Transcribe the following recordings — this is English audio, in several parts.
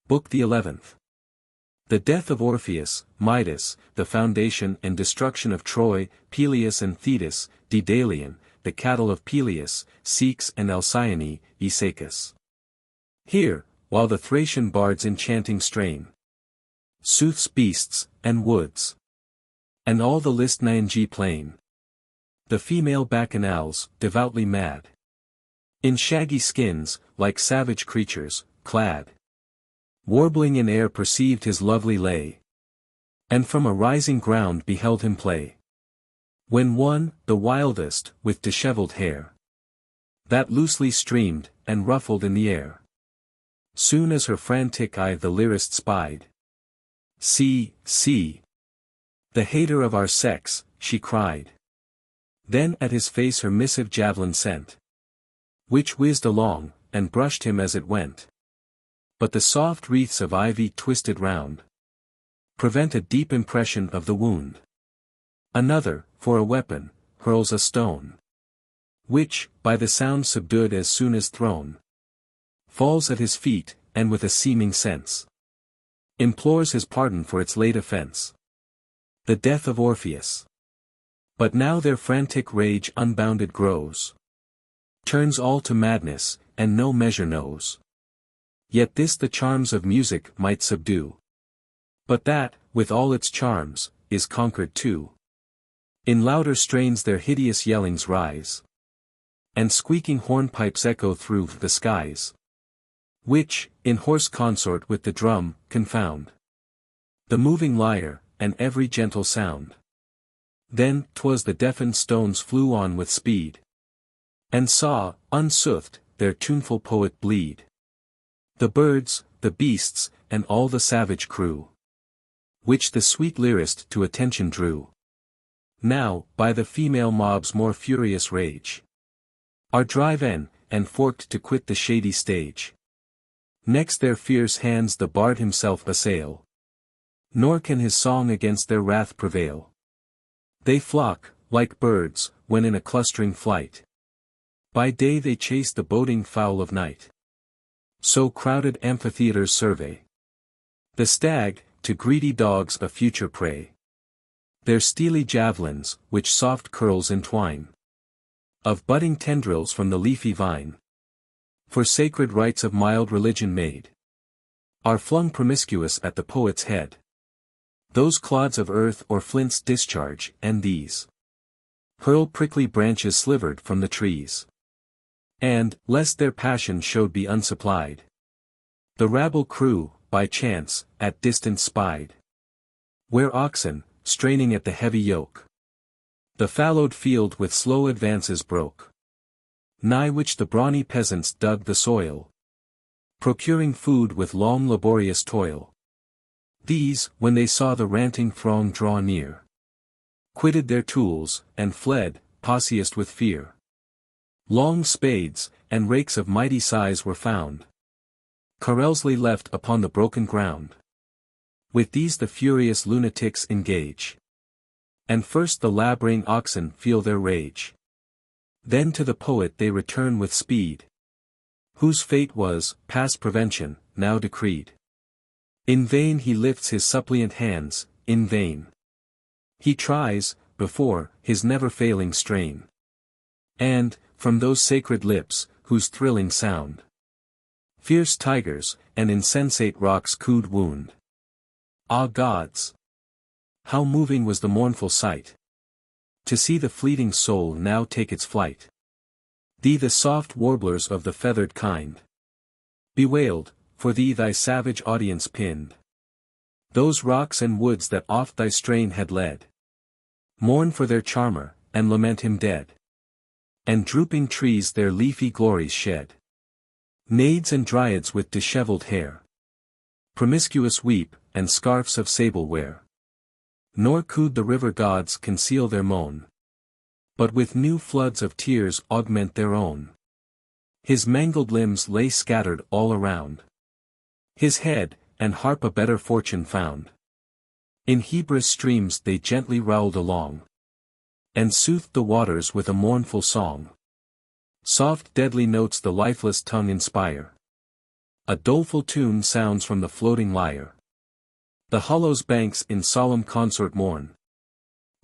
Book the 11th. The death of Orpheus, Midas, the foundation and destruction of Troy, Peleus and Thetis, Daedalion, the cattle of Peleus, Ceyx and Alcyone, Aesacus. Here, while the Thracian bards enchanting strain, sooths beasts, and woods, and all the Lystnian plain. The female bacchanals, devoutly mad, in shaggy skins, like savage creatures, clad, warbling in air perceived his lovely lay, and from a rising ground beheld him play. When one, the wildest, with dishevelled hair, that loosely streamed, and ruffled in the air, soon as her frantic eye the lyrist spied. See, see! The hater of our sex, she cried. Then at his face her missive javelin sent, which whizzed along, and brushed him as it went. But the soft wreaths of ivy twisted round prevent a deep impression of the wound. Another, for a weapon, hurls a stone, which, by the sound subdued as soon as thrown, falls at his feet, and with a seeming sense implores his pardon for its late offense. The death of Orpheus. But now their frantic rage unbounded grows, turns all to madness, and no measure knows. Yet this the charms of music might subdue, but that, with all its charms, is conquered too. In louder strains their hideous yellings rise, and squeaking hornpipes echo through the skies, which, in hoarse consort with the drum, confound the moving lyre, and every gentle sound. Then 'twas the deafened stones flew on with speed, and saw, unsoothed, their tuneful poet bleed. The birds, the beasts, and all the savage crew, which the sweet lyrist to attention drew, now, by the female mob's more furious rage, are driven, and forked to quit the shady stage. Next their fierce hands the bard himself assail, nor can his song against their wrath prevail. They flock, like birds, when in a clustering flight. By day they chase the boding fowl of night. So crowded amphitheatres survey the stag, to greedy dogs a future prey. Their steely javelins, which soft curls entwine, of budding tendrils from the leafy vine, for sacred rites of mild religion made, are flung promiscuous at the poet's head. Those clods of earth or flints discharge, and these hurl prickly branches slivered from the trees. And, lest their passion showed be unsupplied, the rabble crew, by chance, at distance spied, where oxen, straining at the heavy yoke, the fallowed field with slow advances broke, nigh which the brawny peasants dug the soil, procuring food with long laborious toil. These, when they saw the ranting throng draw near, quitted their tools, and fled, posseused with fear. Long spades, and rakes of mighty size were found, carelessly left upon the broken ground. With these the furious lunatics engage, and first the laboring oxen feel their rage. Then to the poet they return with speed, whose fate was, past prevention, now decreed. In vain he lifts his suppliant hands, in vain he tries, before, his never-failing strain. And, from those sacred lips, whose thrilling sound fierce tigers, and insensate rocks could wound. Ah gods! How moving was the mournful sight, to see the fleeting soul now take its flight. Thee the soft warblers of the feathered kind bewailed, for thee thy savage audience pinned. Those rocks and woods that oft thy strain had led, mourn for their charmer, and lament him dead. And drooping trees their leafy glories shed. Naiads and dryads with dishevelled hair, promiscuous weep, and scarfs of sable wear. Nor could the river gods conceal their moan, but with new floods of tears augment their own. His mangled limbs lay scattered all around. His head, and harp a better fortune found. In Hebrus streams they gently rolled along, and soothed the waters with a mournful song. Soft deadly notes the lifeless tongue inspire, A doleful tune sounds from the floating lyre. The hollow's banks in solemn consort mourn.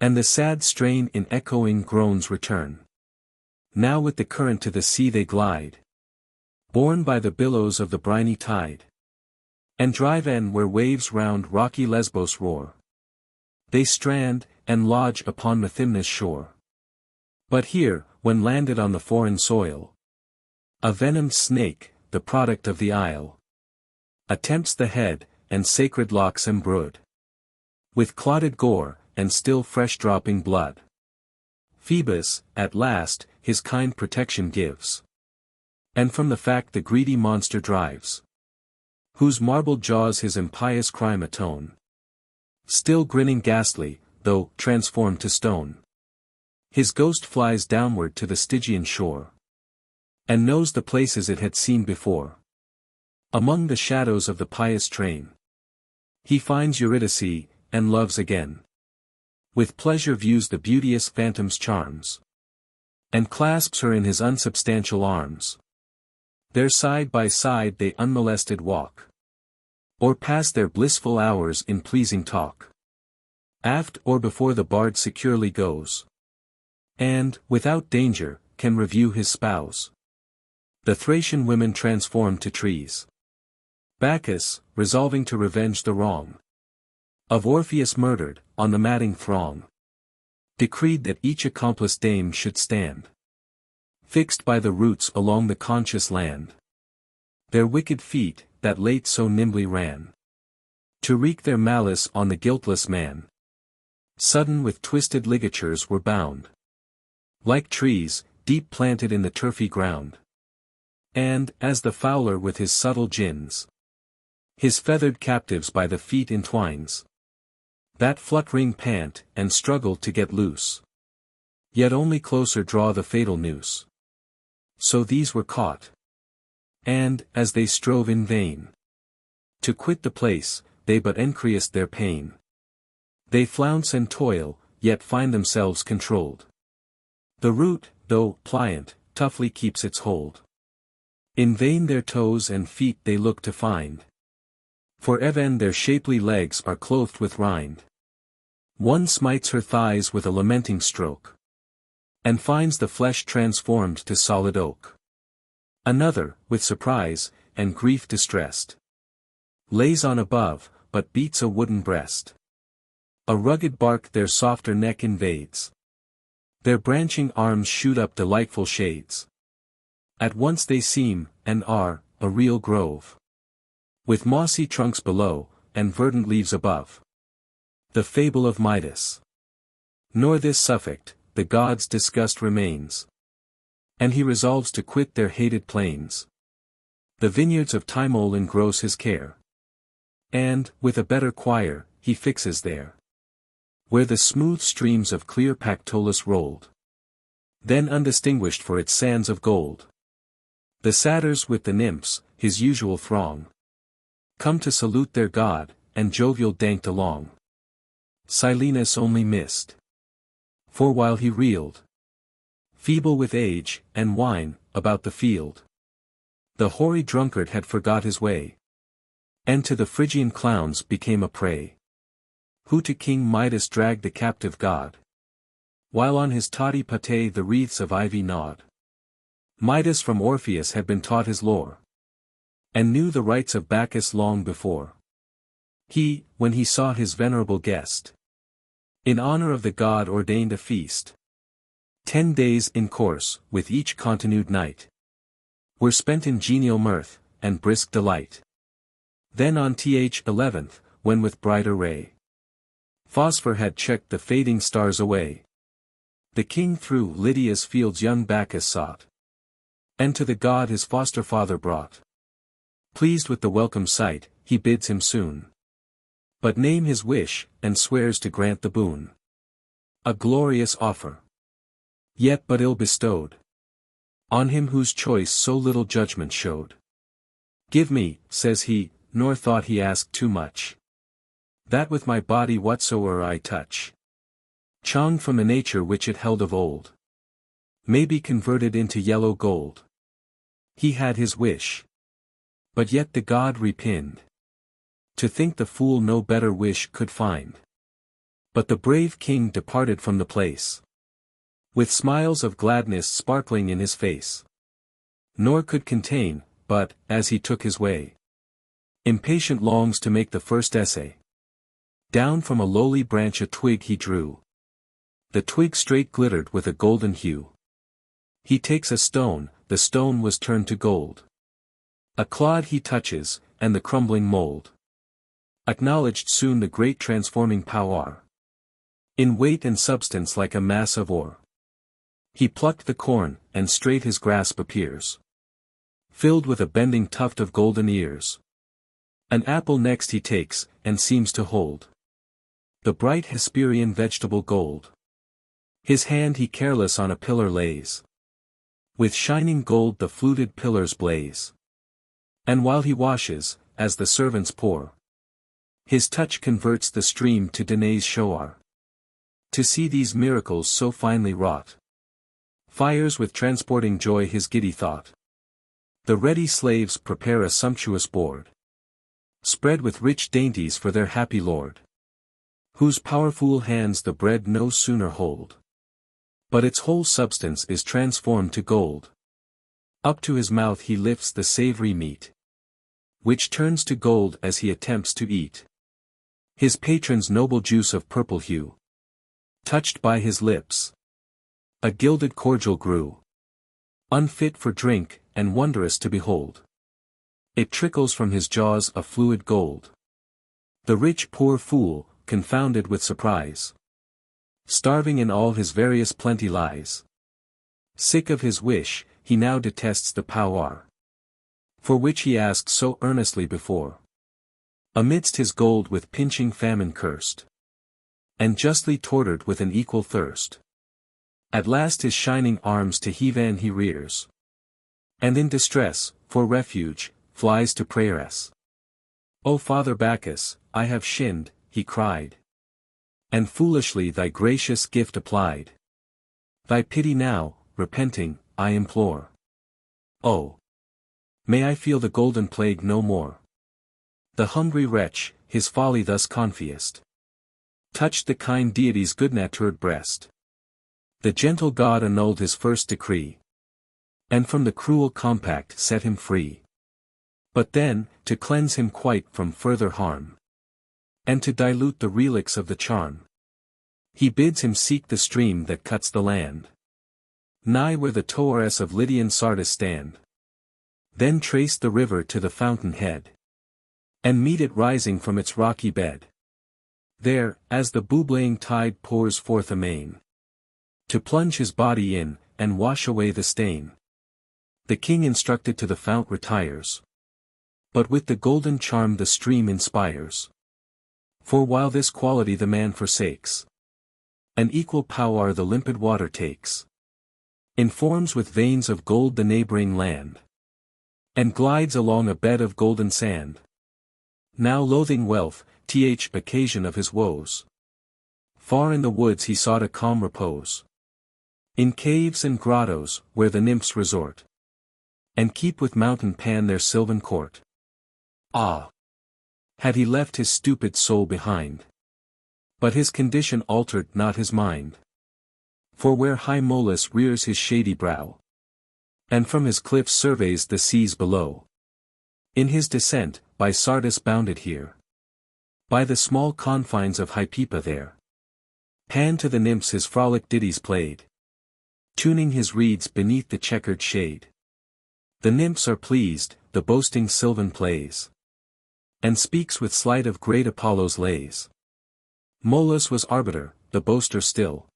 And the sad strain in echoing groans return. Now with the current to the sea they glide, borne by the billows of the briny tide. And drive in where waves round rocky Lesbos roar. They strand, and lodge upon Methymna's shore. But here, when landed on the foreign soil, a venomed snake, the product of the isle, attempts the head, and sacred locks embroidered with clotted gore, and still fresh dropping blood. Phoebus, at last, his kind protection gives. And from the fact the greedy monster drives, whose marbled jaws his impious crime atone. Still grinning ghastly, though transformed to stone. His ghost flies downward to the Stygian shore. And knows the places it had seen before. Among the shadows of the pious train. He finds Eurydice, and loves again. With pleasure views the beauteous phantom's charms. And clasps her in his unsubstantial arms. There side by side they unmolested walk. Or pass their blissful hours in pleasing talk. Aft or before the bard securely goes. And, without danger, can review his spouse. The Thracian women transformed to trees. Bacchus, resolving to revenge the wrong of Orpheus murdered, on the madding throng, decreed that each accomplice dame should stand, fixed by the roots along the conscious land. Their wicked feet, that late so nimbly ran, to wreak their malice on the guiltless man, sudden with twisted ligatures were bound, like trees, deep planted in the turfy ground. And, as the fowler with his subtle gins, his feathered captives by the feet entwines, that fluttering pant, and struggle to get loose, yet only closer draw the fatal noose. So these were caught. And, as they strove in vain to quit the place, they but increased their pain. They flounce and toil, yet find themselves controlled. The root, though pliant, toughly keeps its hold. In vain their toes and feet they look to find. For even their shapely legs are clothed with rind. One smites her thighs with a lamenting stroke, and finds the flesh transformed to solid oak. Another, with surprise, and grief distressed, lays on above, but beats a wooden breast. A rugged bark their softer neck invades. Their branching arms shoot up delightful shades. At once they seem, and are, a real grove, with mossy trunks below, and verdant leaves above. The fable of Midas. Nor this suffect, the god's disgust remains. And he resolves to quit their hated plains. The vineyards of Timol engross his care. And, with a better choir, he fixes there, where the smooth streams of clear Pactolus rolled, then undistinguished for its sands of gold. The satyrs with the nymphs, his usual throng, come to salute their god, and jovial danked along. Silenus only missed, for while he reeled, feeble with age, and wine, about the field, the hoary drunkard had forgot his way, and to the Phrygian clowns became a prey, who to King Midas dragged the captive god, while on his toddy pate the wreaths of ivy nod. Midas from Orpheus had been taught his lore, and knew the rites of Bacchus long before. He, when he saw his venerable guest, in honor of the god ordained a feast. 10 days in course, with each continued night, were spent in genial mirth, and brisk delight. Then on th 11th, when with bright array, Phosphor had checked the fading stars away, the king through Lydia's fields young Bacchus sought, and to the god his foster father brought. Pleased with the welcome sight, he bids him soon but name his wish, and swears to grant the boon. A glorious offer, yet but ill bestowed, on him whose choice so little judgment showed. Give me, says he, nor thought he asked too much, that with my body whatsoe'er I touch, chonged from the nature which it held of old, may be converted into yellow gold. He had his wish, But yet the god repined. To think the fool no better wish could find. But the brave king departed from the place, with smiles of gladness sparkling in his face. Nor could contain, but, as he took his way, impatient longs to make the first essay. Down from a lowly branch a twig he drew. The twig straight glittered with a golden hue. He takes a stone, the stone was turned to gold. A clod he touches, and the crumbling mold acknowledged soon the great transforming power. In weight and substance like a mass of ore. He plucked the corn, and straight his grasp appears, filled with a bending tuft of golden ears. An apple next he takes, and seems to hold the bright Hesperian vegetable gold. His hand he careless on a pillar lays. With shining gold the fluted pillars blaze. And while he washes, as the servants pour, his touch converts the stream to Danae's shore. To see these miracles so finely wrought, fires with transporting joy his giddy thought. The ready slaves prepare a sumptuous board, spread with rich dainties for their happy lord, whose powerful hands the bread no sooner hold, but its whole substance is transformed to gold. Up to his mouth he lifts the savory meat, which turns to gold as he attempts to eat. His patron's noble juice of purple hue, touched by his lips, a gilded cordial grew, unfit for drink, and wondrous to behold. It trickles from his jaws a fluid gold. The rich poor fool, confounded with surprise, starving in all his various plenty lies. Sick of his wish, he now detests the power, for which he asked so earnestly before. Amidst his gold with pinching famine cursed, and justly tortured with an equal thirst. At last his shining arms to heaven he rears, and in distress, for refuge, flies to prayers. O Father Bacchus, I have sinned, he cried, and foolishly thy gracious gift applied. Thy pity now, repenting, I implore. Oh, may I feel the golden plague no more. The hungry wretch, his folly thus confessed, touched the kind deity's good-natured breast. The gentle God annulled his first decree, and from the cruel compact set him free. But then, to cleanse him quite from further harm, and to dilute the relics of the charm, he bids him seek the stream that cuts the land, nigh where the towers of Lydian Sardis stand. Then trace the river to the fountain head, and meet it rising from its rocky bed. There, as the bubbling tide pours forth amain, to plunge his body in, and wash away the stain. The king instructed to the fount retires, but with the golden charm the stream inspires. For while this quality the man forsakes, an equal power the limpid water takes, informs with veins of gold the neighboring land, and glides along a bed of golden sand. Now loathing wealth, th occasion of his woes, far in the woods he sought a calm repose. In caves and grottos, where the nymphs resort, and keep with mountain Pan their sylvan court. Ah! Had he left his stupid soul behind, but his condition altered not his mind. For where high Molus rears his shady brow, and from his cliffs surveys the seas below, in his descent, by Sardis bounded here, by the small confines of Hypepa there, Pan to the nymphs his frolic ditties played, tuning his reeds beneath the checkered shade. The nymphs are pleased, the boasting sylvan plays, and speaks with sleight of great Apollo's lays. Molus was arbiter, the boaster still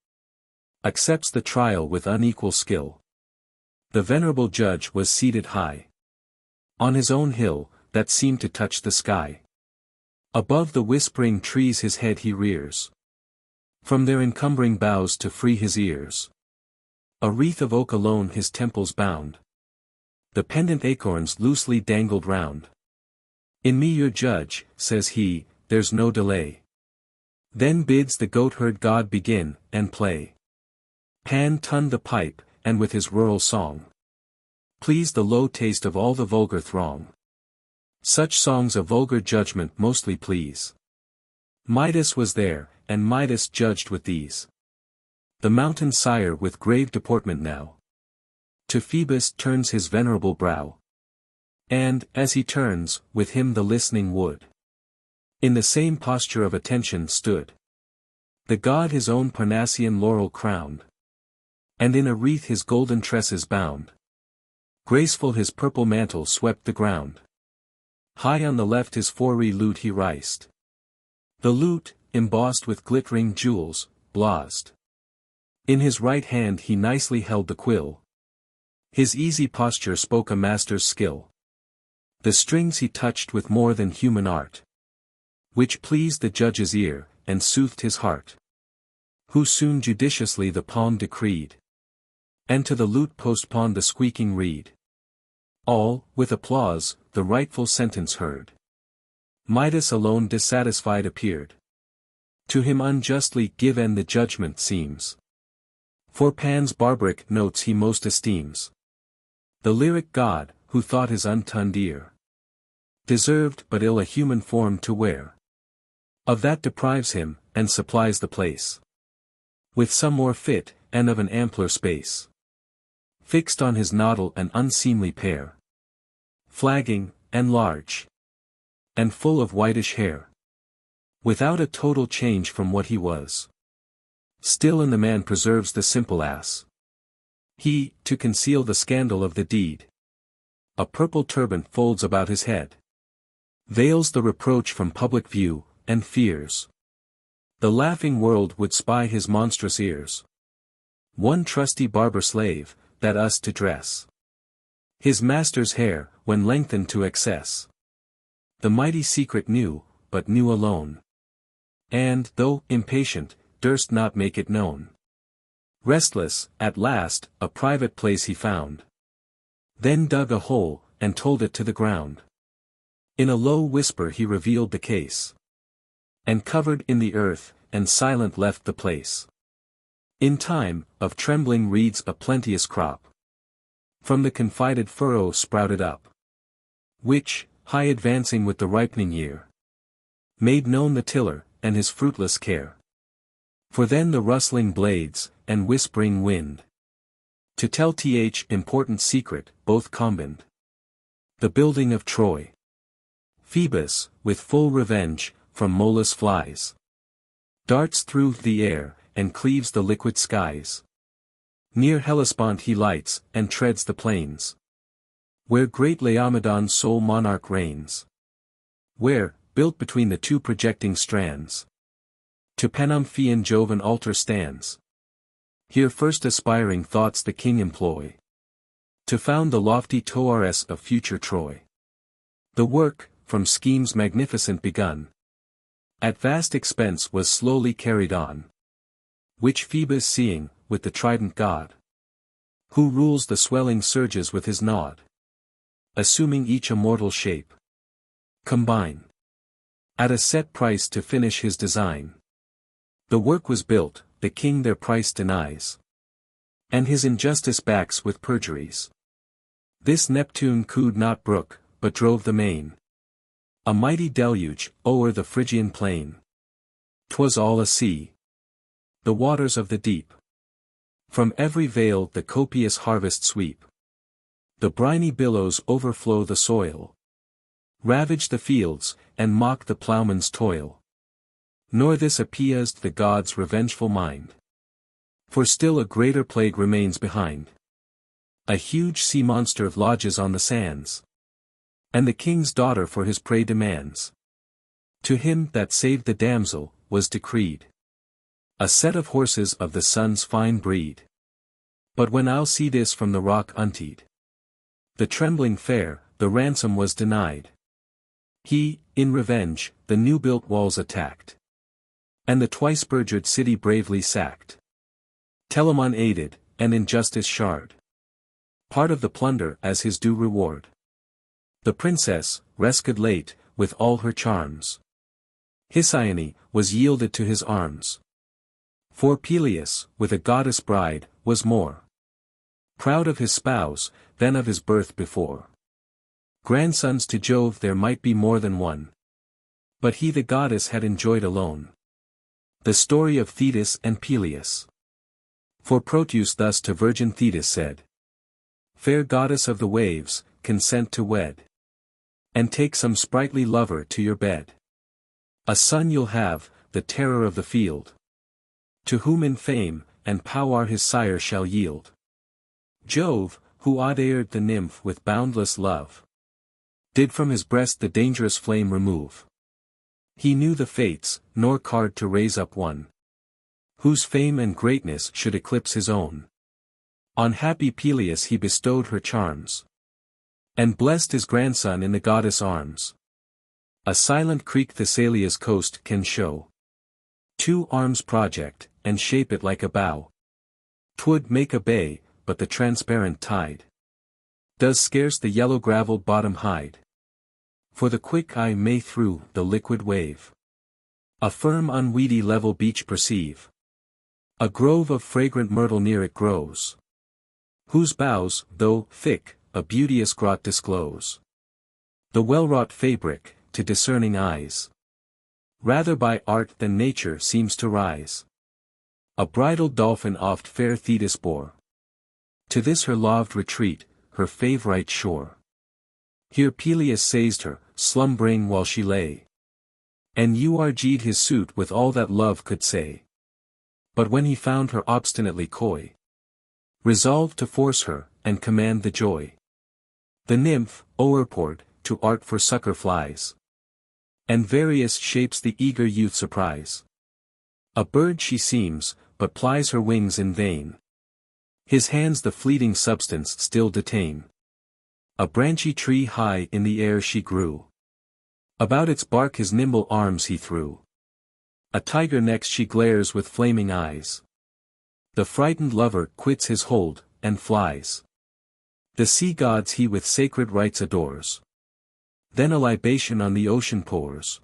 accepts the trial with unequal skill. The venerable judge was seated high on his own hill, that seemed to touch the sky. Above the whispering trees his head he rears, from their encumbering boughs to free his ears. A wreath of oak alone his temples bound, the pendant acorns loosely dangled round. In me your judge, says he, there's no delay. Then bids the goatherd god begin, and play. Pan tunned the pipe, and with his rural song, pleased the low taste of all the vulgar throng. Such songs a vulgar judgment mostly please. Midas was there, and Midas judged with these. The mountain sire with grave deportment now to Phoebus turns his venerable brow. And, as he turns, with him the listening wood in the same posture of attention stood. The god his own Parnassian laurel crowned, and in a wreath his golden tresses bound. Graceful his purple mantle swept the ground. High on the left his four-ree lute he riced. The lute, embossed with glittering jewels, blazed. In his right hand he nicely held the quill. His easy posture spoke a master's skill. The strings he touched with more than human art, which pleased the judge's ear, and soothed his heart. Who soon judiciously the palm decreed, and to the lute postponed the squeaking reed. All, with applause, the rightful sentence heard. Midas alone dissatisfied appeared. To him unjustly given the judgment seems. For Pan's barbaric notes he most esteems. The lyric god, who thought his untunned ear deserved but ill a human form to wear. Of that deprives him, and supplies the place with some more fit, and of an ampler space. Fixed on his noddle an unseemly pair, flagging, and large, and full of whitish hair, without a total change from what he was. Still in the man preserves the simple ass. He, to conceal the scandal of the deed, a purple turban folds about his head, veils the reproach from public view, and fears the laughing world would spy his monstrous ears. One trusty barber slave, that us to dress his master's hair, when lengthened to excess. The mighty secret knew, but knew alone. And, though impatient, durst not make it known. Restless, at last, a private place he found. Then dug a hole, and told it to the ground. In a low whisper he revealed the case, and covered in the earth, and silent left the place. In time, of trembling reeds a plenteous crop from the confided furrow sprouted up, which, high advancing with the ripening year, made known the tiller, and his fruitless care. For then the rustling blades, and whispering wind, to tell important secret, both combined. The building of Troy. Phoebus, with full revenge, from Molus flies, darts through the air, and cleaves the liquid skies. Near Hellespont he lights, and treads the plains, where great Laomedon's sole monarch reigns. Where, built between the two projecting strands, to Panomphaean Jove an altar stands. Here first aspiring thoughts the king employ, to found the lofty Toares of future Troy. The work, from schemes magnificent begun, at vast expense was slowly carried on, which Phoebus seeing, with the trident god, who rules the swelling surges with his nod, assuming each a mortal shape, combine at a set price to finish his design. The work was built, the king their price denies, and his injustice backs with perjuries. This Neptune could not brook, but drove the main, a mighty deluge, o'er the Phrygian plain. 'Twas all a sea, the waters of the deep, from every vale the copious harvest sweep. The briny billows overflow the soil, ravage the fields, and mock the ploughman's toil. Nor this appeased the gods' revengeful mind, for still a greater plague remains behind. A huge sea monster lodges on the sands, and the king's daughter for his prey demands. To him that saved the damsel, was decreed a set of horses of the sun's fine breed. But when I'll see this from the rock unteed, the trembling fair, the ransom was denied. He, in revenge, the new-built walls attacked, and the twice-burgered city bravely sacked. Telamon aided, and injustice shard part of the plunder as his due reward. The princess, rescued late, with all her charms, Hesione, was yielded to his arms. For Peleus, with a goddess bride, was more proud of his spouse, than of his birth before. Grandsons to Jove there might be more than one. But he the goddess had enjoyed alone. The story of Thetis and Peleus. For Proteus thus to virgin Thetis said, "Fair goddess of the waves, consent to wed. And take some sprightly lover to your bed. A son you'll have, the terror of the field. To whom in fame, and power his sire shall yield. Jove, who adored the nymph with boundless love, did from his breast the dangerous flame remove. He knew the fates, nor cared to raise up one, whose fame and greatness should eclipse his own. On happy Peleus he bestowed her charms, and blessed his grandson in the goddess' arms. A silent creek Thessalia's coast can show. 2 arms project, and shape it like a bow. 'Twould make a bay, but the transparent tide does scarce the yellow gravel bottom hide. For the quick eye may through the liquid wave a firm unweedy level beach perceive. A grove of fragrant myrtle near it grows, whose boughs, though thick, a beauteous grot disclose. The well-wrought fabric, to discerning eyes, rather by art than nature seems to rise. A bridal dolphin oft fair Thetis bore to this her loved retreat, her favourite shore. Here Peleus seized her, slumbering while she lay, and urged his suit with all that love could say. But when he found her obstinately coy, resolved to force her, and command the joy. The nymph, o'erpoured, to art for succor flies, and various shapes the eager youth surprise. A bird she seems, but plies her wings in vain. His hands the fleeting substance still detain. A branchy tree high in the air she grew. About its bark his nimble arms he threw. A tiger next she glares with flaming eyes. The frightened lover quits his hold, and flies. The sea gods he with sacred rites adores. Then a libation on the ocean pours,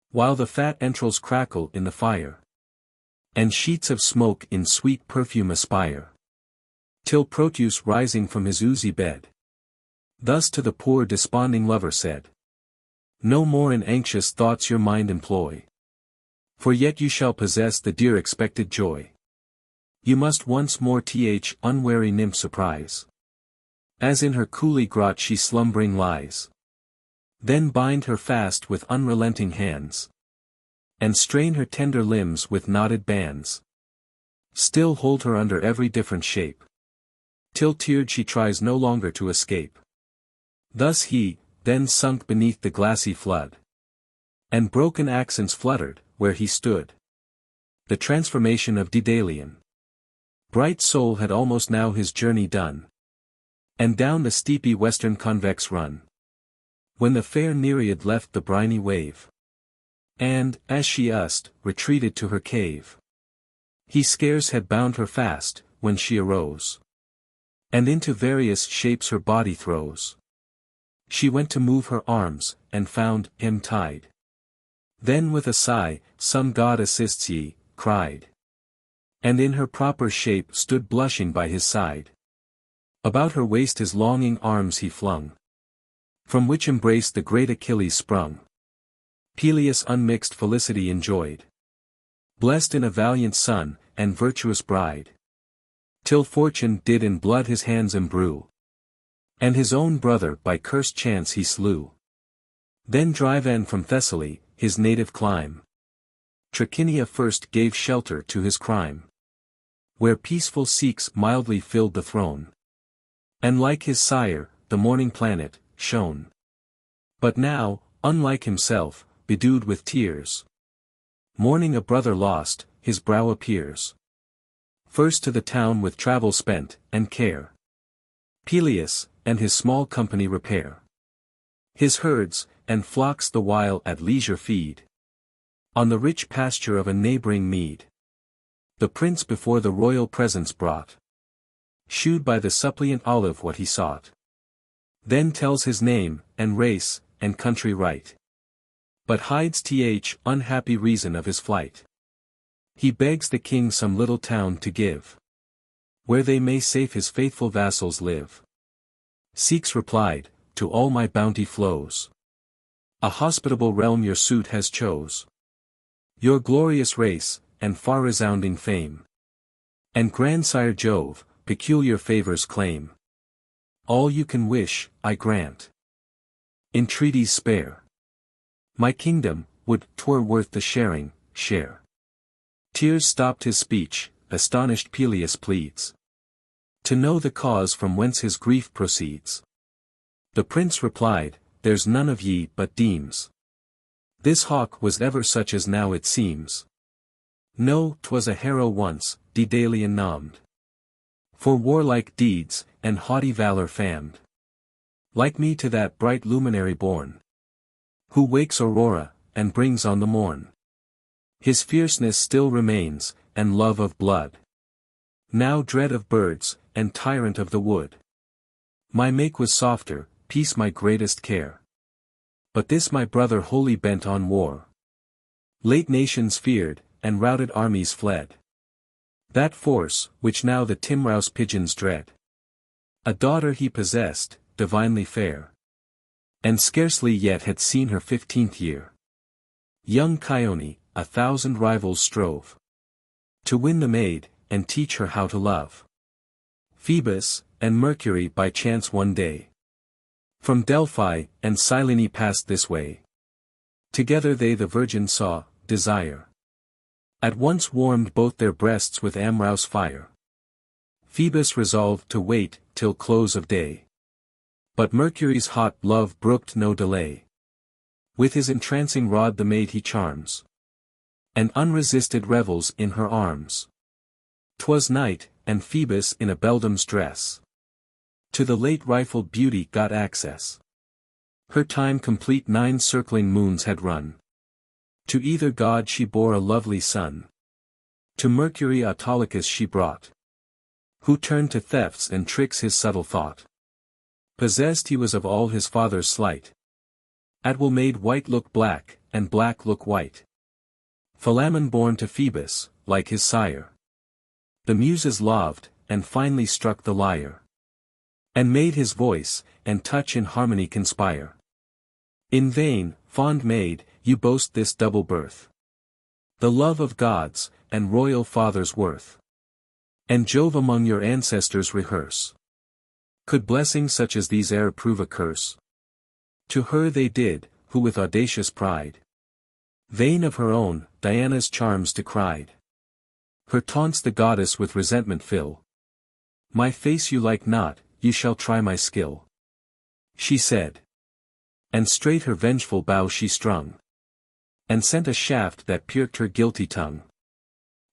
while the fat entrails crackle in the fire, and sheets of smoke in sweet perfume aspire. Till Proteus rising from his oozy bed, thus to the poor desponding lover said, "No more in anxious thoughts your mind employ, for yet you shall possess the dear expected joy. You must once more unwary nymph surprise, as in her coolly grot she slumbering lies. Then bind her fast with unrelenting hands, and strain her tender limbs with knotted bands. Still hold her under every different shape, till tiered she tries no longer to escape." Thus he, then sunk beneath the glassy flood, and broken accents fluttered, where he stood. The transformation of Daedalian bright soul had almost now his journey done, and down the steepy western convex run, when the fair Nereid left the briny wave, and, as she retreated to her cave. He scarce had bound her fast, when she arose, and into various shapes her body throws. She went to move her arms, and found him tied. Then with a sigh, "Some god assists ye," cried, and in her proper shape stood blushing by his side. About her waist his longing arms he flung, from which embrace the great Achilles sprung. Peleus unmixed felicity enjoyed, blessed in a valiant son, and virtuous bride, till fortune did in blood his hands embrue, and his own brother by cursed chance he slew. Then driven from Thessaly, his native clime, Trachinia first gave shelter to his crime, where peaceful Sikhs mildly filled the throne, and like his sire, the morning planet, shone. But now, unlike himself, bedewed with tears, mourning a brother lost, his brow appears. First to the town with travel spent, and care, Peleus, and his small company repair. His herds, and flocks the while at leisure feed, on the rich pasture of a neighboring mead. The prince before the royal presence brought, shewed by the suppliant olive what he sought. Then tells his name, and race, and country right, but hides unhappy reason of his flight. He begs the king some little town to give, where they may safe his faithful vassals live. Sikhs replied, to all my bounty flows. A hospitable realm your suit has chose. Your glorious race, and far-resounding fame. And grandsire Jove, peculiar favors claim. All you can wish, I grant. Entreaties spare. My kingdom, would 'twere worth the sharing, share. Tears stopped his speech, astonished Peleus pleads. To know the cause from whence his grief proceeds. The prince replied, there's none of ye but deems. This hawk was ever such as now it seems. No, 'twas a hero once, Daedalian named. For warlike deeds, and haughty valor famed. Like me to that bright luminary born. Who wakes Aurora, and brings on the morn. His fierceness still remains, and love of blood. Now dread of birds, and tyrant of the wood. My make was softer, peace my greatest care. But this my brother wholly bent on war. Late nations feared, and routed armies fled. That force, which now the timrouse pigeons dread. A daughter he possessed, divinely fair. And scarcely yet had seen her 15th year. Young Chione, 1,000 rivals strove. To win the maid, and teach her how to love. Phoebus, and Mercury by chance one day. From Delphi, and Cyllene passed this way. Together they the virgin saw, desire. At once warmed both their breasts with amorous fire. Phoebus resolved to wait, till close of day. But Mercury's hot love brooked no delay. With his entrancing rod the maid he charms. And unresisted revels in her arms. 'Twas night, and Phoebus in a beldame's dress. To the late rifled beauty got access. Her time complete 9 circling moons had run. To either god she bore a lovely son. To Mercury Autolycus she brought. Who turned to thefts and tricks his subtle thought. Possessed he was of all his father's sleight. At will made white look black, and black look white. Philammon born to Phoebus, like his sire. The Muses loved, and finely struck the lyre. And made his voice, and touch in harmony conspire. In vain, fond maid, you boast this double birth. The love of gods, and royal fathers' worth. And Jove among your ancestors rehearse. Could blessings such as these e'er prove a curse? To her they did, who with audacious pride. Vain of her own, Diana's charms decried. Her taunts the goddess with resentment fill. My face you like not, you shall try my skill. She said. And straight her vengeful bow she strung. And sent a shaft that pierced her guilty tongue.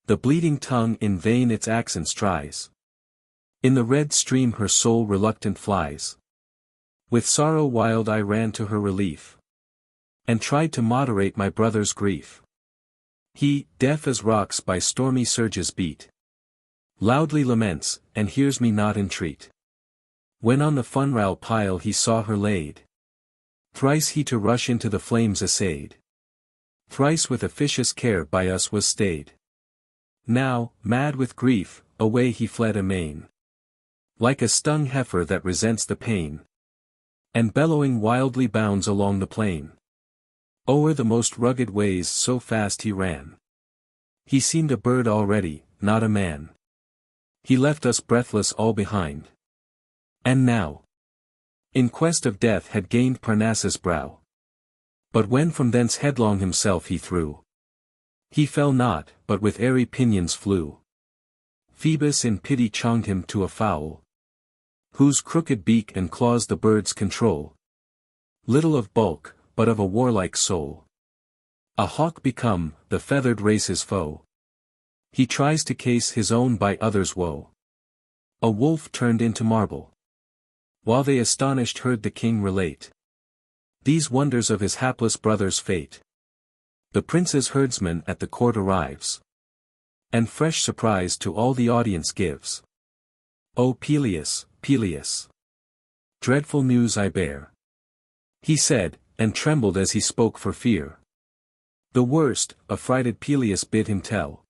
The bleeding tongue in vain its accents tries. In the red stream her soul reluctant flies. With sorrow wild I ran to her relief. And tried to moderate my brother's grief. He, deaf as rocks by stormy surges beat. Loudly laments, and hears me not entreat. When on the funeral pile he saw her laid. Thrice he to rush into the flames essayed. Thrice with officious care by us was stayed. Now, mad with grief, away he fled amain. Like a stung heifer that resents the pain. And bellowing wildly bounds along the plain. O'er the most rugged ways so fast he ran. He seemed a bird already, not a man. He left us breathless all behind. And now, in quest of death had gained Parnassus' brow. But when from thence headlong himself he threw. He fell not, but with airy pinions flew. Phoebus in pity chonged him to a fowl. Whose crooked beak and claws the birds control. Little of bulk, but of a warlike soul. A hawk become, the feathered race's foe. He tries to case his own by others' woe. A wolf turned into marble. While they astonished heard the king relate these wonders of his hapless brother's fate. The prince's herdsman at the court arrives. And fresh surprise to all the audience gives. O Peleus, Peleus! Dreadful news I bear. He said, and trembled as he spoke for fear. The worst, affrighted Peleus bid him tell.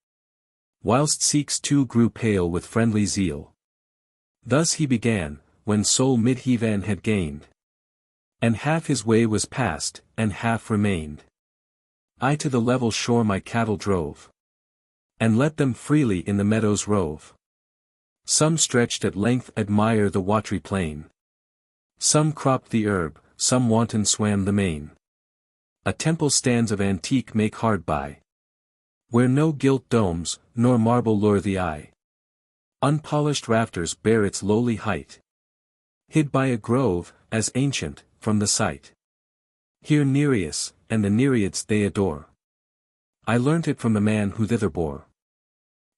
Whilst Sikhs too grew pale with friendly zeal. Thus he began, when soul mid-heaven had gained. And half his way was past, and half remained. I to the level shore my cattle drove, and let them freely in the meadows rove. Some stretched at length admire the watery plain. Some cropped the herb, some wanton swam the main. A temple stands of antique make hard by, where no gilt domes, nor marble lure the eye. Unpolished rafters bear its lowly height, hid by a grove, as ancient, from the sight. Here Nereus, and the Nereids they adore. I learnt it from the man who thither bore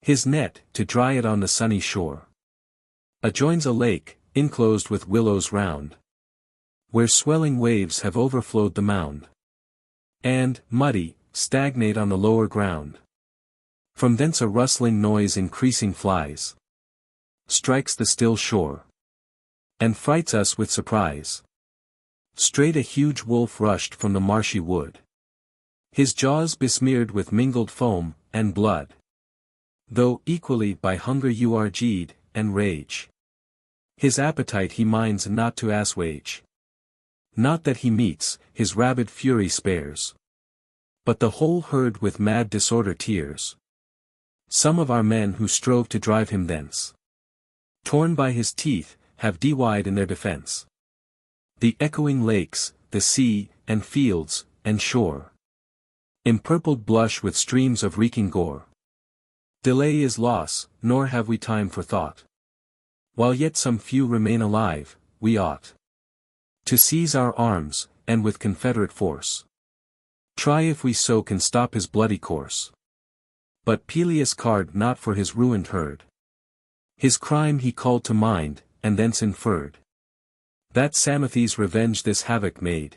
his net, to dry it on the sunny shore. Adjoins a lake, inclosed with willows round, where swelling waves have overflowed the mound, and, muddy, stagnate on the lower ground. From thence a rustling noise increasing flies, strikes the still shore, and frights us with surprise. Straight a huge wolf rushed from the marshy wood, his jaws besmeared with mingled foam and blood, though equally by hunger urged, and rage. His appetite he minds not to assuage. Not that he meets, his rabid fury spares, but the whole herd with mad disorder tears. Some of our men who strove to drive him thence, torn by his teeth, have died in their defense. The echoing lakes, the sea, and fields, and shore, empurpled blush with streams of reeking gore. Delay is loss, nor have we time for thought. While yet some few remain alive, we ought to seize our arms, and with confederate force try if we so can stop his bloody course. But Peleus cared not for his ruined herd. His crime he called to mind, and thence inferred that Samothrace revenge this havoc made,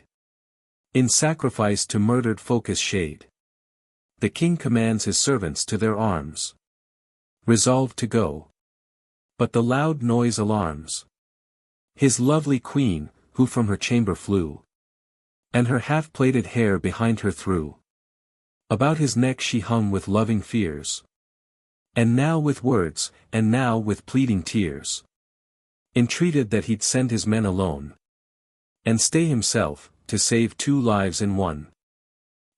in sacrifice to murdered Phocus shade. The king commands his servants to their arms, resolved to go, but the loud noise alarms his lovely queen, who from her chamber flew, and her half-plaited hair behind her threw. About his neck she hung with loving fears, and now with words, and now with pleading tears, entreated that he'd send his men alone, and stay himself, to save 2 lives in one.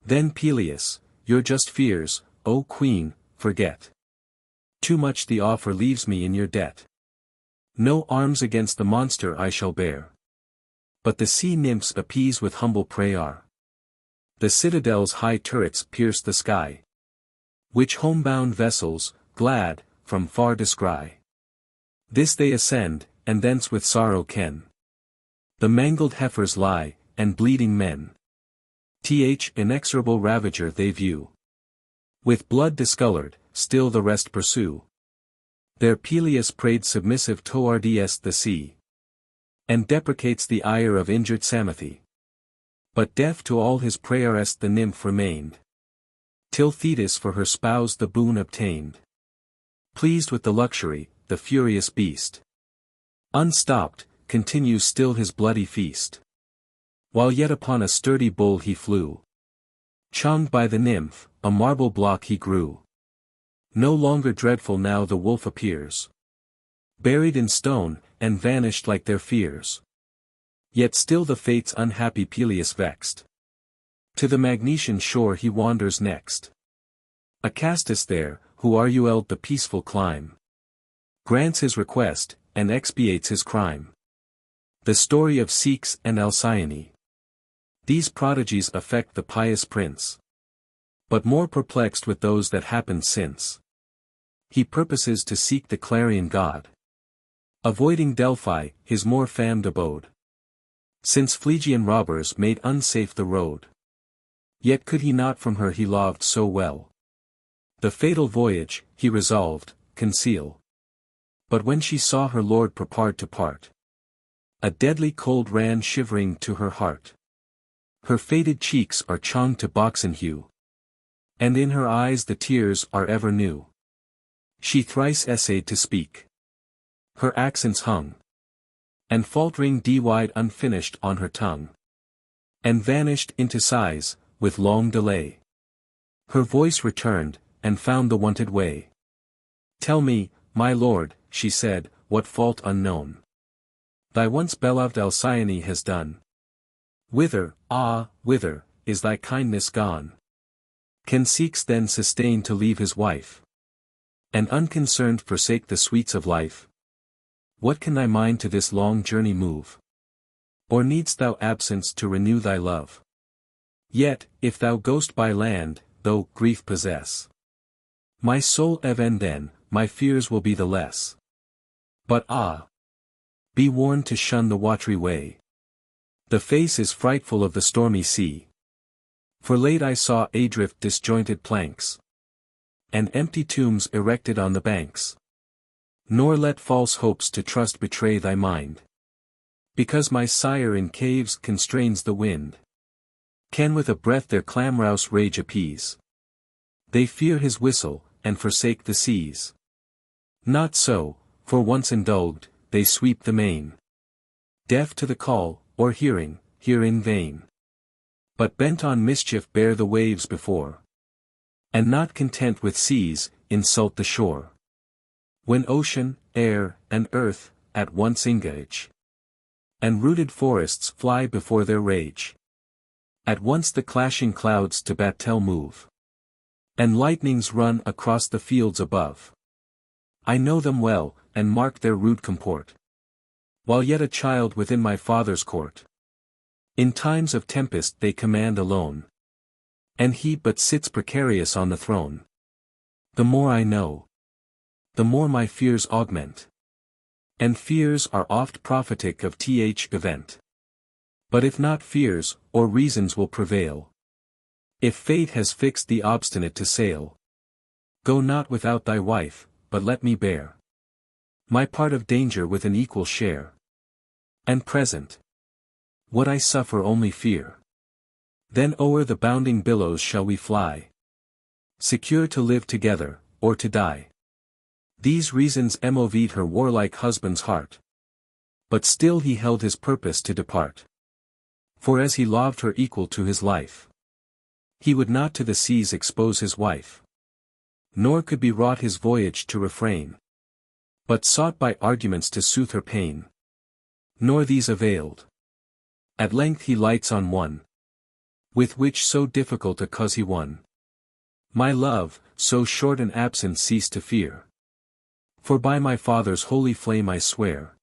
Then Peleus, your just fears, O queen, forget. Too much the offer leaves me in your debt. No arms against the monster I shall bear, but the sea nymphs appease with humble prayer. The citadel's high turrets pierce the sky, which homebound vessels, glad, from far descry. This they ascend, and thence with sorrow ken the mangled heifers lie, and bleeding men. Inexorable ravager they view, with blood discolored, still the rest pursue. There Peleus prayed submissive towards the sea, and deprecates the ire of injured Samothrace. But deaf to all his prayers the nymph remained, till Thetis for her spouse the boon obtained. Pleased with the luxury, the furious beast, unstopped, continues still his bloody feast. While yet upon a sturdy bull he flew, charmed by the nymph, a marble block he grew. No longer dreadful now the wolf appears, buried in stone, and vanished like their fears. Yet still the fates unhappy Peleus vexed. To the Magnesian shore he wanders next. Acastus there, who argued the peaceful clime, grants his request, and expiates his crime. The story of Ceyx and Alcyone. These prodigies affect the pious prince, but more perplexed with those that happened since. He purposes to seek the clarion god, avoiding Delphi, his more famed abode, since Phlegian robbers made unsafe the road. Yet could he not from her he loved so well the fatal voyage, he resolved, conceal. But when she saw her lord prepared to part, a deadly cold ran shivering to her heart. Her faded cheeks are changed to boxen hue, and in her eyes the tears are ever new. She thrice essayed to speak, her accents hung, and faltering died unfinished on her tongue, and vanished into sighs, with long delay. Her voice returned, and found the wonted way. Tell me, my lord, she said, what fault unknown thy once beloved Alcyone has done. Whither, ah, whither, is thy kindness gone? Can Sikhs then sustain to leave his wife? And unconcerned forsake the sweets of life? What can thy mind to this long journey move? Or needst thou absence to renew thy love? Yet, if thou goest by land, though grief possess my soul even then, my fears will be the less. But ah! Be warned to shun the watery way. The face is frightful of the stormy sea. For late I saw adrift disjointed planks, and empty tombs erected on the banks. Nor let false hopes to trust betray thy mind. Because my sire in caves constrains the wind, can with a breath their clamorous rage appease. They fear his whistle, and forsake the seas. Not so, for once indulged, they sweep the main. Deaf to the call, or hear in vain. But bent on mischief bear the waves before. And not content with seas, insult the shore. When ocean, air, and earth, at once engage, and rooted forests fly before their rage. At once the clashing clouds to battle move, and lightnings run across the fields above. I know them well, and mark their rude comport, while yet a child within my father's court. In times of tempest they command alone, and he but sits precarious on the throne. The more I know, the more my fears augment. And fears are oft prophetic of th event. But if not fears, or reasons will prevail, if fate has fixed the obstinate to sail, go not without thy wife, but let me bear my part of danger with an equal share. And present, what I suffer only fear. Then o'er the bounding billows shall we fly, secure to live together, or to die. These reasons moved her warlike husband's heart. But still he held his purpose to depart. For as he loved her equal to his life, he would not to the seas expose his wife. Nor could be wrought his voyage to refrain, but sought by arguments to soothe her pain. Nor these availed. At length he lights on one, with which so difficult a cause he won. My love, so short an absence cease to fear. For by my father's holy flame I swear,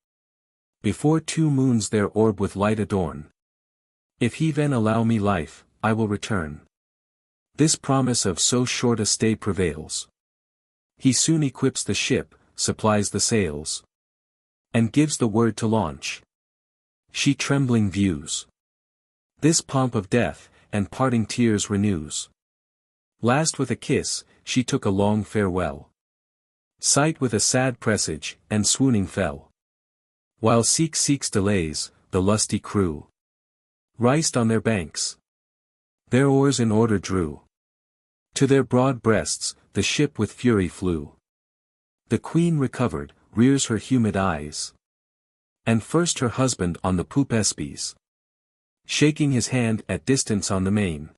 before 2 moons their orb with light adorn, if he then allow me life, I will return. This promise of so short a stay prevails. He soon equips the ship, supplies the sails, and gives the word to launch. She trembling views this pomp of death, and parting tears renews. Last with a kiss, she took a long farewell. Sight with a sad presage, and swooning fell. While seeks delays, the lusty crew riced on their banks, their oars in order drew. To their broad breasts, the ship with fury flew. The queen recovered, rears her humid eyes, and first her husband on the poop espies, shaking his hand at distance on the main.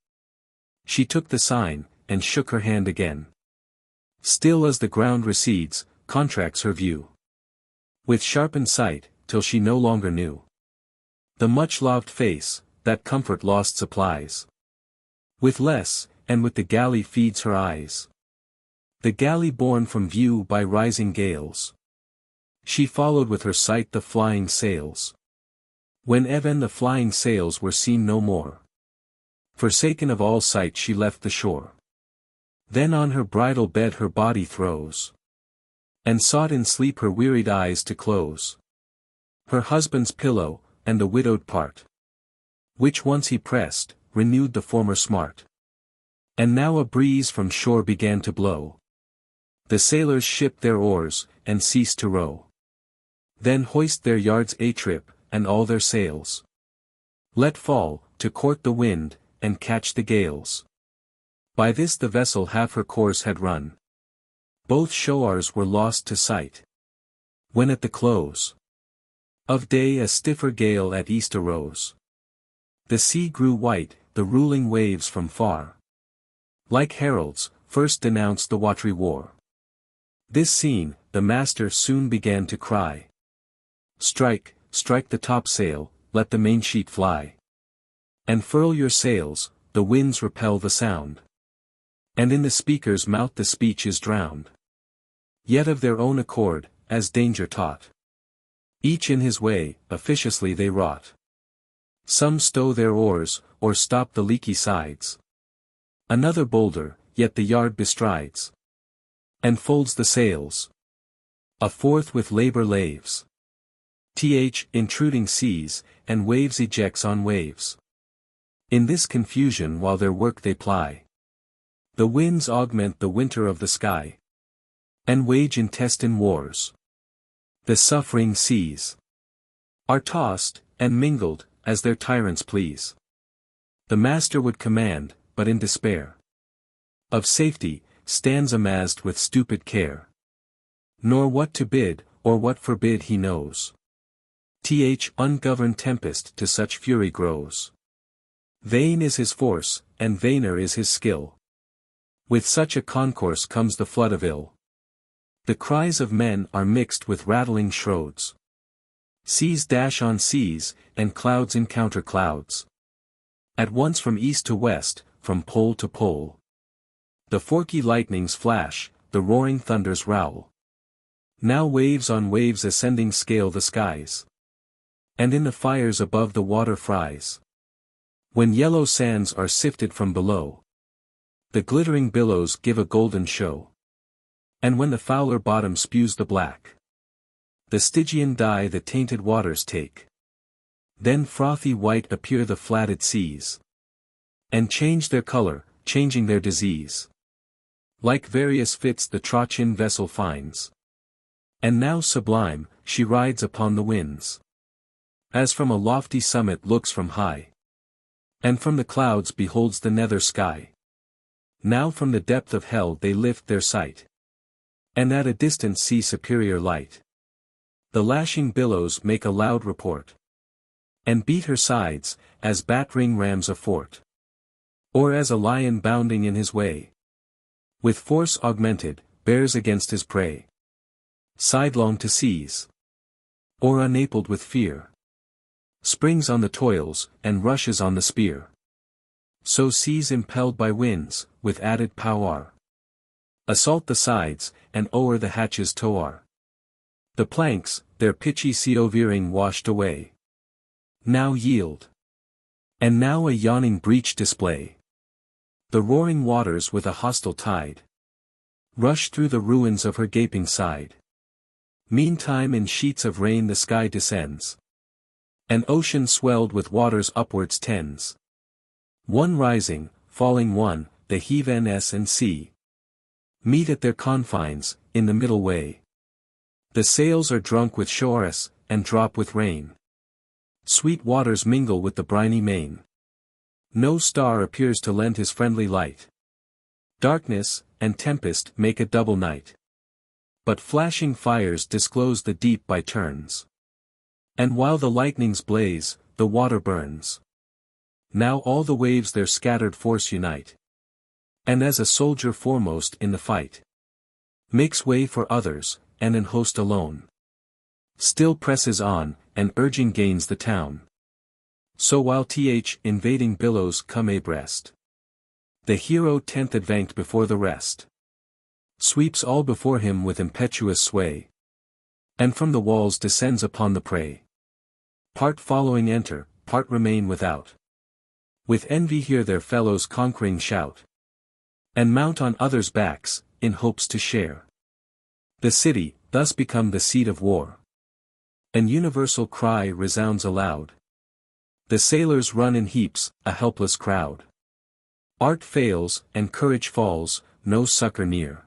She took the sign, and shook her hand again. Still as the ground recedes, contracts her view with sharpened sight, till she no longer knew the much-loved face, that comfort lost supplies. With less, and with the galley feeds her eyes. The galley borne from view by rising gales. She followed with her sight the flying sails. When even the flying sails were seen no more, forsaken of all sight she left the shore. Then on her bridal bed her body throws, and sought in sleep her wearied eyes to close. Her husband's pillow, and the widowed part, which once he pressed, renewed the former smart. And now a breeze from shore began to blow. The sailors shipped their oars, and ceased to row. Then hoist their yards a-trip, and all their sails let fall, to court the wind, and catch the gales. By this the vessel half her course had run. Both showers were lost to sight. When at the close of day a stiffer gale at east arose. The sea grew white, the ruling waves from far, like heralds, first denounced the watery war. This seen, the master soon began to cry, strike, strike the topsail, let the mainsheet fly. And furl your sails, the winds repel the sound. And in the speaker's mouth the speech is drowned. Yet of their own accord, as danger taught. Each in his way, officiously they wrought. Some stow their oars, or stop the leaky sides. Another bolder, yet the yard bestrides. And folds the sails. A fourth with labor laves. Intruding seas, and waves ejects on waves. In this confusion while their work they ply. The winds augment the winter of the sky. And wage intestine wars. The suffering seas are tossed, and mingled, as their tyrants please. The master would command, but in despair of safety, stands amazed with stupid care. Nor what to bid, or what forbid he knows. Ungoverned tempest to such fury grows. Vain is his force, and vainer is his skill. With such a concourse comes the flood of ill. The cries of men are mixed with rattling shrouds. Seas dash on seas, and clouds encounter clouds. At once from east to west, from pole to pole. The forky lightnings flash, the roaring thunders rowl. Now waves on waves ascending scale the skies. And in the fires above the water fries. When yellow sands are sifted from below. The glittering billows give a golden show. And when the fouler bottom spews the black. The Stygian dye the tainted waters take. Then frothy white appear the flatted seas. And change their color, changing their disease. Like various fits the Trochin vessel finds. And now sublime, she rides upon the winds. As from a lofty summit looks from high. And from the clouds beholds the nether sky. Now from the depth of hell they lift their sight. And at a distance see superior light. The lashing billows make a loud report. And beat her sides, as battering rams a fort. Or as a lion bounding in his way. With force augmented, bears against his prey. Sidelong to seize. Or unapled with fear. Springs on the toils, and rushes on the spear. So seas impelled by winds, with added power. Assault the sides, and o'er the hatches towar. The planks, their pitchy sea veering washed away. Now yield. And now a yawning breach display. The roaring waters with a hostile tide. Rush through the ruins of her gaping side. Meantime in sheets of rain the sky descends. An ocean swelled with waters upwards tends. One rising, falling one, the heave and sea. Meet at their confines, in the middle way. The sails are drunk with shoras, and drop with rain. Sweet waters mingle with the briny main. No star appears to lend his friendly light. Darkness, and tempest make a double night. But flashing fires disclose the deep by turns. And while the lightnings blaze, the water burns. Now all the waves their scattered force unite. And as a soldier foremost in the fight. Makes way for others, and an host alone. Still presses on, and urging gains the town. So while invading billows come abreast. The hero 10th advanced before the rest. Sweeps all before him with impetuous sway. And from the walls descends upon the prey. Part following enter, part remain without. With envy hear their fellows conquering shout. And mount on others' backs, in hopes to share. The city, thus become the seat of war. An universal cry resounds aloud. The sailors run in heaps, a helpless crowd. Art fails, and courage falls, no succor near.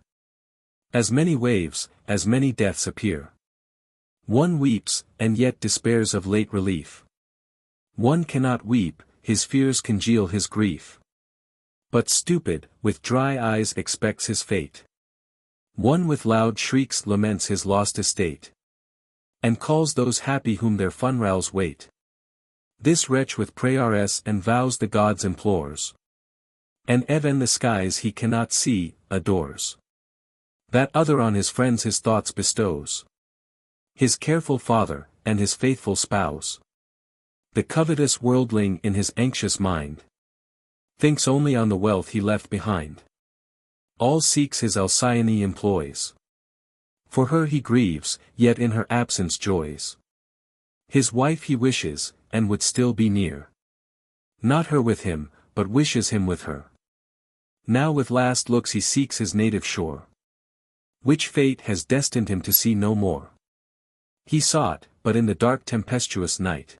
As many waves, as many deaths appear. One weeps, and yet despairs of late relief. One cannot weep, his fears congeal his grief. But stupid, with dry eyes expects his fate. One with loud shrieks laments his lost estate. And calls those happy whom their funrals wait. This wretch with prayers and vows the gods implores. And even the skies he cannot see, adores. That other on his friends his thoughts bestows. His careful father, and his faithful spouse. The covetous worldling in his anxious mind thinks only on the wealth he left behind. All seeks his Alcyone employs. For her he grieves, yet in her absence joys. His wife he wishes, and would still be near. Not her with him, but wishes him with her. Now with last looks he seeks his native shore, which fate has destined him to see no more. He sought, but in the dark tempestuous night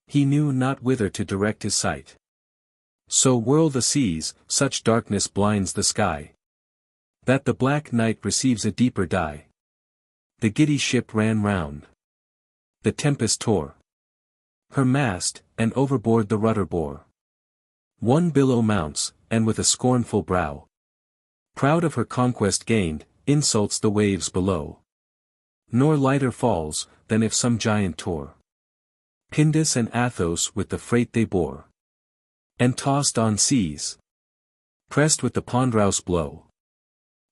he knew not whither to direct his sight. So whirl the seas, such darkness blinds the sky, that the black night receives a deeper dye. The giddy ship ran round. The tempest tore her mast, and overboard the rudder bore. One billow mounts, and with a scornful brow, proud of her conquest gained, insults the waves below. Nor lighter falls, than if some giant tore Pindus and Athos with the freight they bore, and tossed on seas, pressed with the ponderous blow.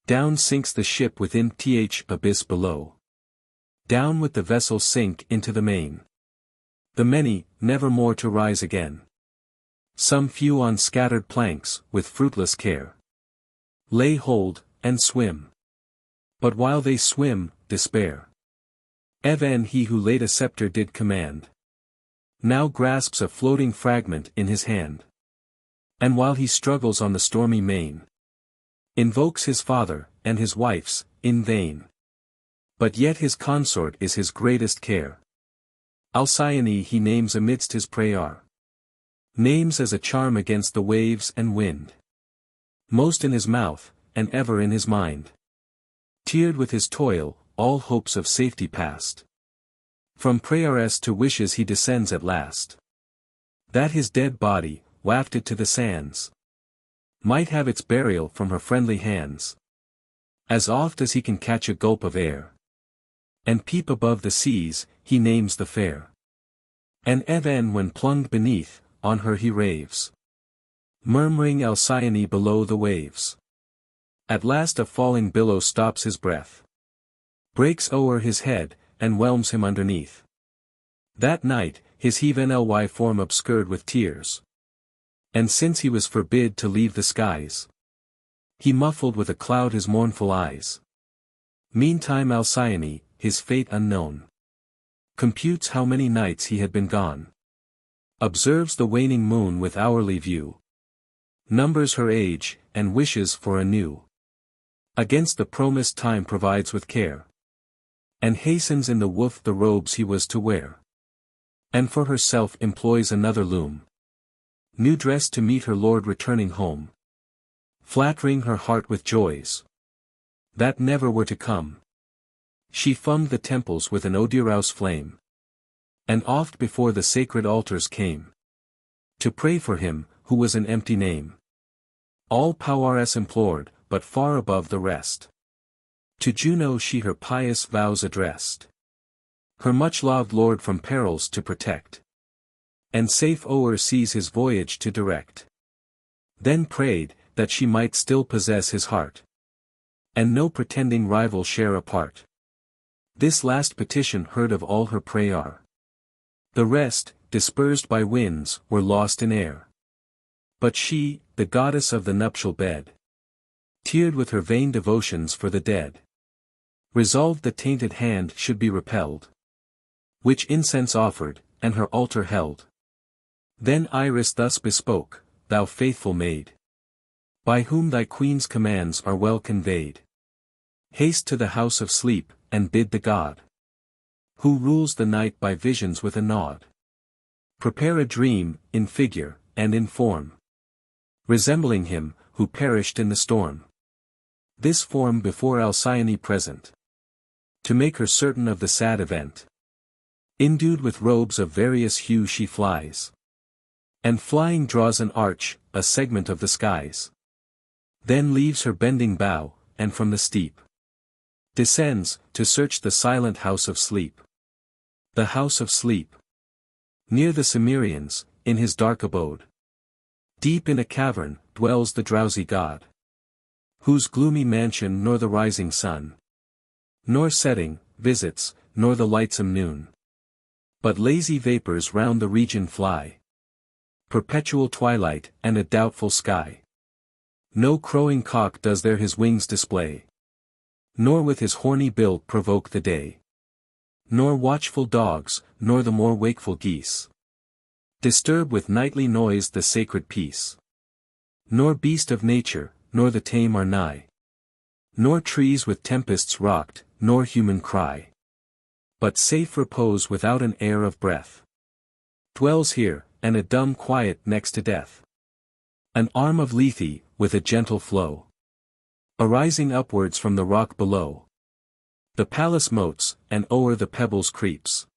Down sinks the ship within th abyss below. Down with the vessel sink into the main. The many, never more to rise again. Some few on scattered planks, with fruitless care, lay hold, and swim. But while they swim, despair. Even he who late a scepter did command, now grasps a floating fragment in his hand. And while he struggles on the stormy main, invokes his father, and his wife's, in vain. But yet his consort is his greatest care. Alcyone he names amidst his prayer. Names as a charm against the waves and wind. Most in his mouth, and ever in his mind. Tiered with his toil, all hopes of safety past. From prayers to wishes he descends at last. That his dead body, wafted to the sands, might have its burial from her friendly hands. As oft as he can catch a gulp of air, and peep above the seas, he names the fair. And even when plunged beneath, on her he raves, murmuring Alcyone below the waves. At last a falling billow stops his breath, breaks o'er his head, and whelms him underneath. That night, his heathen ly form obscured with tears. And since he was forbid to leave the skies, he muffled with a cloud his mournful eyes. Meantime Alcyone, his fate unknown, computes how many nights he had been gone. Observes the waning moon with hourly view, numbers her age, and wishes for a new. Against the promised time provides with care, and hastens in the woof the robes he was to wear. And for herself employs another loom, new dress to meet her lord returning home, flattering her heart with joys that never were to come. She fummed the temples with an odorous flame, and oft before the sacred altars came, to pray for him, who was an empty name. All powers implored, but far above the rest. To Juno she her pious vows addressed, her much-loved lord from perils to protect, and safe o'er seas his voyage to direct. Then prayed, that she might still possess his heart, and no pretending rival share a part. This last petition heard of all her prayer. The rest, dispersed by winds, were lost in air. But she, the goddess of the nuptial bed, teared with her vain devotions for the dead, resolved the tainted hand should be repelled, which incense offered, and her altar held. Then Iris thus bespoke, thou faithful maid, by whom thy queen's commands are well conveyed, haste to the house of sleep, and bid the god, who rules the night by visions with a nod, prepare a dream, in figure, and in form, resembling him, who perished in the storm. This form before Alcyone present, to make her certain of the sad event. Endued with robes of various hue she flies, and flying draws an arch, a segment of the skies. Then leaves her bending bow, and from the steep descends, to search the silent house of sleep. The house of sleep, near the Cimmerians, in his dark abode, deep in a cavern, dwells the drowsy god, whose gloomy mansion nor the rising sun, nor setting, visits, nor the lightsome noon. But lazy vapors round the region fly. Perpetual twilight, and a doubtful sky. No crowing cock does there his wings display. Nor with his horny bill provoke the day. Nor watchful dogs, nor the more wakeful geese. Disturb with nightly noise the sacred peace. Nor beast of nature, nor the tame are nigh. Nor trees with tempests rocked, nor human cry. But safe repose without an air of breath. Dwells here, and a dumb quiet next to death. An arm of Lethe, with a gentle flow. Arising upwards from the rock below. The palace moats, and o'er the pebbles creeps.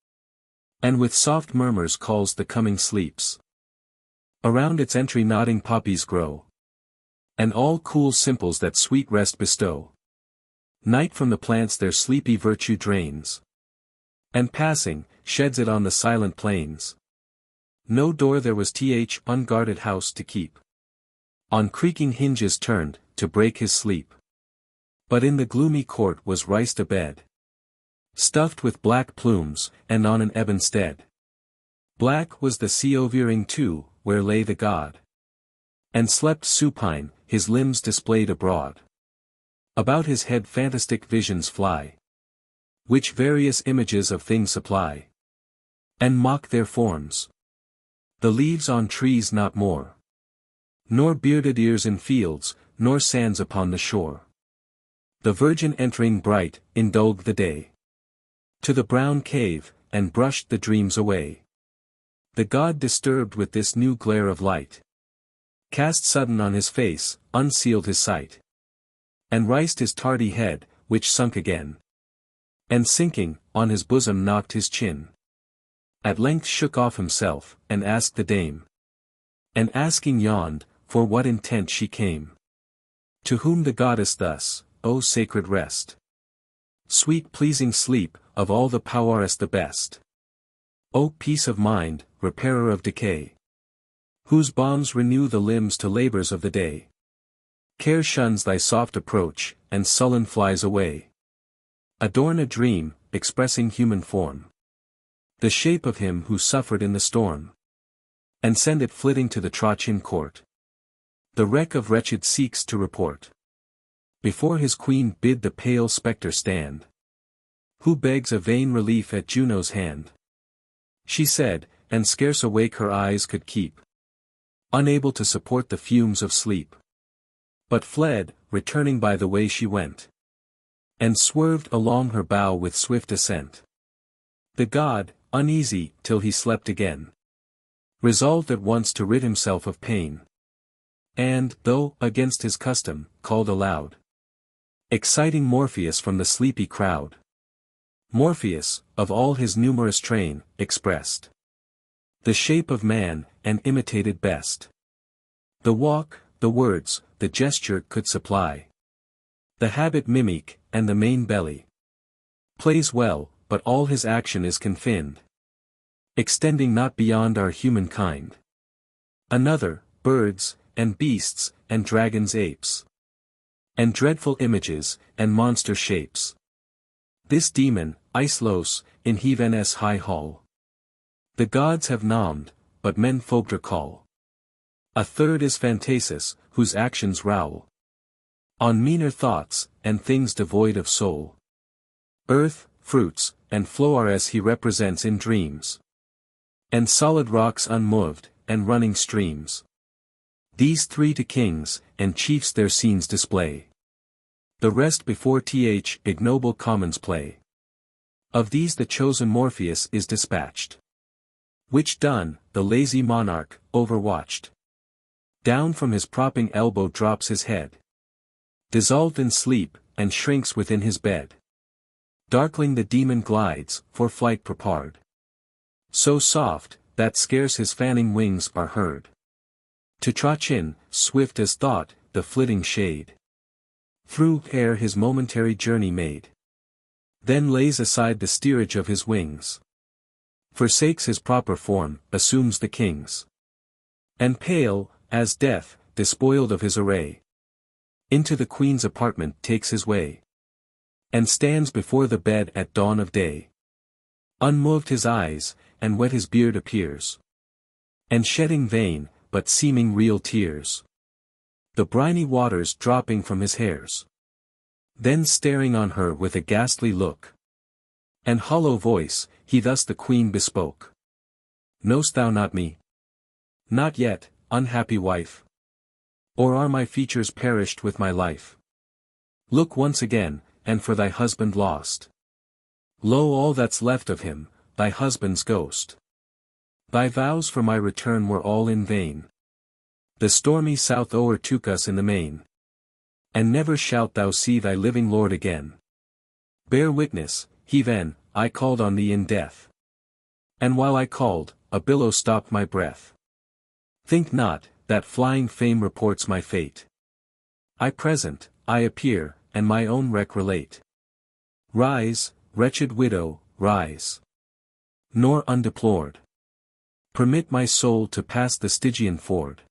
And with soft murmurs calls the coming sleeps. Around its entry nodding poppies grow. And all cool simples that sweet rest bestow. Night from the plants their sleepy virtue drains. And passing, sheds it on the silent plains. No door there was unguarded house to keep. On creaking hinges turned, to break his sleep. But in the gloomy court was riced a bed. Stuffed with black plumes, and on an ebon stead. Black was the sea veering too, where lay the god. And slept supine, his limbs displayed abroad. About his head fantastic visions fly. Which various images of things supply. And mock their forms. The leaves on trees not more. Nor bearded ears in fields, nor sands upon the shore. The virgin entering bright, indulged the day. To the brown cave, and brushed the dreams away. The god disturbed with this new glare of light. Cast sudden on his face, unsealed his sight. And riced his tardy head, which sunk again. And sinking, on his bosom knocked his chin. At length shook off himself, and asked the dame. And asking yawned, for what intent she came. To whom the goddess thus, O sacred rest. Sweet pleasing sleep, of all the powers the best. O peace of mind, repairer of decay. Whose balms renew the limbs to labors of the day. Care shuns thy soft approach, and sullen flies away. Adorn a dream, expressing human form. The shape of him who suffered in the storm. And send it flitting to the Trachin court. The wreck of wretched seeks to report. Before his queen bid the pale spectre stand. Who begs a vain relief at Juno's hand. She said, and scarce awake her eyes could keep. Unable to support the fumes of sleep. But fled, returning by the way she went. And swerved along her bow with swift ascent. The god, uneasy, till he slept again. Resolved at once to rid himself of pain. And, though, against his custom, called aloud. Exciting Morpheus from the sleepy crowd. Morpheus, of all his numerous train, expressed. The shape of man, and imitated best. The walk, the words, the gesture could supply. The habit mimic, and the main belly. Plays well, but all his action is confined. Extending not beyond our human kind. Another, birds, and beasts, and dragons apes. And dreadful images, and monster shapes. This demon, Iselos, in Heaven's high hall. The gods have nommed, but men folk recall. A third is Phantasis, whose actions rowl. On meaner thoughts, and things devoid of soul. Earth, fruits, and flowers he represents in dreams. And solid rocks unmoved, and running streams. These three to kings, and chiefs their scenes display. The rest before ignoble commons play. Of these the chosen Morpheus is dispatched. Which done, the lazy monarch, overwatched. Down from his propping elbow drops his head. Dissolved in sleep, and shrinks within his bed. Darkling the demon glides, for flight prepared. So soft, that scarce his fanning wings are heard. To Trachin, swift as thought, the flitting shade. Through air his momentary journey made. Then lays aside the steerage of his wings. Forsakes his proper form, assumes the king's. And pale, as death, despoiled of his array. Into the queen's apartment takes his way. And stands before the bed at dawn of day. Unmoved his eyes, and wet his beard appears. And shedding vain, but seeming real tears. The briny waters dropping from his hairs. Then staring on her with a ghastly look. And hollow voice, he thus the queen bespoke. Know'st thou not me? Not yet, unhappy wife. Or are my features perished with my life? Look once again, and for thy husband lost. Lo, all that's left of him, thy husband's ghost. Thy vows for my return were all in vain. The stormy south o'ertook us in the main. And never shalt thou see thy living lord again. Bear witness, heathen, I called on thee in death. And while I called, a billow stopped my breath. Think not, that flying fame reports my fate. I present, I appear, and my own wreck relate. Rise, wretched widow, rise. Nor undeplored. Permit my soul to pass the Stygian ford.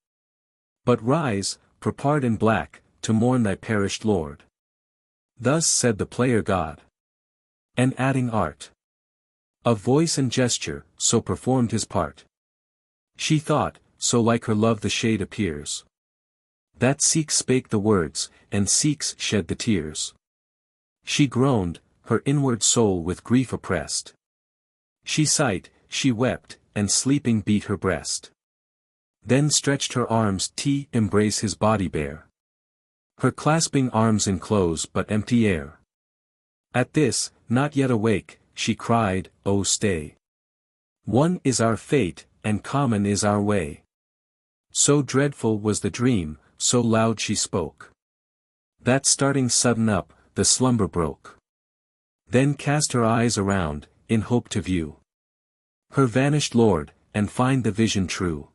But rise, prepared in black, to mourn thy perished lord. Thus said the player god. And adding art of voice and gesture, so performed his part. She thought, so like her love the shade appears. That Seeks spake the words, and Seeks shed the tears. She groaned, her inward soul with grief oppressed. She sighed, she wept, and sleeping beat her breast. Then stretched her arms to embrace his body bare. Her clasping arms enclose but empty air. At this, not yet awake, she cried, "Oh stay! One is our fate, and common is our way." So dreadful was the dream, so loud she spoke, that starting sudden up, the slumber broke. Then cast her eyes around, in hope to view her vanished lord, and find the vision true.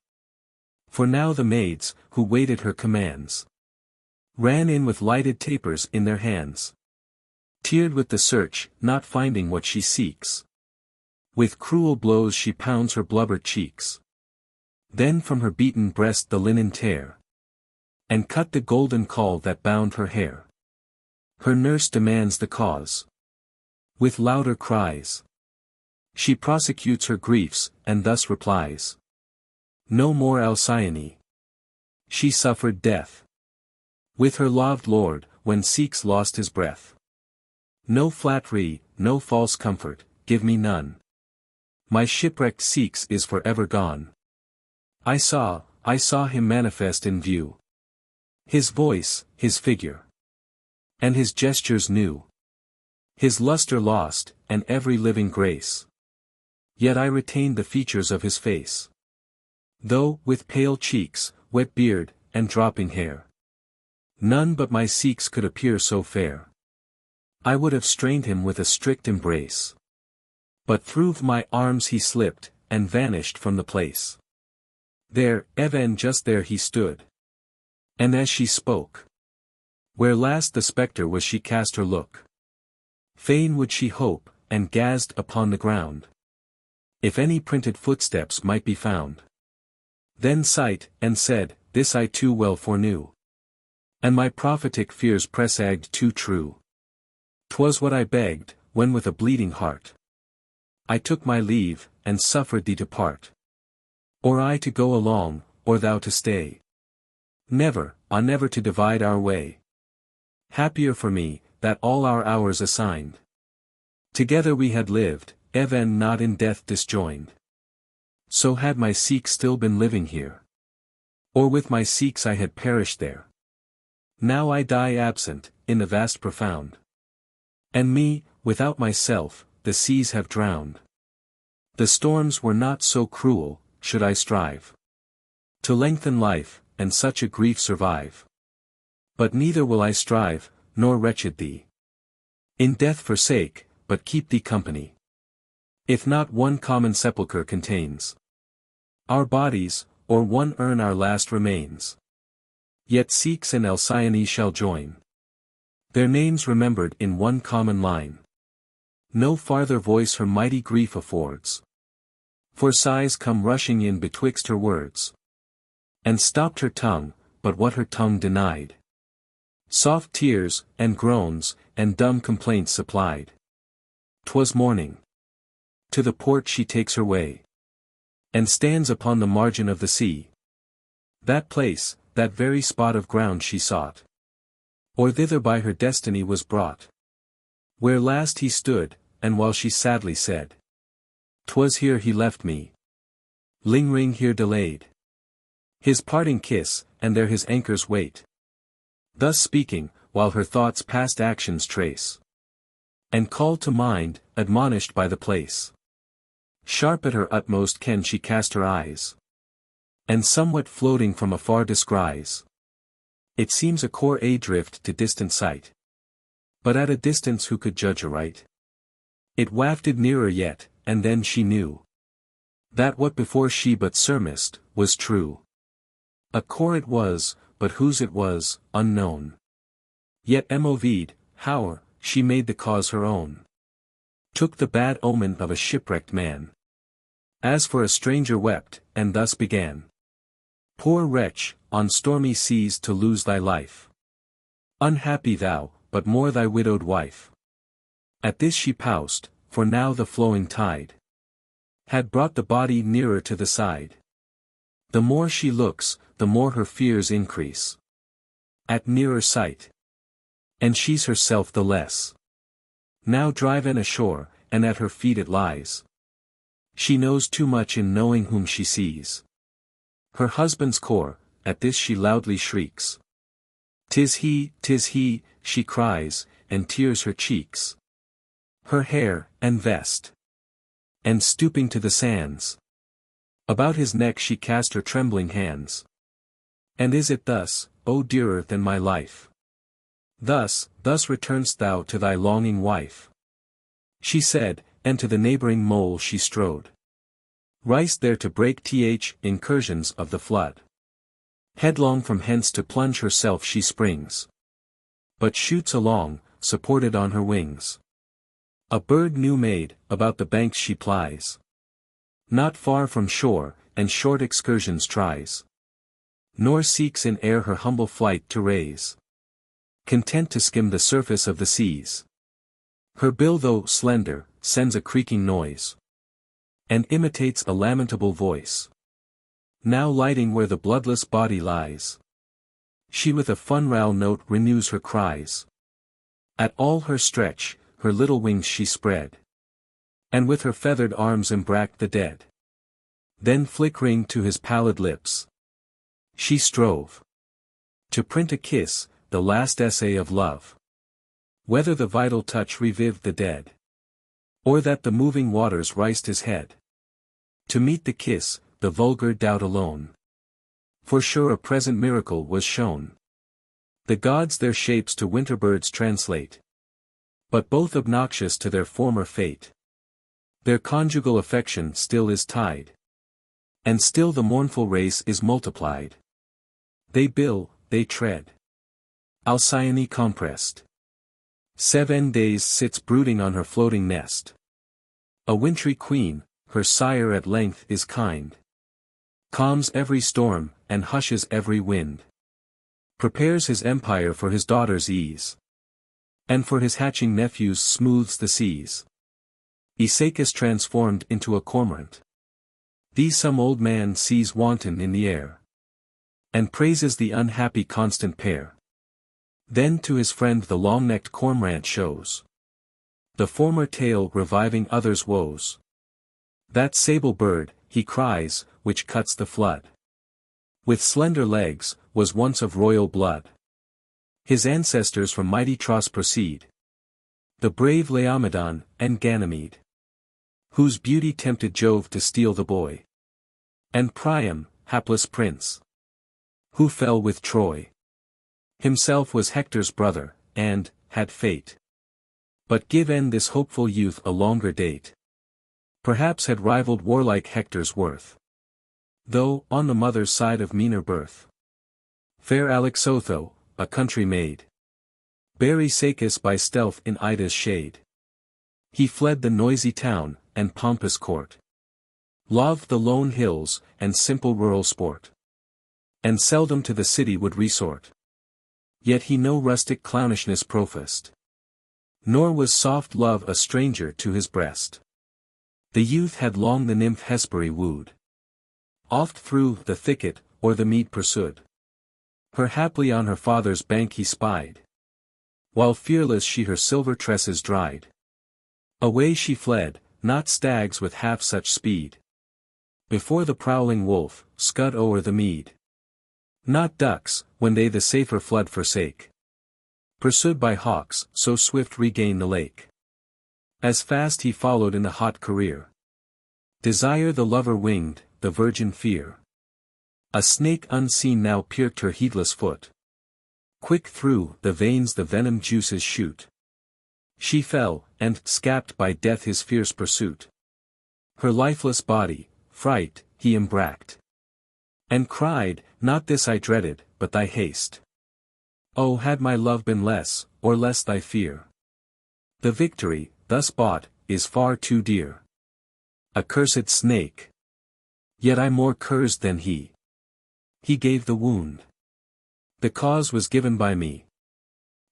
For now the maids, who waited her commands, ran in with lighted tapers in their hands. Teared with the search, not finding what she seeks. With cruel blows she pounds her blubber cheeks. Then from her beaten breast the linen tear. And cut the golden caul that bound her hair. Her nurse demands the cause. With louder cries. She prosecutes her griefs, and thus replies. No more Alcyone. She suffered death. With her loved lord, when Seeks lost his breath. No flattery, no false comfort, give me none. My shipwrecked Seeks is forever gone. I saw him manifest in view. His voice, his figure. And his gestures new. His luster lost, and every living grace. Yet I retained the features of his face. Though, with pale cheeks, wet beard, and dropping hair. None but my Seeks could appear so fair. I would have strained him with a strict embrace. But through my arms he slipped, and vanished from the place. There, even just there he stood. And as she spoke, where last the spectre was she cast her look. Fain would she hope, and gazed upon the ground. If any printed footsteps might be found. Then sight, and said, this I too well foreknew. And my prophetic fears presaged too true. 'Twas what I begged, when with a bleeding heart I took my leave, and suffered thee to part. Or I to go along, or thou to stay. Never, never to divide our way. Happier for me, that all our hours assigned. Together we had lived, even not in death disjoined. So had my Seeks still been living here. Or with my Seeks I had perished there. Now I die absent, in the vast profound. And me, without myself, the seas have drowned. The storms were not so cruel, should I strive to lengthen life, and such a grief survive. But neither will I strive, nor wretched thee in death forsake, but keep thee company. If not one common sepulchre contains our bodies, or one urn our last remains. Yet Seeks and Alcyone shall join. Their names remembered in one common line. No farther voice her mighty grief affords. For sighs come rushing in betwixt her words. And stopped her tongue, but what her tongue denied. Soft tears, and groans, and dumb complaints supplied. 'Twas morning. To the port she takes her way. and stands upon the margin of the sea. That place, that very spot of ground she sought, or thither by her destiny was brought, where last he stood, and while she sadly said, "'Twas here he left me, lingering here delayed his parting kiss, and there his anchors wait." Thus speaking, while her thoughts past actions trace, and call to mind, admonished by the place, sharp at her utmost can she cast her eyes, and somewhat floating from afar descries. It seems a core adrift to distant sight, but at a distance who could judge aright? It wafted nearer yet, and then she knew that what before she but surmised, was true. A core it was, but whose it was, unknown. Yet Ovídio, how, she made the cause her own. Took the bad omen of a shipwrecked man, as for a stranger wept, and thus began. "Poor wretch, on stormy seas to lose thy life. Unhappy thou, but more thy widowed wife." At this she paused, for now the flowing tide had brought the body nearer to the side. The more she looks, the more her fears increase, at nearer sight. And she's herself the less now driven ashore, and at her feet it lies. She knows too much in knowing whom she sees. Her husband's core, at this she loudly shrieks. "'Tis he," she cries, and tears her cheeks, her hair, and vest. And stooping to the sands, about his neck she cast her trembling hands. "And is it thus, O dearer than my life? Thus return'st thou to thy longing wife?" She said, and to the neighboring mole she strode. Rice there to break incursions of the flood. Headlong from hence to plunge herself she springs, but shoots along, supported on her wings. A bird new made, about the banks she plies, not far from shore, and short excursions tries. Nor seeks in air her humble flight to raise, content to skim the surface of the seas. Her bill though slender, sends a creaking noise, and imitates a lamentable voice. Now lighting where the bloodless body lies, she with a funral note renews her cries. At all her stretch, her little wings she spread, and with her feathered arms embraced the dead. Then flickering to his pallid lips, she strove to print a kiss, the last essay of love. Whether the vital touch revived the dead, or that the moving waters riced his head, to meet the kiss, the vulgar doubt alone. For sure a present miracle was shown. The gods their shapes to winter birds translate, but both obnoxious to their former fate. Their conjugal affection still is tied, and still the mournful race is multiplied. They bill, they tread, Alcyone compressed. 7 days sits brooding on her floating nest. A wintry queen, her sire at length is kind, calms every storm, and hushes every wind. Prepares his empire for his daughter's ease, and for his hatching nephews smooths the seas. Aeacus transformed into a cormorant, these some old man sees wanton in the air, and praises the unhappy constant pair. Then to his friend the long-necked cormorant shows the former tale reviving others' woes. That sable bird, he cries, which cuts the flood, with slender legs, was once of royal blood. His ancestors from mighty Tros proceed, the brave Laomedon, and Ganymede, whose beauty tempted Jove to steal the boy, and Priam, hapless prince, who fell with Troy. Himself was Hector's brother, and, had fate but given this hopeful youth a longer date, perhaps had rivaled warlike Hector's worth, though, on the mother's side of meaner birth. Fair Alexotho, a country maid, bare Aeacus by stealth in Ida's shade. He fled the noisy town, and pompous court, loved the lone hills, and simple rural sport, and seldom to the city would resort. Yet he no rustic clownishness professed, nor was soft love a stranger to his breast. The youth had long the nymph Hespere wooed, Oft through the thicket, or the mead pursued. Her haply on her father's bank he spied. While fearless she her silver tresses dried. Away she fled, not stags with half such speed. Before the prowling wolf, scud o'er the mead. Not ducks, when they the safer flood forsake. Pursued by hawks, so swift regain the lake. As fast he followed in the hot career. Desire the lover winged, the virgin fear. A snake unseen now pierced her heedless foot. Quick through the veins the venom juices shoot. She fell, and, scapt by death his fierce pursuit. Her lifeless body, fright, he embracked. And cried, not this I dreaded, but thy haste. Oh, had my love been less, or less thy fear. The victory, thus bought, is far too dear. Accursed snake! Yet I more cursed than he. He gave the wound. The cause was given by me.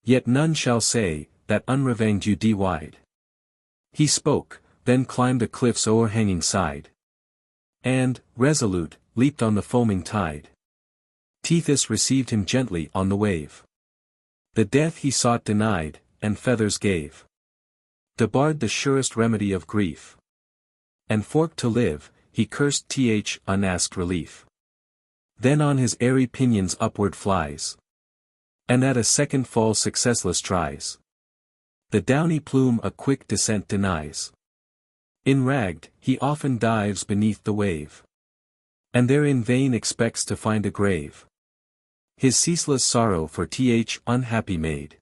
Yet none shall say, that unrevenged you de-wide. He spoke, then climbed a cliff's o'erhanging side. And, resolute, leaped on the foaming tide. Tethys received him gently on the wave. The death he sought denied, and feathers gave. Debarred the surest remedy of grief. And forked to live, he cursed unasked relief. Then on his airy pinions upward flies. And at a second fall successless tries. The downy plume a quick descent denies. Enragged, he often dives beneath the wave. And there in vain expects to find a grave. His ceaseless sorrow for unhappy made.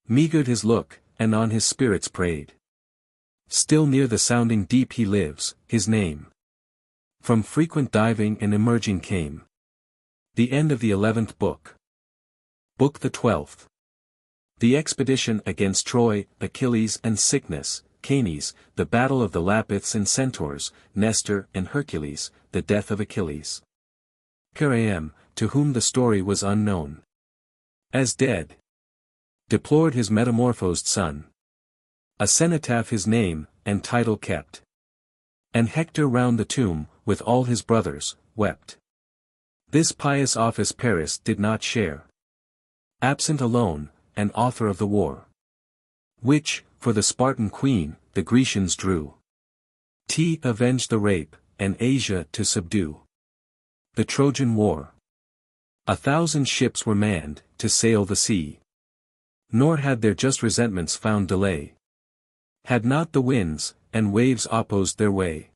Meagred his look, and on his spirits preyed. Still near the sounding deep he lives, his name. From frequent diving and emerging came. The end of the 11th book. Book the 12th. The expedition against Troy, Achilles and sickness, Canes, the battle of the Lapiths and Centaurs, Nestor and Hercules, the death of Achilles. Priam, to whom the story was unknown. As dead. Deplored his metamorphosed son. A cenotaph his name, and title kept. And Hector round the tomb, with all his brothers, wept. This pious office Paris did not share. Absent alone, and author of the war. Which, for the Spartan queen, the Grecians drew. Avenged the rape, and Asia to subdue. The Trojan War. 1,000 ships were manned, to sail the sea. Nor had their just resentments found delay. Had not the winds, and waves opposed their way.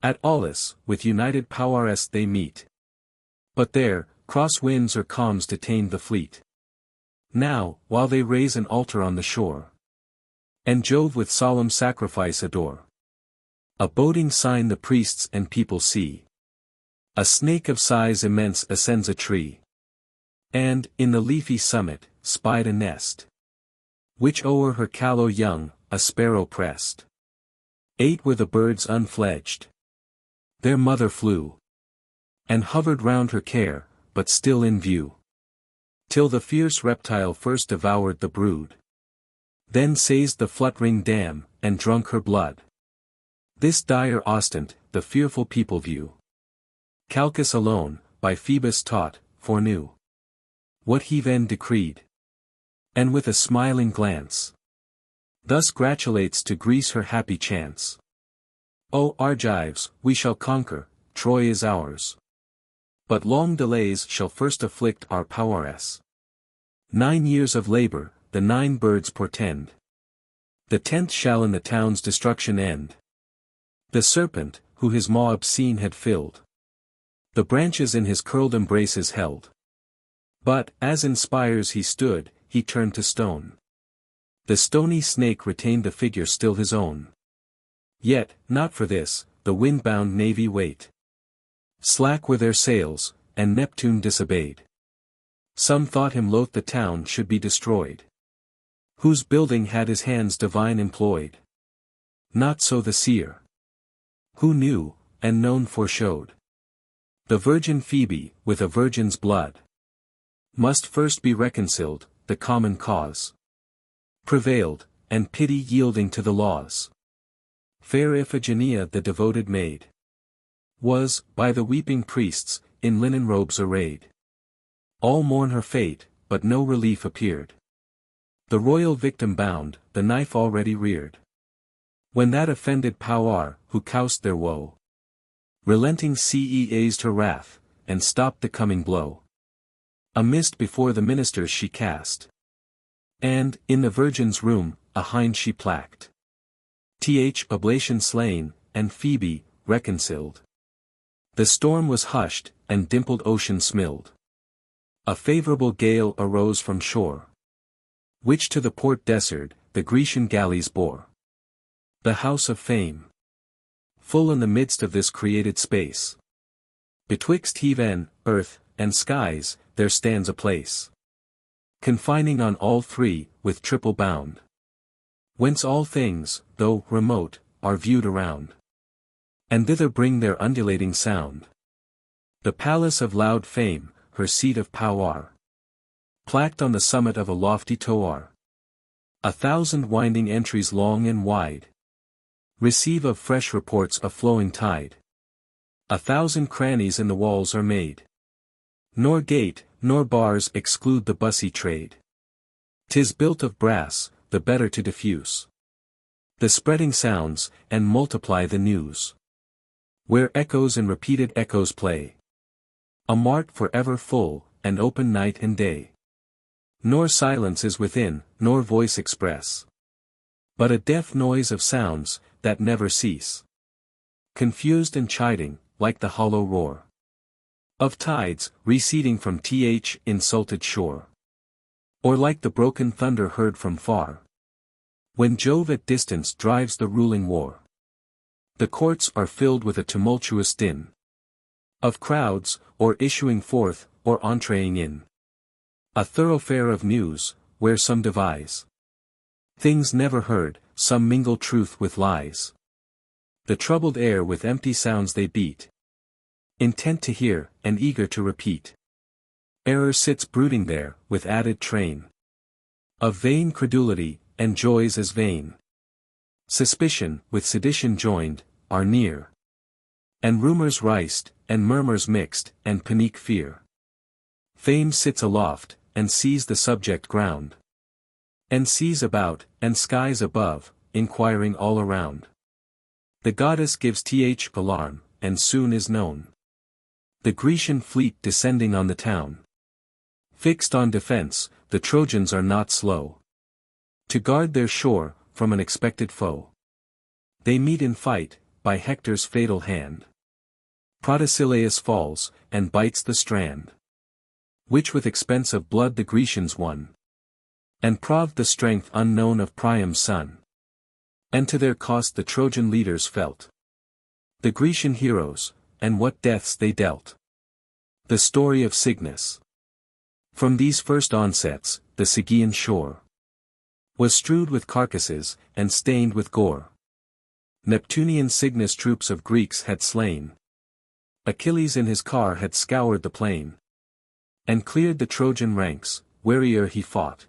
At Aulis, with united powers they meet. But there, cross winds or calms detained the fleet. Now, while they raise an altar on the shore. And Jove with solemn sacrifice adore. A boding sign the priests and people see. A snake of size immense ascends a tree. And, in the leafy summit, spied a nest. Which o'er her callow young, a sparrow pressed. 8 were the birds unfledged. Their mother flew. And hovered round her care, but still in view. Till the fierce reptile first devoured the brood. Then seized the fluttering dam, and drunk her blood. This dire ostent, the fearful people view. Calchas alone, by Phoebus taught, foreknew. What he then decreed. And with a smiling glance. Thus gratulates to Greece her happy chance. O Argives, we shall conquer, Troy is ours. But long delays shall first afflict our powers. 9 years of labor, the 9 birds portend. The 10th shall in the town's destruction end. The serpent, who his maw obscene had filled. The branches in his curled embraces held. But, as in spires he stood, he turned to stone. The stony snake retained the figure still his own. Yet, not for this, the wind-bound navy wait. Slack were their sails, and Neptune disobeyed. Some thought him loath the town should be destroyed. Whose building had his hands divine employed. Not so the seer. Who knew, and known foreshowed. The virgin Phoebe, with a virgin's blood. Must first be reconciled, the common cause. Prevailed, and pity yielding to the laws. Fair Iphigenia the devoted maid. was, by the weeping priests, in linen robes arrayed. All mourn her fate, but no relief appeared. The royal victim bound, the knife already reared. When that offended power, who cowsed their woe, relenting eased her wrath, and stopped the coming blow. A mist before the ministers she cast. And, in the virgin's room, a hind she placked. Oblation slain, and Phoebe, reconciled. The storm was hushed, and dimpled ocean smilled. A favorable gale arose from shore, which to the port desert, the Grecian galleys bore. The house of fame. Full in the midst of this created space. Betwixt heaven, earth, and skies, there stands a place. Confining on all three, with triple bound. Whence all things, though remote, are viewed around. And thither bring their undulating sound. The palace of loud fame, her seat of power. Plaqued on the summit of a lofty tower. 1,000 winding entries long and wide. Receive of fresh reports a flowing tide. 1,000 crannies in the walls are made. Nor gate, nor bars exclude the bussy trade. 'Tis built of brass, the better to diffuse the spreading sounds, and multiply the news. Where echoes and repeated echoes play. A mart for ever full, and open night and day. Nor silence is within, nor voice express. But a deaf noise of sounds, that never cease. Confused and chiding, like the hollow roar of tides, receding from insulted shore. Or like the broken thunder heard from far. When Jove at distance drives the ruling war. The courts are filled with a tumultuous din. Of crowds, or issuing forth, or entreing in. A thoroughfare of news, where some devise things never heard, some mingle truth with lies. The troubled air with empty sounds they beat. Intent to hear, and eager to repeat. Error sits brooding there, with added train of vain credulity, and joys as vain. Suspicion, with sedition joined, are near. And rumors riced, and murmurs mixed, and panic fear. Fame sits aloft, and sees the subject ground. And seas about, and skies above, inquiring all around. The goddess gives alarm, and soon is known. The Grecian fleet descending on the town. Fixed on defense, the Trojans are not slow to guard their shore, from an expected foe. They meet in fight, by Hector's fatal hand. Protesilaus falls, and bites the strand, which with expense of blood the Grecians won. And proved the strength unknown of Priam's son. And to their cost the Trojan leaders felt. The Grecian heroes, and what deaths they dealt. The story of Cygnus. From these first onsets, the Sigean shore was strewed with carcasses, and stained with gore. Neptunian Cygnus troops of Greeks had slain. Achilles in his car had scoured the plain. And cleared the Trojan ranks, where'er he fought.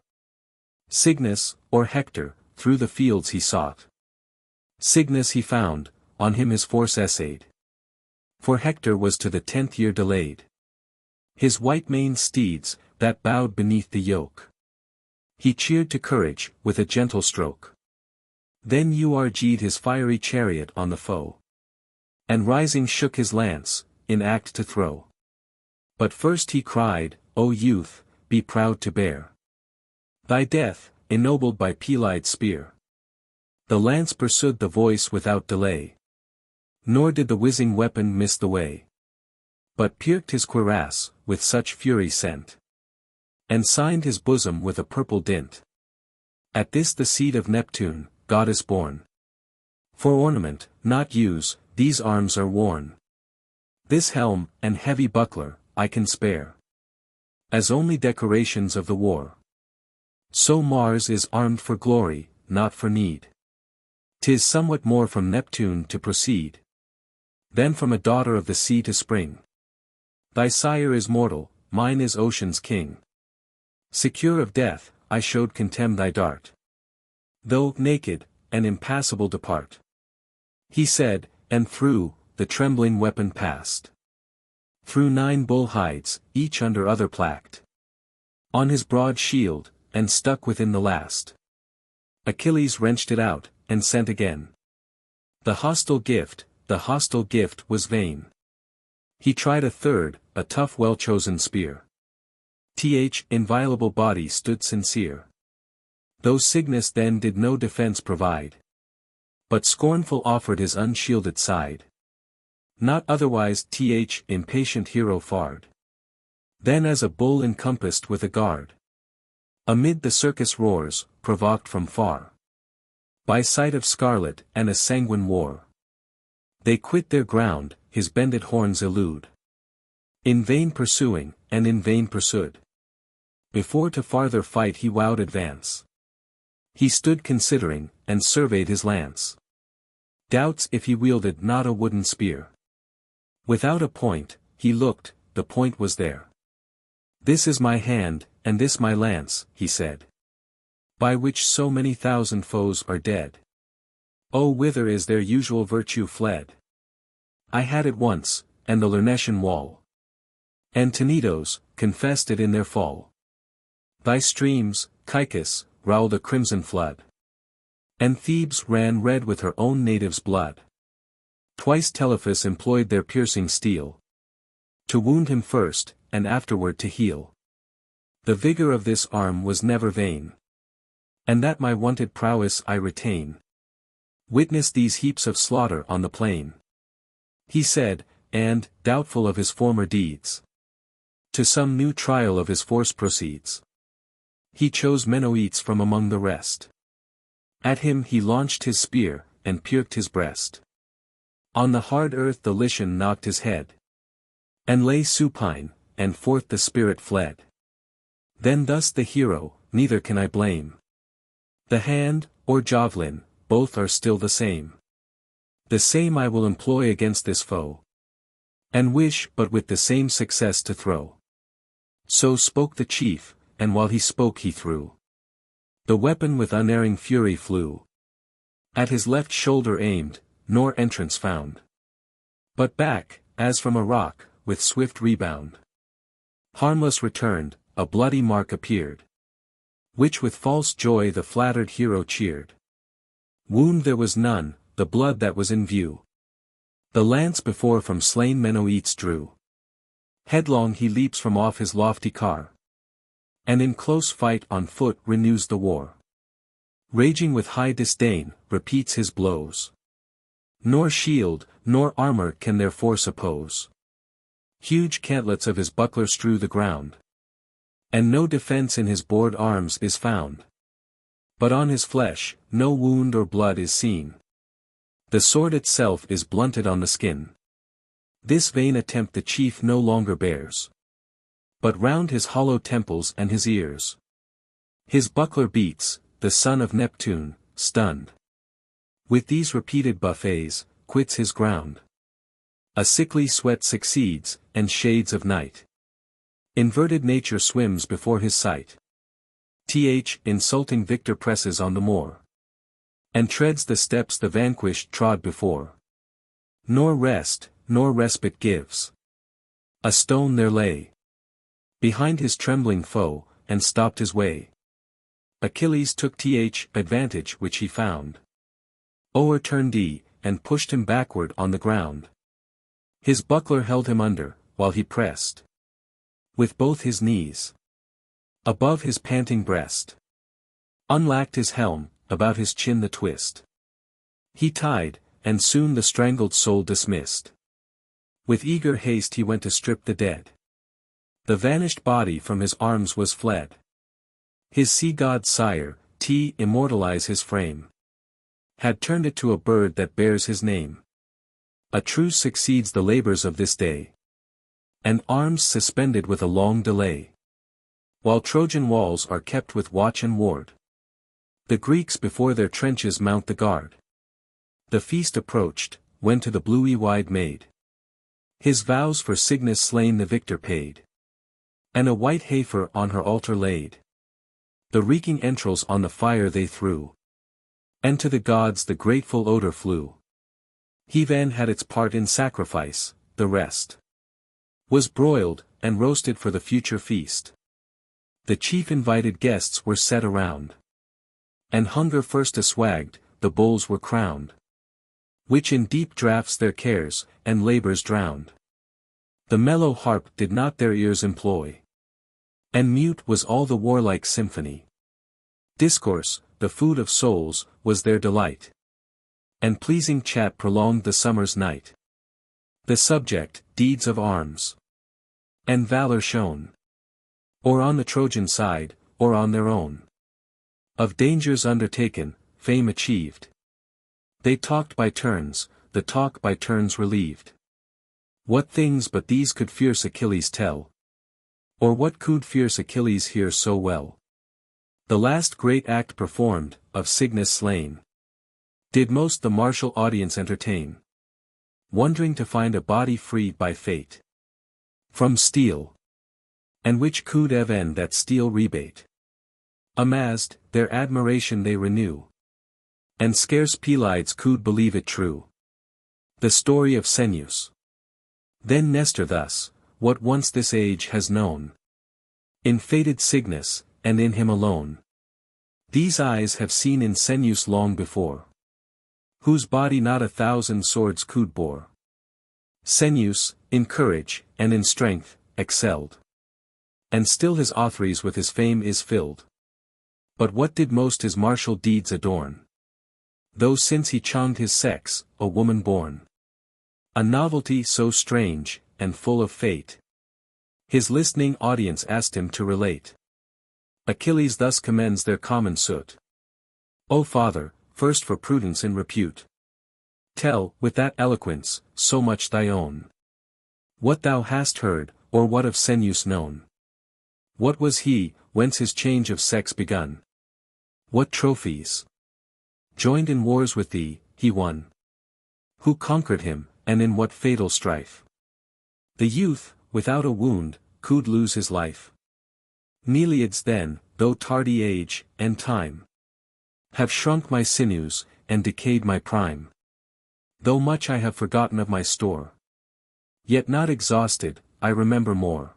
Cygnus, or Hector, through the fields he sought. Cygnus he found, on him his force essayed. For Hector was to the 10th year delayed. His white-maned steeds, that bowed beneath the yoke. He cheered to courage, with a gentle stroke. Then urged his fiery chariot on the foe. And rising shook his lance, in act to throw. But first he cried, O youth, be proud to bear thy death, ennobled by Pelides' spear. The lance pursued the voice without delay. Nor did the whizzing weapon miss the way. But pierced his cuirass, with such fury sent. And signed his bosom with a purple dint. At this the seed of Neptune, goddess born. For ornament, not use, these arms are worn. This helm, and heavy buckler, I can spare. As only decorations of the war. So Mars is armed for glory, not for need. 'Tis somewhat more from Neptune to proceed. Than from a daughter of the sea to spring. Thy sire is mortal, mine is ocean's king. Secure of death, I showed contemn thy dart. Though naked, and impassable depart. He said, and threw, the trembling weapon passed through 9 bull hides, each under other placked on his broad shield, and stuck within the last. Achilles wrenched it out, and sent again. The hostile gift was vain. He tried a third, a tough well-chosen spear. Inviolable body stood sincere. Though Cygnus then did no defense provide, but scornful offered his unshielded side. Not otherwise impatient hero fared then as a bull encompassed with a guard. Amid the circus roars, provoked from far by sight of scarlet and a sanguine war, they quit their ground, his bended horns elude. In vain pursuing, and in vain pursued. Before to farther fight he wowed advance. He stood considering, and surveyed his lance. Doubts if he wielded not a wooden spear. Without a point, he looked, the point was there. This is my hand, and this my lance, he said, by which so many thousand foes are dead. Oh, whither is their usual virtue fled? I had it once, and the Lernecian wall and Tenedos confessed it in their fall. Thy streams, Caicus, rowled a crimson flood, and Thebes ran red with her own natives' blood. Twice Telephus employed their piercing steel to wound him first, and afterward to heal. The vigor of this arm was never vain, and that my wonted prowess I retain. Witness these heaps of slaughter on the plain, he said, and, doubtful of his former deeds, to some new trial of his force proceeds. He chose Menoetes from among the rest. At him he launched his spear, and pierced his breast. On the hard earth the Lycian knocked his head, and lay supine, and forth the spirit fled. Then thus the hero, neither can I blame. The hand, or javelin, both are still the same. The same I will employ against this foe, and wish but with the same success to throw. So spoke the chief, and while he spoke he threw. The weapon with unerring fury flew. At his left shoulder aimed, nor entrance found, but back, as from a rock, with swift rebound. Harmless returned, a bloody mark appeared, which with false joy the flattered hero cheered. Wound there was none, the blood that was in view, the lance before from slain Menoetes drew. Headlong he leaps from off his lofty car, and in close fight on foot renews the war. Raging with high disdain, repeats his blows. Nor shield, nor armor can their force oppose. Huge cantlets of his buckler strew the ground, and no defense in his bored arms is found. But on his flesh, no wound or blood is seen. The sword itself is blunted on the skin. This vain attempt the chief no longer bears, but round his hollow temples and his ears. His buckler beats, the son of Neptune, stunned. With these repeated buffets, quits his ground. A sickly sweat succeeds, and shades of night. Inverted nature swims before his sight. Insulting victor presses on the more, and treads the steps the vanquished trod before. Nor rest, nor respite gives. A stone there lay behind his trembling foe, and stopped his way. Achilles took advantage which he found. O'erturned and pushed him backward on the ground. His buckler held him under, while he pressed with both his knees above his panting breast. Unlacked his helm, about his chin the twist he tied, and soon the strangled soul dismissed. With eager haste he went to strip the dead. The vanished body from his arms was fled. His sea-god sire, immortalize his frame, had turned it to a bird that bears his name. A truce succeeds the labors of this day, and arms suspended with a long delay, while Trojan walls are kept with watch and ward. The Greeks before their trenches mount the guard. The feast approached, when to the blue-eyed maid his vows for Cygnus slain the victor paid, and a white heifer on her altar laid. The reeking entrails on the fire they threw, and to the gods the grateful odor flew. He then had its part in sacrifice, the rest was broiled, and roasted for the future feast. The chief invited guests were set around. And hunger first assuaged, the bowls were crowned, which in deep draughts their cares, and labours drowned. The mellow harp did not their ears employ. And mute was all the warlike symphony. Discourse, the food of souls, was their delight. And pleasing chat prolonged the summer's night. The subject, deeds of arms. And valour shown. Or on the Trojan side, or on their own. Of dangers undertaken, fame achieved. They talked by turns, the talk by turns relieved. What things but these could fierce Achilles tell? Or what could fierce Achilles hear so well? The last great act performed, of Cygnus slain, did most the martial audience entertain, wondering to find a body freed by fate from steel, and which could have end that steel rebate. Amazed, their admiration they renew, and scarce Pelides could believe it true. The story of Ceneus. Then Nestor thus, what once this age has known, in fated Cygnus, and in him alone, these eyes have seen in Ceneus long before, whose body not 1,000 swords could bore. Ceneus, in courage, and in strength, excelled, and still his authries with his fame is filled. But what did most his martial deeds adorn? Though since he charmed his sex, a woman born, a novelty so strange, and full of fate, his listening audience asked him to relate. Achilles thus commends their common suit. O father, first for prudence in repute, tell, with that eloquence, so much thy own, what thou hast heard, or what of Ceneus known. What was he, whence his change of sex begun? What trophies, joined in wars with thee, he won? Who conquered him, and in what fatal strife? The youth, without a wound, could lose his life. Neleids then, though tardy age, and time, have shrunk my sinews, and decayed my prime. Though much I have forgotten of my store, yet not exhausted, I remember more.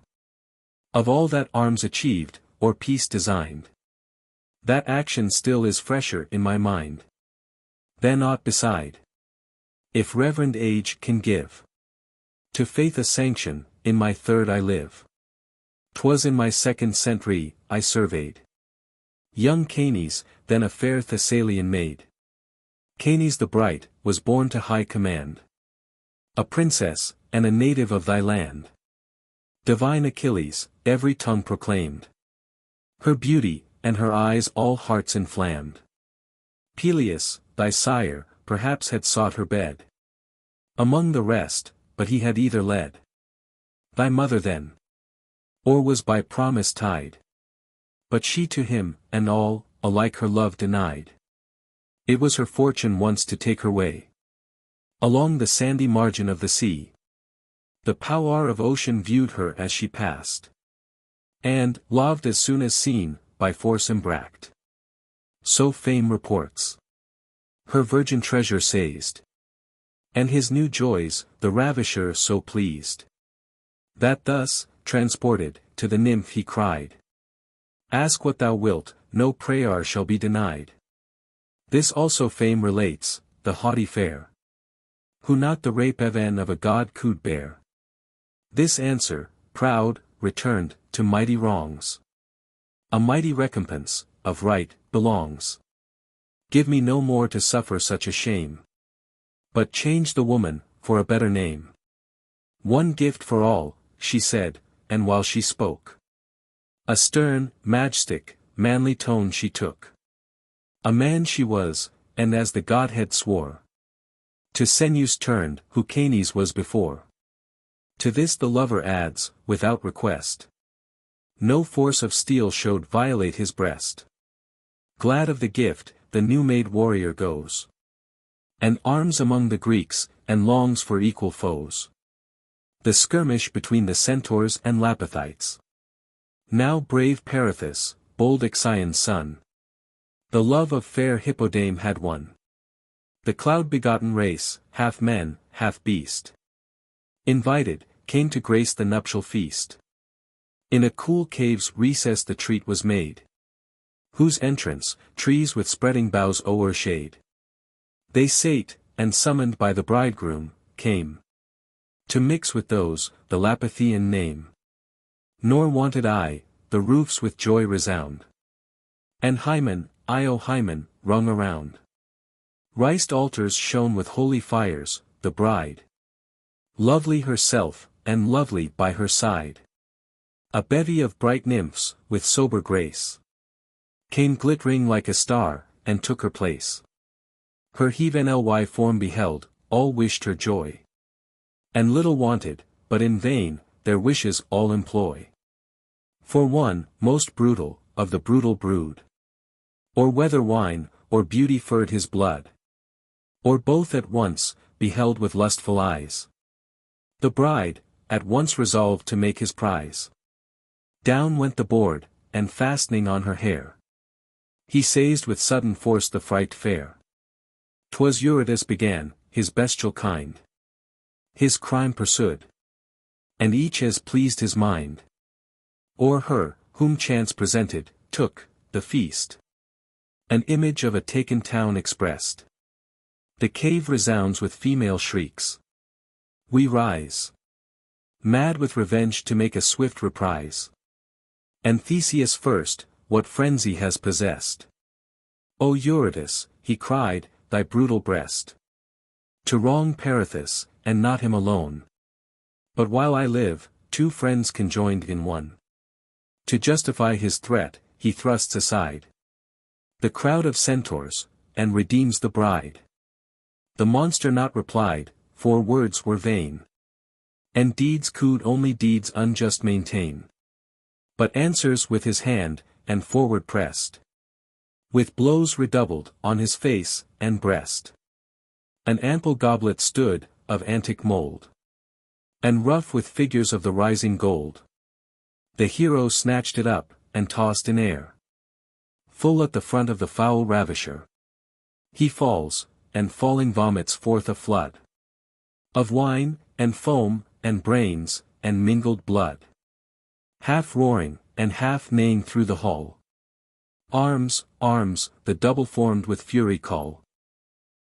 Of all that arms achieved, or peace designed, that action still is fresher in my mind than aught beside. If reverend age can give to faith a sanction, in my third I live. 'Twas in my second century, I surveyed young Canes, then a fair Thessalian maid. Canes the bright, was born to high command, a princess, and a native of thy land. Divine Achilles, every tongue proclaimed her beauty, and her eyes all hearts inflamed. Peleus, thy sire, perhaps had sought her bed among the rest, but he had either led thy mother then, or was by promise tied. But she to him, and all, alike her love denied. It was her fortune once to take her way along the sandy margin of the sea. The power of ocean viewed her as she passed, and, loved as soon as seen, by force embracked. So fame reports. Her virgin treasure seized, and his new joys, the ravisher so pleased, that thus, transported, to the nymph he cried, ask what thou wilt, no prayer shall be denied. This also fame relates, the haughty fair, who not the rape even of a god could bear. This answer, proud, returned, to mighty wrongs. A mighty recompense, of right, belongs. Give me no more to suffer such a shame, but change the woman, for a better name. One gift for all, she said, and while she spoke, a stern, majestic, manly tone she took. A man she was, and as the Godhead swore, to Ceneus turned, who Canes was before. To this the lover adds, without request, no force of steel showed violate his breast. Glad of the gift, the new-made warrior goes, and arms among the Greeks, and longs for equal foes. The skirmish between the Centaurs and Lapithites. Now brave Perithous, bold Ixion's son, the love of fair Hippodame had won. The cloud-begotten race, half man, half beast, invited, came to grace the nuptial feast. In a cool cave's recess the treat was made, whose entrance, trees with spreading boughs o'ershade. They sate, and summoned by the bridegroom, came to mix with those, the Lapithian name. Nor wanted I, the roofs with joy resound, and Hymen, Hymen, rung around. Riced altars shone with holy fires, the bride, lovely herself, and lovely by her side. A bevy of bright nymphs, with sober grace, came glittering like a star, and took her place. Her heavenly form beheld, all wished her joy, and little wanted, but in vain, their wishes all employ. For one, most brutal, of the brutal brood, or whether wine, or beauty furred his blood, or both at once, beheld with lustful eyes. The bride, at once resolved to make his prize. Down went the board, and fastening on her hair, he seized with sudden force the fright fair. 'Twas Eurytus began, his bestial kind, his crime pursued, and each as pleased his mind. O'er her, whom chance presented, took, the feast, an image of a taken town expressed. The cave resounds with female shrieks. We rise, mad with revenge to make a swift reprise. And Theseus first, what frenzy has possessed? O Eurytus, he cried, thy brutal breast, to wrong Perithous, and not him alone, but while I live, two friends conjoined in one. To justify his threat, he thrusts aside the crowd of centaurs, and redeems the bride. The monster not replied, for words were vain, and deeds could only deeds unjust maintain. But answers with his hand, and forward pressed, with blows redoubled, on his face, and breast. An ample goblet stood, of antique mould, and rough with figures of the rising gold. The hero snatched it up, and tossed in air, full at the front of the foul ravisher. He falls, and falling vomits forth a flood of wine, and foam, and brains, and mingled blood. Half roaring, and half neighing through the hall. Arms, arms, the double formed with fury call,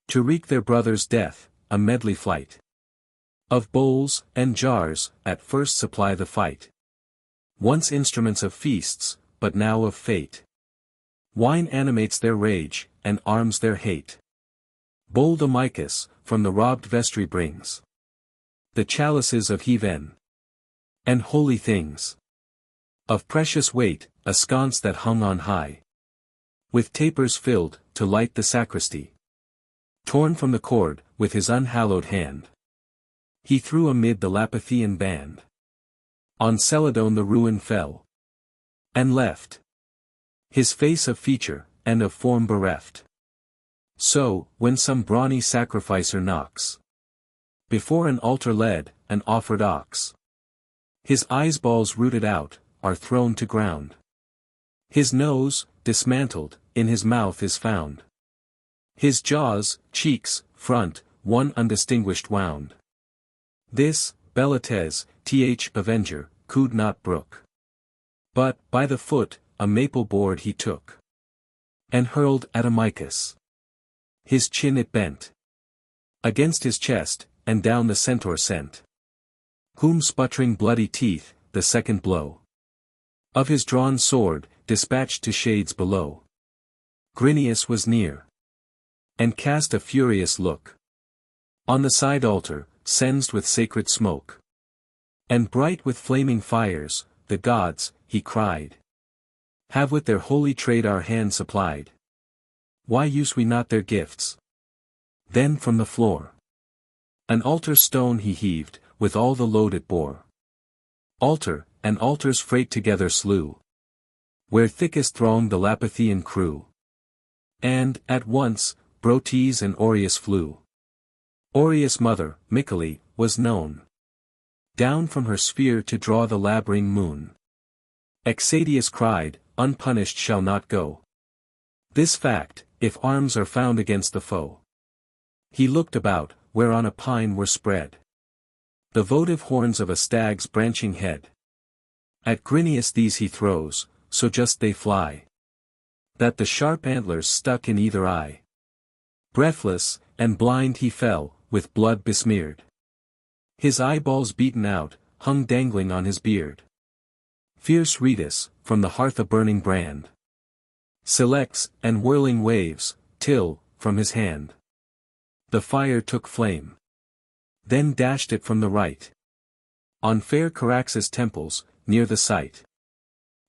to wreak their brother's death, a medley flight of bowls, and jars, at first supply the fight. Once instruments of feasts, but now of fate. Wine animates their rage, and arms their hate. Bold Amycus, from the robbed vestry brings the chalices of heaven, and holy things, of precious weight, a sconce that hung on high, with tapers filled, to light the sacristy. Torn from the cord, with his unhallowed hand, he threw amid the Lapithian band. On Celadon the ruin fell, and left his face of feature, and of form bereft. So, when some brawny sacrificer knocks before an altar led, an offered ox, his eyeballs rooted out, are thrown to ground. His nose, dismantled, in his mouth is found. His jaws, cheeks, front, one undistinguished wound. This, Belates, th avenger, could not brook. But, by the foot, a maple board he took, and hurled at Amycus. His chin it bent against his chest, and down the centaur sent, whom sputtering bloody teeth, the second blow of his drawn sword, dispatched to shades below. Gryneus was near, and cast a furious look on the side altar, censed with sacred smoke, and bright with flaming fires. The gods, he cried, have with their holy trade our hand supplied. Why use we not their gifts? Then from the floor an altar stone he heaved, with all the load it bore. Altar, and altar's freight together slew, where thickest thronged the Lapithian crew. And, at once, Brotes and Aureus flew. Aureus' mother, Mycale, was known down from her sphere to draw the labyrinth moon. Exadius cried, unpunished shall not go this fact, if arms are found against the foe. He looked about, where on a pine were spread the votive horns of a stag's branching head. At Gryneus these he throws, so just they fly, that the sharp antlers stuck in either eye. Breathless, and blind he fell, with blood besmeared. His eyeballs beaten out, hung dangling on his beard. Fierce Rhoetus, from the hearth a burning brand selects, and whirling waves, till, from his hand, the fire took flame. Then dashed it from the right on fair Carax's temples, near the site.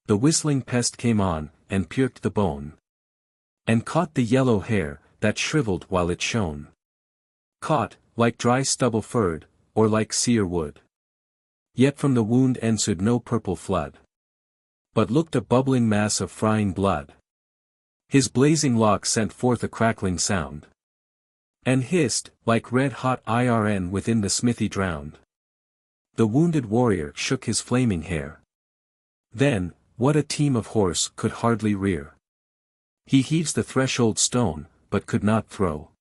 The whistling pest came on, and pierced the bone, and caught the yellow hair, that shriveled while it shone. Caught, like dry stubble furred, or like sear wood. Yet from the wound ensued no purple flood, but looked a bubbling mass of frying blood. His blazing lock sent forth a crackling sound, and hissed, like red-hot iron within the smithy drowned. The wounded warrior shook his flaming hair. Then, what a team of horse could hardly rear. He heaves the threshold stone, but could not throw.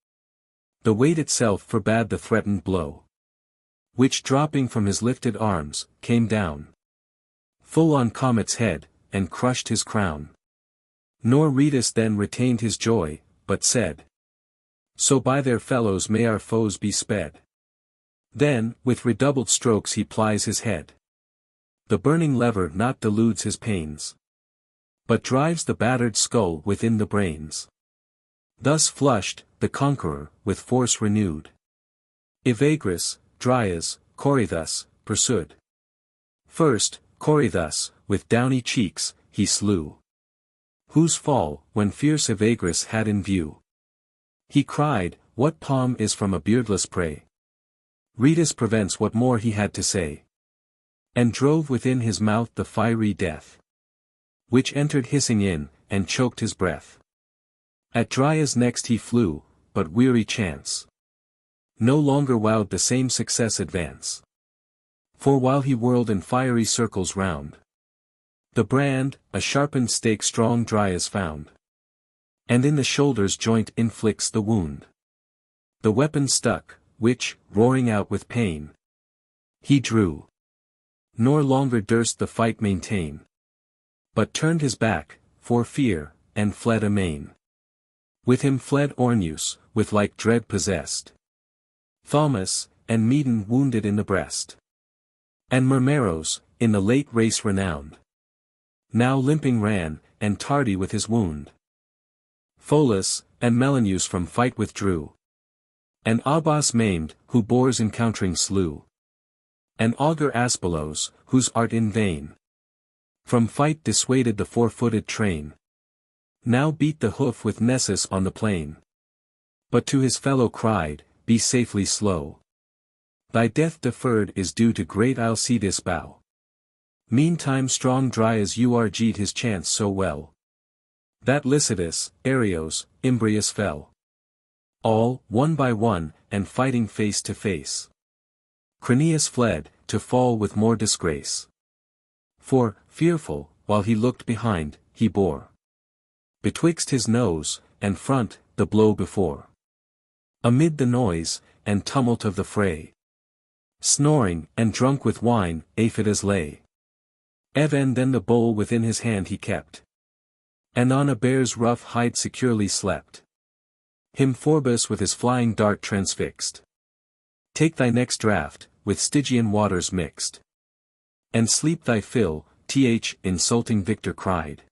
The weight itself forbade the threatened blow, which dropping from his lifted arms, came down full on Comet's head, and crushed his crown. Nor Rhoetus then retained his joy, but said, so by their fellows may our foes be sped. Then, with redoubled strokes he plies his head. The burning lever not deludes his pains, but drives the battered skull within the brains. Thus flushed, the conqueror, with force renewed, Evagris, Dryas, Corythus, pursued. First, Corythus, with downy cheeks, he slew, whose fall, when fierce Evagris had in view, he cried, what palm is from a beardless prey? Rhoetus prevents what more he had to say, and drove within his mouth the fiery death, which entered hissing in, and choked his breath. At Dryas next he flew, but weary chance no longer wowed the same success advance. For while he whirled in fiery circles round the brand, a sharpened stake strong Dryas found, and in the shoulder's joint inflicts the wound. The weapon stuck, which, roaring out with pain, he drew, nor longer durst the fight maintain, but turned his back, for fear, and fled amain. With him fled Orneus, with like dread possessed, Thaumas, and Medon wounded in the breast, and Mermeros, in the late race renowned, now limping ran, and tardy with his wound. Pholus, and Melaneus from fight withdrew, and Abas maimed, who boars encountering slew, and Augur Aspelos, whose art in vain from fight dissuaded the four-footed train, now beat the hoof with Nessus on the plain, but to his fellow cried, be safely slow. Thy death deferred is due to great Alcides' bow. Meantime strong Dryas urged his chance so well, that Lycidas, Areos, Imbrius fell, all, one by one, and fighting face to face. Crinius fled, to fall with more disgrace. For, fearful, while he looked behind, he bore betwixt his nose, and front, the blow before. Amid the noise, and tumult of the fray, snoring, and drunk with wine, Aphidas lay. Even then the bowl within his hand he kept, and on a bear's rough hide securely slept. Him Phorbas with his flying dart transfixed. Take thy next draught, with Stygian waters mixed, and sleep thy fill, insulting victor cried.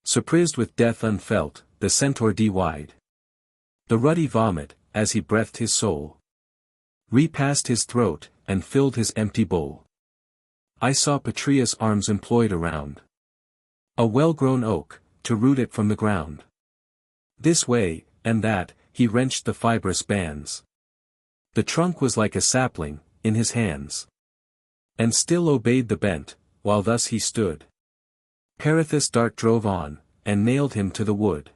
Surprised with death unfelt, the centaur de-wide the ruddy vomit, as he breathed his soul, repassed his throat, and filled his empty bowl. I saw Patrius' arms employed around a well-grown oak, to root it from the ground. This way, and that, he wrenched the fibrous bands. The trunk was like a sapling, in his hands, and still obeyed the bent, while thus he stood. Perithous' dart drove on, and nailed him to the wood.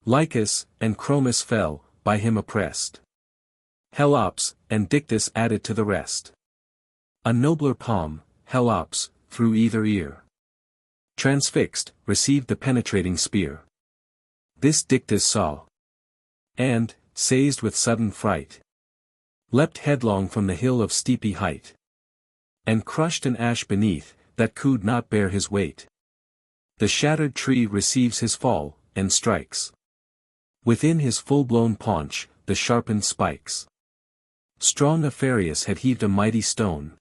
Lycus, and Chromis fell, by him oppressed. Helops, and Dictys added to the rest. A nobler palm, Helops, through either ear, transfixed, received the penetrating spear. This Dictys saw, and, seized with sudden fright, leapt headlong from the hill of steepy height, and crushed an ash beneath, that could not bear his weight. The shattered tree receives his fall, and strikes within his full-blown paunch, the sharpened spikes. Strong Apharius had heaved a mighty stone,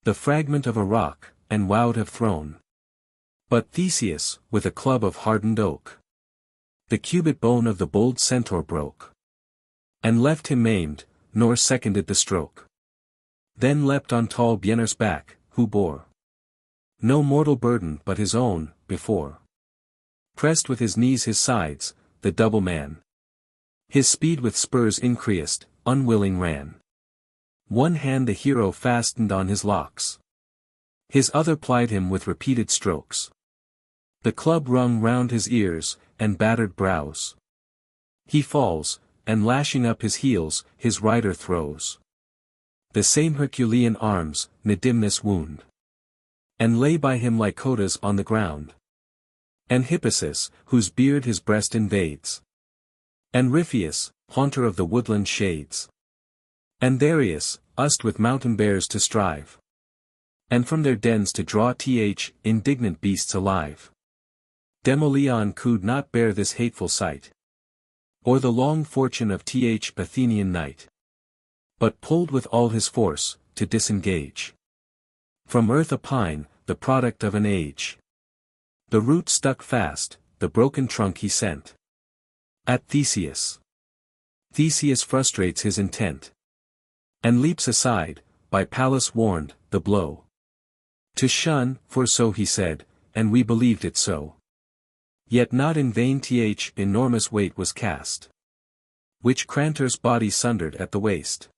the fragment of a rock, and would have thrown. But Theseus, with a club of hardened oak, the cubit bone of the bold centaur broke, and left him maimed, nor seconded the stroke. Then leapt on tall Björn's back, who bore no mortal burden but his own, before pressed with his knees his sides, the double man. His speed with spurs increased, unwilling ran. One hand the hero fastened on his locks, his other plied him with repeated strokes. The club rung round his ears, and battered brows. He falls, and lashing up his heels, his rider throws the same Herculean arms, Needimnus wound, and lay by him Lycotas on the ground, and Hippasus, whose beard his breast invades, and Ripheus, haunter of the woodland shades, and Darius, used with mountain bears to strive, and from their dens to draw indignant beasts alive. Demoleon could not bear this hateful sight, or the long fortune of Athenian knight, but pulled with all his force, to disengage from earth a pine, the product of an age. The root stuck fast, the broken trunk he sent at Theseus. Theseus frustrates his intent, and leaps aside, by Pallas warned, the blow to shun, for so he said, and we believed it so. Yet not in vain enormous weight was cast, which Crantor's body sundered at the waist.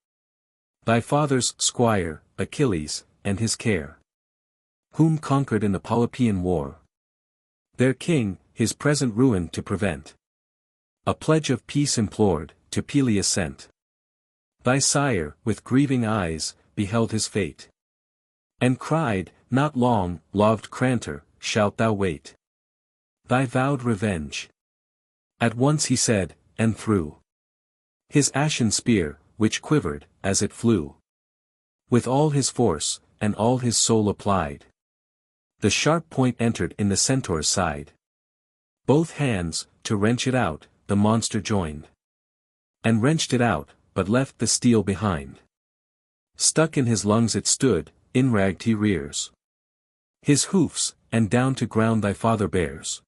Thy father's squire, Achilles, and his care, whom conquered in the Polypian war, their king, his present ruin to prevent, a pledge of peace implored, to Peleus sent. Thy sire, with grieving eyes, beheld his fate, and cried, not long, loved Crantor, shalt thou wait thy vowed revenge. At once he said, and threw his ashen spear, which quivered, as it flew, with all his force, and all his soul applied. The sharp point entered in the centaur's side. Both hands, to wrench it out, the monster joined, and wrenched it out, but left the steel behind. Stuck in his lungs it stood, enragged he rears his hoofs, and down to ground thy father bears.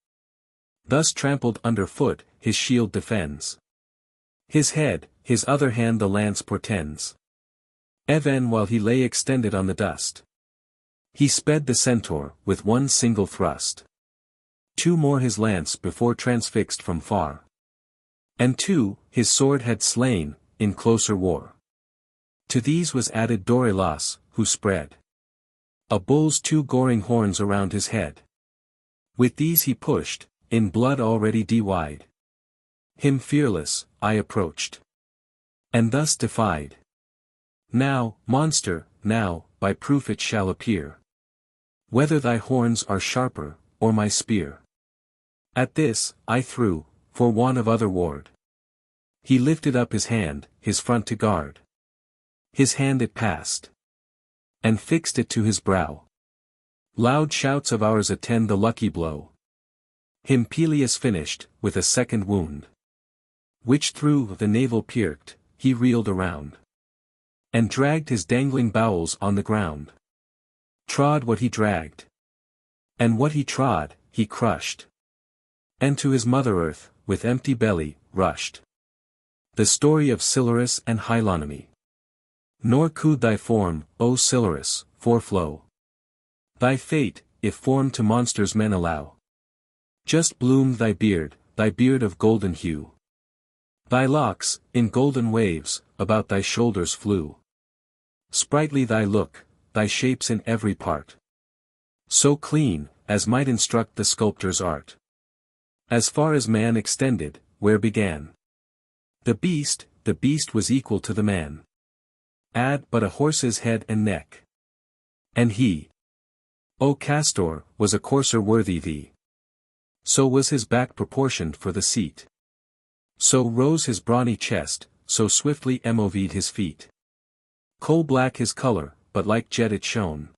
Thus trampled under foot, his shield defends his head, his other hand the lance portends. Even while he lay extended on the dust, he sped the centaur, with one single thrust. Two more his lance before transfixed from far, and two, his sword had slain, in closer war. To these was added Dorylas, who spread a bull's two goring horns around his head. With these he pushed, in blood already de-wide, him fearless, I approached, and thus defied. Now, monster, now, by proof it shall appear, whether thy horns are sharper, or my spear. At this, I threw, for want of other ward. He lifted up his hand, his front to guard. His hand it passed, and fixed it to his brow. Loud shouts of ours attend the lucky blow. Him Peleus finished, with a second wound, which through the navel pierced, he reeled around, and dragged his dangling bowels on the ground. Trod what he dragged, and what he trod, he crushed, and to his mother earth, with empty belly, rushed. The story of Silurus and Hylonomy. Nor could thy form, O Silurus, foreflow. Thy fate, if form to monsters men allow. Just bloomed thy beard of golden hue. Thy locks, in golden waves, about thy shoulders flew. Sprightly thy look, thy shapes in every part, so clean, as might instruct the sculptor's art. As far as man extended, where began the beast was equal to the man. Add but a horse's head and neck, and he, O Castor, was a courser worthy thee. So was his back proportioned for the seat. So rose his brawny chest, so swiftly moved his feet. Coal-black his color, but like jet it shone.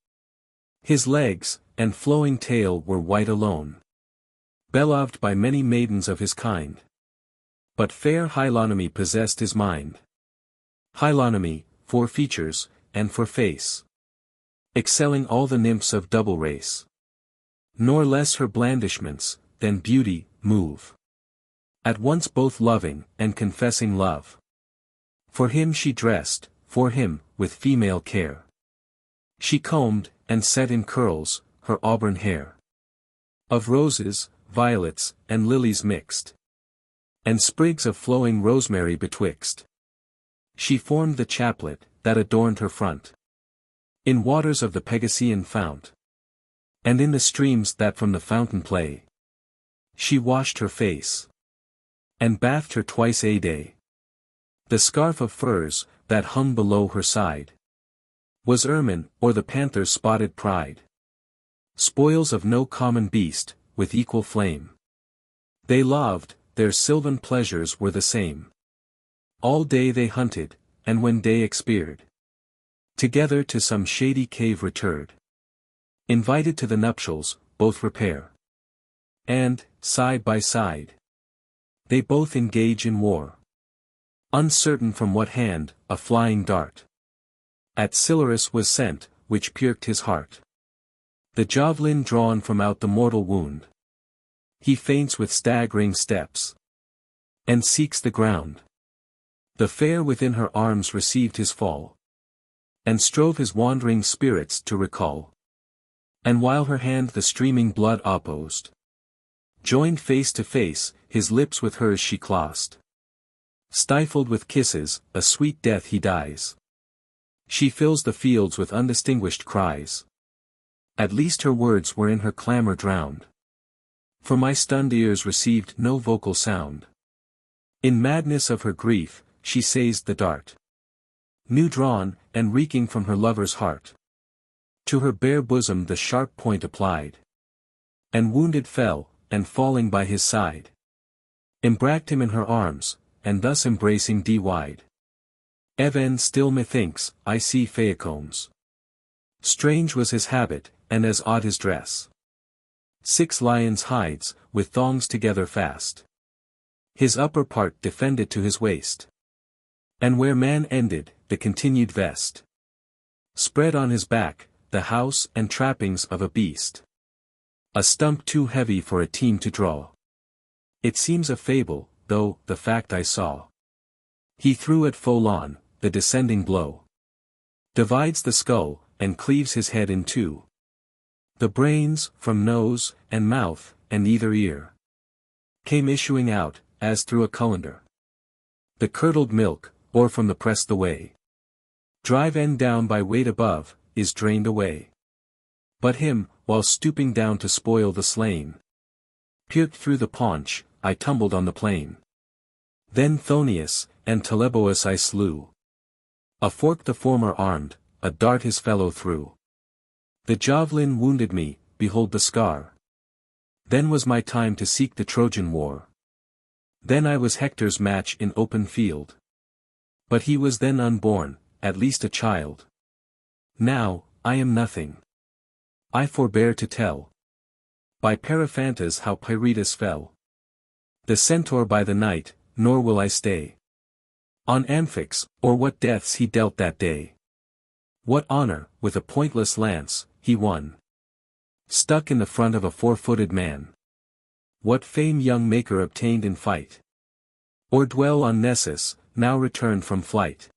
His legs, and flowing tail were white alone. Beloved by many maidens of his kind. But fair Hylonomy possessed his mind. Hylonomy, for features, and for face, excelling all the nymphs of double race. Nor less her blandishments, than beauty, move. At once both loving, and confessing love. For him she dressed, for him, with female care. She combed, and set in curls, her auburn hair. Of roses, violets, and lilies mixed. And sprigs of flowing rosemary betwixt. She formed the chaplet, that adorned her front. In waters of the Pegasean fount. And in the streams that from the fountain play. She washed her face. And bathed her twice a day. The scarf of furs, that hung below her side. Was ermine, or the panther's spotted pride. Spoils of no common beast, with equal flame. They loved, their sylvan pleasures were the same. All day they hunted, and when day expired, together to some shady cave returned. Invited to the nuptials, both repair. And, side by side, they both engage in war. Uncertain from what hand, a flying dart at Silurus was sent, which pierced his heart. The javelin drawn from out the mortal wound. He faints with staggering steps. And seeks the ground. The fair within her arms received his fall. And strove his wandering spirits to recall. And while her hand the streaming blood opposed, joined face to face, his lips with hers she clasped. Stifled with kisses, a sweet death he dies. She fills the fields with undistinguished cries. At least her words were in her clamor drowned. For my stunned ears received no vocal sound. In madness of her grief, she seized the dart. New drawn, and reeking from her lover's heart. To her bare bosom the sharp point applied. And wounded fell, and falling by his side. Embraced him in her arms, and thus embracing wide. Even still methinks, I see Phaeacombs. Strange was his habit, and as odd his dress. 6 lions' hides, with thongs together fast. His upper part defended to his waist. And where man ended, the continued vest. Spread on his back, the house and trappings of a beast. A stump too heavy for a team to draw. It seems a fable, though, the fact I saw. He threw at Folon, the descending blow. Divides the skull, and cleaves his head in two. The brains, from nose, and mouth, and either ear, came issuing out, as through a colander. The curdled milk, or from the press the whey, drive end down by weight above, is drained away. But him, while stooping down to spoil the slain, pierced through the paunch, I tumbled on the plain. Then Thonius, and Telebous I slew. A fork the former armed, a dart his fellow threw. The javelin wounded me, behold the scar. Then was my time to seek the Trojan war. Then I was Hector's match in open field. But he was then unborn, at least a child. Now, I am nothing. I forbear to tell. By Periphantas how Pyretus fell. The centaur by the night, nor will I stay. On Amphix, or what deaths he dealt that day. What honor, with a pointless lance, he won. Stuck in the front of a 4-footed man. What fame young Maker obtained in fight. Or dwell on Nessus, now returned from flight.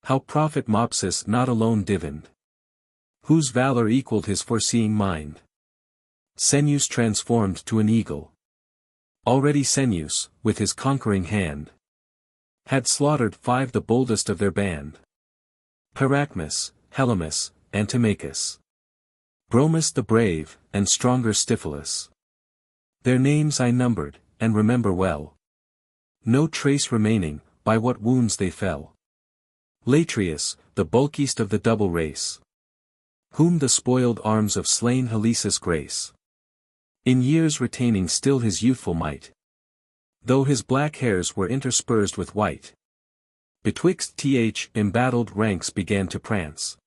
How prophet Mopsus not alone divined. Whose valor equaled his foreseeing mind. Senus transformed to an eagle. Already Senus, with his conquering hand, had slaughtered 5 the boldest of their band. Perachmus, Helymus, Antimachus, Bromus the brave, and stronger Stipholus. Their names I numbered, and remember well. No trace remaining, by what wounds they fell. Latreus, the bulkiest of the double race, whom the spoiled arms of slain Halesus grace. In years retaining still his youthful might. though his black hairs were interspersed with white. Betwixt embattled ranks began to prance,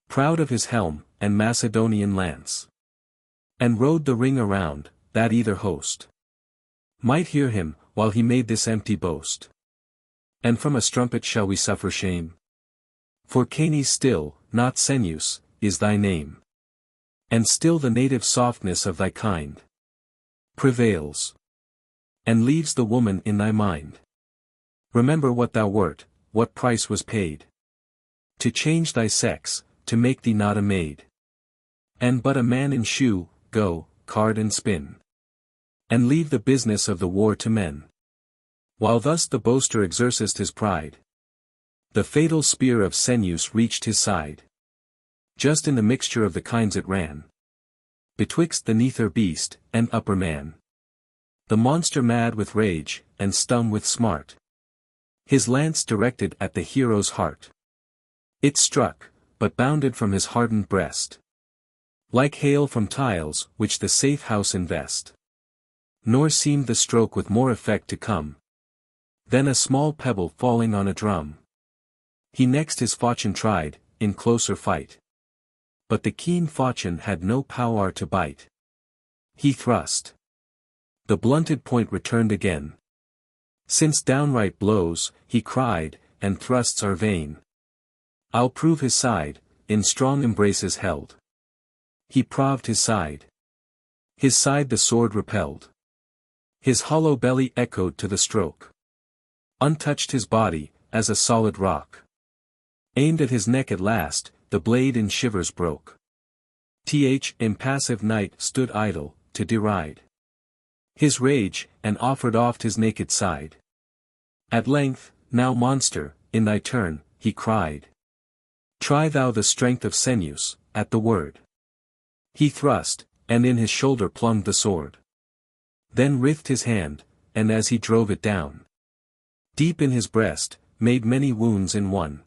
proud of his helm, and Macedonian lance. And rode the ring around, that either host might hear him, while he made this empty boast. And from a strumpet shall we suffer shame? For Canes still, not Senus, is thy name. And still the native softness of thy kind prevails, and leaves the woman in thy mind. Remember what thou wert, what price was paid to change thy sex, to make thee not a maid, and but a man in shoe. Go, card and spin, and leave the business of the war to men. While thus the boaster exercised his pride, the fatal spear of Senus reached his side. Just in the mixture of the kinds it ran, betwixt the nether beast, and upper man. The monster mad with rage, and stung with smart, his lance directed at the hero's heart. It struck, but bounded from his hardened breast, like hail from tiles, which the safe house invest. Nor seemed the stroke with more effect to come than a small pebble falling on a drum. He next his falchion tried, in closer fight. But the keen falchion had no power to bite. He thrust. The blunted point returned again. Since downright blows, he cried, and thrusts are vain. I'll prove his side, in strong embraces held. He proved his side. His side the sword repelled. His hollow belly echoed to the stroke. Untouched his body, as a solid rock. Aimed at his neck at last, the blade in shivers broke. Impassive knight stood idle, to deride his rage, and offered oft his naked side. At length, now monster, in thy turn, he cried. Try thou the strength of Senus. At the word he thrust, and in his shoulder plumbed the sword. Then writhed his hand, and as he drove it down, deep in his breast, made many wounds in one.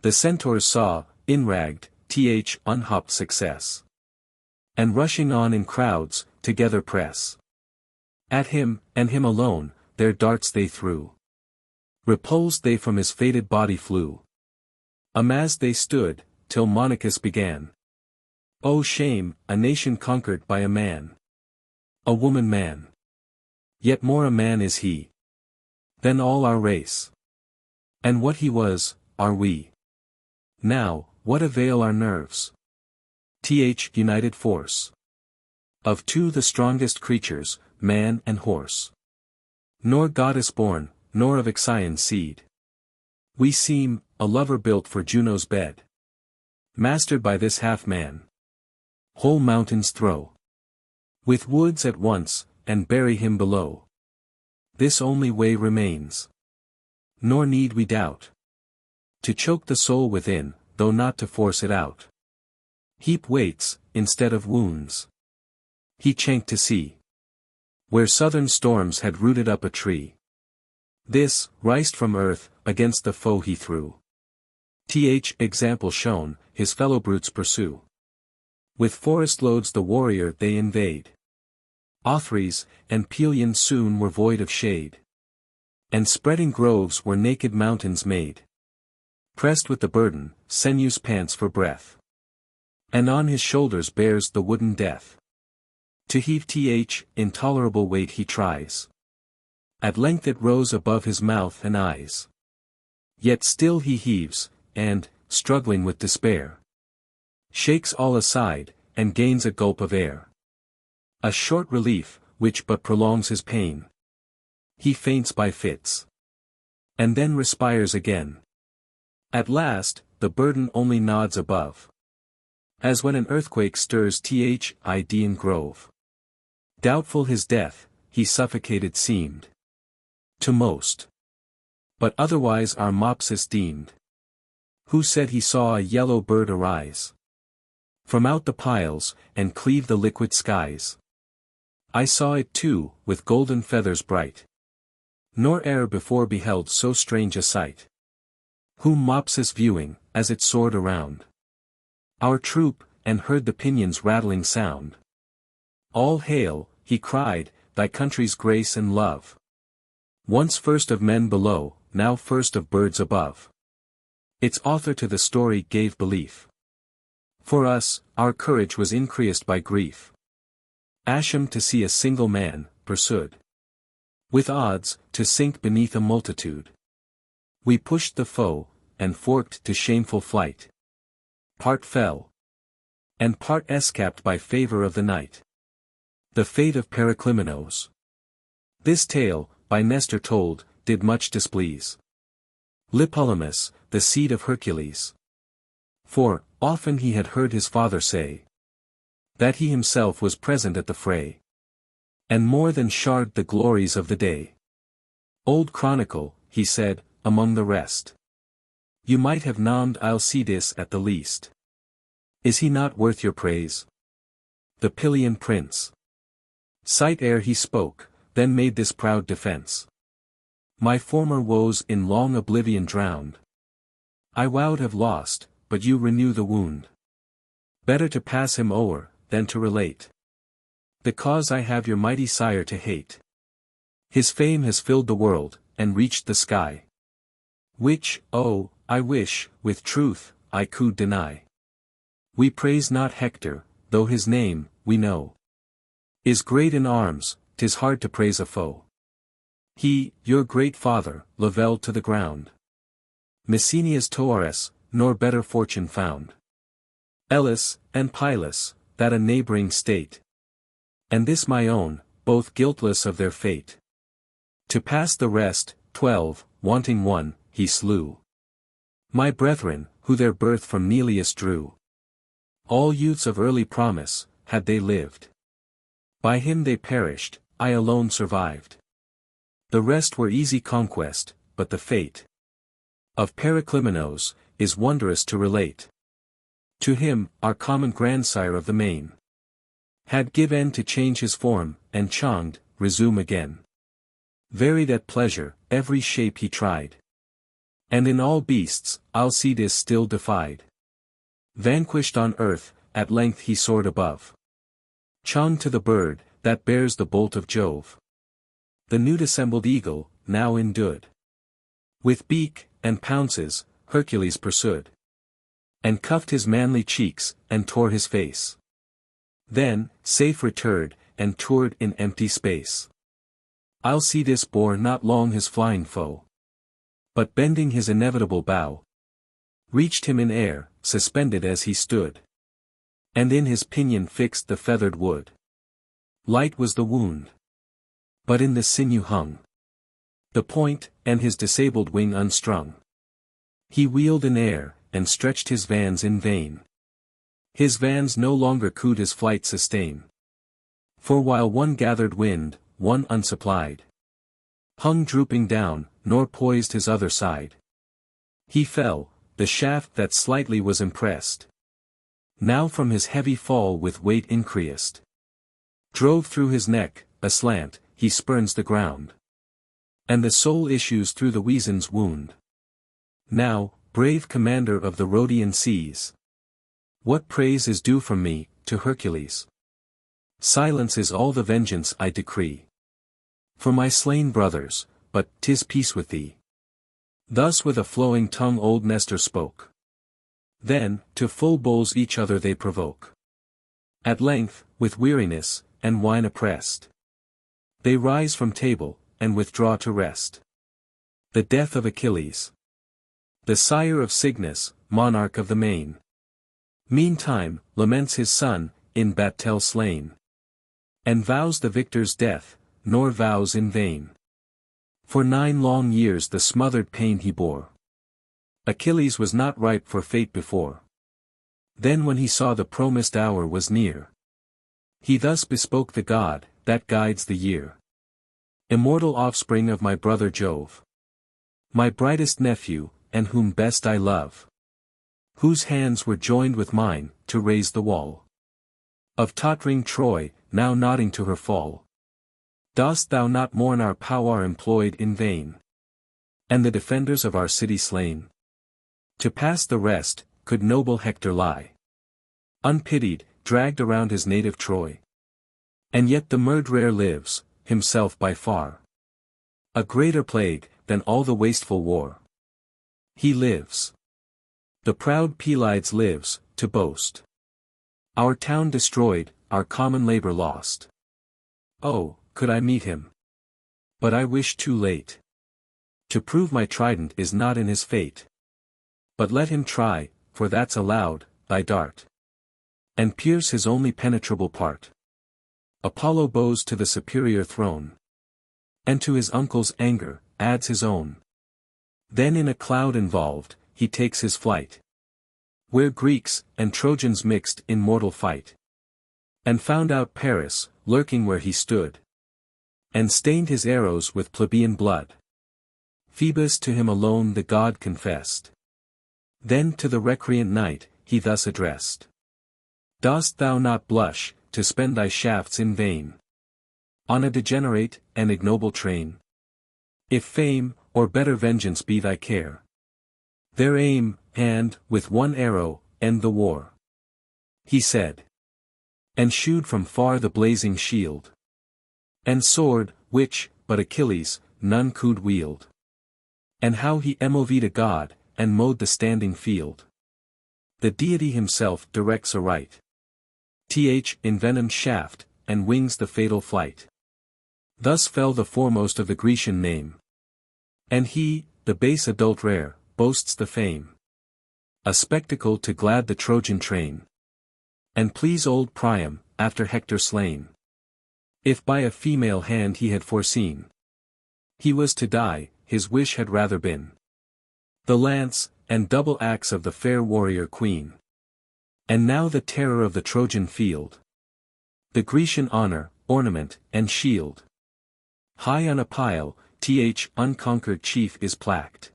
The centaurs saw, enragged, unhopped success, and rushing on in crowds, together press. At him, and him alone, their darts they threw. Repulsed they from his fated body flew. Amazed they stood, till Monachus began. O shame, a nation conquered by a man. A woman man. Yet more a man is he than all our race. And what he was, are we. Now, what avail our nerves? United force of two the strongest creatures, man and horse. Nor goddess born, nor of Ixion seed. We seem, a lover built for Juno's bed. Mastered by this half-man. Whole mountains throw with woods at once, and bury him below. This only way remains. Nor need we doubt to choke the soul within, though not to force it out. Heap weights, instead of wounds. He chanked to see where southern storms had rooted up a tree. This, rised from earth, against the foe he threw. Example shown, his fellow brutes pursue. With forest loads the warrior they invade. Othries, and Pelion soon were void of shade. And spreading groves were naked mountains made. Pressed with the burden, Senus pants for breath. And on his shoulders bears the wooden death. To heave intolerable weight he tries. At length it rose above his mouth and eyes. Yet still he heaves, and, struggling with despair, shakes all aside, and gains a gulp of air. A short relief, which but prolongs his pain. He faints by fits. And then respires again. At last, the burden only nods above. As when an earthquake stirs Idaean grove. Doubtful his death, he suffocated seemed. To most. But otherwise our Mopsus deemed. Who said he saw a yellow bird arise from out the piles, and cleave the liquid skies. I saw it too, with golden feathers bright. Nor e'er before beheld so strange a sight. Whom Mopsus viewing, as it soared around our troop, and heard the pinions rattling sound. All hail, he cried, thy country's grace and love. Once first of men below, now first of birds above. Its author to the story gave belief. For us, our courage was increased by grief. Asham to see a single man, pursued. With odds, to sink beneath a multitude. We pushed the foe, and forked to shameful flight. Part fell. And part escaped by favor of the night. The fate of Periclymenos. This tale, by Nestor told, did much displease Lipolemus, the seed of Hercules. For, often he had heard his father say, that he himself was present at the fray. And more than shared the glories of the day. Old Chronicle, he said, among the rest. You might have nommed Alcides at the least. Is he not worth your praise? The Pylian prince. Sight ere he spoke, then made this proud defense. My former woes in long oblivion drowned. I wowed have lost, but you renew the wound. Better to pass him o'er, than to relate. The cause I have your mighty sire to hate. His fame has filled the world, and reached the sky. Which, oh, I wish, with truth, I could deny. We praise not Hector, though his name, we know, is great in arms, 'tis hard to praise a foe. He, your great father, levelled to the ground Messenia's Toares, nor better fortune found. Elis, and Pylus, that a neighboring state. And this my own, both guiltless of their fate. To pass the rest, 12, wanting one, he slew. My brethren, who their birth from Neleus drew. All youths of early promise, had they lived. By him they perished, I alone survived. The rest were easy conquest, but the fate of Periclymenos is wondrous to relate. To him, our common grandsire of the main, had given to change his form, and changed, resume again. Varied at pleasure, every shape he tried. And in all beasts, Alcides still defied. Vanquished on earth, at length he soared above. Changed to the bird, that bears the bolt of Jove. The new dissembled eagle, now endued. With beak, and pounces, Hercules pursued. And cuffed his manly cheeks, and tore his face. Then, safe returned, and toured in empty space. Alcides bore not long his flying foe. But bending his inevitable bow, reached him in air, suspended as he stood. And in his pinion fixed the feathered wood. Light was the wound, but in the sinew hung the point, and his disabled wing unstrung. He wheeled in air, and stretched his vans in vain. His vans no longer could his flight sustain. For while one gathered wind, one unsupplied, hung drooping down, nor poised his other side. He fell, the shaft that slightly was impressed, now from his heavy fall with weight increased, drove through his neck, aslant, he spurns the ground. And the soul issues through the weazen's wound. Now, brave commander of the Rhodian seas, what praise is due from me, to Hercules? Silence is all the vengeance I decree. For my slain brothers, but 'tis peace with thee. Thus with a flowing tongue old Nestor spoke. Then, to full bowls each other they provoke. At length, with weariness, and wine oppressed, they rise from table, and withdraw to rest. The death of Achilles, the sire of Cygnus, monarch of the main, meantime, laments his son, in battle slain. And vows the victor's death, nor vows in vain. For 9 long years the smothered pain he bore. Achilles was not ripe for fate before. Then when he saw the promised hour was near, he thus bespoke the god, that guides the year. Immortal offspring of my brother Jove, my brightest nephew, and whom best I love, whose hands were joined with mine, to raise the wall of tottering Troy, now nodding to her fall. Dost thou not mourn our power employed in vain, and the defenders of our city slain? To pass the rest, could noble Hector lie unpitied, dragged around his native Troy. And yet the murderer lives, himself by far. A greater plague, than all the wasteful war. He lives. The proud Pelides lives, to boast. Our town destroyed, our common labor lost. Oh, could I meet him? But I wish too late. To prove my trident is not in his fate. But let him try, for that's allowed, thy dart. And pierce his only penetrable part. Apollo bows to the superior throne. And to his uncle's anger, adds his own. Then in a cloud involved, he takes his flight. Where Greeks and Trojans mixed in mortal fight. And found out Paris, lurking where he stood. And stained his arrows with plebeian blood. Phoebus to him alone the god confessed. Then to the recreant knight, he thus addressed. Dost thou not blush, to spend thy shafts in vain? On a degenerate, and ignoble train? If fame, or better vengeance be thy care. There aim, and, with one arrow, end the war. He said. And shewed from far the blazing shield. And sword, which, but Achilles, none could wield. And how he moved a god, and mowed the standing field. The deity himself directs aright. Envenomed shaft, and wings the fatal flight. Thus fell the foremost of the Grecian name. And he, the base adulterer, boasts the fame. A spectacle to glad the Trojan train. And please old Priam, after Hector slain. If by a female hand he had foreseen. He was to die, his wish had rather been. The lance, and double axe of the fair warrior queen. And now the terror of the Trojan field. The Grecian honor, ornament, and shield. High on a pile, unconquered chief is plaqued.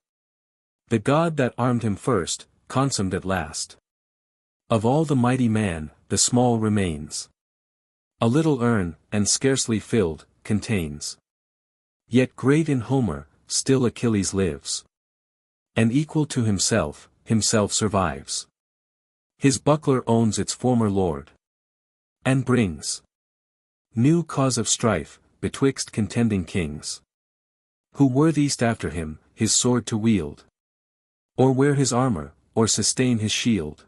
The god that armed him first, consummed at last. Of all the mighty man, the small remains. A little urn, and scarcely filled, contains. Yet great in Homer, still Achilles lives. And equal to himself survives. His buckler owns its former lord. And brings new cause of strife, betwixt contending kings. Who worthiest after him, his sword to wield? Or wear his armor, or sustain his shield?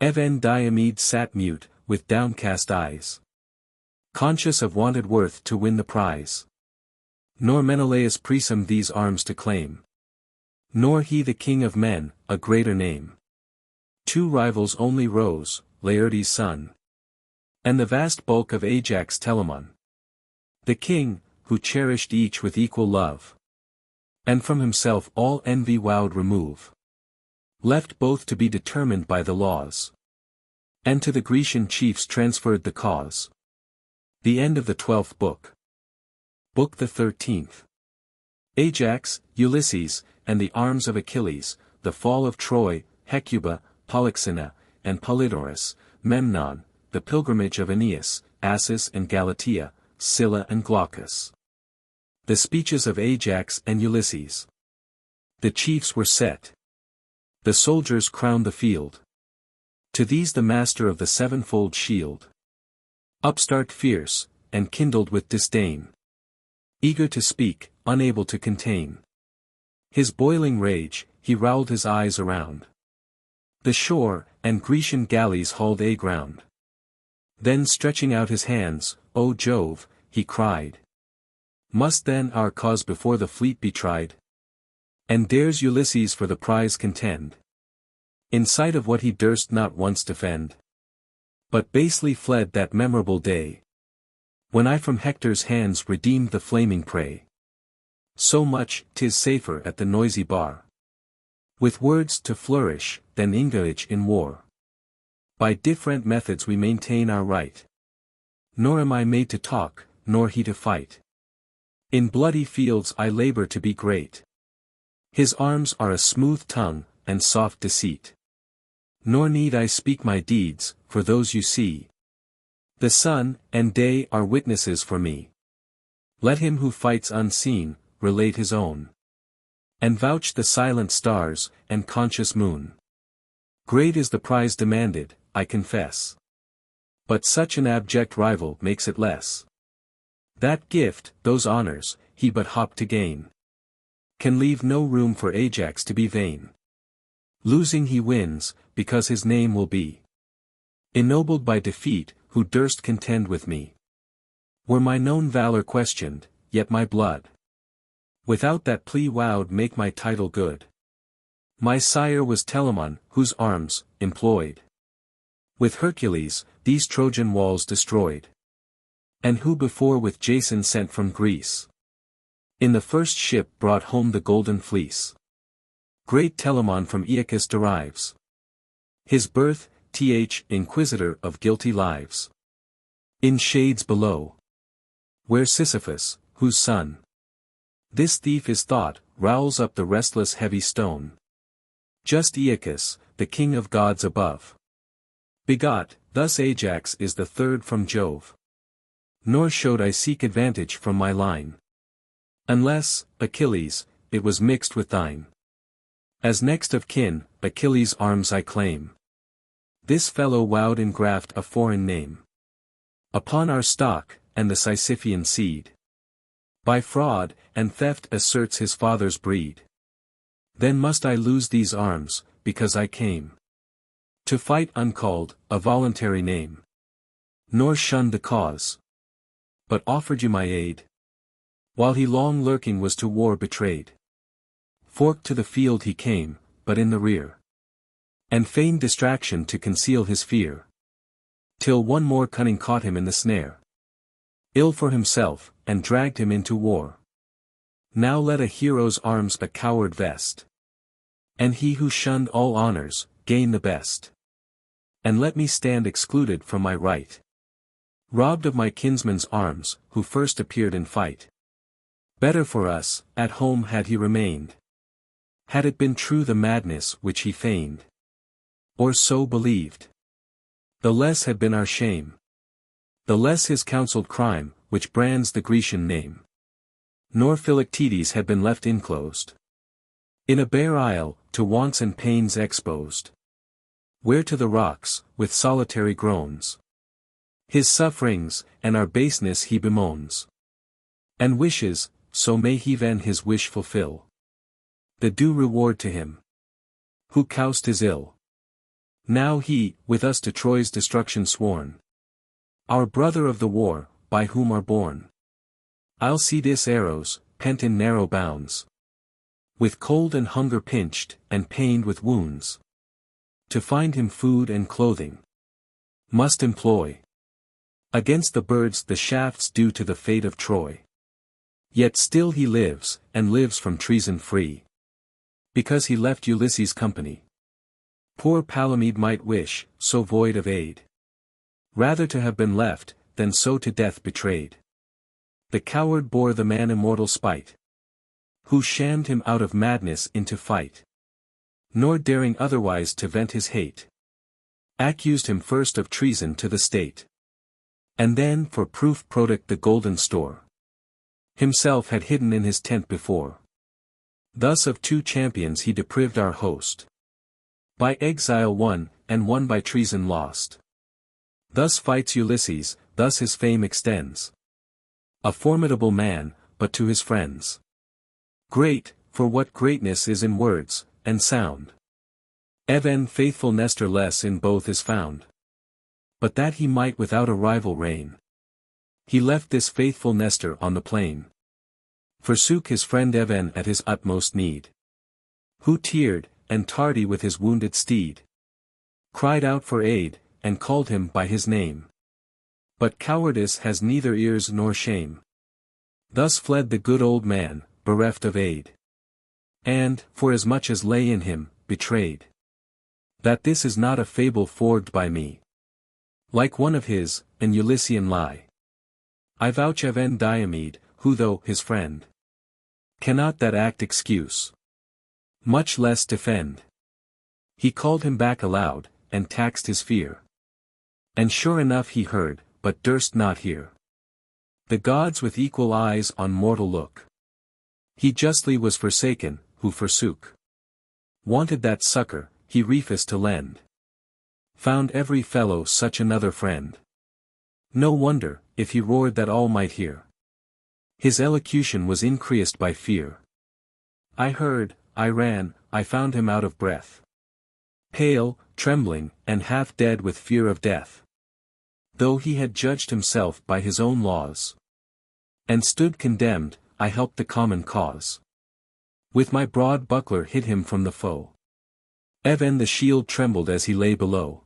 Even Diomed sat mute, with downcast eyes. Conscious of wanted worth to win the prize. Nor Menelaus presumed these arms to claim. Nor he the king of men, a greater name. Two rivals only rose, Laertes' son. And the vast bulk of Ajax Telamon. The king, who cherished each with equal love. And from himself all envy vowed remove. Left both to be determined by the laws. And to the Grecian chiefs transferred the cause. The end of the 12th book. Book the 13th. Ajax, Ulysses, and the arms of Achilles, the fall of Troy, Hecuba, Polyxena, and Polydorus, Memnon, the pilgrimage of Aeneas, Assus and Galatea, Scylla and Glaucus. The speeches of Ajax and Ulysses. The chiefs were set. The soldiers crowned the field. To these the master of the sevenfold shield. Upstart fierce, and kindled with disdain. Eager to speak, unable to contain. His boiling rage, he rolled his eyes around. The shore, and Grecian galleys hauled aground. Then stretching out his hands, O Jove, he cried. Must then our cause before the fleet be tried? And dares Ulysses for the prize contend? In sight of what he durst not once defend? But basely fled that memorable day. When I from Hector's hands redeemed the flaming prey. So much, 'tis safer at the noisy bar. With words to flourish, than engage in war. By different methods we maintain our right. Nor am I made to talk, nor he to fight. In bloody fields I labor to be great. His arms are a smooth tongue, and soft deceit. Nor need I speak my deeds, for those you see. The sun, and day are witnesses for me. Let him who fights unseen, relate his own. And vouch the silent stars, and conscious moon. Great is the prize demanded, I confess. But such an abject rival makes it less. That gift, those honors, he but hoped to gain. Can leave no room for Ajax to be vain. Losing he wins, because his name will be ennobled by defeat, who durst contend with me. Were my known valor questioned, yet my blood without that plea wowed make my title good. My sire was Telamon, whose arms, employed with Hercules, these Trojan walls destroyed. And who before with Jason sent from Greece in the first ship brought home the golden fleece. Great Telamon from Aeacus derives his birth, inquisitor of guilty lives. In shades below, where Sisyphus, whose son this thief is thought, rowls up the restless heavy stone. Just Aeacus, the king of gods above, begot, thus Ajax is the third from Jove. Nor showed I seek advantage from my line, unless, Achilles, it was mixed with thine. As next of kin, Achilles' arms I claim. This fellow wowed in graft a foreign name upon our stock, and the Sisyphean seed. By fraud, and theft asserts his father's breed. Then must I lose these arms, because I came to fight uncalled, a voluntary name. Nor shunned the cause, but offered you my aid. While he long lurking was to war betrayed. Forked to the field he came, but in the rear. And feigned distraction to conceal his fear. Till one more cunning caught him in the snare. Ill for himself, and dragged him into war. Now let a hero's arms a coward vest. And he who shunned all honors, gain the best. And let me stand excluded from my right. Robbed of my kinsman's arms, who first appeared in fight. Better for us, at home had he remained. Had it been true the madness which he feigned. Or so believed. The less had been our shame. The less his counselled crime, which brands the Grecian name. Nor Philoctetes had been left inclosed in a bare isle, to wants and pains exposed. Where to the rocks, with solitary groans, his sufferings, and our baseness he bemoans. And wishes, so may Heaven his wish fulfill. The due reward to him who cowsed his ill. Now he, with us to Troy's destruction sworn. Our brother of the war, by whom are born Alcides arrows, pent in narrow bounds. With cold and hunger pinched, and pained with wounds. To find him food and clothing. Must employ. Against the birds the shafts due to the fate of Troy. Yet still he lives, and lives from treason free. Because he left Ulysses' company. Poor Palamede might wish, so void of aid. Rather to have been left, than so to death betrayed. The coward bore the man immortal spite. Who shammed him out of madness into fight. Nor daring otherwise to vent his hate. Accused him first of treason to the state. And then for proof product the golden store. Himself had hidden in his tent before. Thus of two champions he deprived our host. By exile won, and one by treason lost. Thus fights Ulysses, thus his fame extends. A formidable man, but to his friends. Great, for what greatness is in words, and sound. Even faithful Nestor less in both is found. But that he might without a rival reign. He left this faithful Nestor on the plain. Forsook his friend Even at his utmost need. Who teared, and tardy with his wounded steed. Cried out for aid, and called him by his name. But cowardice has neither ears nor shame. Thus fled the good old man, bereft of aid. And, forasmuch as lay in him, betrayed. That this is not a fable forged by me. Like one of his, an Ulyssean lie. I vouch Even Diomed, who though his friend, cannot that act excuse. Much less defend. He called him back aloud, and taxed his fear. And sure enough he heard, but durst not hear. The gods with equal eyes on mortal look. He justly was forsaken, who forsook. Wanted that succor, he Rufus to lend. Found every fellow such another friend. No wonder, if he roared that all might hear. His elocution was increased by fear. I heard, I ran, I found him out of breath. Pale, trembling, and half dead with fear of death. Though he had judged himself by his own laws, and stood condemned, I helped the common cause. With my broad buckler hid him from the foe. Even the shield trembled as he lay below.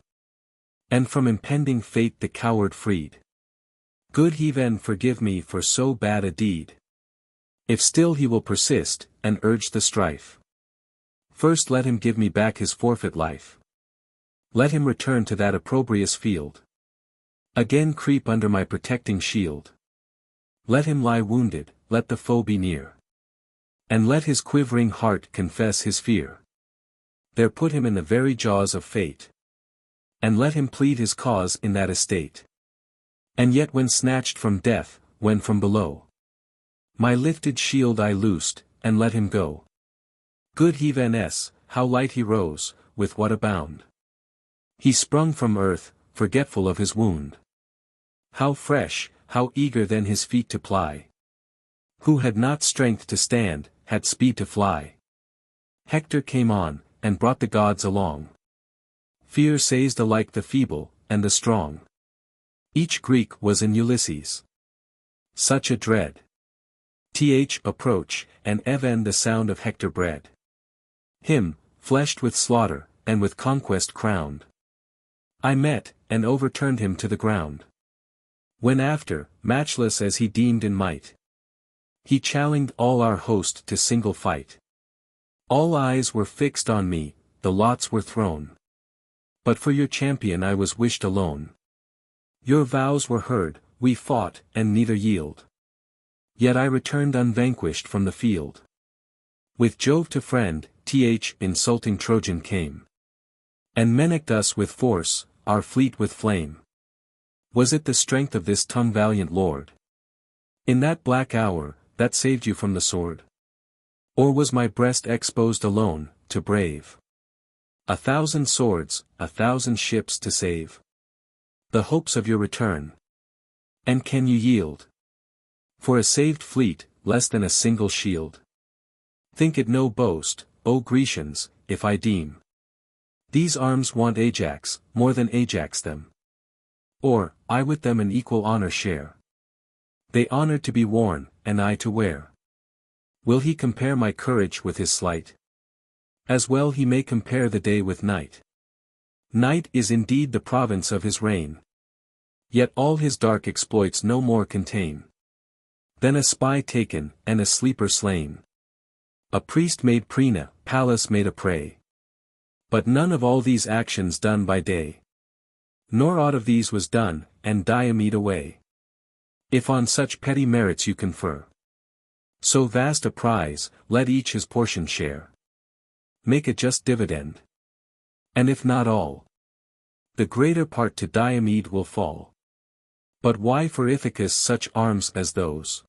And from impending fate the coward freed. Good Heaven forgive me for so bad a deed. If still he will persist, and urge the strife. First let him give me back his forfeit life. Let him return to that opprobrious field. Again creep under my protecting shield. Let him lie wounded, let the foe be near. And let his quivering heart confess his fear. There put him in the very jaws of fate. And let him plead his cause in that estate. And yet when snatched from death, when from below, my lifted shield I loosed, and let him go. Good Heaven, how light he rose, with what a bound. He sprung from earth, forgetful of his wound. How fresh, how eager then his feet to ply. Who had not strength to stand, had speed to fly. Hector came on, and brought the gods along. Fear seized alike the feeble, and the strong. Each Greek was in Ulysses. Such a dread. Approach, and even the sound of Hector bred. Him, fleshed with slaughter, and with conquest crowned. I met, and overturned him to the ground. When after, matchless as he deemed in might, he challenged all our host to single fight. All eyes were fixed on me, the lots were thrown. But for your champion I was wished alone. Your vows were heard, we fought, and neither yield. Yet I returned unvanquished from the field. With Jove to friend, insulting Trojan came. And menaced us with force, our fleet with flame. Was it the strength of this tongue valiant lord? In that black hour, that saved you from the sword? Or was my breast exposed alone, to brave 1,000 swords, 1,000 ships to save? The hopes of your return. And can you yield? For a saved fleet, less than a single shield? Think it no boast, O Grecians, if I deem these arms want Ajax, more than Ajax them. Or, I with them an equal honor share. They honor to be worn, and I to wear. Will he compare my courage with his sleight? As well he may compare the day with night. Night is indeed the province of his reign. Yet all his dark exploits no more contain than a spy taken, and a sleeper slain. A priest made Prina, Pallas made a prey. But none of all these actions done by day. Nor aught of these was done, and Diomed away. If on such petty merits you confer so vast a prize, let each his portion share. Make a just dividend. And if not all, the greater part to Diomed will fall. But why for Ithacus such arms as those?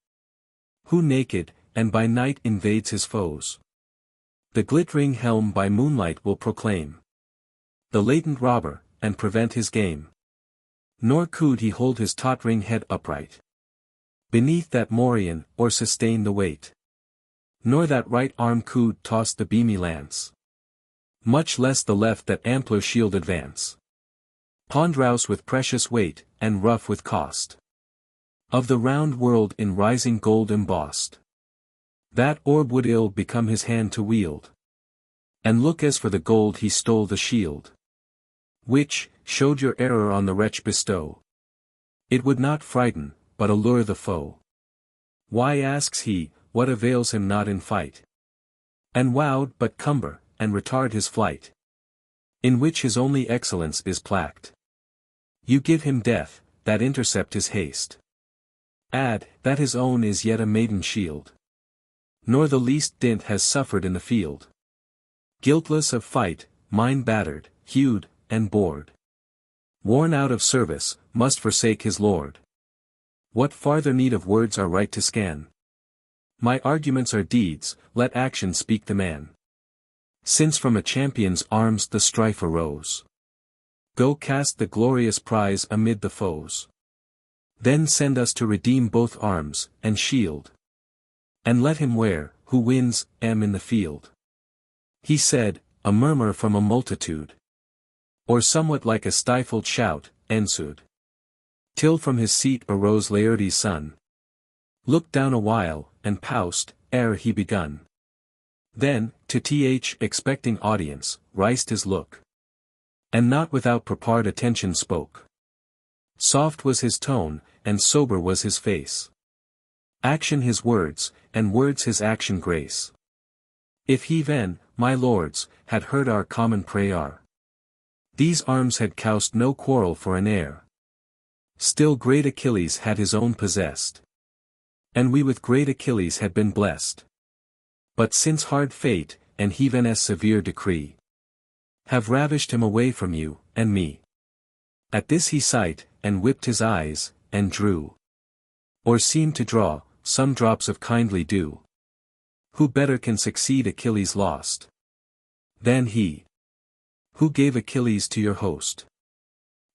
Who naked, and by night invades his foes? The glittering helm by moonlight will proclaim the latent robber, and prevent his game. Nor could he hold his tottering head upright beneath that morion, or sustain the weight. Nor that right arm could toss the beamy lance. Much less the left that ampler shield advance. Ponderous with precious weight, and rough with cost. Of the round world in rising gold embossed. That orb would ill become his hand to wield. And look as for the gold he stole the shield. Which, showed your error on the wretch bestow. It would not frighten, but allure the foe. Why asks he, what avails him not in fight? And wowed but cumber, and retard his flight. In which his only excellence is placked. You give him death, that intercept his haste. Add, that his own is yet a maiden shield. Nor the least dint has suffered in the field. Guiltless of fight, mind battered, hewed, and bored. Worn out of service, must forsake his lord. What farther need of words are right to scan? My arguments are deeds, let action speak the man. Since from a champion's arms the strife arose. Go cast the glorious prize amid the foes. Then send us to redeem both arms, and shield. And let him wear, who wins, in the field. He said, a murmur from a multitude. Or somewhat like a stifled shout, ensued. Till from his seat arose Laertes' son. Looked down a while, and paused, ere he begun. Then, to expecting audience, rised his look. And not without prepared attention spoke. Soft was his tone, and sober was his face. Action his words, and words his action grace. If he then, my lords, had heard our common prayer, these arms had caused no quarrel for an heir. Still great Achilles had his own possessed. And we with great Achilles had been blessed. But since hard fate, and heaven's severe decree, have ravished him away from you, and me. At this he sighed, and whipped his eyes, and drew, or seemed to draw, some drops of kindly dew. Who better can succeed Achilles lost than he who gave Achilles to your host?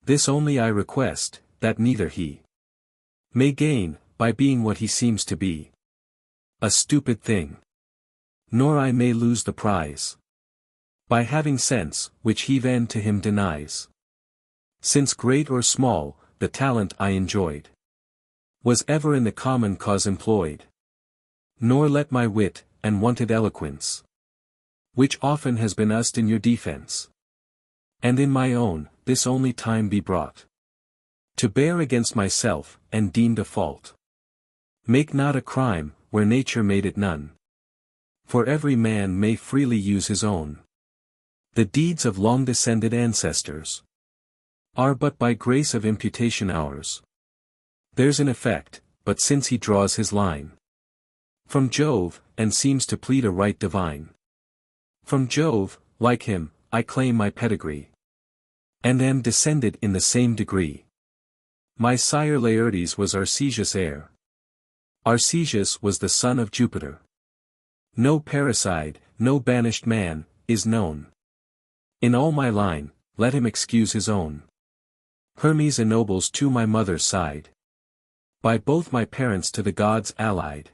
This only I request, that neither he may gain, by being what he seems to be, a stupid thing, nor I may lose the prize, by having sense, which he then to him denies. Since great or small, the talent I enjoyed was ever in the common cause employed. Nor let my wit, and wonted eloquence, which often has been used in your defense, and in my own, this only time be brought to bear against myself, and deemed a fault. Make not a crime, where nature made it none. For every man may freely use his own. The deeds of long-descended ancestors are but by grace of imputation ours. There's an effect, but since he draws his line from Jove, and seems to plead a right divine, from Jove, like him, I claim my pedigree, and am descended in the same degree. My sire Laertes was Arcesius' heir. Arcesius was the son of Jupiter. No parricide, no banished man, is known. In all my line, let him excuse his own. Hermes ennobles to my mother's side, by both my parents to the gods allied.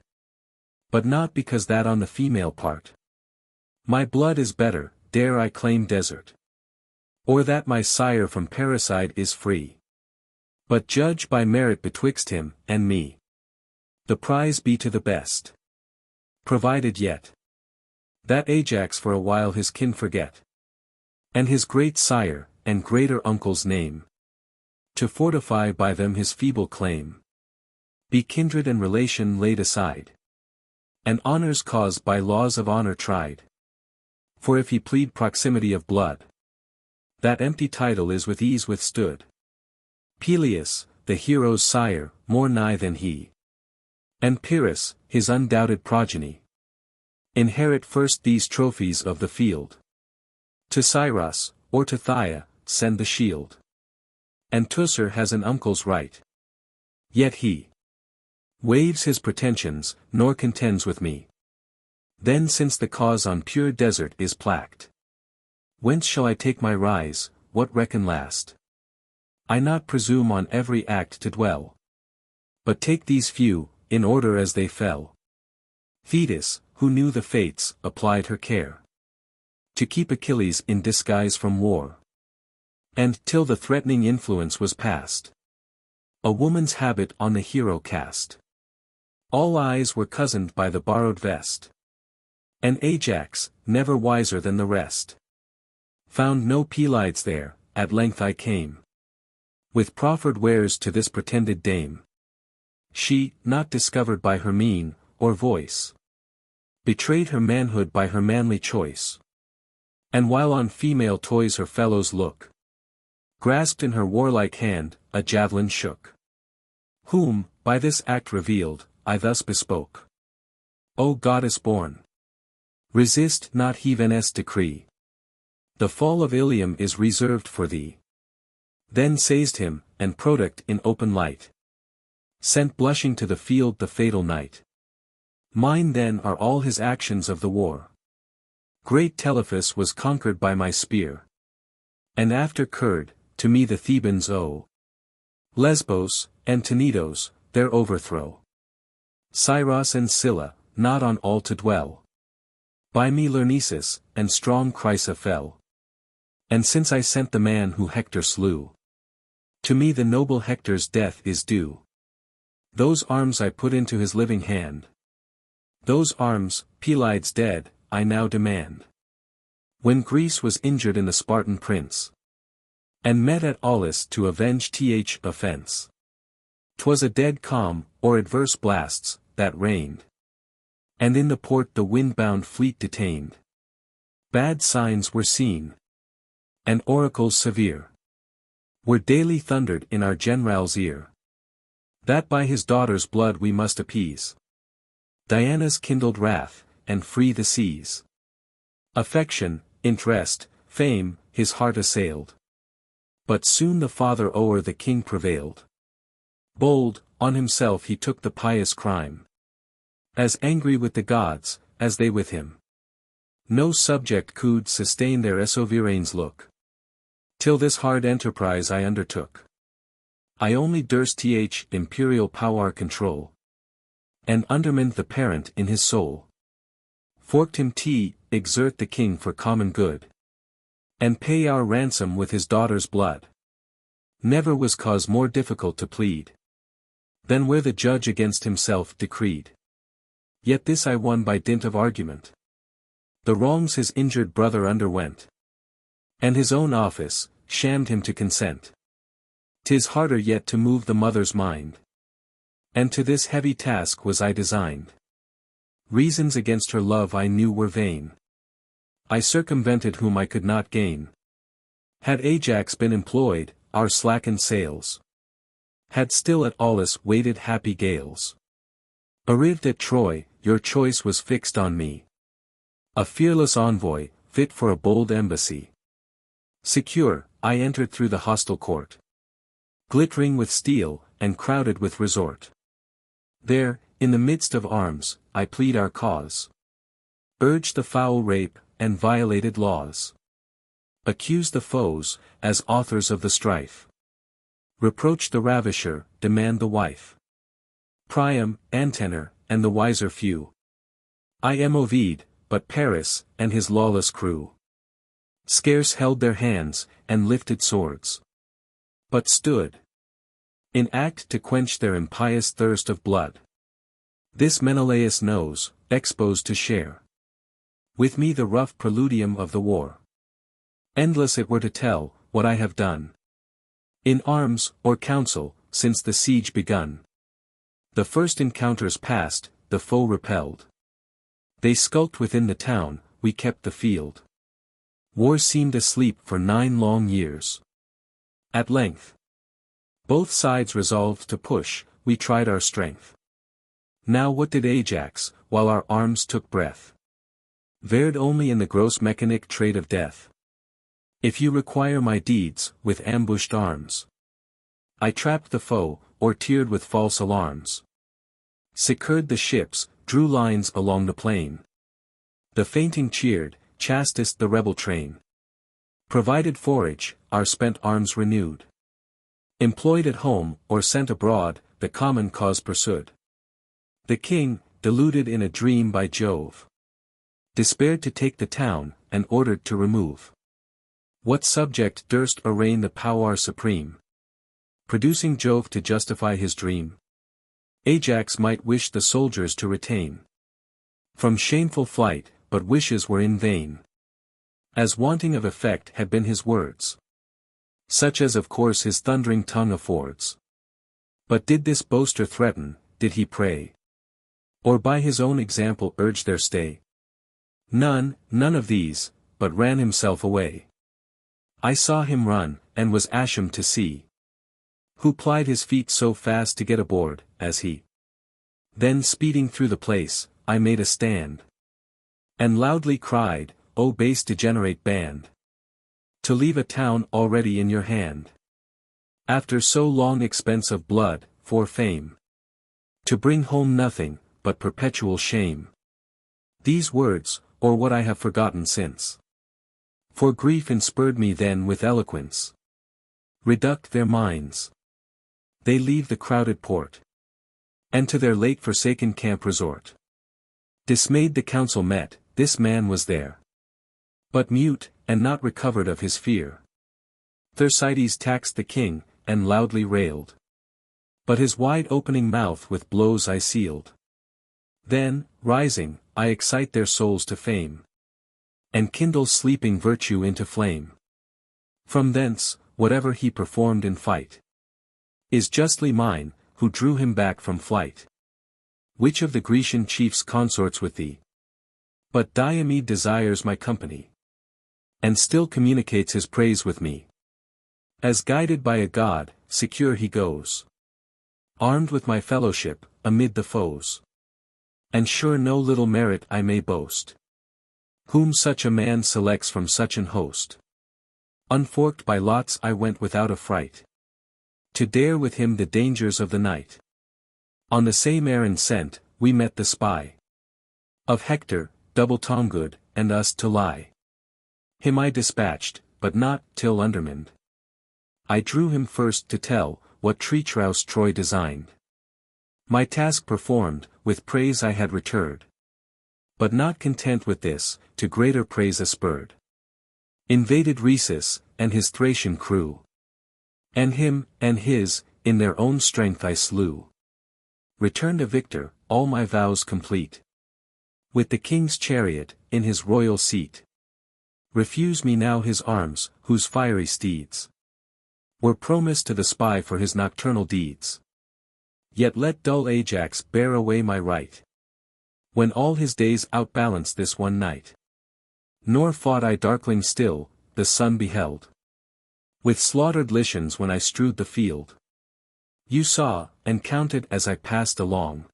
But not because that on the female part my blood is better, dare I claim desert, or that my sire from parricide is free. But judge by merit betwixt him and me. The prize be to the best, provided yet that Ajax for a while his kin forget, and his great sire, and greater uncle's name, to fortify by them his feeble claim. Be kindred and relation laid aside, and honor's cause by laws of honor tried. For if he plead proximity of blood, that empty title is with ease withstood. Peleus, the hero's sire, more nigh than he, and Pyrrhus, his undoubted progeny, inherit first these trophies of the field. To Cyrus, or to Phthia, send the shield. And Teucer has an uncle's right. Yet he waives his pretensions, nor contends with me. Then since the cause on pure desert is placked, whence shall I take my rise, what reckon last? I not presume on every act to dwell, but take these few, in order as they fell. Thetis, who knew the fates, applied her care to keep Achilles in disguise from war. And, till the threatening influence was past, a woman's habit on the hero cast. All eyes were cozened by the borrowed vest. And Ajax, never wiser than the rest, found no Pelides there. At length I came with proffered wares to this pretended dame. She, not discovered by her mien, or voice, betrayed her manhood by her manly choice. And while on female toys her fellows look, grasped in her warlike hand, a javelin shook. Whom, by this act revealed, I thus bespoke. O goddess born! Resist not heaven's decree. The fall of Ilium is reserved for thee. Then seized him, and product in open light, sent blushing to the field the fatal night. Mine then are all his actions of the war. Great Telephus was conquered by my spear, and after curd, to me the Thebans owe Lesbos, and Tenedos, their overthrow. Scyros and Scylla, not on all to dwell. By me Lyrnesus, and strong Chrysa fell. And since I sent the man who Hector slew, to me the noble Hector's death is due. Those arms I put into his living hand. Those arms, Pelides dead, I now demand. When Greece was injured in the Spartan prince, and met at Aulis to avenge th offense, 'twas a dead calm, or adverse blasts, that reigned. And in the port the wind-bound fleet detained. Bad signs were seen, and oracles severe were daily thundered in our general's ear, that by his daughter's blood we must appease Diana's kindled wrath, and free the seas. Affection, interest, fame, his heart assailed. But soon the father o'er the king prevailed. Bold, on himself he took the pious crime. As angry with the gods, as they with him. No subject could sustain their sovereign's look. Till this hard enterprise I undertook. I only durst th imperial power control, and undermine the parent in his soul. Forked him exert the king for common good, and pay our ransom with his daughter's blood. Never was cause more difficult to plead than where the judge against himself decreed. Yet this I won by dint of argument. The wrongs his injured brother underwent, and his own office, shammed him to consent. 'Tis harder yet to move the mother's mind, and to this heavy task was I designed. Reasons against her love I knew were vain. I circumvented whom I could not gain. Had Ajax been employed, our slackened sails had still at Aulis waited happy gales. Arrived at Troy, your choice was fixed on me. A fearless envoy, fit for a bold embassy. Secure, I entered through the hostile court, glittering with steel, and crowded with resort. There, in the midst of arms, I plead our cause. Urged the foul rape, and violated laws. Accuse the foes, as authors of the strife. Reproach the ravisher, demand the wife. Priam, Antenor, and the wiser few. I am Ovídio, but Paris, and his lawless crew, scarce held their hands, and lifted swords, but stood in act to quench their impious thirst of blood. This Menelaus knows, exposed to share with me the rough preludium of the war. Endless it were to tell, what I have done, in arms, or council, since the siege begun. The first encounters past, the foe repelled. They skulked within the town, we kept the field. War seemed asleep for 9 long years. At length, both sides resolved to push, we tried our strength. Now what did Ajax, while our arms took breath? Varied only in the gross mechanic trade of death. If you require my deeds, with ambushed arms, I trapped the foe, or tiered with false alarms. Secured the ships, drew lines along the plain. The fainting cheered, chastised the rebel train. Provided forage, our spent arms renewed. Employed at home, or sent abroad, the common cause pursued. The king, deluded in a dream by Jove, despaired to take the town, and ordered to remove. What subject durst arraign the power supreme, producing Jove to justify his dream? Ajax might wish the soldiers to retain from shameful flight, but wishes were in vain, as wanting of effect had been his words, such as of course his thundering tongue affords. But did this boaster threaten, did he pray, or by his own example urge their stay? None of these, but ran himself away. I saw him run, and was ashamed to see who plied his feet so fast to get aboard, as he. Then speeding through the place, I made a stand, and loudly cried, O base degenerate band, to leave a town already in your hand, after so long expense of blood, for fame, to bring home nothing, but perpetual shame. These words, or what I have forgotten since, for grief inspurred me then with eloquence, reduct their minds They leave the crowded port, and to their late-forsaken camp resort. Dismayed the council met, this man was there, but mute, and not recovered of his fear. Thersites taxed the king, and loudly railed, but his wide-opening mouth with blows I sealed. Then, rising, I excite their souls to fame, and kindle sleeping virtue into flame. From thence, whatever he performed in fight, is justly mine, who drew him back from flight. Which of the Grecian chiefs consorts with thee? But Diomed desires my company, and still communicates his praise with me. As guided by a god, secure he goes, armed with my fellowship, amid the foes. And sure no little merit I may boast, whom such a man selects from such an host. Unforked by lots I went without affright, to dare with him the dangers of the night. On the same errand sent, we met the spy of Hector, double Tomgood, and us to lie. Him I dispatched, but not till undermined. I drew him first to tell, what treacherous Troy designed. My task performed, with praise I had returned. But not content with this, to greater praise aspurred. Invaded Rhesus, and his Thracian crew. And him, and his, in their own strength I slew. Returned a victor, all my vows complete. With the king's chariot, in his royal seat. Refuse me now his arms, whose fiery steeds were promised to the spy for his nocturnal deeds. Yet let dull Ajax bear away my right, when all his days outbalance this one night. Nor fought I darkling still, the sun beheld, with slaughtered Lycians when I strewed the field. You saw, and counted as I passed along,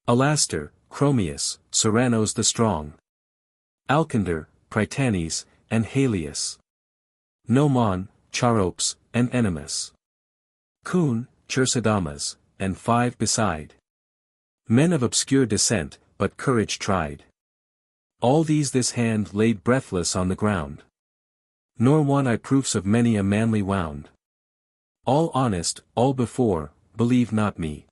Alastor, Chromius, Serranos the strong, Alcander, Prytanes, and Halius, Nomon, Charopes, and Enemus, Coon, Chersodamas, and 5 beside. Men of obscure descent, but courage tried. All these this hand laid breathless on the ground. Nor won I proofs of many a manly wound. All honest, all before, believe not me.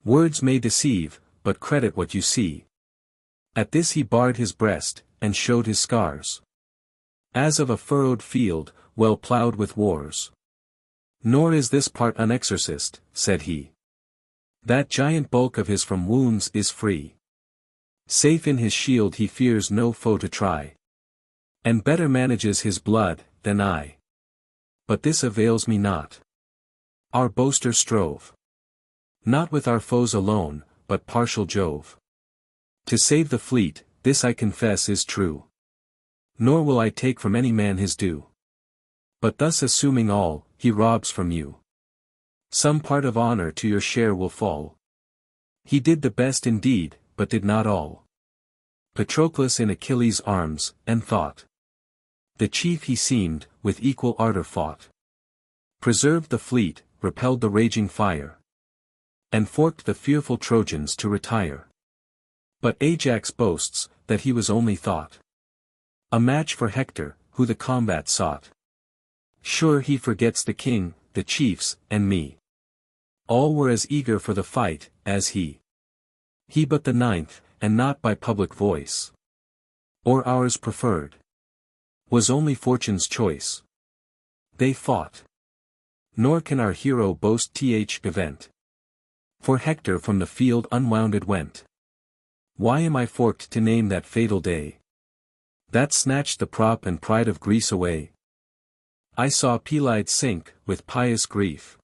Words may deceive, but credit what you see. At this he bared his breast, and showed his scars, as of a furrowed field, well ploughed with wars. Nor is this part unexorcised, said he. That giant bulk of his from wounds is free. Safe in his shield he fears no foe to try, and better manages his blood, than I. But this avails me not. Our boaster strove, not with our foes alone, but partial Jove, to save the fleet. This I confess is true. Nor will I take from any man his due. But thus assuming all, he robs from you. Some part of honor to your share will fall. He did the best indeed, but did not all. Patroclus in Achilles' arms, and thought the chief he seemed, with equal ardor fought. Preserved the fleet, repelled the raging fire, and forked the fearful Trojans to retire. But Ajax boasts, that he was only thought a match for Hector, who the combat sought. Sure he forgets the king, the chiefs, and me. All were as eager for the fight, as he. He but the 9th, and not by public voice, or ours preferred, was only fortune's choice. They fought. Nor can our hero boast th event. For Hector from the field unwounded went. Why am I forked to name that fatal day, that snatched the prop and pride of Greece away? I saw Pelides sink, with pious grief,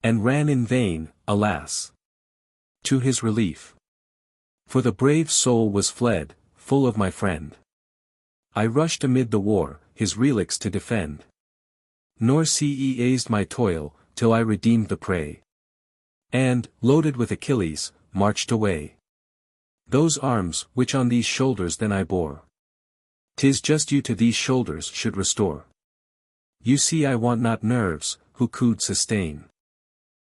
and ran in vain, alas, to his relief. For the brave soul was fled, full of my friend. I rushed amid the war, his relics to defend. Nor ceased my toil, till I redeemed the prey, and, loaded with Achilles, marched away. Those arms, which on these shoulders then I bore, 'tis just you to these shoulders should restore. You see I want not nerves, who could sustain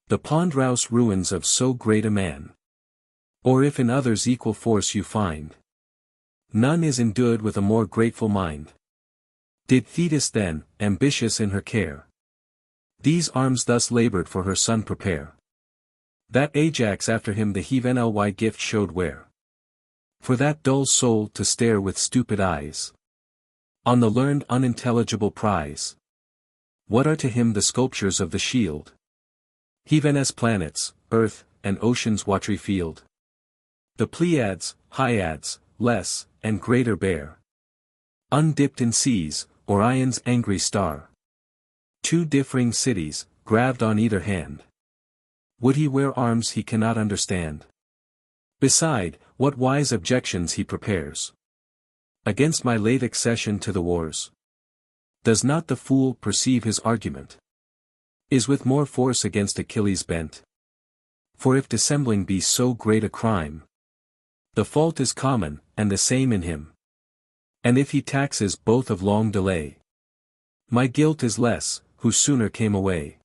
the ponderous ruins of so great a man. Or if in others equal force you find, none is endued with a more grateful mind. Did Thetis then, ambitious in her care, These arms thus labored for her son prepare. That Ajax after him the heaven gift showed where. For that dull soul to stare with stupid eyes on the learned unintelligible prize. What are to him the sculptures of the shield? Heaven's planets, earth, and ocean's watery field. The Pleiads, Hyads, less, and greater bear. Undipped in seas, Orion's angry star. Two differing cities, graved on either hand. Would he wear arms he cannot understand? Beside, what wise objections he prepares against my late accession to the wars. Does not the fool perceive his argument is with more force against Achilles bent? For if dissembling be so great a crime, the fault is common, and the same in him. And if he taxes both of long delay, my guilt is less, who sooner came away.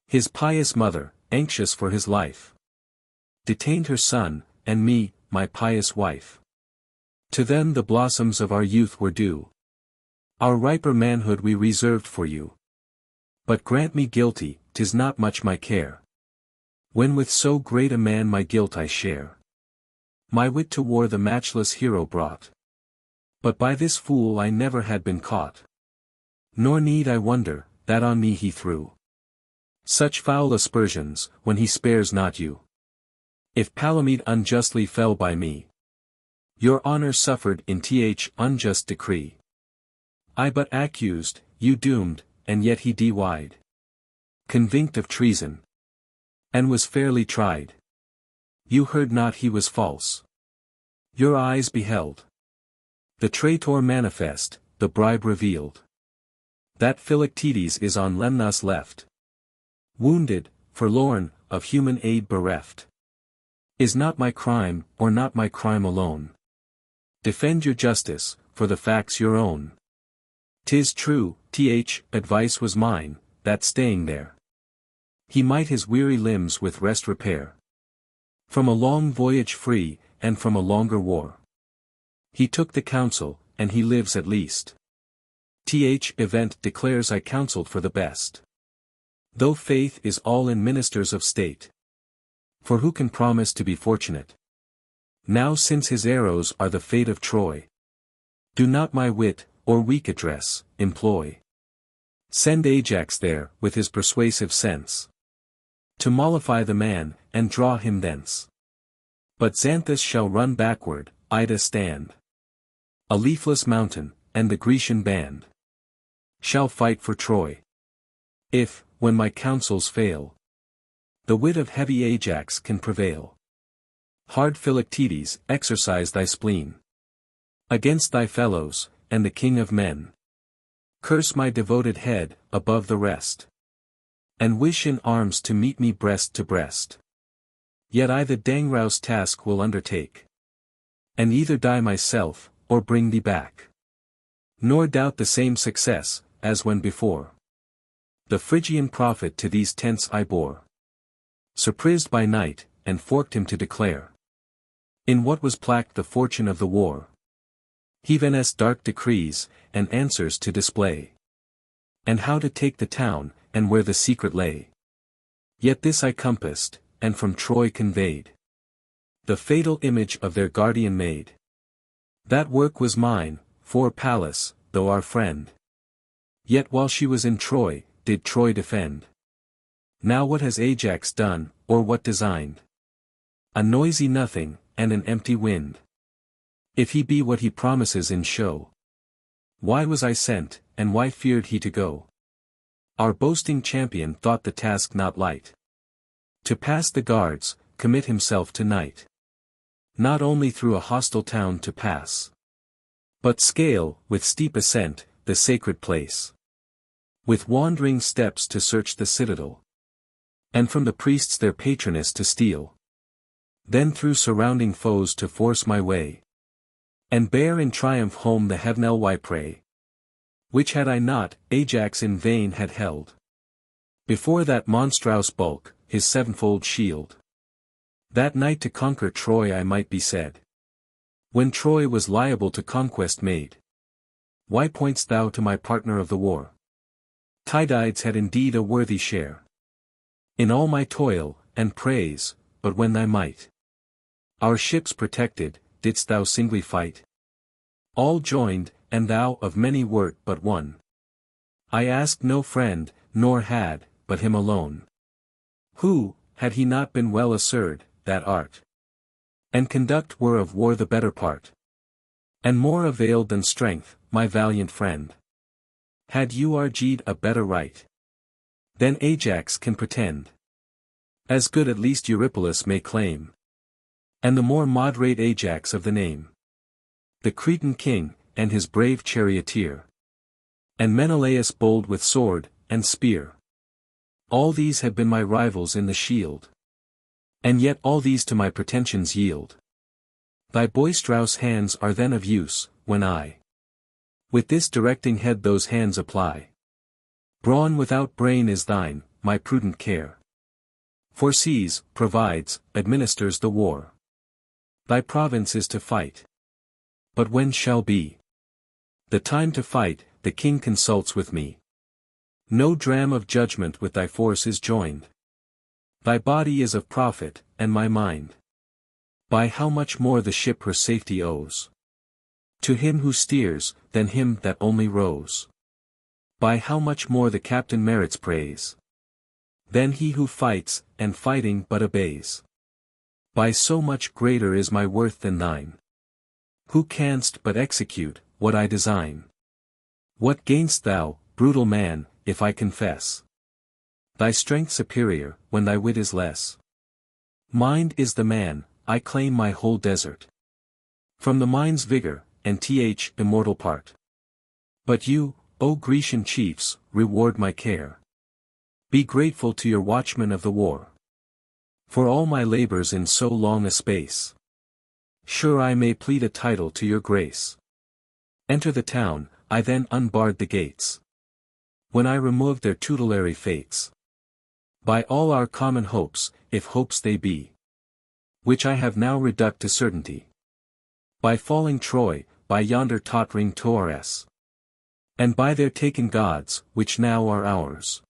His pious mother, anxious for his life, detained her son, and me, my pious wife. To them the blossoms of our youth were due. Our riper manhood we reserved for you. But grant me guilty, 'tis not much my care, when with so great a man my guilt I share. My wit to war the matchless hero brought, but by this fool I never had been caught. Nor need I wonder, that on me he threw such foul aspersions, when he spares not you. If Palamede unjustly fell by me, your honor suffered in th unjust decree. I but accused, you doomed, and yet he d-wide, convinced of treason, and was fairly tried. You heard not he was false. Your eyes beheld the traitor manifest, the bribe revealed. That Philoctetes is on Lemnos left, wounded, forlorn, of human aid bereft. Is not my crime, or not my crime alone? Defend your justice, for the fact's your own. 'Tis true, advice was mine, that staying there, he might his weary limbs with rest repair. From a long voyage free, and from a longer war, he took the counsel, and he lives at least. Event declares I counseled for the best. Though faith is all in ministers of state. For who can promise to be fortunate? Now since his arrows are the fate of Troy, do not my wit, or weak address, employ. Send Ajax there, with his persuasive sense, to mollify the man, and draw him thence. But Xanthus shall run backward, Ida stand a leafless mountain, and the Grecian band shall fight for Troy. If, when my counsels fail, the wit of heavy Ajax can prevail, hard Philoctetes, exercise thy spleen against thy fellows, and the king of men. Curse my devoted head, above the rest, and wish in arms to meet me breast to breast. Yet I the Dangrau's task will undertake, and either die myself, or bring thee back. Nor doubt the same success, as when before the Phrygian prophet to these tents I bore, surprised by night, and forked him to declare in what was placked the fortune of the war. Heaven's dark decrees, and answers to display, and how to take the town, and where the secret lay. Yet this I compassed, and from Troy conveyed the fatal image of their guardian maid. That work was mine, for Pallas, though our friend, yet while she was in Troy, did Troy defend. Now what has Ajax done, or what designed? A noisy nothing, and an empty wind. If he be what he promises in show, why was I sent, and why feared he to go? Our boasting champion thought the task not light, to pass the guards, commit himself to night. Not only through a hostile town to pass, but scale, with steep ascent, the sacred place. With wandering steps to search the citadel, and from the priests their patroness to steal. Then through surrounding foes to force my way, and bear in triumph home the heavenly prey, which had I not, Ajax in vain had held. Before that monstrous bulk, his sevenfold shield. That night to conquer Troy I might be said, when Troy was liable to conquest made. Why point'st thou to my partner of the war? Tydides had indeed a worthy share in all my toil, and praise, but when thy might our ships protected, didst thou singly fight? All joined, and thou of many wert but one. I asked no friend, nor had, but him alone. Who, had he not been well assured, that art and conduct were of war the better part, and more availed than strength, my valiant friend? Had you argued a better right than Ajax can pretend? As good at least Eurypylus may claim, and the more moderate Ajax of the name, the Cretan king, and his brave charioteer, and Menelaus bold with sword and spear. All these have been my rivals in the shield, and yet all these to my pretensions yield. Thy boisterous hands are then of use, when I with this directing head those hands apply. Brawn without brain is thine, my prudent care foresees, provides, administers the war. Thy province is to fight. But when shall be the time to fight, the king consults with me. No dram of judgment with thy force is joined. Thy body is of profit, and my mind by how much more the ship her safety owes to him who steers, than him that only rows. By how much more the captain merits praise than he who fights, and fighting but obeys. By so much greater is my worth than thine, who canst but execute what I design. What gainst thou, brutal man, if I confess thy strength superior, when thy wit is less? Mind is the man, I claim my whole desert from the mind's vigor, and immortal part. But you, O Grecian chiefs, reward my care. Be grateful to your watchmen of the war for all my labors in so long a space. Sure I may plead a title to your grace. Enter the town, I then unbarred the gates, when I removed their tutelary fates. By all our common hopes, if hopes they be, which I have now reduced to certainty. By falling Troy, by yonder tottering Taurus, and by their taken gods, which now are ours.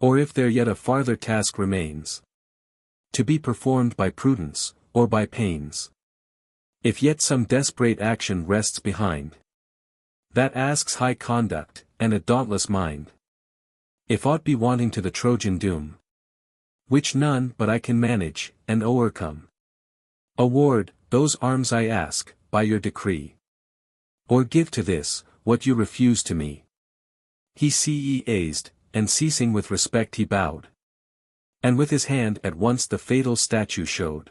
Or if there yet a farther task remains, to be performed by prudence, or by pains. If yet some desperate action rests behind, that asks high conduct, and a dauntless mind. If aught be wanting to the Trojan doom, which none but I can manage, and o'ercome, award, those arms I ask, by your decree. Or give to this, what you refuse to me. He ceased, and ceasing with respect he bowed. And with his hand at once the fatal statue showed.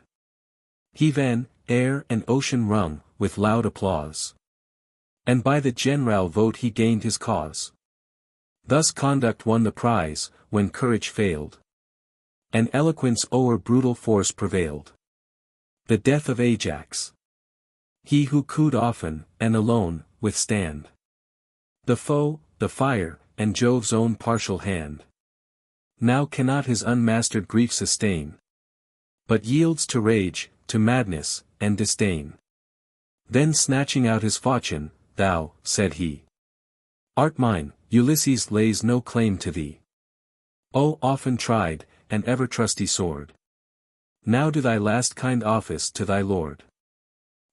He then, air and ocean rung, with loud applause. And by the general vote he gained his cause. Thus conduct won the prize, when courage failed, and eloquence o'er brutal force prevailed. The death of Ajax. He who could often, and alone, withstand the foe, the fire, and Jove's own partial hand, now cannot his unmastered grief sustain, but yields to rage, to madness, and disdain. Then snatching out his falchion, thou, said he, art mine, Ulysses lays no claim to thee. O often tried, and ever trusty sword, now do thy last kind office to thy lord.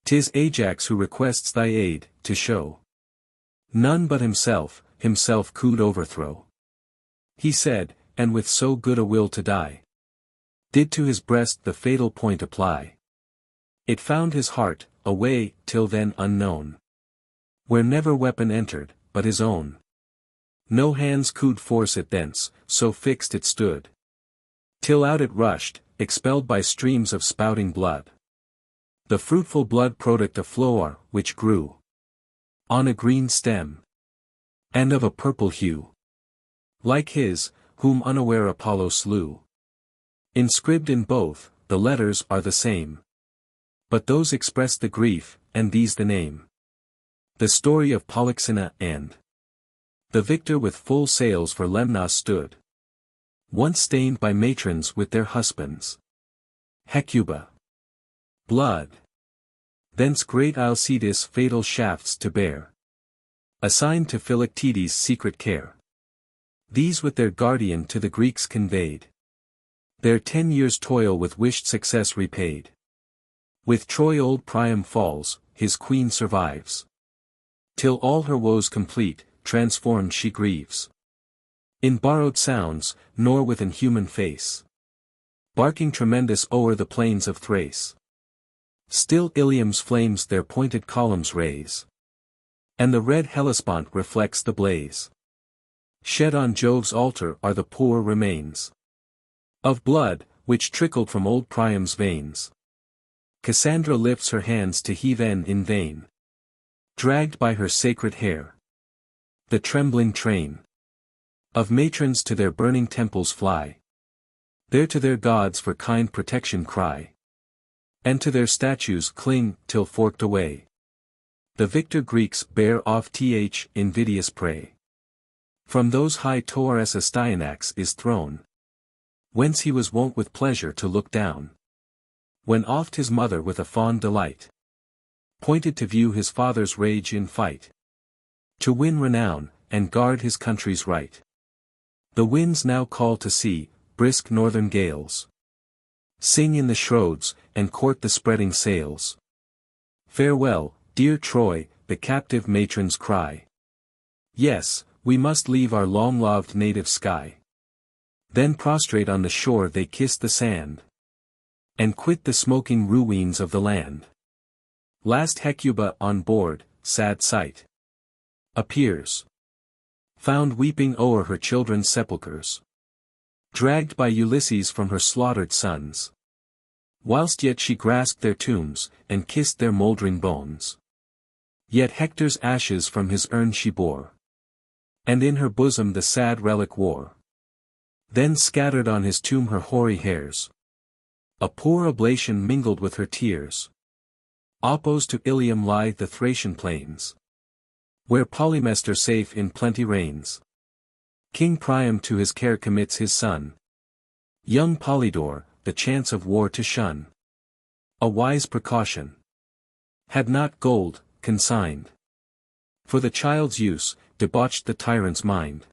'Tis Ajax who requests thy aid, to show none but himself could overthrow. He said, and with so good a will to die, did to his breast the fatal point apply. It found his heart, a way, till then unknown, where never weapon entered, but his own. No hands could force it thence, so fixed it stood, till out it rushed, expelled by streams of spouting blood. The fruitful blood product of flower, which grew on a green stem, and of a purple hue, like his, whom unaware Apollo slew. Inscribed in both, the letters are the same, but those express the grief, and these the name. The story of Polyxena, and the victor with full sails for Lemnos stood, once stained by matrons with their husbands' Hecuba blood. Thence great Alcides fatal shafts to bear, assigned to Philoctetes' secret care. These with their guardian to the Greeks conveyed. Their 10 years' toil with wished success repaid. With Troy old Priam falls, his queen survives. Till all her woes complete, transformed she grieves. In borrowed sounds, nor with an human face. Barking tremendous o'er the plains of Thrace. Still Ilium's flames their pointed columns raise. And the red Hellespont reflects the blaze. Shed on Jove's altar are the poor remains of blood, which trickled from old Priam's veins. Cassandra lifts her hands to heave in vain. Dragged by her sacred hair. The trembling train of matrons to their burning temples fly. There to their gods for kind protection cry. And to their statues cling, till forked away. The victor Greeks bear off invidious prey. From those high towers Astyanax is thrown. Whence he was wont with pleasure to look down. When oft his mother with a fond delight pointed to view his father's rage in fight. To win renown, and guard his country's right. The winds now call to sea, brisk northern gales. Sing in the shrouds, and court the spreading sails. Farewell, dear Troy, the captive matrons cry. Yes, we must leave our long-loved native sky. Then prostrate on the shore they kiss the sand. And quit the smoking ruins of the land. Last Hecuba on board, sad sight. Appears. Found weeping o'er her children's sepulchres. Dragged by Ulysses from her slaughtered sons. Whilst yet she grasped their tombs, and kissed their mouldering bones. Yet Hector's ashes from his urn she bore. And in her bosom the sad relic wore. Then scattered on his tomb her hoary hairs. A poor oblation mingled with her tears. Opposed to Ilium lie the Thracian plains. Where Polymestor safe in plenty reigns. King Priam to his care commits his son. Young Polydore, the chance of war to shun. A wise precaution. Had not gold, consigned. For the child's use, debauched the tyrant's mind.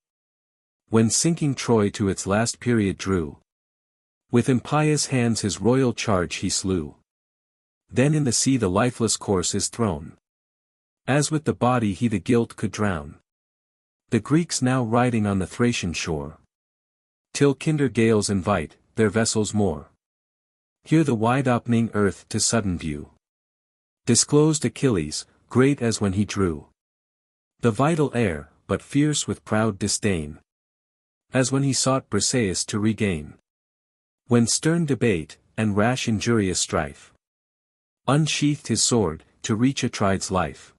When sinking Troy to its last period drew. With impious hands his royal charge he slew. Then in the sea the lifeless corse is thrown. As with the body he the guilt could drown. The Greeks now riding on the Thracian shore. Till kinder gales invite, their vessels moor. Here the wide-opening earth to sudden view. Disclosed Achilles, great as when he drew. The vital air, but fierce with proud disdain. As when he sought Briseis to regain. When stern debate, and rash injurious strife. Unsheathed his sword, to reach Atrides' life.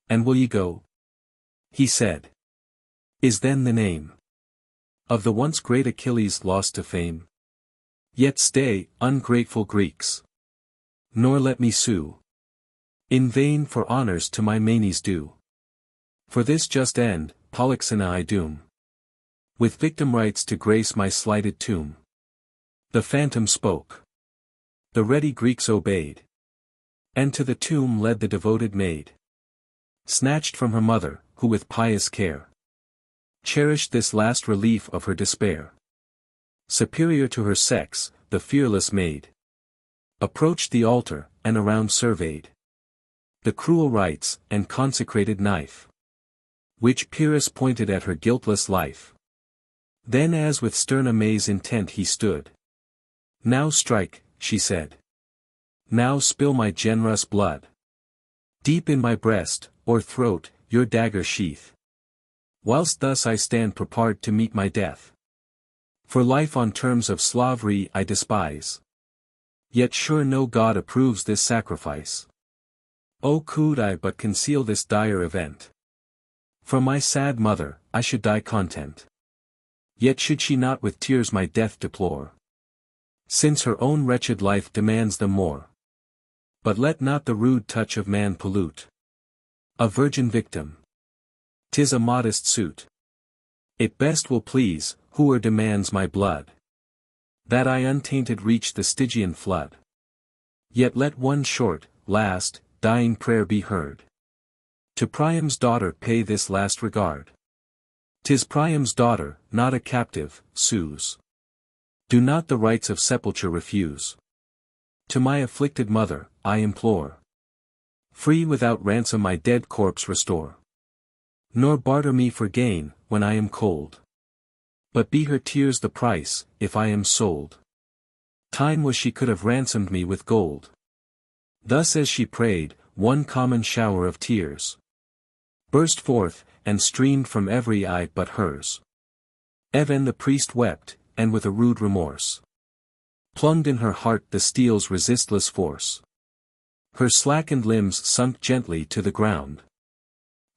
And will ye go? He said. Is then the name of the once great Achilles lost to fame? Yet stay, ungrateful Greeks. Nor let me sue in vain for honors to my manes due. For this just end, Polyxena I doom. With victim rites to grace my slighted tomb. The phantom spoke. The ready Greeks obeyed. And to the tomb led the devoted maid. Snatched from her mother, who with pious care cherished this last relief of her despair. Superior to her sex, the fearless maid approached the altar, and around surveyed the cruel rites, and consecrated knife, which Pyrrhus pointed at her guiltless life. Then as with stern amaze intent he stood. Now strike, she said. Now spill my generous blood. Deep in my breast, or throat, your dagger sheath. Whilst thus I stand prepared to meet my death. For life on terms of slavery I despise. Yet sure no god approves this sacrifice. Oh, could I but conceal this dire event. From my sad mother, I should die content. Yet should she not with tears my death deplore. Since her own wretched life demands them more. But let not the rude touch of man pollute a virgin victim. 'Tis a modest suit. It best will please, whoe'er demands my blood, that I untainted reach the Stygian flood. Yet let one short, last, dying prayer be heard. To Priam's daughter pay this last regard. 'Tis Priam's daughter, not a captive, sues. Do not the rights of sepulture refuse. To my afflicted mother, I implore. Free without ransom my dead corpse restore. Nor barter me for gain, when I am cold. But be her tears the price, if I am sold. Time was she could have ransomed me with gold. Thus as she prayed, one common shower of tears burst forth, and streamed from every eye but hers. Even the priest wept, and with a rude remorse plumbed in her heart the steel's resistless force. Her slackened limbs sunk gently to the ground.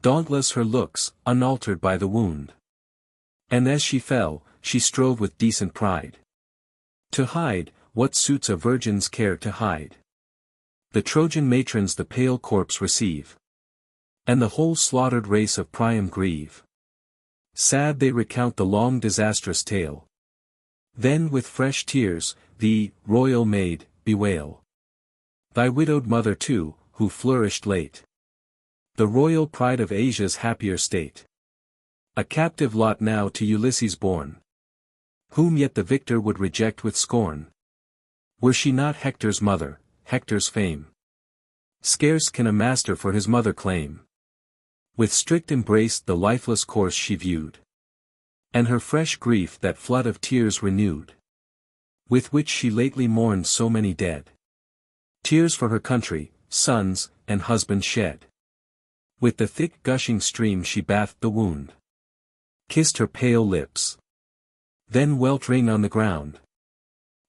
Dauntless her looks, unaltered by the wound. And as she fell, she strove with decent pride to hide, what suits a virgin's care to hide. The Trojan matrons the pale corpse receive, and the whole slaughtered race of Priam grieve. Sad they recount the long disastrous tale. Then with fresh tears, thee, royal maid, bewail. Thy widowed mother too, who flourished late. The royal pride of Asia's happier state. A captive lot now to Ulysses born. Whom yet the victor would reject with scorn. Were she not Hector's mother, Hector's fame scarce can a master for his mother claim. With strict embrace the lifeless corse she viewed. And her fresh grief that flood of tears renewed. With which she lately mourned so many dead. Tears for her country, sons, and husband shed. With the thick gushing stream she bathed the wound. Kissed her pale lips. Then weltering on the ground.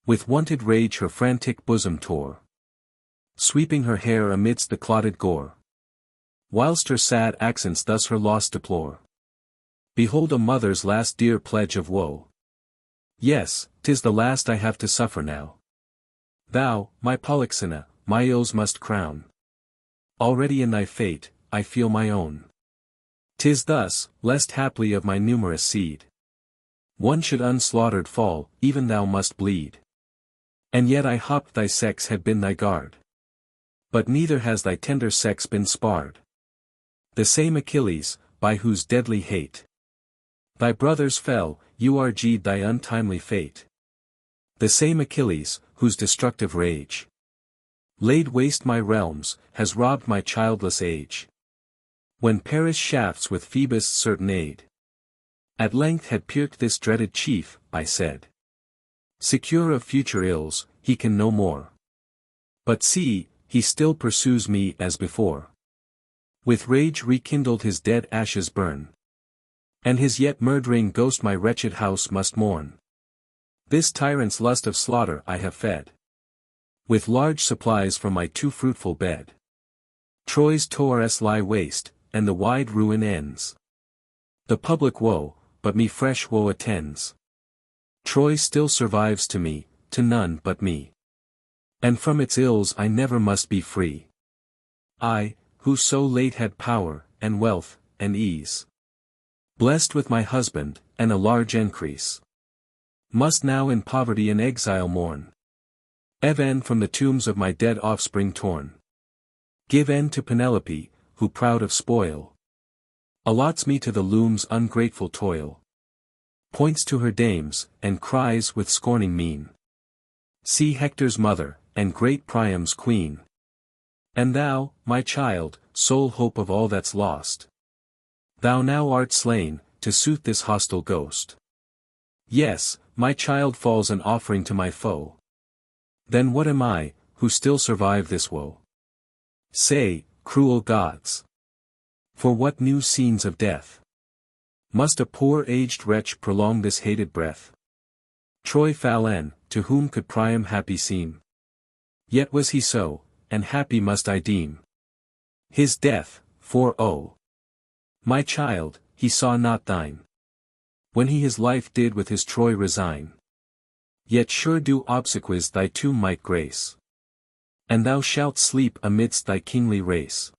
With wonted rage her frantic bosom tore. Sweeping her hair amidst the clotted gore. Whilst her sad accents thus her loss deplore. Behold a mother's last dear pledge of woe. Yes, 'tis the last I have to suffer now. Thou, my Polyxena, my ills must crown. Already in thy fate, I feel my own. 'Tis thus, lest haply of my numerous seed one should unslaughtered fall, even thou must bleed. And yet I hopped thy sex had been thy guard. But neither has thy tender sex been sparred. The same Achilles, by whose deadly hate thy brothers fell, urged thy untimely fate. The same Achilles, whose destructive rage laid waste my realms, has robbed my childless age. When Paris shafts with Phoebus' certain aid at length had pierced this dreaded chief, I said. Secure of future ills, he can no more. But see, he still pursues me as before. With rage rekindled his dead ashes burn. And his yet murdering ghost my wretched house must mourn. This tyrant's lust of slaughter I have fed. With large supplies from my too fruitful bed. Troy's towers lie waste, and the wide ruin ends. The public woe, but me fresh woe attends. Troy still survives to me, to none but me. And from its ills I never must be free. I, who so late had power, and wealth, and ease. Blessed with my husband, and a large increase. Must now in poverty and exile mourn. Even from the tombs of my dead offspring torn. Give end to Penelope, who proud of spoil. Allots me to the loom's ungrateful toil. Points to her dames, and cries with scorning mien. See Hector's mother, and great Priam's queen. And thou, my child, sole hope of all that's lost. Thou now art slain, to suit this hostile ghost. Yes, my child falls an offering to my foe. Then what am I, who still survive this woe? Say, cruel gods. For what new scenes of death must a poor aged wretch prolong this hated breath? Troy Phalin, to whom could Priam happy seem? Yet was he so, and happy must I deem his death, for oh, my child, he saw not thine, when he his life did with his Troy resign. Yet sure do obsequies thy tomb might grace, and thou shalt sleep amidst thy kingly race.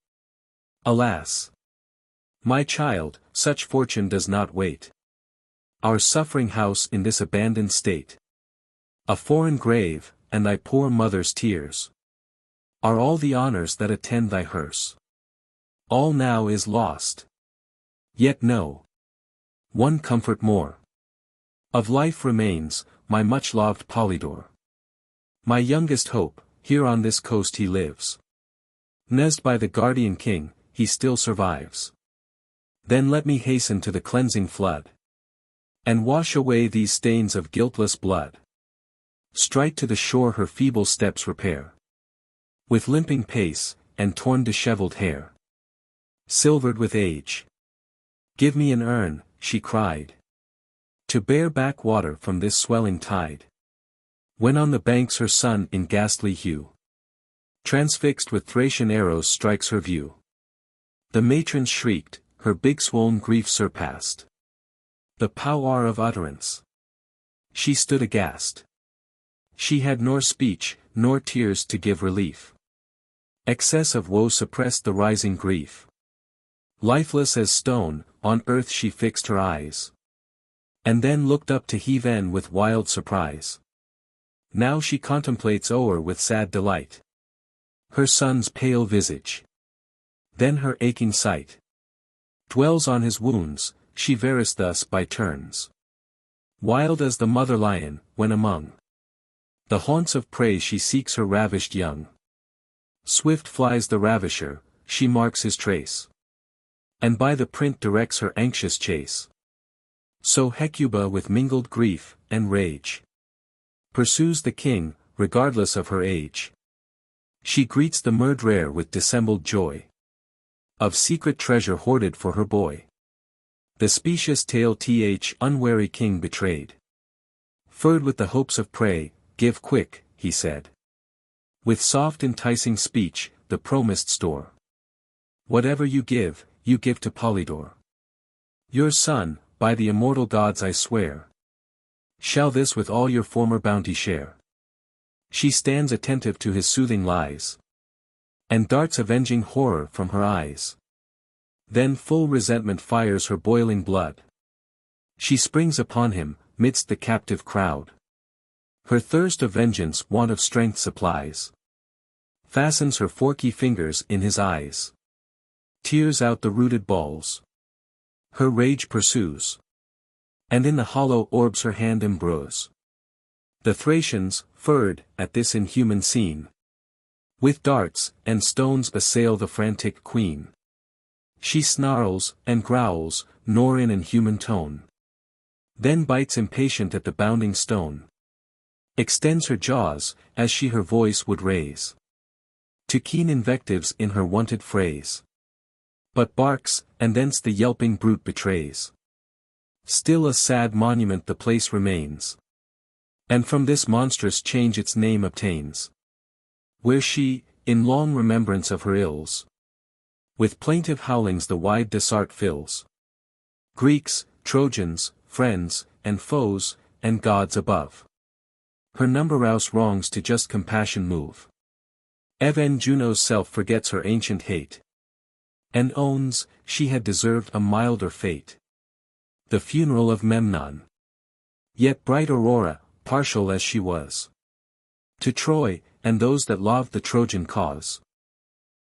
Alas! My child, such fortune does not wait our suffering house in this abandoned state. A foreign grave, and thy poor mother's tears, are all the honors that attend thy hearse. All now is lost. Yet no. one comfort more of life remains, my much-loved Polydore. My youngest hope, here on this coast he lives. Nursed by the guardian king, he still survives. Then let me hasten to the cleansing flood, and wash away these stains of guiltless blood. Straight to the shore her feeble steps repair, with limping pace, and torn dishevelled hair, silvered with age. Give me an urn, she cried, to bear back water from this swelling tide. When on the banks her son in ghastly hue, transfixed with Thracian arrows strikes her view. The matron shrieked, her big swoln grief surpassed the power of utterance. She stood aghast. She had nor speech, nor tears to give relief. Excess of woe suppressed the rising grief. Lifeless as stone, on earth she fixed her eyes, and then looked up to heaven with wild surprise. Now she contemplates o'er with sad delight her son's pale visage. Then her aching sight dwells on his wounds, she varies thus by turns. Wild as the mother lion, when among the haunts of prey she seeks her ravished young. Swift flies the ravisher, she marks his trace, and by the print directs her anxious chase. So Hecuba with mingled grief and rage pursues the king, regardless of her age. She greets the murderer with dissembled joy of secret treasure hoarded for her boy. The specious tale th unwary king betrayed, furred with the hopes of prey. Give quick, he said, with soft enticing speech, the promised store. Whatever you give to Polydore. Your son, by the immortal gods I swear, shall this with all your former bounty share. She stands attentive to his soothing lies, and darts avenging horror from her eyes. Then full resentment fires her boiling blood. She springs upon him, midst the captive crowd. Her thirst of vengeance want of strength supplies. Fastens her forky fingers in his eyes. Tears out the rooted balls. Her rage pursues, and in the hollow orbs her hand embroils. The Thracians, furred, at this inhuman scene, with darts and stones assail the frantic queen. She snarls, and growls, nor in inhuman tone. Then bites impatient at the bounding stone. Extends her jaws, as she her voice would raise to keen invectives in her wonted phrase. But barks, and thence the yelping brute betrays. Still a sad monument the place remains, and from this monstrous change its name obtains. Where she, in long remembrance of her ills, with plaintive howlings the wide desert fills. Greeks, Trojans, friends, and foes, and gods above. Her numberous wrongs to just compassion move. Even Juno's self forgets her ancient hate, and owns, she had deserved a milder fate. The funeral of Memnon. Yet bright Aurora, partial as she was to Troy, and those that loved the Trojan cause.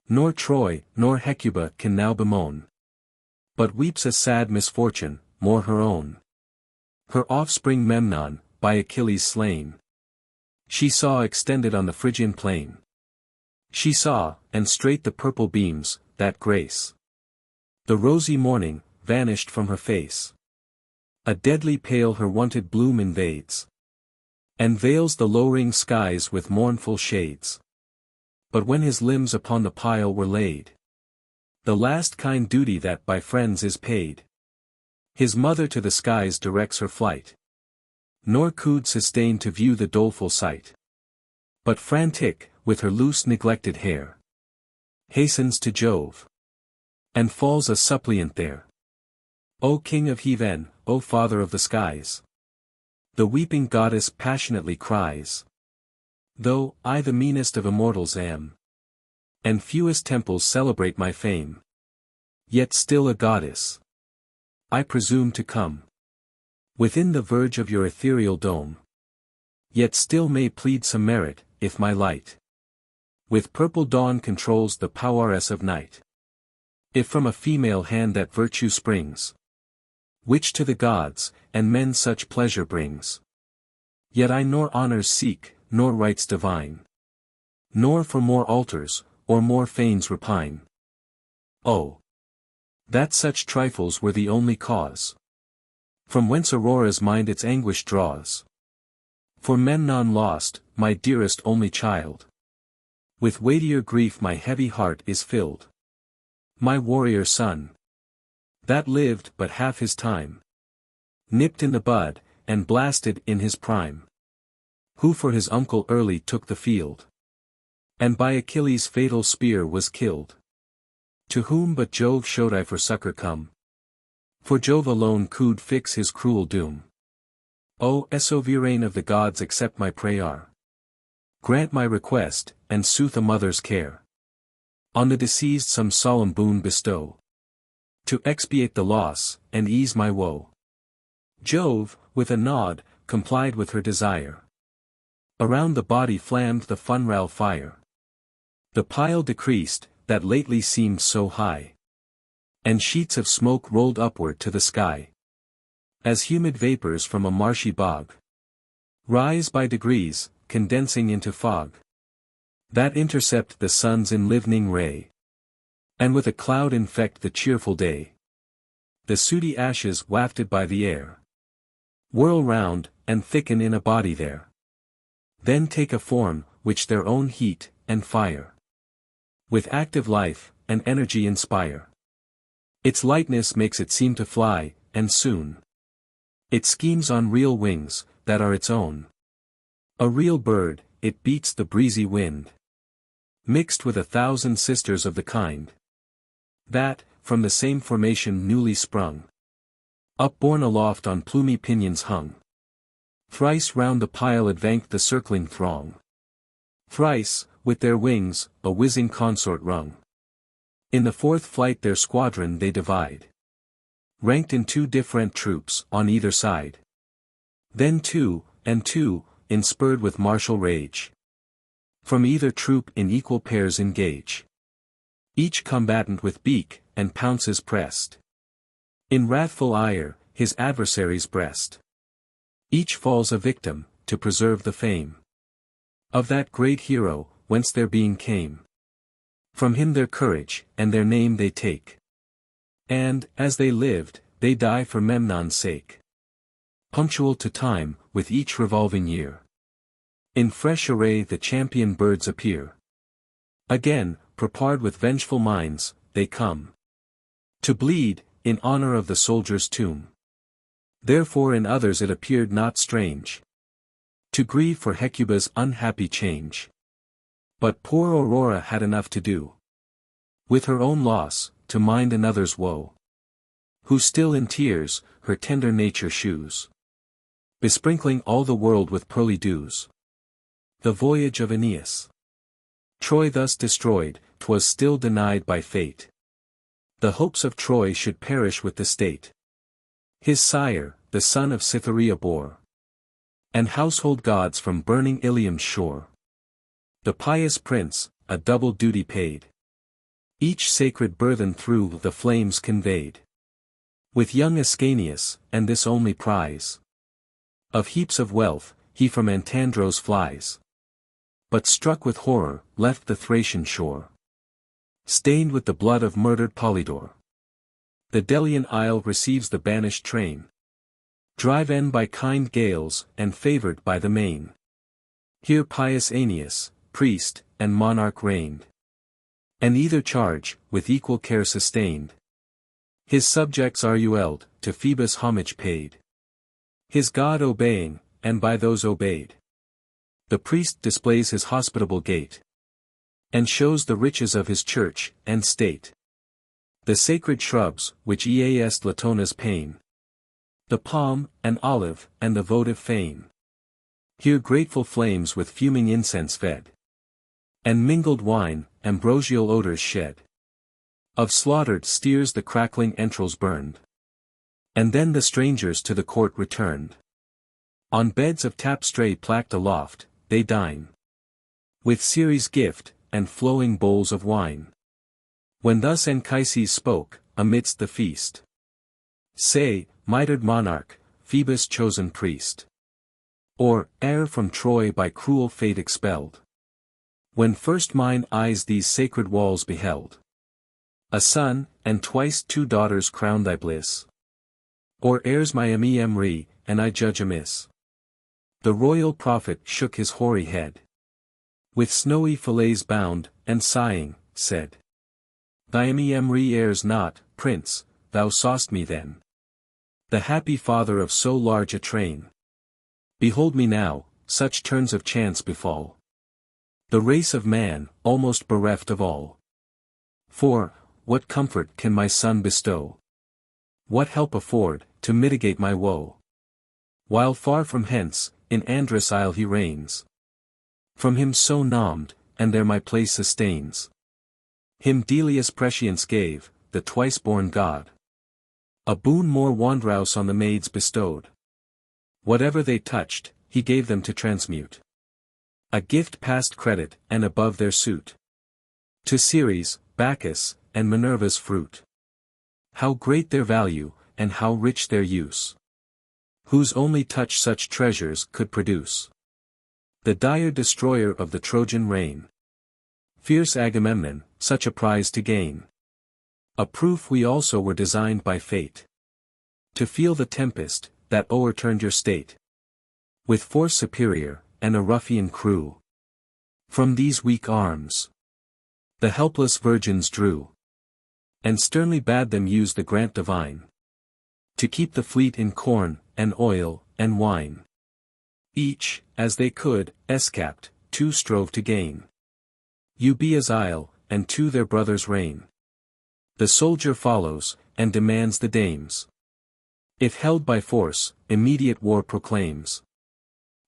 Nor Troy, nor Hecuba can now bemoan, but weeps a sad misfortune, more her own. Her offspring Memnon, by Achilles slain, she saw extended on the Phrygian plain. She saw, and straight the purple beams, that grace the rosy morning, vanished from her face. A deadly pale her wonted bloom invades, and veils the lowering skies with mournful shades. But when his limbs upon the pile were laid, the last kind duty that by friends is paid, his mother to the skies directs her flight. Nor could sustain to view the doleful sight, but frantic, with her loose neglected hair, hastens to Jove, and falls a suppliant there. O King of Heaven, O Father of the skies, the weeping goddess passionately cries. Though I the meanest of immortals am, and fewest temples celebrate my fame, yet still a goddess I presume to come within the verge of your ethereal dome. Yet still may plead some merit, if my light with purple dawn controls the powers of night. If from a female hand that virtue springs, which to the gods, and men such pleasure brings. Yet I nor honours seek, nor rights divine. Nor for more altars, or more fanes repine. Oh! that such trifles were the only cause, from whence Aurora's mind its anguish draws. For Memnon lost, my dearest only child. With weightier grief my heavy heart is filled. My warrior son, that lived but half his time, nipped in the bud, and blasted in his prime, who for his uncle early took the field, and by Achilles' fatal spear was killed. To whom but Jove should I for succor come? For Jove alone could fix his cruel doom. O sovereign of the gods, accept my prayer. Grant my request, and sooth a mother's care. On the deceased some solemn boon bestow, to expiate the loss, and ease my woe. Jove, with a nod, complied with her desire. Around the body flammed the funeral fire. The pile decreased, that lately seemed so high, and sheets of smoke rolled upward to the sky, as humid vapors from a marshy bog rise by degrees, condensing into fog, that intercept the sun's enlivening ray, and with a cloud infect the cheerful day. The sooty ashes wafted by the air whirl round, and thicken in a body there, then take a form, which their own heat, and fire, with active life, and energy inspire. Its lightness makes it seem to fly, and soon it schemes on real wings, that are its own. A real bird, it beats the breezy wind, mixed with 1,000 sisters of the kind, that, from the same formation newly sprung, upborne aloft on plumy pinions hung. Thrice round the pile advanced the circling throng. Thrice, with their wings, a whizzing consort rung. In the fourth flight their squadron they divide, ranked in 2 different troops, on either side. Then 2, and 2, inspurred with martial rage, from either troop in equal pairs engage. Each combatant with beak, and pounces pressed, in wrathful ire, his adversary's breast. Each falls a victim, to preserve the fame of that great hero, whence their being came. From him their courage, and their name they take. And, as they lived, they die for Memnon's sake. Punctual to time, with each revolving year, in fresh array the champion birds appear. Again, prepared with vengeful minds, they come to bleed, in honor of the soldier's tomb. Therefore in others it appeared not strange to grieve for Hecuba's unhappy change. But poor Aurora had enough to do with her own loss, to mind another's woe, who still in tears, her tender nature shews, besprinkling all the world with pearly dews. The voyage of Aeneas. Troy thus destroyed, 'twas still denied by fate. The hopes of Troy should perish with the state. His sire, the son of Cytherea bore, and household gods from burning Ilium's shore. The pious prince, a double duty paid, each sacred burthen through the flames conveyed. With young Ascanius, and this only prize of heaps of wealth, he from Antandros flies. But struck with horror, left the Thracian shore, stained with the blood of murdered Polydore. The Delian isle receives the banished train, driven by kind gales, and favored by the main. Here pious Aeneas, priest, and monarch reigned, and either charge, with equal care sustained. His subjects Rueld, to Phoebus homage paid, his god obeying, and by those obeyed. The priest displays his hospitable gait, and shows the riches of his church, and state. The sacred shrubs, which east Latona's pain, the palm, and olive, and the votive fane. Here grateful flames with fuming incense fed, and mingled wine, ambrosial odors shed. Of slaughtered steers the crackling entrails burned, and then the strangers to the court returned. On beds of tapestry placked aloft, they dine, with Ceres' gift, and flowing bowls of wine. When thus Anchises spoke, amidst the feast, Say, mitred monarch, Phoebus' chosen priest. Or, heir from Troy by cruel fate expelled. When first mine eyes these sacred walls beheld. A son, and twice 2 daughters crown thy bliss. Or heirs my Emry, and I judge amiss. The royal prophet shook his hoary head. With snowy fillets bound, and sighing, said. Thy Emry heirs not, prince, thou saw'st me then. The happy father of so large a train. Behold me now, such turns of chance befall. The race of man, almost bereft of all. For, what comfort can my son bestow? What help afford, to mitigate my woe? While far from hence, in Andrus isle he reigns. From him so nommed, and there my place sustains. Him Delius prescience gave, the twice-born god. A boon more wondrous on the maids bestowed. Whatever they touched, he gave them to transmute. A gift past credit, and above their suit. To Ceres, Bacchus, and Minerva's fruit. How great their value, and how rich their use. Whose only touch such treasures could produce. The dire destroyer of the Trojan reign. Fierce Agamemnon, such a prize to gain. A proof we also were designed by fate. To feel the tempest, that o'erturned your state. With force superior, and a ruffian crew. From these weak arms. The helpless virgins drew. And sternly bade them use the grant divine. To keep the fleet in corn, and oil, and wine. Each, as they could, escaped, 2 strove to gain. Euboea's isle, and 2 their brothers' reign. The soldier follows, and demands the dames. If held by force, immediate war proclaims.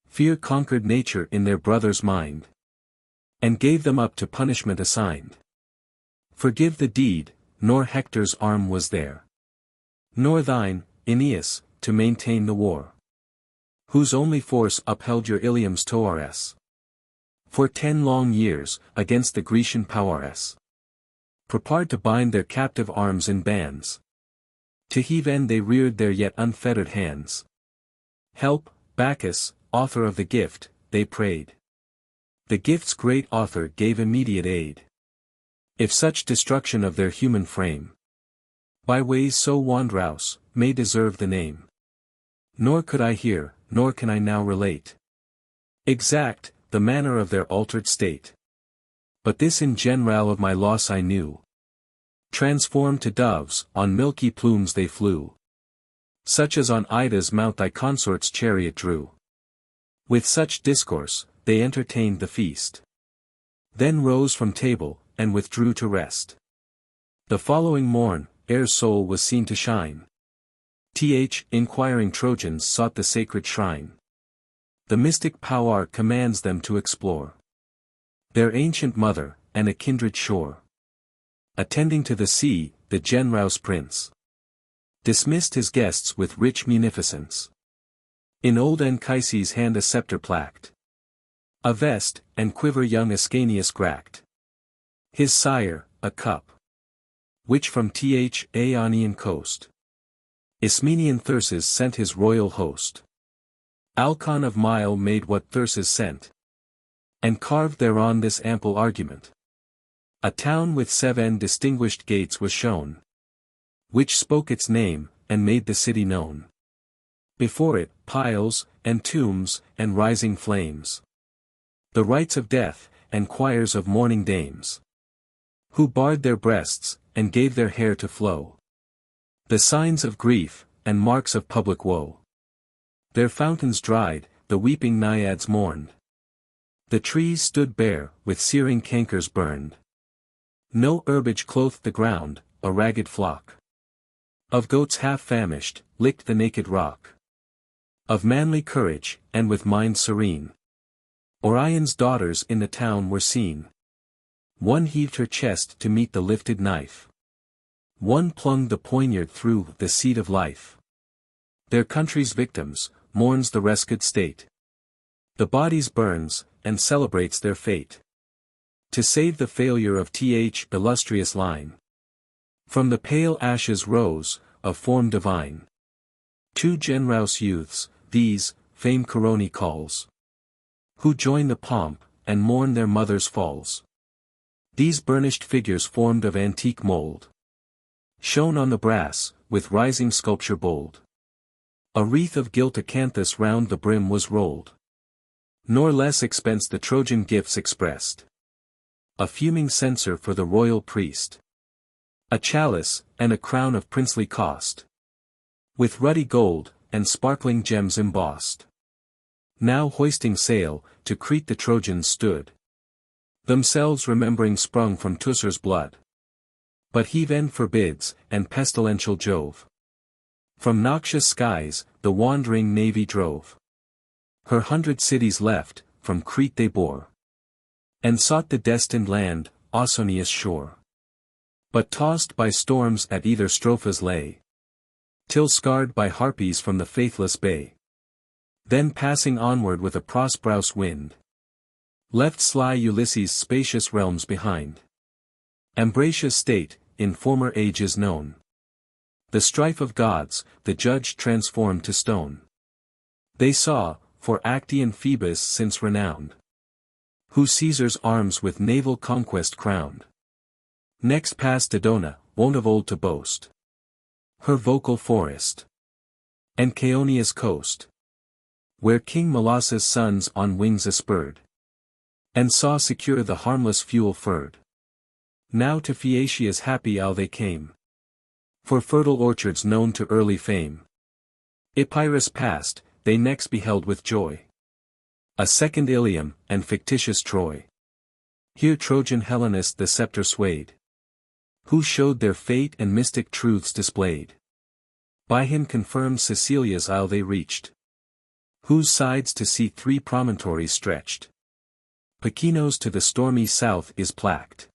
Fear conquered nature in their brother's mind. And gave them up to punishment assigned. Forgive the deed, nor Hector's arm was there. Nor thine, Aeneas, to maintain the war. Whose only force upheld your Ilium's Toares. For 10 long years, against the Grecian powers. Prepared to bind their captive arms in bands. To heave end they reared their yet unfettered hands. Help, Bacchus, author of the gift, they prayed. The gift's great author gave immediate aid. If such destruction of their human frame, by ways so wondrous, may deserve the name. Nor could I hear, nor can I now relate. Exact, the manner of their altered state. But this in general of my loss I knew. Transformed to doves, on milky plumes they flew. Such as on Ida's mount thy consort's chariot drew. With such discourse, they entertained the feast. Then rose from table, and withdrew to rest. The following morn, ere soul was seen to shine. Inquiring Trojans sought the sacred shrine. The mystic power commands them to explore. Their ancient mother, and a kindred shore. Attending to the sea, the generous prince dismissed his guests with rich munificence. In old Anchises' hand a scepter placked. A vest, and quiver young Ascanius gracked. His sire, a cup. Which from Aeonian coast. Ismenian Thyrses sent his royal host. Alcon of Mile made what Thyrses sent. And carved thereon this ample argument. A town with 7 distinguished gates was shown. Which spoke its name, and made the city known. Before it, piles, and tombs, and rising flames. The rites of death, and choirs of mourning dames. Who bared their breasts, and gave their hair to flow. The signs of grief, and marks of public woe. Their fountains dried, the weeping naiads mourned. The trees stood bare, with searing cankers burned. No herbage clothed the ground, a ragged flock. Of goats half famished, licked the naked rock. Of manly courage, and with mind serene. Orion's daughters in the town were seen. One heaved her chest to meet the lifted knife. One plunged the poignard through the seat of life. Their country's victims, mourns the rescued state. The bodies burns, and celebrates their fate. To save the failure of illustrious line. From the pale ashes rose, of form divine. Two generous youths, these, fame Coroni calls, who join the pomp, and mourn their mother's falls. These burnished figures formed of antique mold, shone on the brass, with rising sculpture bold. A wreath of gilt acanthus round the brim was rolled. Nor less expense the Trojan gifts expressed. A fuming censer for the royal priest, a chalice, and a crown of princely cost, with ruddy gold, and sparkling gems embossed. Now hoisting sail, to Crete the Trojans stood, themselves remembering sprung from Teucer's blood. But heaven forbids, and pestilential Jove from noxious skies, the wandering navy drove. Her 100 cities left, from Crete they bore, and sought the destined land, Ausonia's shore. But tossed by storms at either strophes lay, till scarred by harpies from the faithless bay. Then passing onward with a prosperous wind, left sly Ulysses' spacious realms behind. Ambratia's state, in former ages known, the strife of gods, the judge transformed to stone. They saw, for Actaeon Phoebus since renowned, who Caesar's arms with naval conquest crowned. Next passed Dodona, wont of old to boast, her vocal forest, and Chaonia's coast, where King Molossus' sons on wings aspurred, and saw secure the harmless fuel furred. Now to Phaeacia's happy isle they came, for fertile orchards known to early fame. Epirus passed, they next beheld with joy a second Ilium, and fictitious Troy. Here Trojan Hellenist the scepter swayed, who showed their fate and mystic truths displayed. By him confirmed Sicilia's isle they reached, whose sides to sea 3 promontories stretched. Pachino's to the stormy south is placked,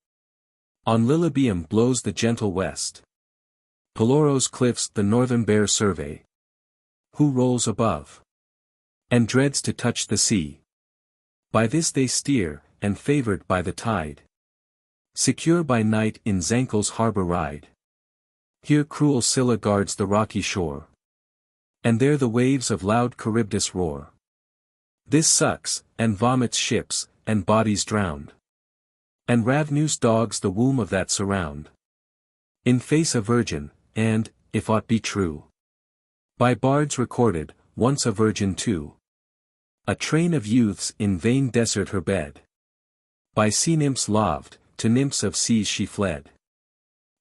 on Lilybaeum blows the gentle west. Peloro's cliffs the northern bear survey, who rolls above, and dreads to touch the sea. By this they steer, and favored by the tide, secure by night in Zankel's harbor ride. Here cruel Scylla guards the rocky shore, and there the waves of loud Charybdis roar. This sucks, and vomits ships, and bodies drowned, and Ravnus dogs the womb of that surround. In face a virgin, and, if aught be true, by bards recorded, once a virgin too. A train of youths in vain desert her bed, by sea nymphs loved, to nymphs of seas she fled.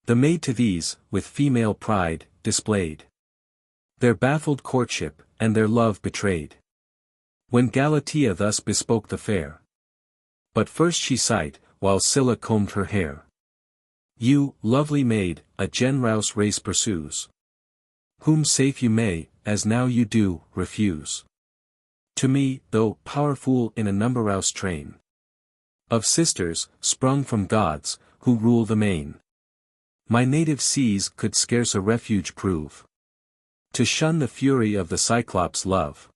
The maid to these, with female pride, displayed their baffled courtship, and their love betrayed. When Galatea thus bespoke the fair, but first she sighed, while Scylla combed her hair. You, lovely maid, a generous race pursues, whom safe you may, as now you do, refuse. To me, though powerful in a numberous train of sisters, sprung from gods, who rule the main, my native seas could scarce a refuge prove, to shun the fury of the Cyclops' love.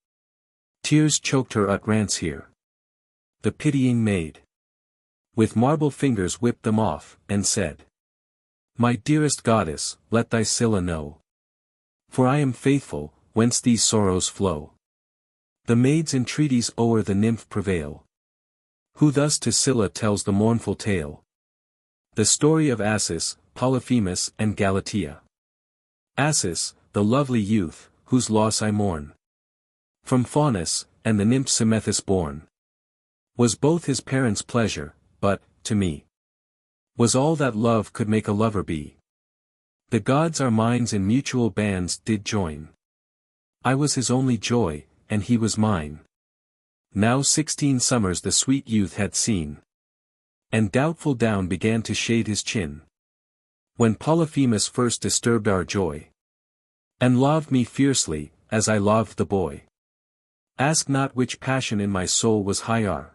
Tears choked her utterance here. The pitying maid, with marble fingers whipped them off, and said, My dearest goddess, let thy Scylla know, for I am faithful, whence these sorrows flow. The maid's entreaties o'er the nymph prevail, who thus to Scylla tells the mournful tale, the story of Acis, Polyphemus and Galatea. Acis, the lovely youth, whose loss I mourn, from Faunus, and the nymph Semethis born, was both his parents' pleasure, but, to me, was all that love could make a lover be. The gods our minds in mutual bands did join. I was his only joy, and he was mine. Now 16 summers the sweet youth had seen, and doubtful down began to shade his chin, when Polyphemus first disturbed our joy, and loved me fiercely, as I loved the boy. Ask not which passion in my soul was higher,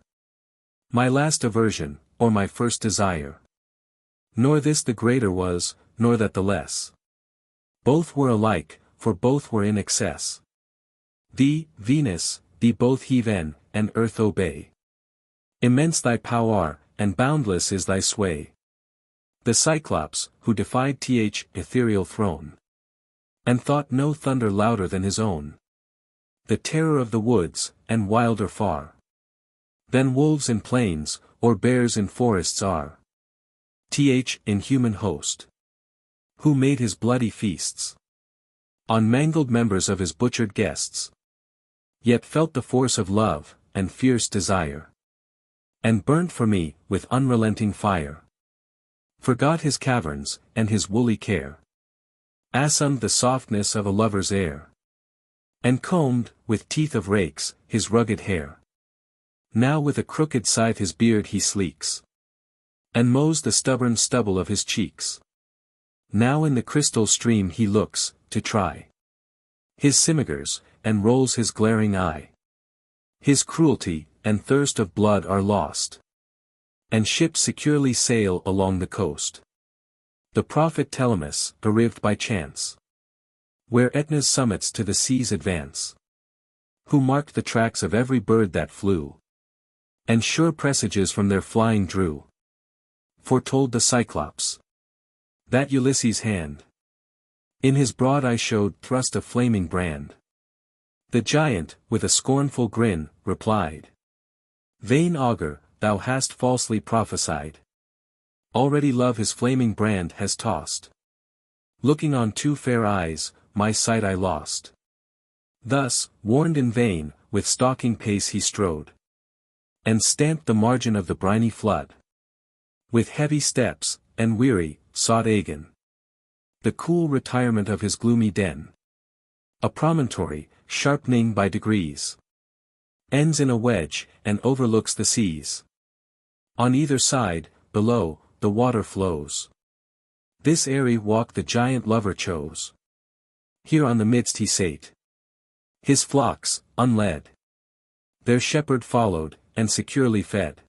my last aversion, or my first desire. Nor this the greater was, nor that the less. Both were alike, for both were in excess. Thee, Venus, thee both heaven, and earth obey. Immense thy power, and boundless is thy sway. The Cyclops, who defied th ethereal throne, And thought no thunder louder than his own. The terror of the woods, and wilder far than wolves in plains, or bears in forests are. In human host. Who made his bloody feasts on mangled members of his butchered guests. Yet felt the force of love, and fierce desire. And burnt for me, with unrelenting fire. Forgot his caverns, and his woolly care. Assumed the softness of a lover's air. And combed, with teeth of rakes, his rugged hair. Now with a crooked scythe his beard he sleeks. And mows the stubborn stubble of his cheeks. Now in the crystal stream he looks, to try his simigers, and rolls his glaring eye. His cruelty, and thirst of blood are lost. And ships securely sail along the coast. The prophet Telemus, bereaved by chance. Where Etna's summits to the seas advance. Who marked the tracks of every bird that flew. And sure presages from their flying drew. Foretold the Cyclops. That Ulysses' hand in his broad eye showed thrust a flaming brand. The giant, with a scornful grin, replied. Vain augur, thou hast falsely prophesied. Already love his flaming brand has tossed. Looking on two fair eyes, my sight I lost. Thus, warned in vain, with stalking pace he strode. And stamped the margin of the briny flood. With heavy steps, and weary, sought Aegon. The cool retirement of his gloomy den. A promontory, sharpening by degrees. Ends in a wedge, and overlooks the seas. On either side, below, the water flows. This airy walk the giant lover chose. Here on the midst he sate. His flocks, unled. Their shepherd followed, and securely fed.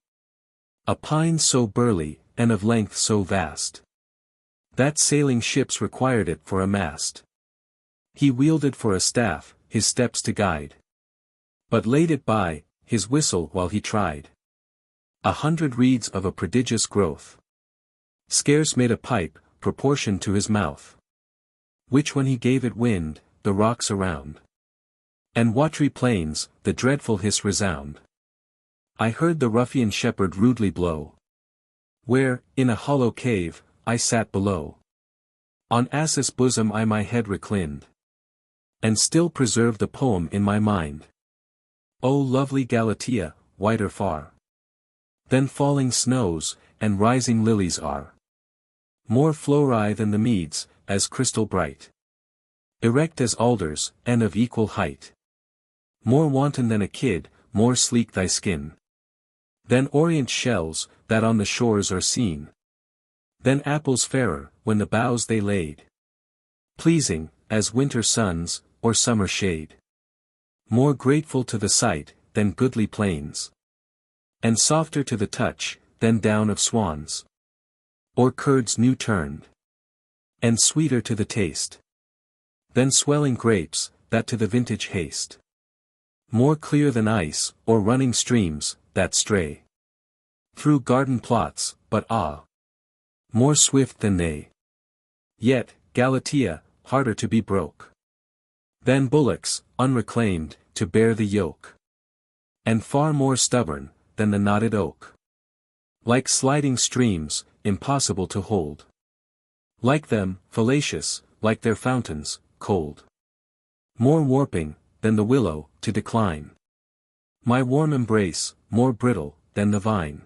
A pine so burly, and of length so vast. That sailing ships required it for a mast. He wielded for a staff, his steps to guide. But laid it by, his whistle while he tried. 100 reeds of a prodigious growth. Scarce made a pipe, proportioned to his mouth. Which when he gave it wind, the rocks around. And watery plains, the dreadful hiss resound. I heard the ruffian shepherd rudely blow. Where, in a hollow cave, I sat below. On Assus' bosom I my head reclined. And still preserved the poem in my mind. O lovely Galatea, whiter far than falling snows, and rising lilies are. More flowery than the meads, as crystal bright. Erect as alders, and of equal height. More wanton than a kid, more sleek thy skin. Than orient shells, that on the shores are seen. Than apples fairer, when the boughs they laid. Pleasing, as winter suns, or summer shade. More grateful to the sight, than goodly plains. And softer to the touch, than down of swans. Or curds new turned. And sweeter to the taste. Than swelling grapes, that to the vintage haste. More clear than ice, or running streams, that stray through garden plots, but more swift than they. Yet, Galatea, harder to be broke than bullocks, unreclaimed, to bear the yoke. And far more stubborn, than the knotted oak. Like sliding streams, impossible to hold. Like them, fallacious, like their fountains, cold. More warping, than the willow, to decline. My warm embrace, more brittle, than the vine.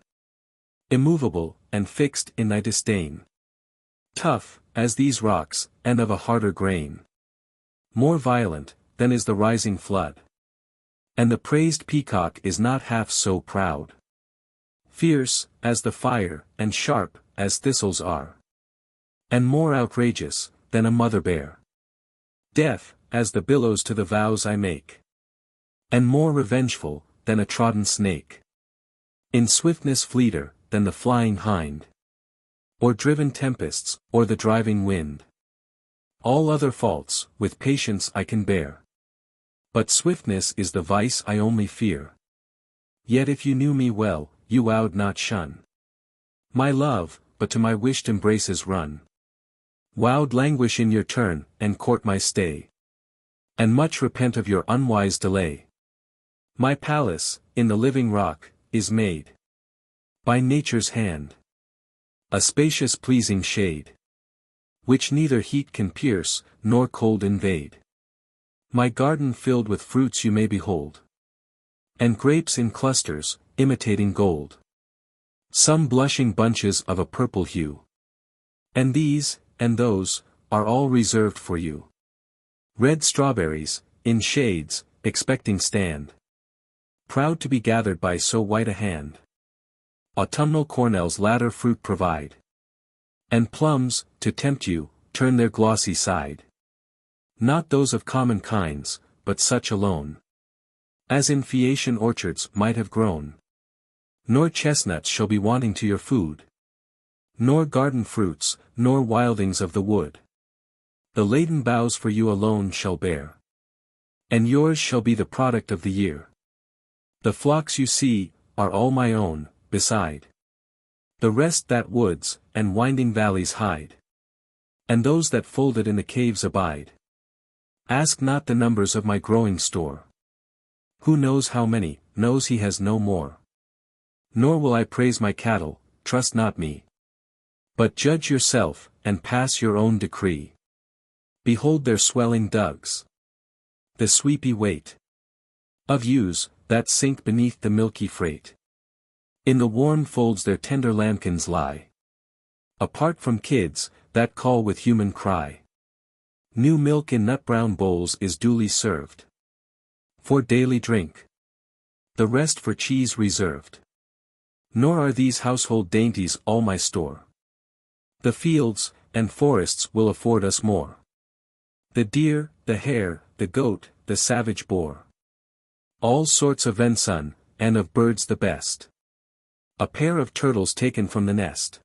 Immovable, and fixed in thy disdain. Tough, as these rocks, and of a harder grain. More violent, than is the rising flood. And the praised peacock is not half so proud. Fierce, as the fire, and sharp, as thistles are. And more outrageous, than a mother bear. Deaf, as the billows to the vows I make. And more revengeful, than a trodden snake. In swiftness fleeter, than the flying hind. Or driven tempests, or the driving wind. All other faults, with patience I can bear. But swiftness is the vice I only fear. Yet if you knew me well, you would not shun my love, but to my wished embraces run. Wowed languish in your turn, and court my stay. And much repent of your unwise delay. My palace, in the living rock, is made by nature's hand. A spacious pleasing shade, which neither heat can pierce, nor cold invade. My garden filled with fruits you may behold, and grapes in clusters, imitating gold. Some blushing bunches of a purple hue. And these, and those, are all reserved for you. Red strawberries, in shades, expecting stand. Proud to be gathered by so white a hand. Autumnal cornels latter fruit provide. And plums, to tempt you, turn their glossy side. Not those of common kinds, but such alone as in Phaeacian orchards might have grown. Nor chestnuts shall be wanting to your food. Nor garden fruits, nor wildings of the wood. The laden boughs for you alone shall bear. And yours shall be the product of the year. The flocks you see, are all my own, beside the rest that woods, and winding valleys hide. And those that folded in the caves abide. Ask not the numbers of my growing store. Who knows how many, knows he has no more. Nor will I praise my cattle, trust not me. But judge yourself, and pass your own decree. Behold their swelling dugs. The sweepy weight of ewes, that sink beneath the milky freight. In the warm folds their tender lambkins lie. Apart from kids, that call with human cry. New milk in nut-brown bowls is duly served. For daily drink. The rest for cheese reserved. Nor are these household dainties all my store. The fields, and forests will afford us more. The deer, the hare, the goat, the savage boar. All sorts of venison, and of birds the best. A pair of turtles taken from the nest.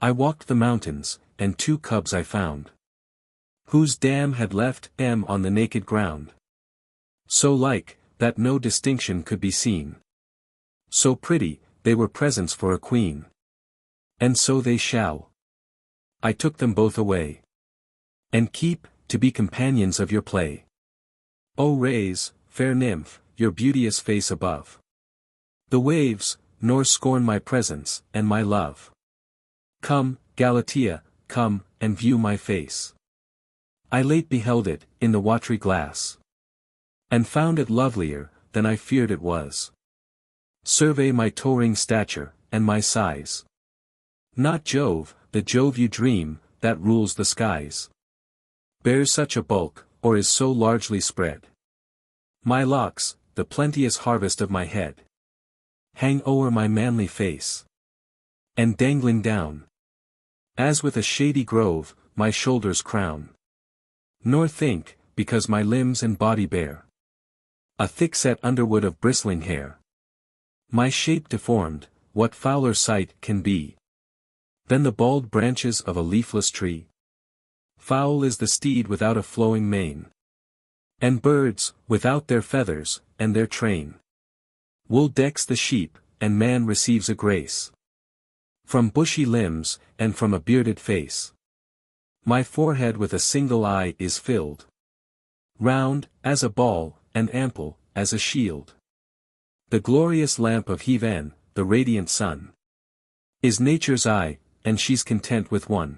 I walked the mountains, and 2 cubs I found. Whose dam had left them on the naked ground. So like, that no distinction could be seen. So pretty, they were presents for a queen. And so they shall. I took them both away. And keep, to be companions of your play. O raise, fair nymph, your beauteous face above the waves, nor scorn my presence, and my love. Come, Galatea, come, and view my face. I late beheld it, in the watery glass. And found it lovelier, than I feared it was. Survey my towering stature, and my size. Not Jove, the Jove you dream, that rules the skies. Bears such a bulk, or is so largely spread. My locks, the plenteous harvest of my head, hang o'er my manly face. And dangling down, as with a shady grove, my shoulders crown. Nor think, because my limbs and body bear a thick-set underwood of bristling hair. My shape deformed, what fouler sight can be than the bald branches of a leafless tree? Foul is the steed without a flowing mane. And birds, without their feathers, and their train. Wool decks the sheep, and man receives a grace from bushy limbs, and from a bearded face. My forehead with a single eye is filled, round, as a ball, and ample, as a shield. The glorious lamp of heaven, the radiant sun, is nature's eye, and she's content with one.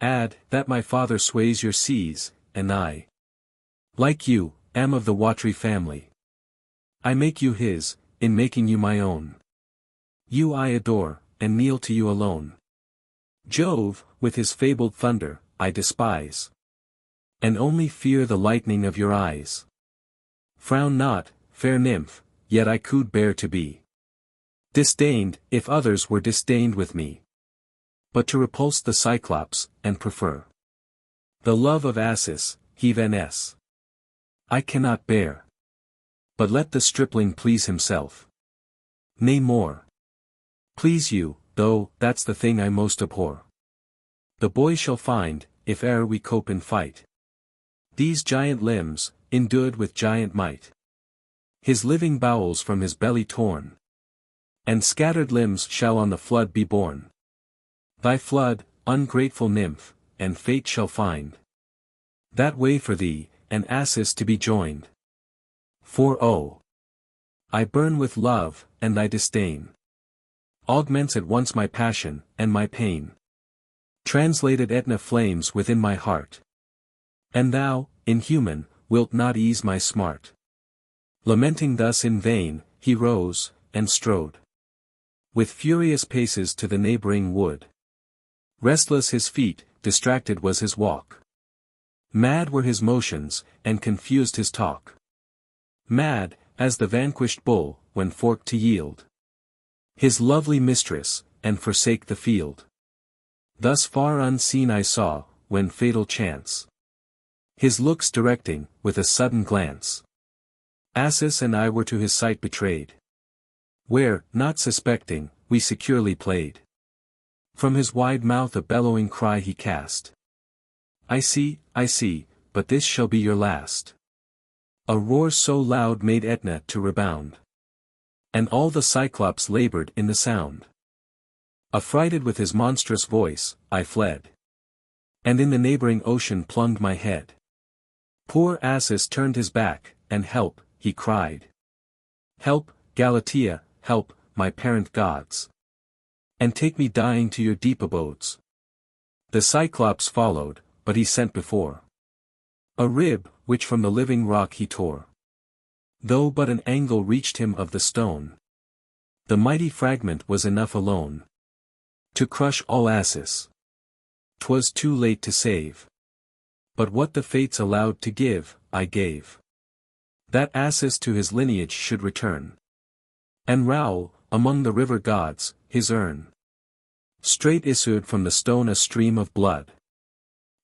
Add, that my father sways your seas, and I, like you, am of the watery family. I make you his, in making you my own. You I adore, and kneel to you alone. Jove, with his fabled thunder, I despise, and only fear the lightning of your eyes. Frown not, fair nymph, yet I could bear to be disdained, if others were disdained with me. But to repulse the Cyclops, and prefer the love of Assis, Heaveness, I cannot bear. But let the stripling please himself. Nay more. Please you, though, that's the thing I most abhor. The boy shall find, if e'er we cope in fight, these giant limbs, endued with giant might. His living bowels from his belly torn, and scattered limbs shall on the flood be borne. Thy flood, ungrateful nymph, and fate shall find that way for thee, and Asses to be joined. For oh, I burn with love, and thy disdain augments at once my passion, and my pain. Translated Etna flames within my heart. And thou, inhuman, wilt not ease my smart. Lamenting thus in vain, he rose, and strode with furious paces to the neighboring wood. Restless his feet, distracted was his walk. Mad were his motions, and confused his talk. Mad, as the vanquished bull, when forked to yield his lovely mistress, and forsake the field. Thus far unseen I saw, when fatal chance his looks directing, with a sudden glance. Assis and I were to his sight betrayed. Where, not suspecting, we securely played. From his wide mouth a bellowing cry he cast. I see, but this shall be your last. A roar so loud made Etna to rebound. And all the Cyclops labored in the sound. Affrighted with his monstrous voice, I fled. And in the neighboring ocean plunged my head. Poor Assis turned his back, and help, he cried. Help, Galatea, help, my parent gods. And take me dying to your deep abodes. The Cyclops followed, but he sent before a rib, which from the living rock he tore. Though but an angle reached him of the stone, the mighty fragment was enough alone to crush all Assis. 'Twas too late to save. But what the fates allowed to give, I gave. That Assis to his lineage should return. And Raoul, among the river gods, his urn. Straight issued from the stone a stream of blood,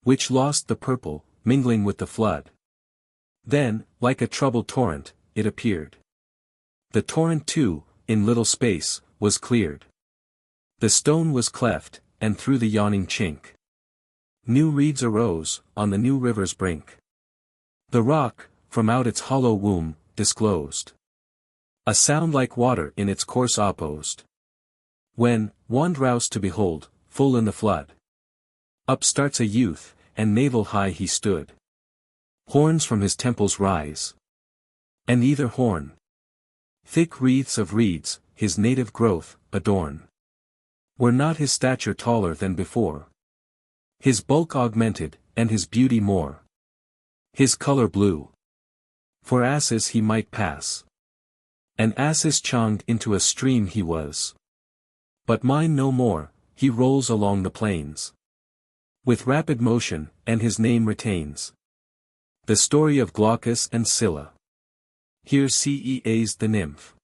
which lost the purple, mingling with the flood. Then, like a troubled torrent, it appeared. The torrent too, in little space, was cleared. The stone was cleft, and through the yawning chink new reeds arose, on the new river's brink. The rock, from out its hollow womb, disclosed a sound like water in its course opposed. When, wand roused to behold, full in the flood, up starts a youth, and navel high he stood. Horns from his temples rise, and either horn thick wreaths of reeds, his native growth, adorn. Were not his stature taller than before, his bulk augmented, and his beauty more, his color blue. For Assis he might pass, and Assis changed into a stream he was. But mine no more, he rolls along the plains with rapid motion, and his name retains the story of Glaucus and Scylla. Here Ceas the nymph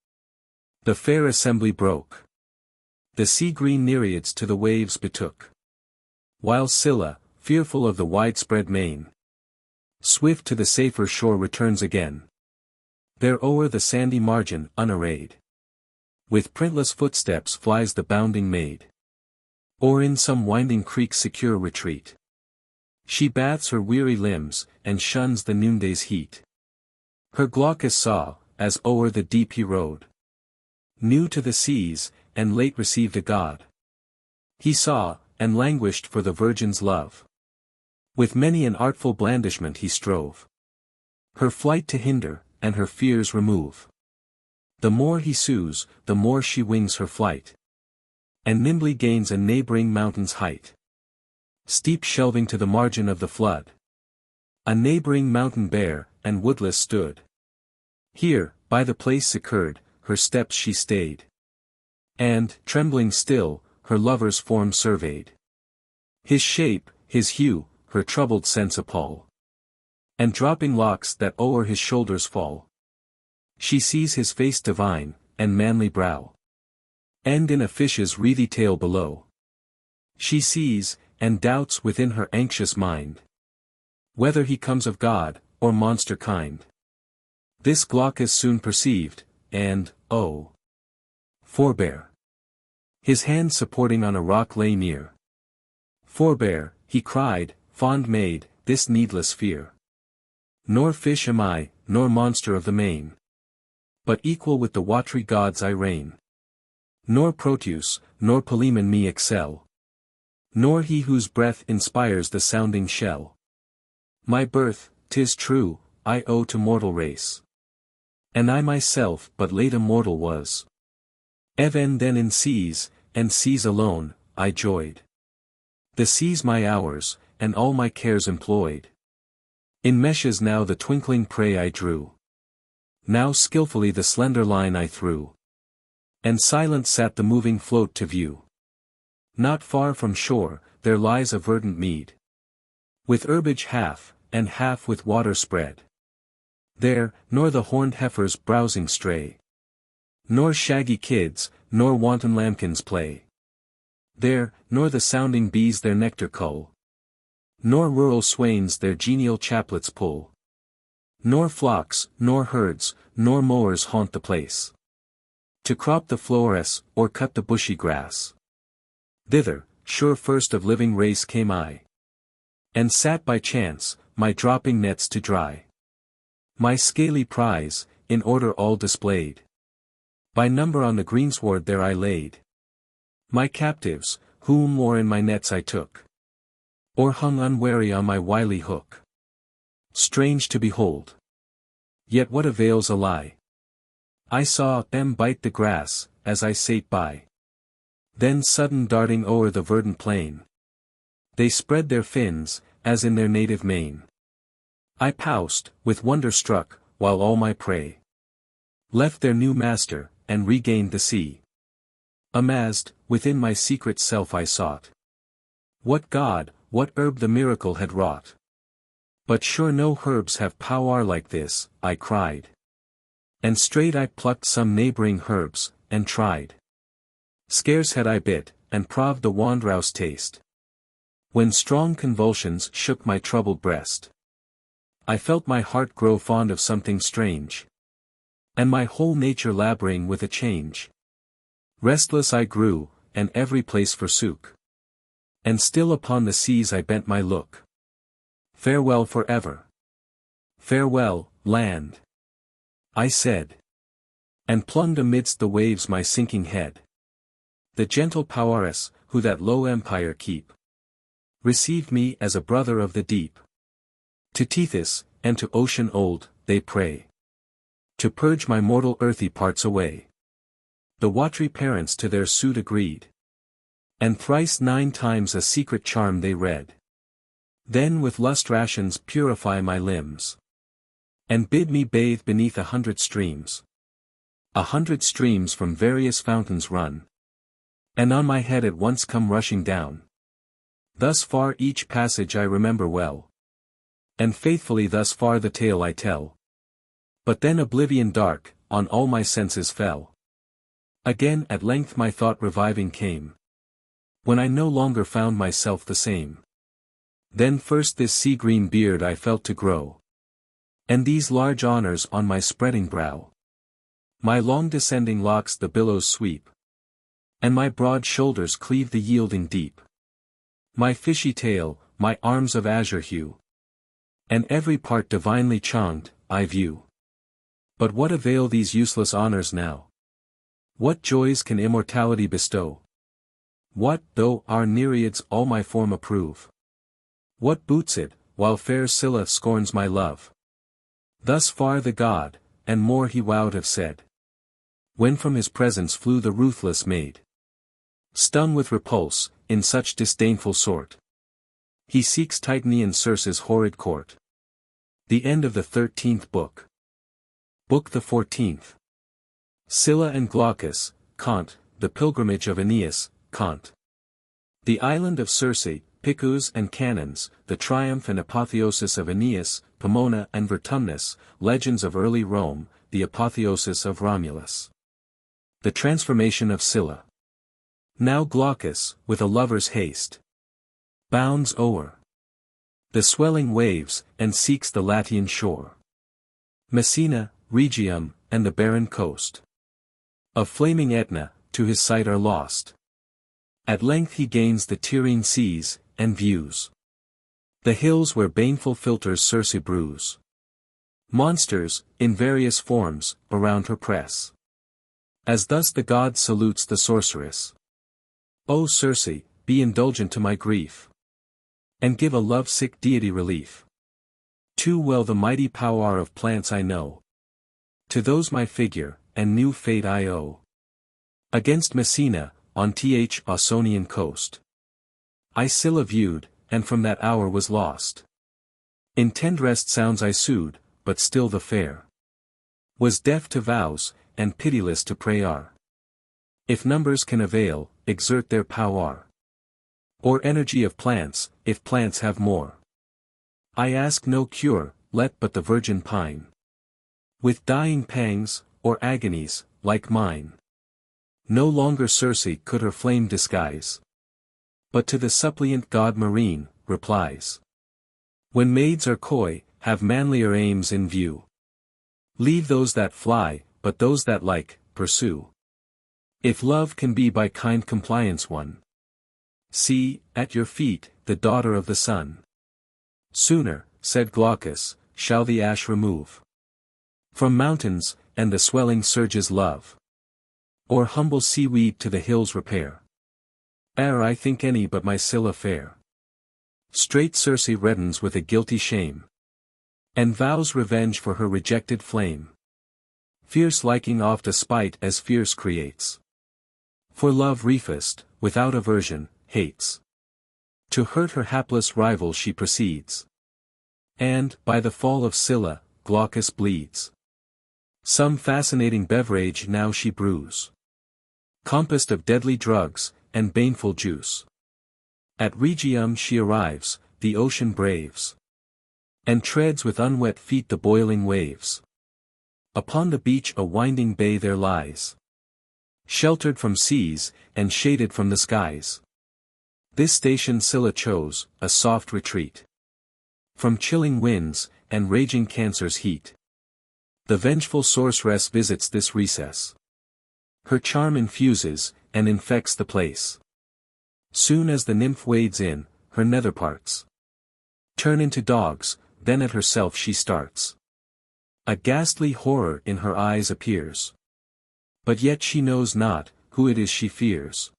the fair assembly broke. The sea-green nereids to the waves betook. While Scylla, fearful of the widespread main, swift to the safer shore returns again. There o'er the sandy margin unarrayed, with printless footsteps flies the bounding maid. Or in some winding creek's secure retreat, she bathes her weary limbs, and shuns the noonday's heat. Her Glaucus saw, as o'er the deep he rode, new to the seas, and late received a god. He saw, and languished for the virgin's love. With many an artful blandishment he strove her flight to hinder, and her fears remove. The more he sues, the more she wings her flight, and nimbly gains a neighboring mountain's height. Steep shelving to the margin of the flood, a neighboring mountain bare, and woodless stood. Here, by the place secured, her steps she stayed, and, trembling still, her lover's form surveyed. His shape, his hue, her troubled sense appall, and dropping locks that o'er his shoulders fall. She sees his face divine, and manly brow end in a fish's wreathy tail below. She sees, and doubts within her anxious mind, whether he comes of god, or monster kind. This Glaucus soon perceived, and, oh, forbear. His hand supporting on a rock lay near. Forbear, he cried, fond maid, this needless fear. Nor fish am I, nor monster of the main, but equal with the watery gods I reign. Nor Proteus, nor Palemon me excel. nor he whose breath inspires the sounding shell. My birth, 'tis true, I owe to mortal race. And I myself but late a mortal was. Even then in seas, and seas alone, I joyed. The seas my hours, and all my cares employed. In meshes now the twinkling prey I drew. Now skilfully the slender line I threw. And silent sat the moving float to view. Not far from shore, there lies a verdant mead. With herbage half, and half with water spread. There, nor the horned heifers browsing stray. Nor shaggy kids, nor wanton lambkins play. There, nor the sounding bees their nectar cull. Nor rural swains their genial chaplets pull. Nor flocks, nor herds, nor mowers haunt the place. To crop the flores, or cut the bushy grass. Thither, sure first of living race came I. And sat by chance, my dropping nets to dry. My scaly prize, in order all displayed. By number on the greensward there I laid. My captives, whom or in my nets I took. Or hung unwary on my wily hook. Strange to behold. Yet what avails a lie? I saw them bite the grass, as I sate by. Then sudden darting o'er the verdant plain. They spread their fins, as in their native main. I paused, with wonder struck, while all my prey left their new master, and regained the sea. Amazed, within my secret self I sought. What god, what herb the miracle had wrought? But sure no herbs have power like this, I cried. And straight I plucked some neighboring herbs, and tried. Scarce had I bit, and proved the wandrouse taste. When strong convulsions shook my troubled breast. I felt my heart grow fond of something strange. And my whole nature laboring with a change. Restless I grew, and every place forsook. And still upon the seas I bent my look. Farewell forever. Farewell, land. I said. And plunged amidst the waves my sinking head. The gentle powers, who that low empire keep, received me as a brother of the deep. To Tethys, and to ocean old, they pray. To purge my mortal earthy parts away. The watery parents to their suit agreed. And thrice 9 times a secret charm they read. Then with lust rations purify my limbs. And bid me bathe beneath 100 streams. 100 streams from various fountains run. And on my head at once come rushing down. Thus far each passage I remember well. And faithfully thus far the tale I tell. But then oblivion dark, on all my senses fell. Again at length my thought reviving came. When I no longer found myself the same. Then first this sea-green beard I felt to grow. And these large honors on my spreading brow. My long descending locks the billows sweep. And my broad shoulders cleave the yielding deep. My fishy tail, my arms of azure hue. And every part divinely charmed, I view. But what avail these useless honors now? What joys can immortality bestow? What, though our nereids all my form approve? What boots it, while fair Scylla scorns my love? Thus far the god, and more he wowed have said. When from his presence flew the ruthless maid. Stung with repulse, in such disdainful sort. He seeks Titanian Circe's horrid court. The end of the 13th book. Book the 14th. Scylla and Glaucus, Cant, the pilgrimage of Aeneas, Cant. The island of Circe, Picus and Cannons, the triumph and apotheosis of Aeneas, Pomona and Vertumnus, legends of early Rome, the apotheosis of Romulus. The transformation of Scylla. Now Glaucus, with a lover's haste, bounds o'er the swelling waves, and seeks the Latian shore. Messina, Rhegium, and the barren coast of flaming Aetna, to his sight are lost. At length he gains the Tyrrhene seas, and views the hills where baneful philters Circe brews. Monsters, in various forms, around her press. As thus the god salutes the sorceress. O Circe, be indulgent to my grief, and give a love-sick deity relief. Too well the mighty power of plants I know, to those my figure, and new fate I owe. Against Messina, on th Ausonian coast, I Scylla viewed, and from that hour was lost. In tenderest sounds I sued, but still the fair was deaf to vows, and pitiless to prayer. If numbers can avail, exert their power, or energy of plants, if plants have more. I ask no cure, let but the virgin pine, with dying pangs, or agonies, like mine. No longer Circe could her flame disguise, but to the suppliant god marine, replies. When maids are coy, have manlier aims in view. Leave those that fly, but those that like, pursue. If love can be by kind compliance won, see, at your feet, the daughter of the sun. Sooner, said Glaucus, shall the ash remove from mountains, and the swelling surges love, or humble seaweed to the hills repair, ere I think any but my Scylla fair. Straight Circe reddens with a guilty shame, and vows revenge for her rejected flame. Fierce liking oft a spite as fierce creates, for love refused, without aversion, hates. To hurt her hapless rival she proceeds, and, by the fall of Scylla, Glaucus bleeds. Some fascinating beverage now she brews, compassed of deadly drugs, and baneful juice. At Rhegium she arrives, the ocean braves, and treads with unwet feet the boiling waves. Upon the beach a winding bay there lies, sheltered from seas, and shaded from the skies. This station Scylla chose, a soft retreat from chilling winds, and raging Cancer's heat. The vengeful sorceress visits this recess. Her charm infuses, and infects the place. Soon as the nymph wades in, her nether parts turn into dogs, then at herself she starts. A ghastly horror in her eyes appears, but yet she knows not, who it is she fears.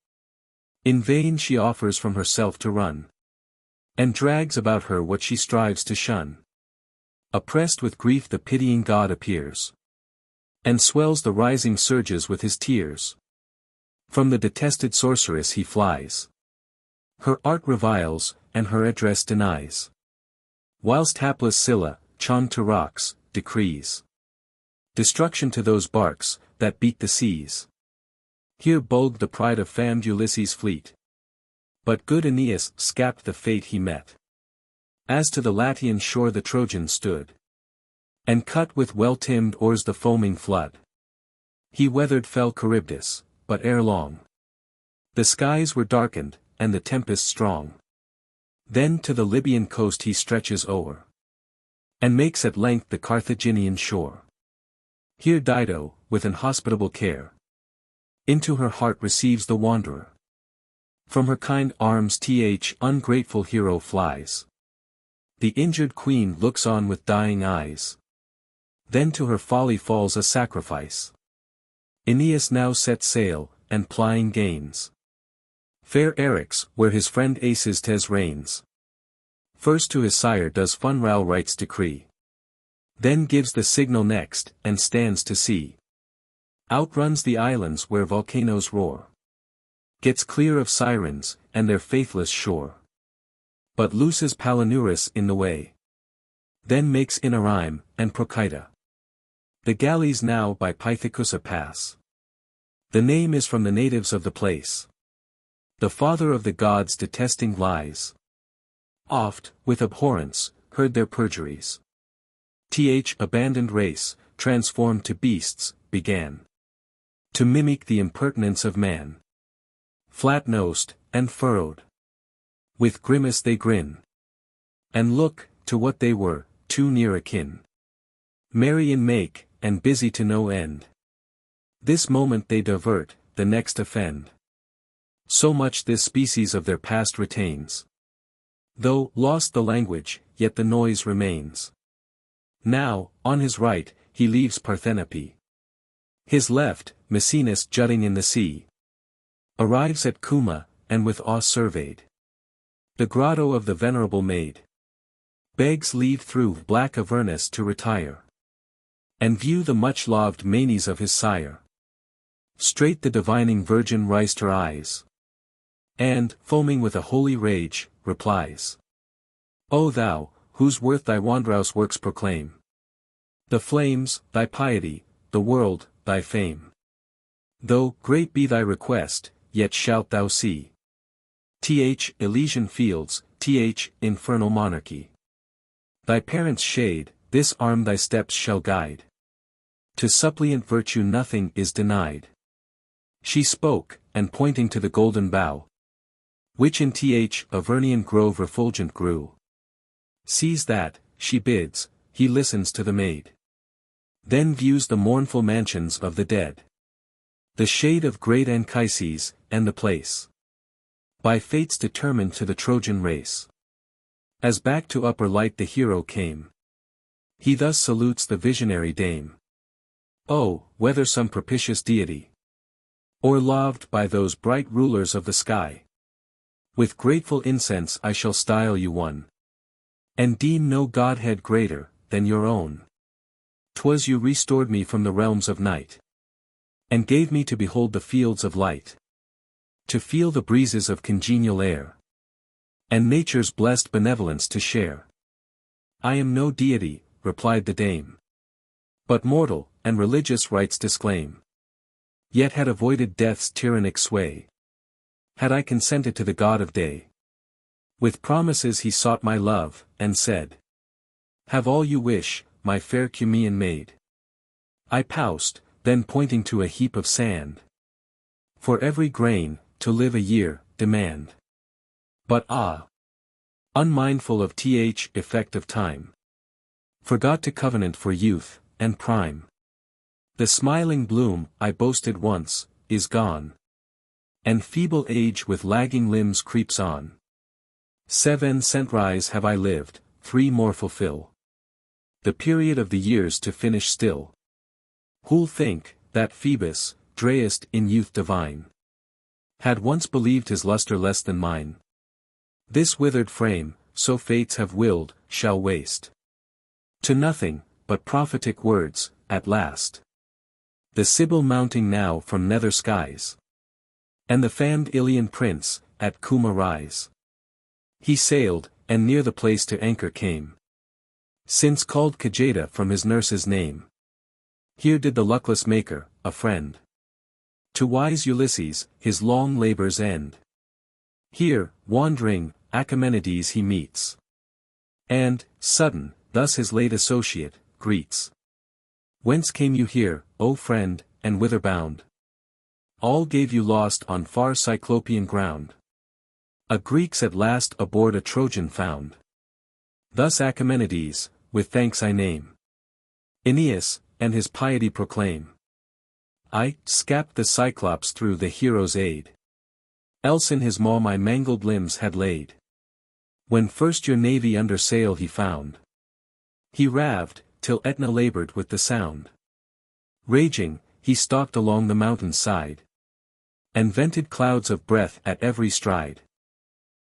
In vain she offers from herself to run, and drags about her what she strives to shun. Oppressed with grief the pitying god appears, and swells the rising surges with his tears. From the detested sorceress he flies, her art reviles, and her address denies. Whilst hapless Scylla, chained to rocks, decrees destruction to those barks, that beat the seas. Here bulged the pride of famed Ulysses' fleet, but good Aeneas scapt the fate he met. As to the Latian shore the Trojan stood, and cut with well-timed oars the foaming flood. He weathered fell Charybdis, but ere long the skies were darkened, and the tempest strong. Then to the Libyan coast he stretches o'er, and makes at length the Carthaginian shore. Here Dido, with an hospitable care, into her heart receives the wanderer. From her kind arms ungrateful hero flies. The injured queen looks on with dying eyes. Then to her folly falls a sacrifice. Aeneas now sets sail, and plying gains fair Eryx, where his friend Acestes reigns. First to his sire does funeral rites decree, then gives the signal next, and stands to sea. Outruns the islands where volcanoes roar, gets clear of sirens, and their faithless shore, but looses Palinurus in the way. Then makes Inarim, and Procida. The galleys now by Pithecusa pass. The name is from the natives of the place. The father of the gods detesting lies, oft, with abhorrence, heard their perjuries. Abandoned race, transformed to beasts, began to mimic the impertinence of man. Flat-nosed, and furrowed, with grimace they grin, and look, to what they were, too near akin. Merry in make, and busy to no end. This moment they divert, the next offend. So much this species of their past retains. Though lost the language, yet the noise remains. Now, on his right, he leaves Parthenope. His left, Messinus jutting in the sea. Arrives at Cuma, and with awe surveyed the grotto of the venerable maid. Begs leave through black Avernus to retire, and view the much-loved manes of his sire. Straight the divining virgin raised her eyes, and, foaming with a holy rage, replies, O thou, whose worth thy wondrous works proclaim! The flames, thy piety, the world, thy fame. Though great be thy request, yet shalt thou see Elysian fields, infernal monarchy. Thy parents' shade, this arm thy steps shall guide. To suppliant virtue nothing is denied. She spoke, and pointing to the golden bough, which in Avernian grove refulgent grew, sees that, she bids, he listens to the maid. Then views the mournful mansions of the dead, the shade of great Anchises, and the place, by fates determined to the Trojan race. As back to upper light the hero came, he thus salutes the visionary dame. Oh, whether some propitious deity, or loved by those bright rulers of the sky, with grateful incense I shall style you one, and deem no godhead greater than your own. 'Twas you restored me from the realms of night, and gave me to behold the fields of light, to feel the breezes of congenial air, and nature's blessed benevolence to share. I am no deity, replied the dame, but mortal, and religious rites disclaim. Yet had avoided death's tyrannic sway, had I consented to the god of day. With promises he sought my love, and said, have all you wish, my fair Cumean maid. I paused, then pointing to a heap of sand, for every grain, to live a year, demand. But unmindful of effect of time, forgot to covenant for youth, and prime. The smiling bloom, I boasted once, is gone, and feeble age with lagging limbs creeps on. 7 centuries have I lived, 3 more fulfill the period of the years to finish still. Who'll think, that Phoebus, drayest in youth divine, had once believed his luster less than mine? This withered frame, so fates have willed, shall waste to nothing, but prophetic words, at last. The Sibyl mounting now from nether skies, and the famed Ilian prince, at Cuma rise. He sailed, and near the place to anchor came, since called Cajeta from his nurse's name. Here did the luckless maker, a friend to wise Ulysses, his long labors end. Here, wandering, Achaemenides he meets, and, sudden, thus his late associate, greets. Whence came you here, O friend, and whither bound? All gave you lost on far Cyclopean ground. A Greeks at last aboard a Trojan found. Thus Achaemenides, with thanks I name Aeneas, and his piety proclaim. I scapt the Cyclops through the hero's aid, else in his maw my mangled limbs had laid. When first your navy under sail he found, he raved, till Aetna labored with the sound. Raging, he stalked along the mountain's side, and vented clouds of breath at every stride.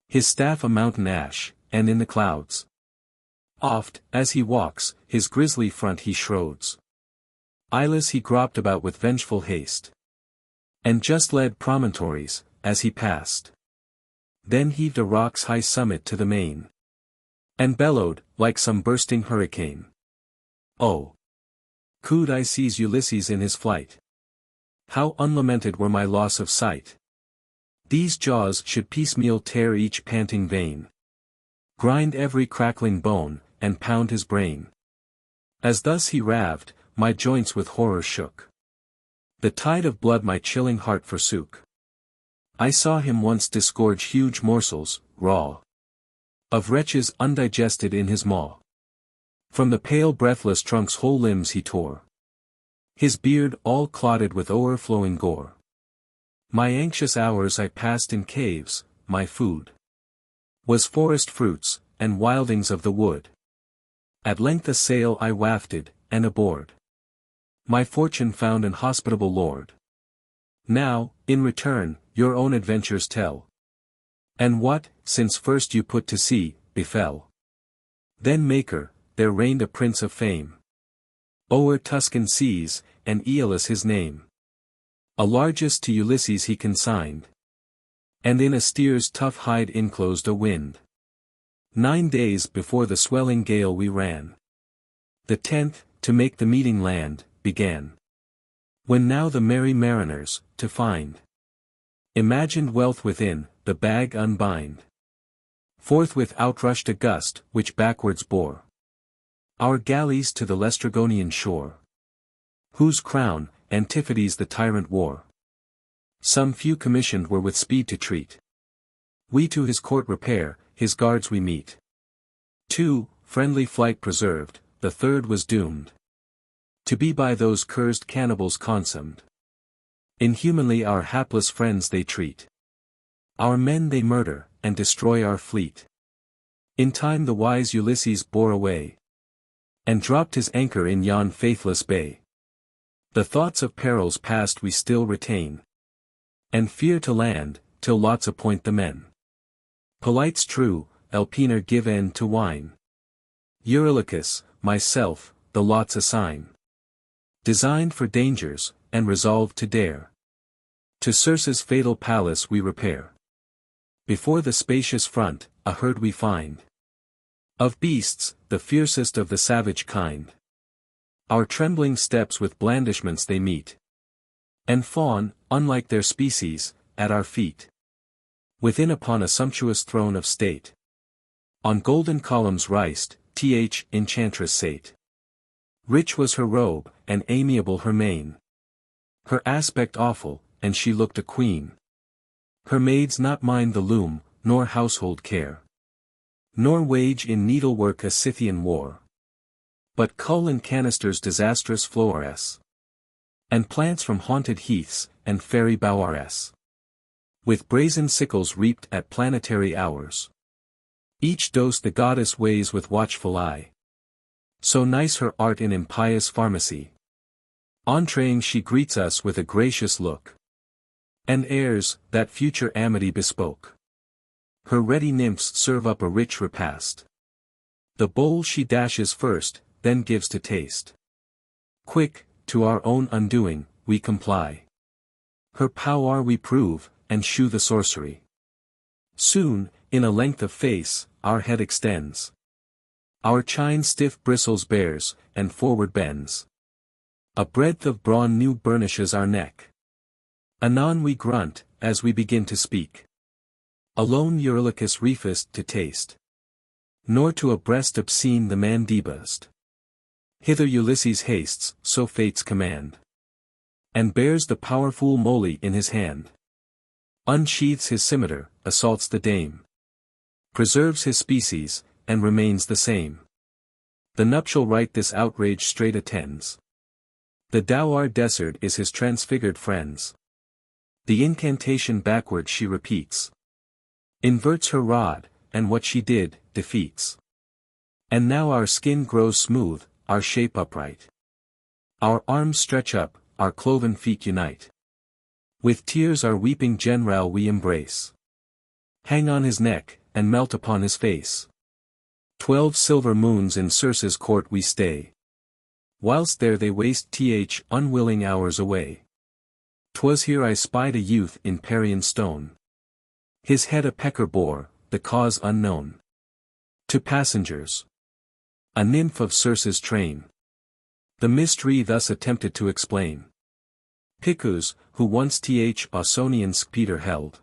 His staff a mountain ash, and in the clouds, oft, as he walks, his grisly front he shrouds. Eyeless he groped about with vengeful haste, and just led promontories, as he passed. Then heaved a rock's high summit to the main, and bellowed, like some bursting hurricane. Oh! Could I seize Ulysses in his flight? How unlamented were my loss of sight! These jaws should piecemeal tear each panting vein, grind every crackling bone, and pound his brain. As thus he raved, my joints with horror shook. The tide of blood my chilling heart forsook. I saw him once disgorge huge morsels, raw, of wretches undigested in his maw. From the pale breathless trunk's whole limbs he tore, his beard all clotted with o'erflowing gore. My anxious hours I passed in caves, my food was forest fruits, and wildings of the wood. At length a sail I wafted, and aboard my fortune found an hospitable lord. Now, in return, your own adventures tell. And what, since first you put to sea, befell? Then Maker, there reigned a prince of fame. O'er Tuscan seas, and Aeolus his name. A largest to Ulysses he consigned. And in a steer's tough hide enclosed a wind. 9 days before the swelling gale we ran. The 10th, to make the meeting land, began. When now the merry mariners, to find imagined wealth within, the bag unbind. Forthwith outrushed a gust, which backwards bore our galleys to the Laestrygonian shore. Whose crown, Antiphates the tyrant wore. Some few commissioned were with speed to treat. We to his court repair, his guards we meet. 2, friendly flight preserved, the 3rd was doomed to be by those cursed cannibals consumed. Inhumanly our hapless friends they treat. Our men they murder, and destroy our fleet. In time the wise Ulysses bore away, and dropped his anchor in yon faithless bay. The thoughts of perils past we still retain, and fear to land, till lots appoint the men. Polites true, Elpenor give end to wine. Eurylochus, myself, the lots assign. Designed for dangers, and resolved to dare. To Circe's fatal palace we repair. Before the spacious front, a herd we find. Of beasts, the fiercest of the savage kind. Our trembling steps with blandishments they meet. And fawn, unlike their species, at our feet. Within upon a sumptuous throne of state. On golden columns rised, enchantress sate. Rich was her robe, and amiable her mien. Her aspect awful, and she looked a queen. Her maids not mind the loom, nor household care. Nor wage in needlework a Scythian war. But cull in canisters disastrous flowers. And plants from haunted heaths, and fairy bowers. With brazen sickles reaped at planetary hours. Each dose the goddess weighs with watchful eye. So nice her art in impious pharmacy. Entreing she greets us with a gracious look. And airs, that future amity bespoke. Her ready nymphs serve up a rich repast. The bowl she dashes first, then gives to taste. Quick, to our own undoing, we comply. Her power we prove, and shew the sorcery. Soon, in a length of face, our head extends. Our chine stiff bristles bears, and forward bends. A breadth of brawn new burnishes our neck. Anon we grunt, as we begin to speak. Alone Eurylochus refused to taste. Nor to a breast obscene the man debased. Hither Ulysses hastes, so fates command. And bears the powerful moly in his hand. Unsheathes his scimitar, assaults the dame. Preserves his species, and remains the same. The nuptial rite this outrage straight attends. The dower desert is his transfigured friends. The incantation backward she repeats. Inverts her rod, and what she did, defeats. And now our skin grows smooth, our shape upright. Our arms stretch up, our cloven feet unite. With tears our weeping general we embrace. Hang on his neck, and melt upon his face. 12 silver moons in Circe's court we stay. Whilst there they waste unwilling hours away. 'Twas here I spied a youth in Parian stone. His head a pecker bore, the cause unknown. To passengers. A nymph of Circe's train. The mystery thus attempted to explain. Picus, who once Ausonian Peter held.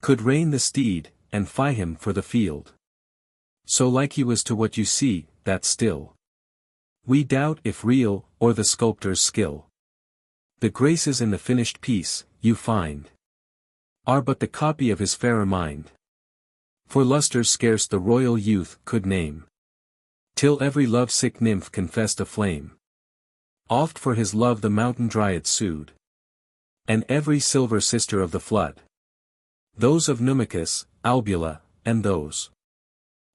Could rein the steed, and fie him for the field. So like he was to what you see, that still. We doubt if real, or the sculptor's skill. The graces in the finished piece, you find. Are but the copy of his fairer mind. For lustre scarce the royal youth could name. Till every love-sick nymph confessed a flame. Oft for his love the mountain dryad sued. And every silver sister of the flood. Those of Numicus, Albula, and those.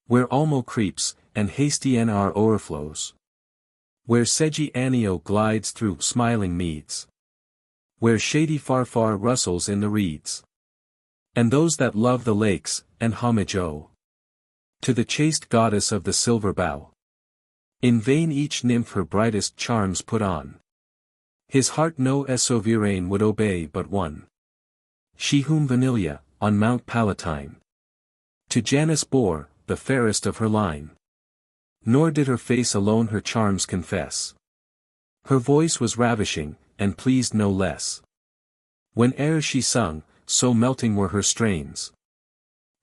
Where Almo creeps, and hasty Nr o'erflows. Where sedgy Anio glides through smiling meads. Where shady Farfar rustles in the reeds. And those that love the lakes, and homage owe to the chaste goddess of the silver bow. In vain each nymph her brightest charms put on. His heart no sovereign would obey but one. She whom Vanilia, on Mount Palatine, to Janus bore, the fairest of her line. Nor did her face alone her charms confess. Her voice was ravishing, and pleased no less. Whene'er she sung, so melting were her strains.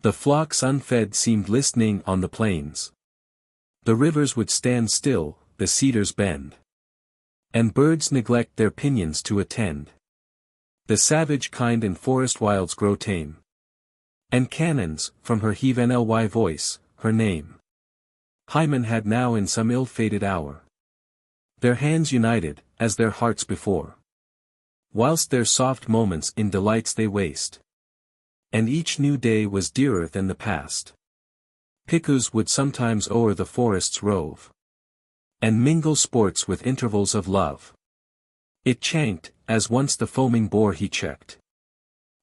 The flocks unfed seemed listening on the plains. The rivers would stand still, the cedars bend. And birds neglect their pinions to attend. The savage kind in forest wilds grow tame. And cannons, from her heave an ly voice, her name. Hymen had now in some ill-fated hour. Their hands united, as their hearts before. Whilst their soft moments in delights they waste. And each new day was dearer than the past. Picus would sometimes o'er the forests rove. And mingle sports with intervals of love. It chanked, as once the foaming boar he checked.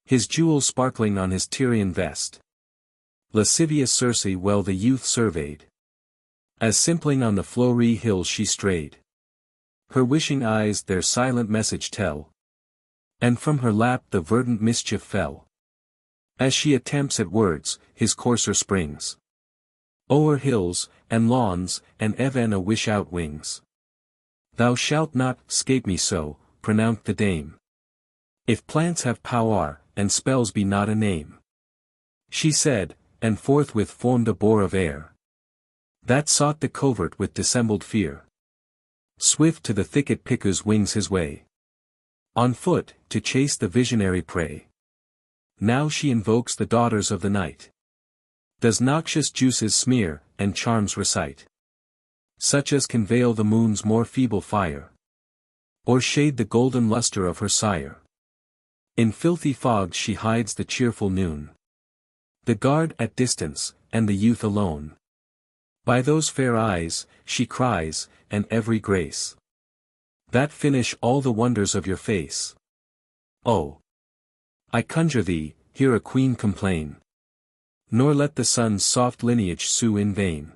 His jewels sparkling on his Tyrian vest. Lascivious Circe well the youth surveyed. As simpling on the flowery hills she strayed. Her wishing eyes their silent message tell. And from her lap the verdant mischief fell. As she attempts at words, his courser springs. O'er hills, and lawns, and even a wish out wings. Thou shalt not 'scape me so, pronounced the dame. If plants have power, and spells be not a name. She said, and forthwith formed a boar of air. That sought the covert with dissembled fear. Swift to the thicket Picus wings his way. On foot, to chase the visionary prey. Now she invokes the daughters of the night. Does noxious juices smear, and charms recite. Such as can veil the moon's more feeble fire. Or shade the golden luster of her sire. In filthy fogs she hides the cheerful noon. The guard at distance, and the youth alone. By those fair eyes, she cries, and every grace. That finish all the wonders of your face. Oh! I conjure thee, hear a queen complain. Nor let the sun's soft lineage sue in vain.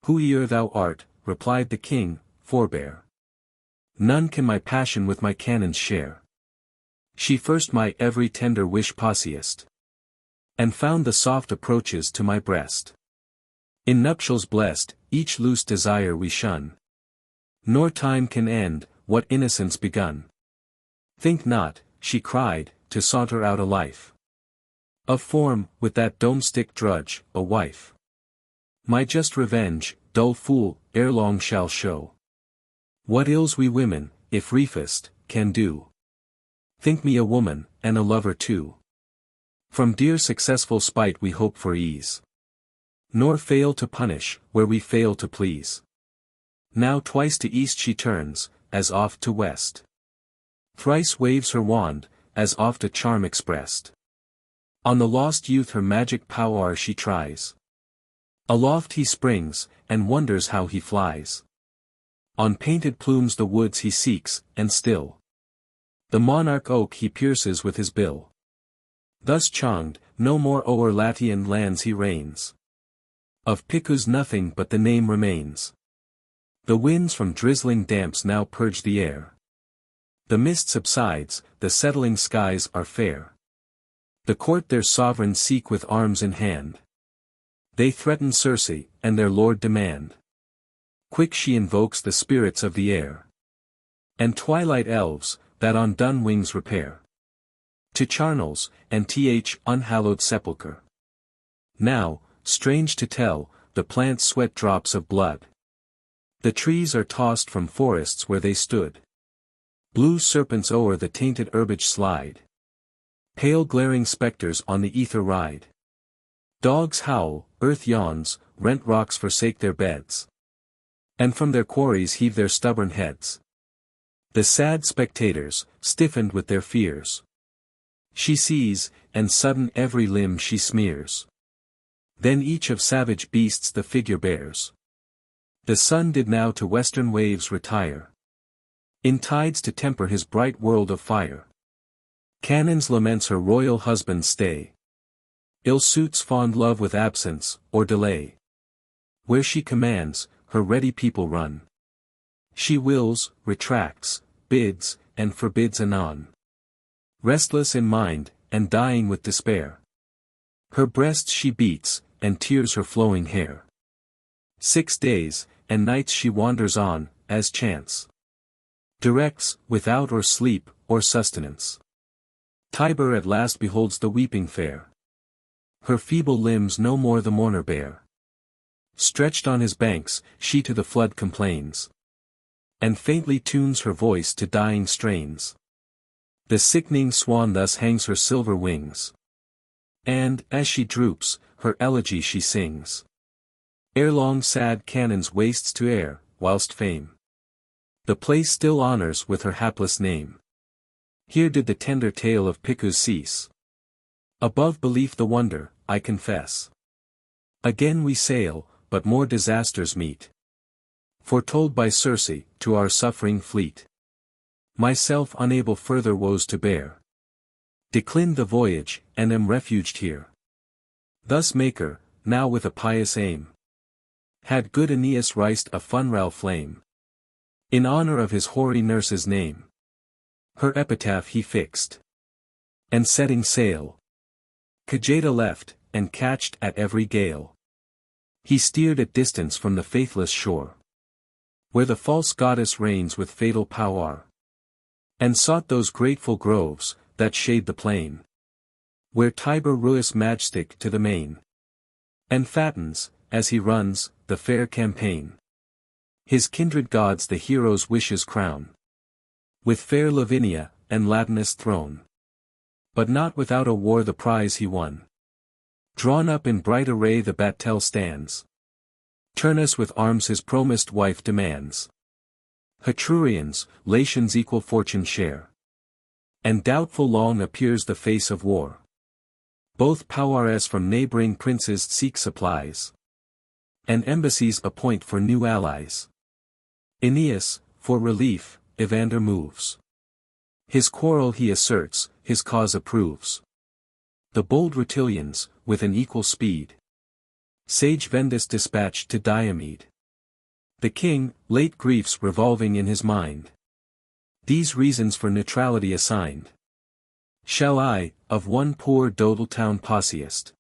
Whoe'er thou art, replied the king, forbear. None can my passion with my cannons share. She first my every tender wish posseused. And found the soft approaches to my breast. In nuptials blessed, each loose desire we shun. Nor time can end, what innocence begun. Think not, she cried, to saunter out a life. Of form, with that domestic drudge, a wife. My just revenge, dull fool, ere long shall show. What ills we women, if reefest, can do. Think me a woman, and a lover too. From dear successful spite we hope for ease. Nor fail to punish, where we fail to please. Now twice to east she turns, as oft to west. Thrice waves her wand, as oft a charm expressed. On the lost youth her magic power she tries. Aloft he springs, and wonders how he flies. On painted plumes the woods he seeks, and still. The monarch oak he pierces with his bill. Thus charmed, no more o'er Latian lands he reigns. Of Picus nothing but the name remains. The winds from drizzling damps now purge the air. The mist subsides, the settling skies are fair. The court their sovereign seek with arms in hand. They threaten Circe, and their lord demand. Quick she invokes the spirits of the air. And twilight elves, that on dun wings repair. To charnels, and unhallowed sepulchre. Now, strange to tell, the plants sweat drops of blood. The trees are tossed from forests where they stood. Blue serpents o'er the tainted herbage slide. Pale glaring spectres on the ether ride. Dogs howl, earth yawns, rent rocks forsake their beds. And from their quarries heave their stubborn heads. The sad spectators, stiffened with their fears. She sees, and sudden every limb she smears. Then each of savage beasts the figure bears. The sun did now to western waves retire. In tides to temper his bright world of fire. Cannons laments her royal husband's stay. Ill suits fond love with absence, or delay. Where she commands, her ready people run. She wills, retracts, bids, and forbids anon. Restless in mind, and dying with despair. Her breast she beats, and tears her flowing hair. 6 days, and nights she wanders on, as chance directs, without or sleep, or sustenance. Tiber at last beholds the weeping fair. Her feeble limbs no more the mourner bear. Stretched on his banks, she to the flood complains. And faintly tunes her voice to dying strains. The sickening swan thus hangs her silver wings. And, as she droops, her elegy she sings. Ere long sad Canaan's wastes to air, whilst fame the place still honors with her hapless name. Here did the tender tale of Picus cease. Above belief the wonder, I confess. Again we sail, but more disasters meet. Foretold by Circe, to our suffering fleet. Myself unable further woes to bear. Declined the voyage, and am refuged here. Thus Maker, now with a pious aim. Had good Aeneas riced a funeral flame. In honor of his hoary nurse's name. Her epitaph he fixed. And setting sail. Cajeta left, and catched at every gale. He steered at distance from the faithless shore. Where the false goddess reigns with fatal power. And sought those grateful groves, that shade the plain. Where Tiber rues majestic to the main. And fattens, as he runs, the fair campaign. His kindred gods the hero's wishes crown. With fair Lavinia, and Latinus throne. But not without a war the prize he won. Drawn up in bright array the batel stands. Turnus with arms his promised wife demands. Hetrurians, Latians equal fortune share. And doubtful long appears the face of war. Both powers from neighboring princes seek supplies. And embassies appoint for new allies. Aeneas, for relief, Evander moves. His quarrel he asserts, his cause approves. The bold Rutulians, with an equal speed. Sage Vendus dispatched to Diomed. The king, late griefs revolving in his mind. These reasons for neutrality assigned. Shall I, of one poor dodal town posseist.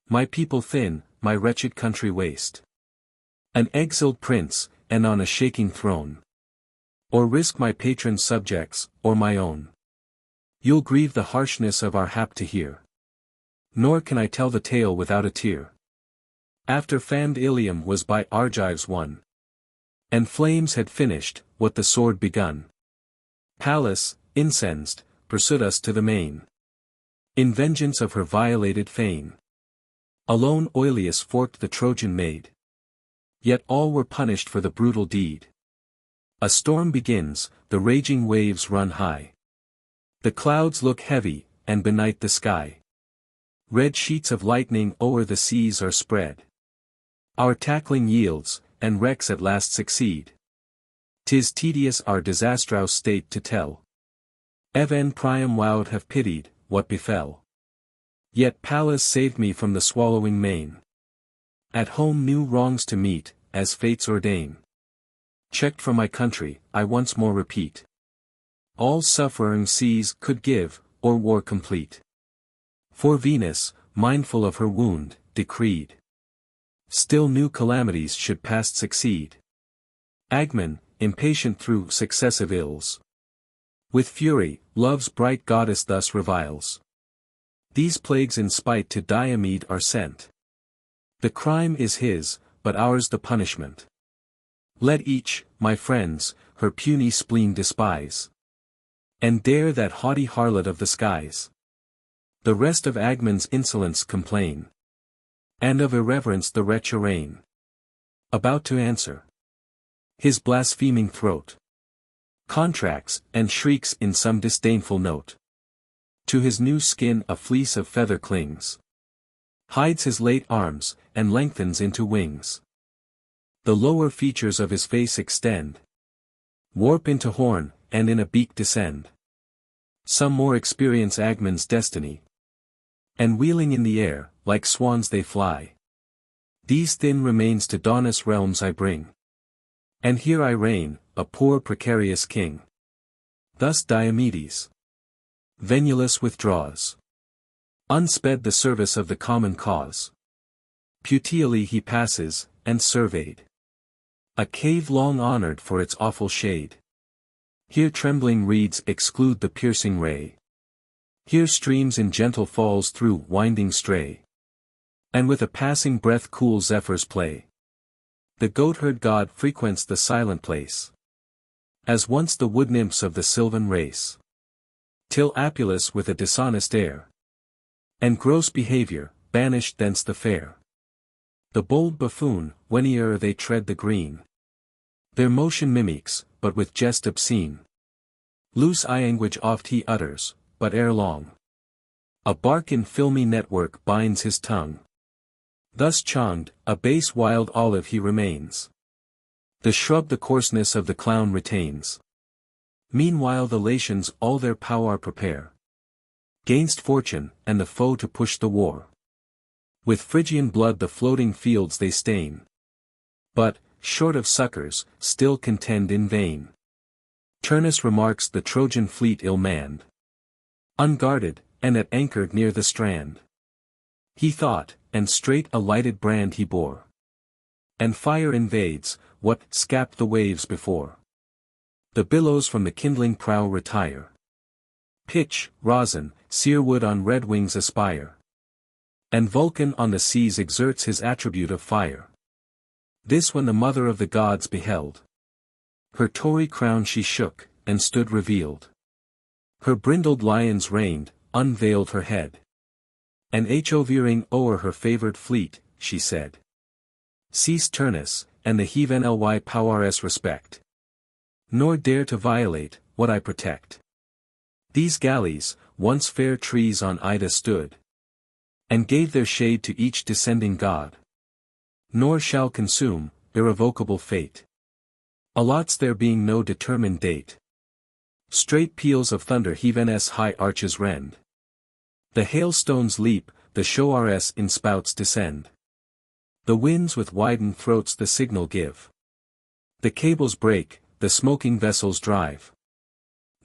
My people thin, my wretched country waste. An exiled prince, and on a shaking throne. Or risk my patron's subjects, or my own. You'll grieve the harshness of our hap to hear. Nor can I tell the tale without a tear. After famed Ilium was by Argives won. And flames had finished, what the sword begun. Pallas, incensed, pursued us to the main. In vengeance of her violated fane. Alone Oileus forked the Trojan maid. Yet all were punished for the brutal deed. A storm begins, the raging waves run high. The clouds look heavy, and benight the sky. Red sheets of lightning o'er the seas are spread. Our tackling yields, and wrecks at last succeed. 'Tis tedious our disastrous state to tell. Even Priam would have pitied, what befell. Yet Pallas saved me from the swallowing main. At home new wrongs to meet, as fates ordain. Checked from my country, I once more repeat. All suffering seas could give, or war complete. For Venus, mindful of her wound, decreed. Still new calamities should past succeed. Agmon, impatient through successive ills. With fury, love's bright goddess thus reviles. These plagues in spite to Diomed are sent. The crime is his, but ours the punishment. Let each, my friends, her puny spleen despise. And dare that haughty harlot of the skies. The rest of Agmon's insolence complain. And of irreverence the wretch arraign. About to answer. His blaspheming throat contracts, and shrieks in some disdainful note. To his new skin a fleece of feather clings. Hides his late arms, and lengthens into wings. The lower features of his face extend. Warp into horn, and in a beak descend. Some more experience Agmon's destiny. And wheeling in the air, like swans they fly. These thin remains to Daunus' realms I bring. And here I reign, a poor precarious king. Thus Diomedes. Venulus withdraws. Unsped the service of the common cause. Puteoli he passes, and surveyed. A cave long honored for its awful shade. Here trembling reeds exclude the piercing ray. Here streams in gentle falls through winding stray. And with a passing breath cool zephyrs play. The goatherd god frequents the silent place. As once the wood nymphs of the sylvan race. Till Apulus with a dishonest air. And gross behavior, banished thence the fair. The bold buffoon, whene'er they tread the green. Their motion mimics, but with jest obscene. Loose language oft he utters, but ere long. A bark in filmy network binds his tongue. Thus chonged, a base wild olive he remains. The shrub the coarseness of the clown retains. Meanwhile the Latians all their power prepare. Gainst fortune, and the foe to push the war. With Phrygian blood the floating fields they stain. But, short of succors, still contend in vain. Turnus remarks the Trojan fleet ill-manned. Unguarded, and at anchor near the strand. He thought, and straight a lighted brand he bore. And fire invades, what scapt the waves before. The billows from the kindling prow retire. Pitch, rosin, sear wood on red wings aspire. And Vulcan on the seas exerts his attribute of fire. This when the mother of the gods beheld. Her tory crown she shook, and stood revealed. Her brindled lions reigned, unveiled her head. And hovering o'er her favored fleet, she said. Cease Turnus, and the heathen ly powers respect. Nor dare to violate, what I protect. These galleys, once fair trees on Ida stood. And gave their shade to each descending god. Nor shall consume, irrevocable fate. Allots there being no determined date. Straight peals of thunder heaven's high arches rend. The hailstones leap, the showers in spouts descend. The winds with widened throats the signal give. The cables break, the smoking vessels drive.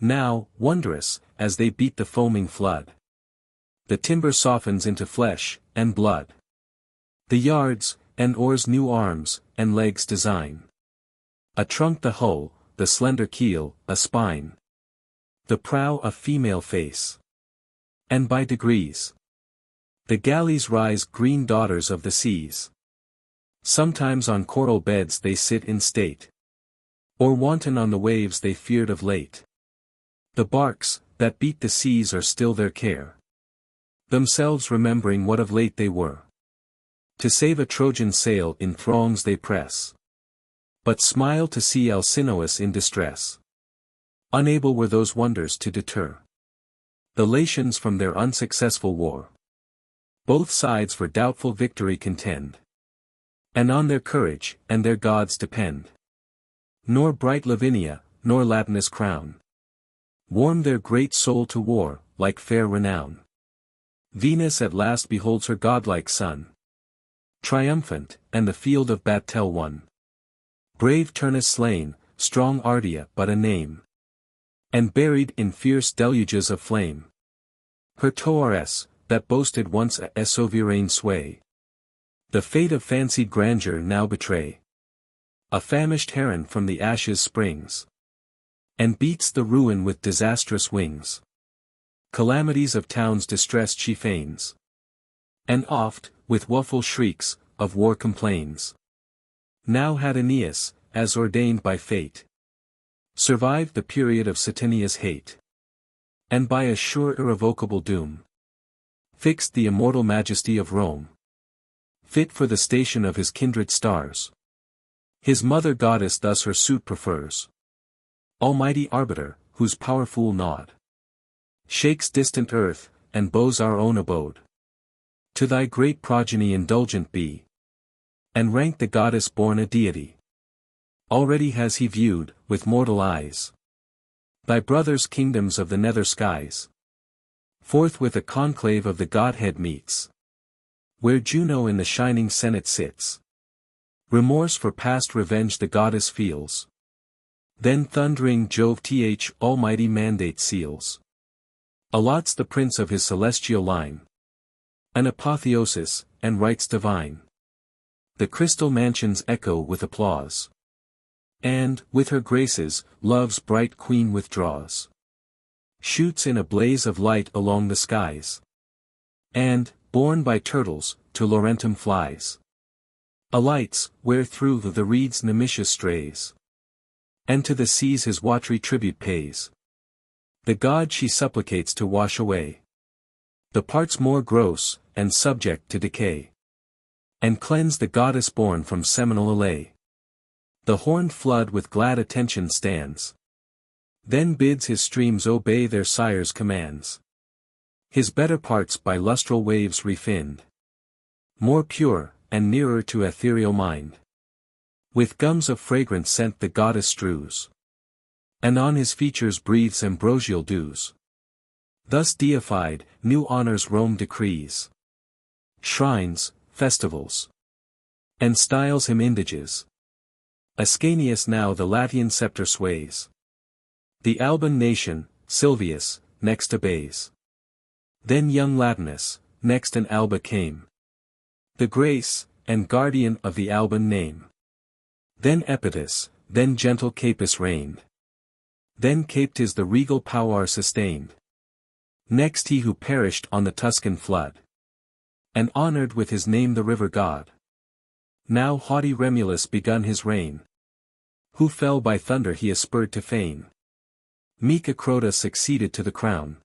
Now, wondrous, as they beat the foaming flood. The timber softens into flesh, and blood. The yards, and oars new arms, and legs design. A trunk the hull, the slender keel, a spine. The prow a female face. And by degrees. The galleys rise green daughters of the seas. Sometimes on coral beds they sit in state. Or wanton on the waves they feared of late. The barks, that beat the seas are still their care. Themselves remembering what of late they were. To save a Trojan sail in throngs they press. But smile to see Alcinous in distress. Unable were those wonders to deter the Latians from their unsuccessful war. Both sides for doubtful victory contend. And on their courage, and their gods depend. Nor bright Lavinia, nor Latinus' crown. Warm their great soul to war, like fair renown. Venus at last beholds her godlike son. Triumphant, and the field of battle won. Brave Turnus slain, strong Ardea but a name. And buried in fierce deluges of flame. Her Toares, that boasted once a sovereign sway. The fate of fancied grandeur now betray. A famished heron from the ashes springs. And beats the ruin with disastrous wings. Calamities of towns distressed she feigns. And oft, with woeful shrieks, of war complains. Now had Aeneas, as ordained by fate, survived the period of Saturnia's hate. And by a sure irrevocable doom, fixed the immortal majesty of Rome. Fit for the station of his kindred stars. His mother goddess thus her suit prefers. Almighty arbiter, whose powerful nod shakes distant earth, and bows our own abode. To thy great progeny indulgent be. And rank the goddess born a deity. Already has he viewed, with mortal eyes, thy brother's kingdoms of the nether skies. Forthwith a conclave of the Godhead meets, where Juno in the shining senate sits. Remorse for past revenge the goddess feels. Then thundering Jove almighty mandate seals. Allots the prince of his celestial line an apotheosis, and rites divine. The crystal mansions echo with applause. And, with her graces, love's bright queen withdraws. Shoots in a blaze of light along the skies. And, borne by turtles, to Laurentum flies. Alights, where through the reeds Nemesis strays. And to the seas his watery tribute pays. The god she supplicates to wash away the parts more gross, and subject to decay. And cleanse the goddess born from seminal allay. The horned flood with glad attention stands. Then bids his streams obey their sire's commands. His better parts by lustral waves refined. More pure, and nearer to ethereal mind. With gums of fragrant scent the goddess strews. And on his features breathes ambrosial dews. Thus deified, new honors Rome decrees. Shrines, festivals. And styles him indiges. Ascanius now the Latian scepter sways. The Alban nation, Silvius, next obeys. Then young Latinus, next in Alba came. The grace, and guardian of the Alban name. Then Epitus, then gentle Capys reigned. Then Captis the regal power sustained. Next he who perished on the Tuscan flood. And honored with his name the river god. Now haughty Remulus begun his reign. Who fell by thunder he aspired to fame. Meek Acrota succeeded to the crown.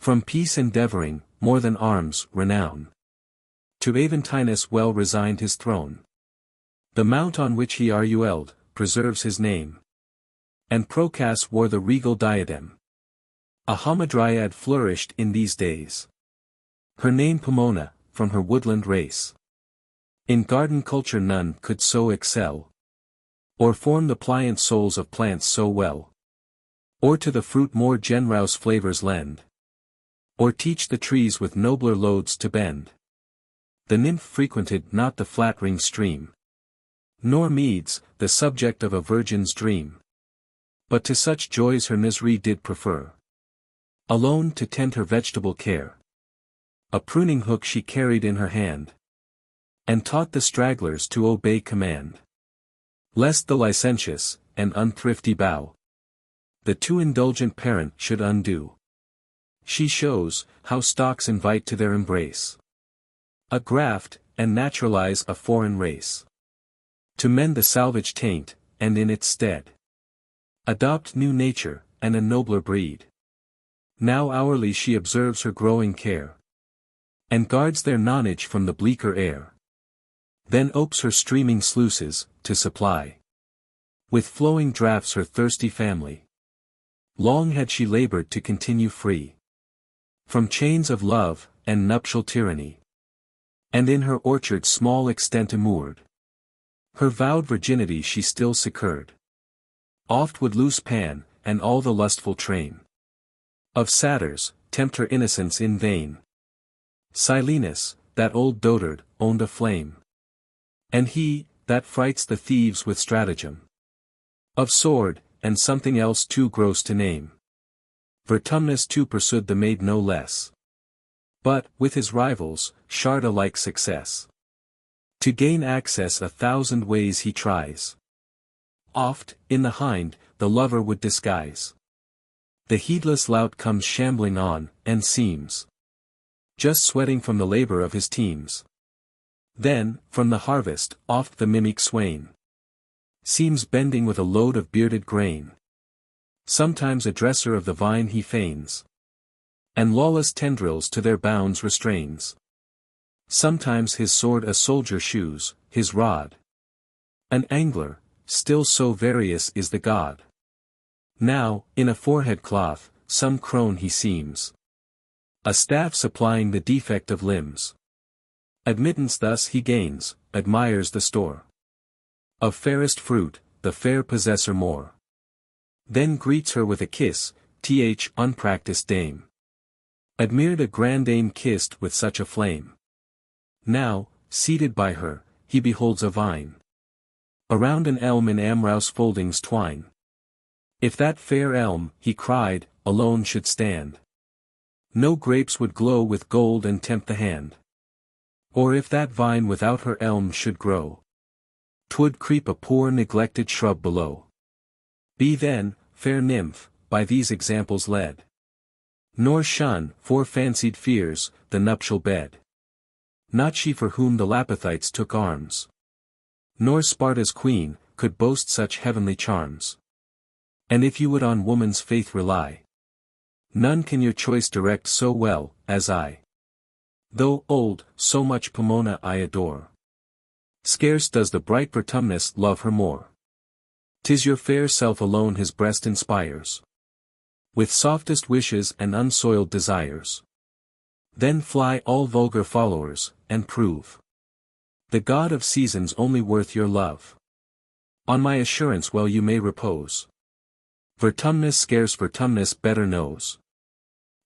From peace endeavoring, more than arms, renown. To Aventinus well resigned his throne. The mount on which he ruelled, preserves his name. And Procas wore the regal diadem. A Hamadryad flourished in these days. Her name Pomona, from her woodland race. In garden culture none could so excel. Or form the pliant souls of plants so well. Or to the fruit more generous flavors lend. Or teach the trees with nobler loads to bend. The nymph frequented not the flattering stream. Nor meads, the subject of a virgin's dream. But to such joys her misery did prefer. Alone to tend her vegetable care. A pruning hook she carried in her hand. And taught the stragglers to obey command. Lest the licentious, and unthrifty bough. The too indulgent parent should undo. She shows, how stocks invite to their embrace. A graft, and naturalize a foreign race. To mend the salvage taint, and in its stead. Adopt new nature, and a nobler breed. Now hourly she observes her growing care. And guards their nonage from the bleaker air. Then opes her streaming sluices, to supply. With flowing draughts her thirsty family. Long had she labored to continue free. From chains of love, and nuptial tyranny. And in her orchard small extent immured. Her vowed virginity she still secured. Oft would loose Pan, and all the lustful train. Of satyrs, tempt her innocence in vain. Silenus, that old dotard, owned a flame. And he, that frights the thieves with stratagem. Of sword, and something else too gross to name. Vertumnus too pursued the maid no less. But, with his rivals, shard a like success. To gain access 1,000 ways he tries. Oft, in the hind, the lover would disguise. The heedless lout comes shambling on, and seems just sweating from the labor of his teams. Then, from the harvest, oft the mimic swain seems bending with a load of bearded grain. Sometimes a dresser of the vine he feigns, and lawless tendrils to their bounds restrains. Sometimes his sword a soldier shews, his rod an angler, still so various is the god. Now, in a forehead cloth, some crone he seems. A staff supplying the defect of limbs. Admittance thus he gains, admires the store. Of fairest fruit, the fair possessor more. Then greets her with a kiss, unpracticed dame. Admired a grand dame kissed with such a flame. Now, seated by her, he beholds a vine. Around an elm in amrous foldings twine. If that fair elm, he cried, alone should stand, no grapes would glow with gold and tempt the hand. Or if that vine without her elm should grow, 'twould creep a poor neglected shrub below. Be then, fair nymph, by these examples led. Nor shun, for fancied fears, the nuptial bed. Not she for whom the Lapithites took arms. Nor Sparta's queen, could boast such heavenly charms. And if you would on woman's faith rely, none can your choice direct so well, as I. Though old, so much Pomona I adore. Scarce does the bright Vertumnus love her more. 'Tis your fair self alone his breast inspires with softest wishes and unsoiled desires. Then fly all vulgar followers, and prove the god of seasons only worth your love. On my assurance well you may repose. Vertumnus scarce Vertumnus better knows.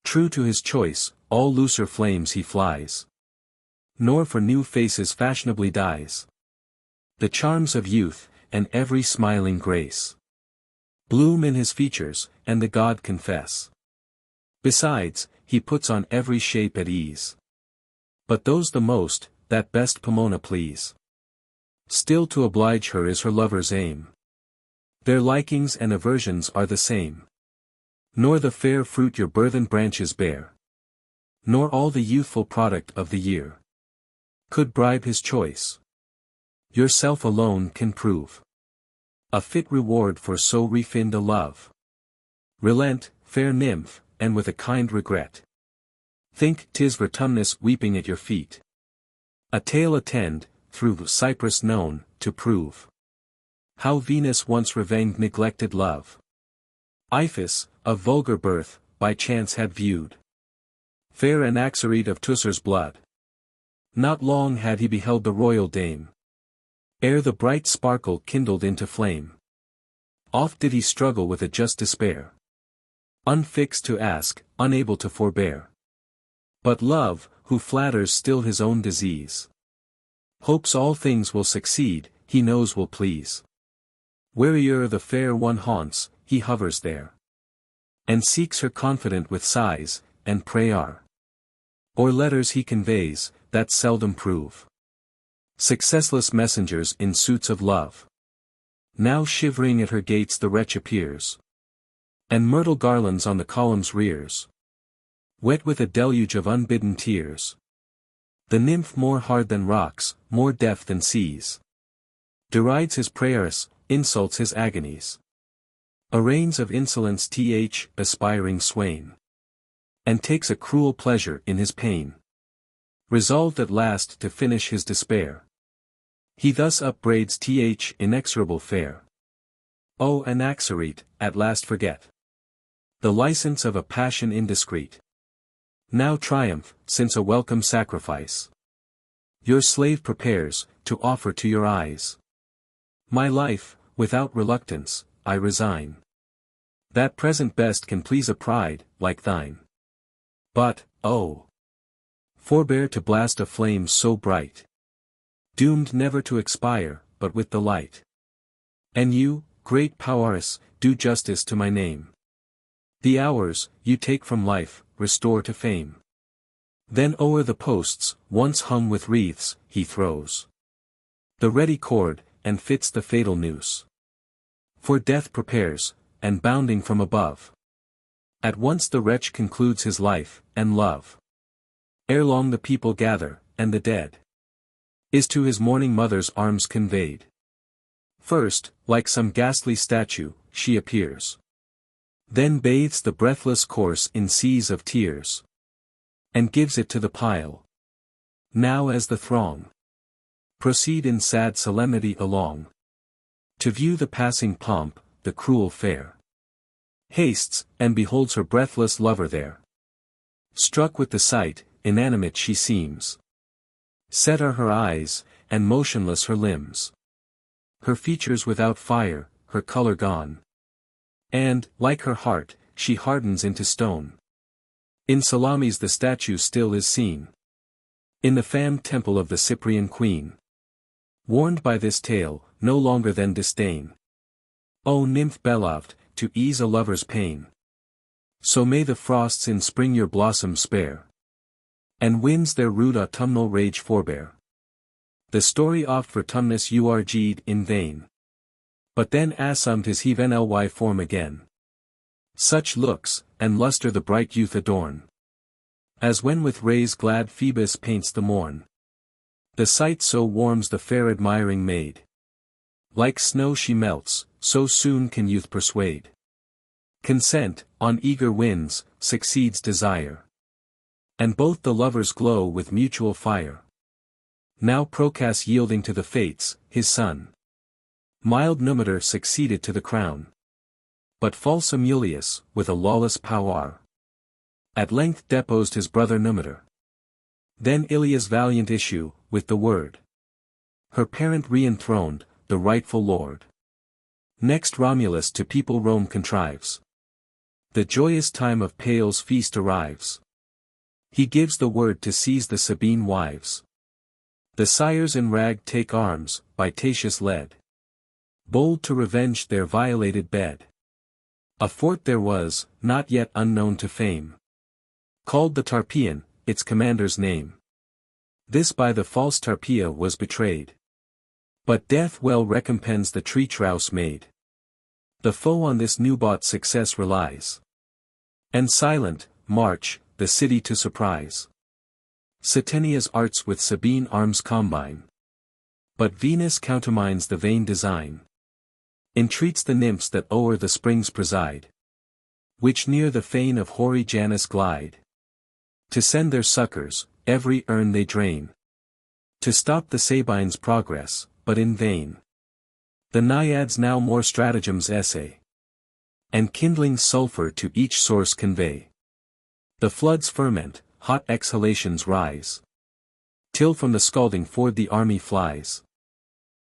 True to his choice, all looser flames he flies. Nor for new faces fashionably dies. The charms of youth, and every smiling grace, bloom in his features, and the god confess. Besides, he puts on every shape at ease. But those the most, that best Pomona please. Still to oblige her is her lover's aim. Their likings and aversions are the same. Nor the fair fruit your burthened branches bear, nor all the youthful product of the year, could bribe his choice. Yourself alone can prove a fit reward for so refined a love. Relent, fair nymph, and with a kind regret, think 'tis Vertumnus weeping at your feet. A tale attend, through the cypress known, to prove how Venus once revenged neglected love. Iphis, of vulgar birth, by chance had viewed fair Anaxarete of Teucer's blood. Not long had he beheld the royal dame, ere the bright sparkle kindled into flame. Oft did he struggle with a just despair, unfixed to ask, unable to forbear. But love, who flatters still his own disease, hopes all things will succeed, he knows will please. Where'er the fair one haunts, he hovers there, and seeks her confident with sighs, and prayer. Or letters he conveys, that seldom prove successless messengers in suits of love. Now shivering at her gates the wretch appears, and myrtle garlands on the columns rears, wet with a deluge of unbidden tears. The nymph more hard than rocks, more deaf than seas, derides his prayers, insults his agonies. Arraigns of insolence aspiring swain, and takes a cruel pleasure in his pain. Resolved at last to finish his despair, he thus upbraids inexorable fair. O Anaxarete, at last forget the license of a passion indiscreet. Now triumph, since a welcome sacrifice your slave prepares, to offer to your eyes. My life, without reluctance, I resign. That present best can please a pride, like thine. But, oh! Forbear to blast a flame so bright, doomed never to expire, but with the light. And you, great Powers, do justice to my name. The hours, you take from life, restore to fame. Then o'er the posts, once hung with wreaths, he throws the ready cord, and fits the fatal noose. For death prepares, and bounding from above, at once the wretch concludes his life, and love. Ere long the people gather, and the dead is to his mourning mother's arms conveyed. First, like some ghastly statue, she appears. Then bathes the breathless corse in seas of tears, and gives it to the pile. Now as the throng proceed in sad solemnity along, to view the passing pomp, the cruel fair hastes, and beholds her breathless lover there. Struck with the sight, inanimate she seems. Set are her eyes, and motionless her limbs. Her features without fire, her color gone. And, like her heart, she hardens into stone. In Salamis the statue still is seen. In the famed temple of the Cyprian queen. Warned by this tale, no longer then disdain. O nymph beloved, to ease a lover's pain. So may the frosts in spring your blossoms spare. And winds their rude autumnal rage forbear. The story oft for tumnus urged in vain. But then assumed his heaven form again. Such looks, and lustre the bright youth adorn. As when with rays glad Phoebus paints the morn. The sight so warms the fair admiring maid. Like snow she melts, so soon can youth persuade. Consent, on eager winds, succeeds desire. And both the lovers glow with mutual fire. Now Procas yielding to the fates, his son. Mild Numitor succeeded to the crown. But false Amulius, with a lawless power, at length deposed his brother Numitor. Then Ilia's valiant issue, with the word. Her parent re-enthroned, the rightful lord. Next Romulus to people Rome contrives. The joyous time of Pale's feast arrives. He gives the word to seize the Sabine wives. The sires in rag take arms, by Tatius led. Bold to revenge their violated bed. A fort there was, not yet unknown to fame. Called the Tarpeian, its commander's name. This by the false Tarpeia was betrayed. But death well recompends the treacherous maid. The foe on this new-bought success relies. And silent, march, the city to surprise. Saturnia's arts with Sabine arms combine. But Venus countermines the vain design. Entreats the nymphs that o'er the springs preside. Which near the fane of hoary Janus glide. To send their succors, every urn they drain. To stop the Sabine's progress, but in vain. The Naiads now more stratagems essay. And kindling sulphur to each source convey. The floods ferment, hot exhalations rise. Till from the scalding ford the army flies.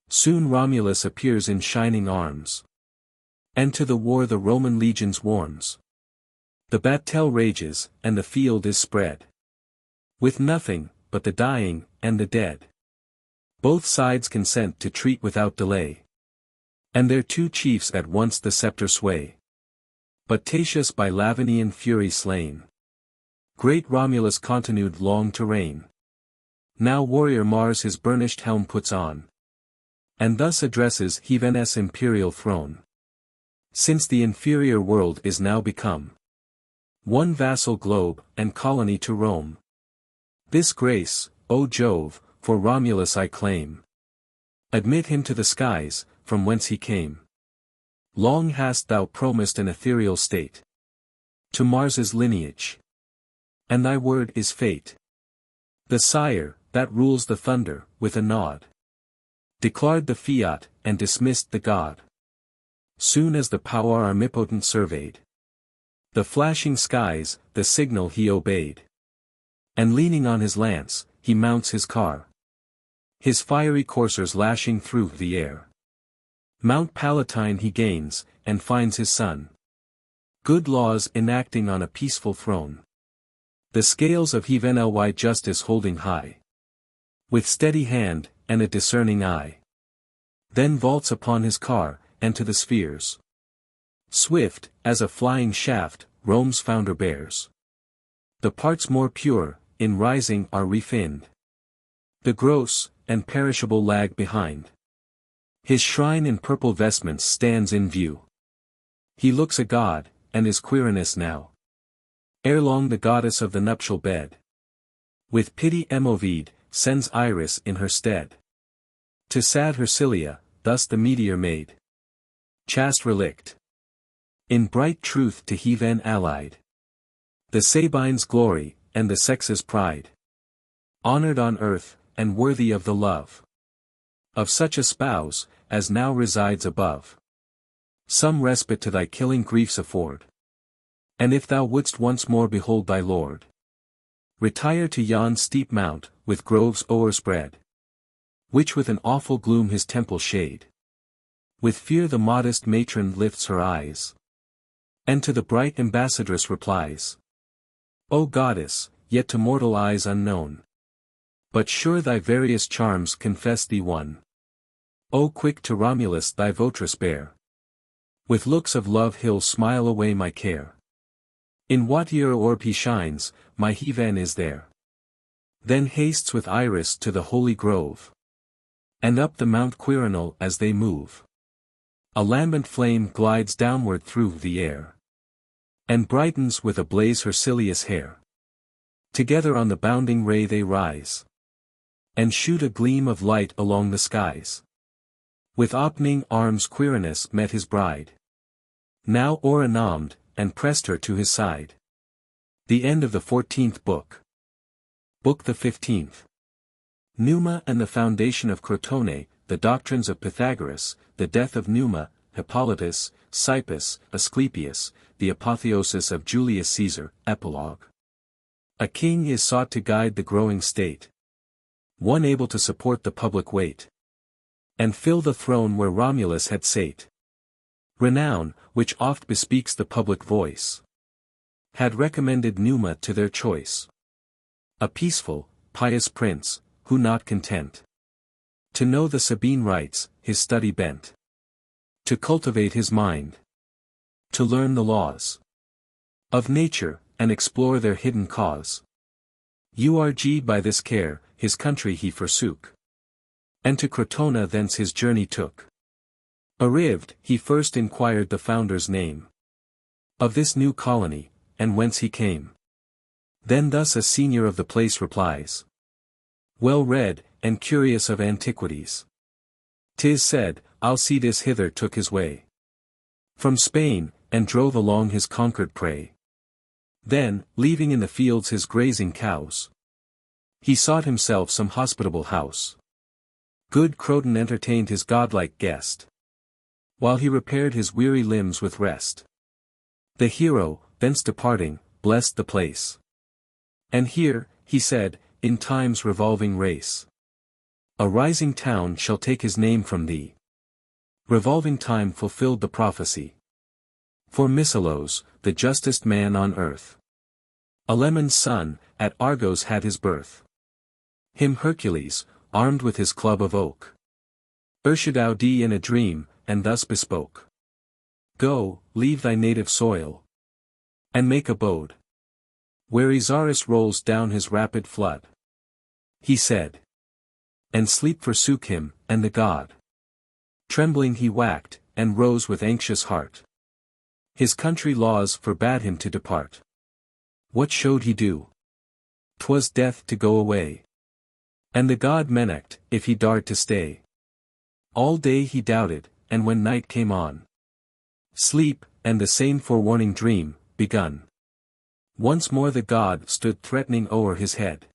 Soon Romulus appears in shining arms. And to the war the Roman legions warns. The battle rages, and the field is spread. With nothing, but the dying, and the dead. Both sides consent to treat without delay. And their two chiefs at once the scepter sway. But Tatius by Lavinian fury slain. Great Romulus continued long to reign. Now warrior Mars his burnished helm puts on. And thus addresses Heaven's imperial throne. Since the inferior world is now become one vassal globe, and colony to Rome. This grace, O Jove, for Romulus I claim. Admit him to the skies, from whence he came. Long hast thou promised an ethereal state. To Mars's lineage. And thy word is fate. The sire, that rules the thunder, with a nod. Declared the fiat, and dismissed the god. Soon as the power omnipotent surveyed. The flashing skies, the signal he obeyed. And leaning on his lance, he mounts his car. His fiery coursers lashing through the air. Mount Palatine he gains, and finds his son. Good laws enacting on a peaceful throne. The scales of heavenly justice holding high. With steady hand, and a discerning eye. Then vaults upon his car, and to the spheres. Swift, as a flying shaft, Rome's founder bears. The parts more pure, in rising are refined. The gross, and perishable lag behind. His shrine in purple vestments stands in view. He looks a god, and is Quirinus now. Ere long the goddess of the nuptial bed. With pity Ovídio sends Iris in her stead. To sad Hersilia, thus the meteor made. Chaste relict. In bright truth to heaven allied. The Sabine's glory, and the sex's pride. Honored on earth, and worthy of the love. Of such a spouse, as now resides above. Some respite to thy killing griefs afford. And if thou wouldst once more behold thy lord. Retire to yon steep mount, with groves o'erspread. Which with an awful gloom his temple shade. With fear the modest matron lifts her eyes. And to the bright ambassadress replies. O goddess, yet to mortal eyes unknown. But sure thy various charms confess thee one. O quick to Romulus thy votress bear. With looks of love he'll smile away my care. In what year orb he shines, my heaven is there. Then hastes with Iris to the holy grove. And up the Mount Quirinal as they move. A lambent flame glides downward through the air. And brightens with a blaze her cilious hair. Together on the bounding ray they rise. And shoot a gleam of light along the skies. With opening arms Quirinus met his bride. Now o'erwhelmed, and pressed her to his side. The end of the 14th book. Book the 15th. Numa and the foundation of Crotone, the doctrines of Pythagoras, the death of Numa, Hippolytus, Cypus, Asclepius, the apotheosis of Julius Caesar, epilogue. A king is sought to guide the growing state. One able to support the public weight. And fill the throne where Romulus had sate. Renown, which oft bespeaks the public voice, had recommended Numa to their choice. A peaceful, pious prince, who not content to know the Sabine rites, his study bent. To cultivate his mind. To learn the laws of nature, and explore their hidden cause. Urged by this care, his country he forsook. And to Crotona thence his journey took. Arrived, he first inquired the founder's name of this new colony, and whence he came. Then thus a senior of the place replies. Well read, and curious of antiquities. 'Tis said, Alcides hither took his way from Spain, and drove along his conquered prey. Then, leaving in the fields his grazing cows, he sought himself some hospitable house. Good Croton entertained his godlike guest, while he repaired his weary limbs with rest. The hero, thence departing, blessed the place. And here, he said, in time's revolving race, a rising town shall take his name from thee. Revolving time fulfilled the prophecy. For Miscelos, the justest man on earth, Alemon's son, at Argos had his birth. Him Hercules, armed with his club of oak, Urshadowed in a dream, and thus bespoke. Go, leave thy native soil, and make abode where Isaurus rolls down his rapid flood. He said. And sleep forsook him, and the god. Trembling he wacked, and rose with anxious heart. His country laws forbade him to depart. What showed he do? 'Twas death to go away. And the god menaced, if he dared to stay. All day he doubted, and when night came on, sleep, and the same forewarning dream, begun. Once more the god stood threatening o'er his head,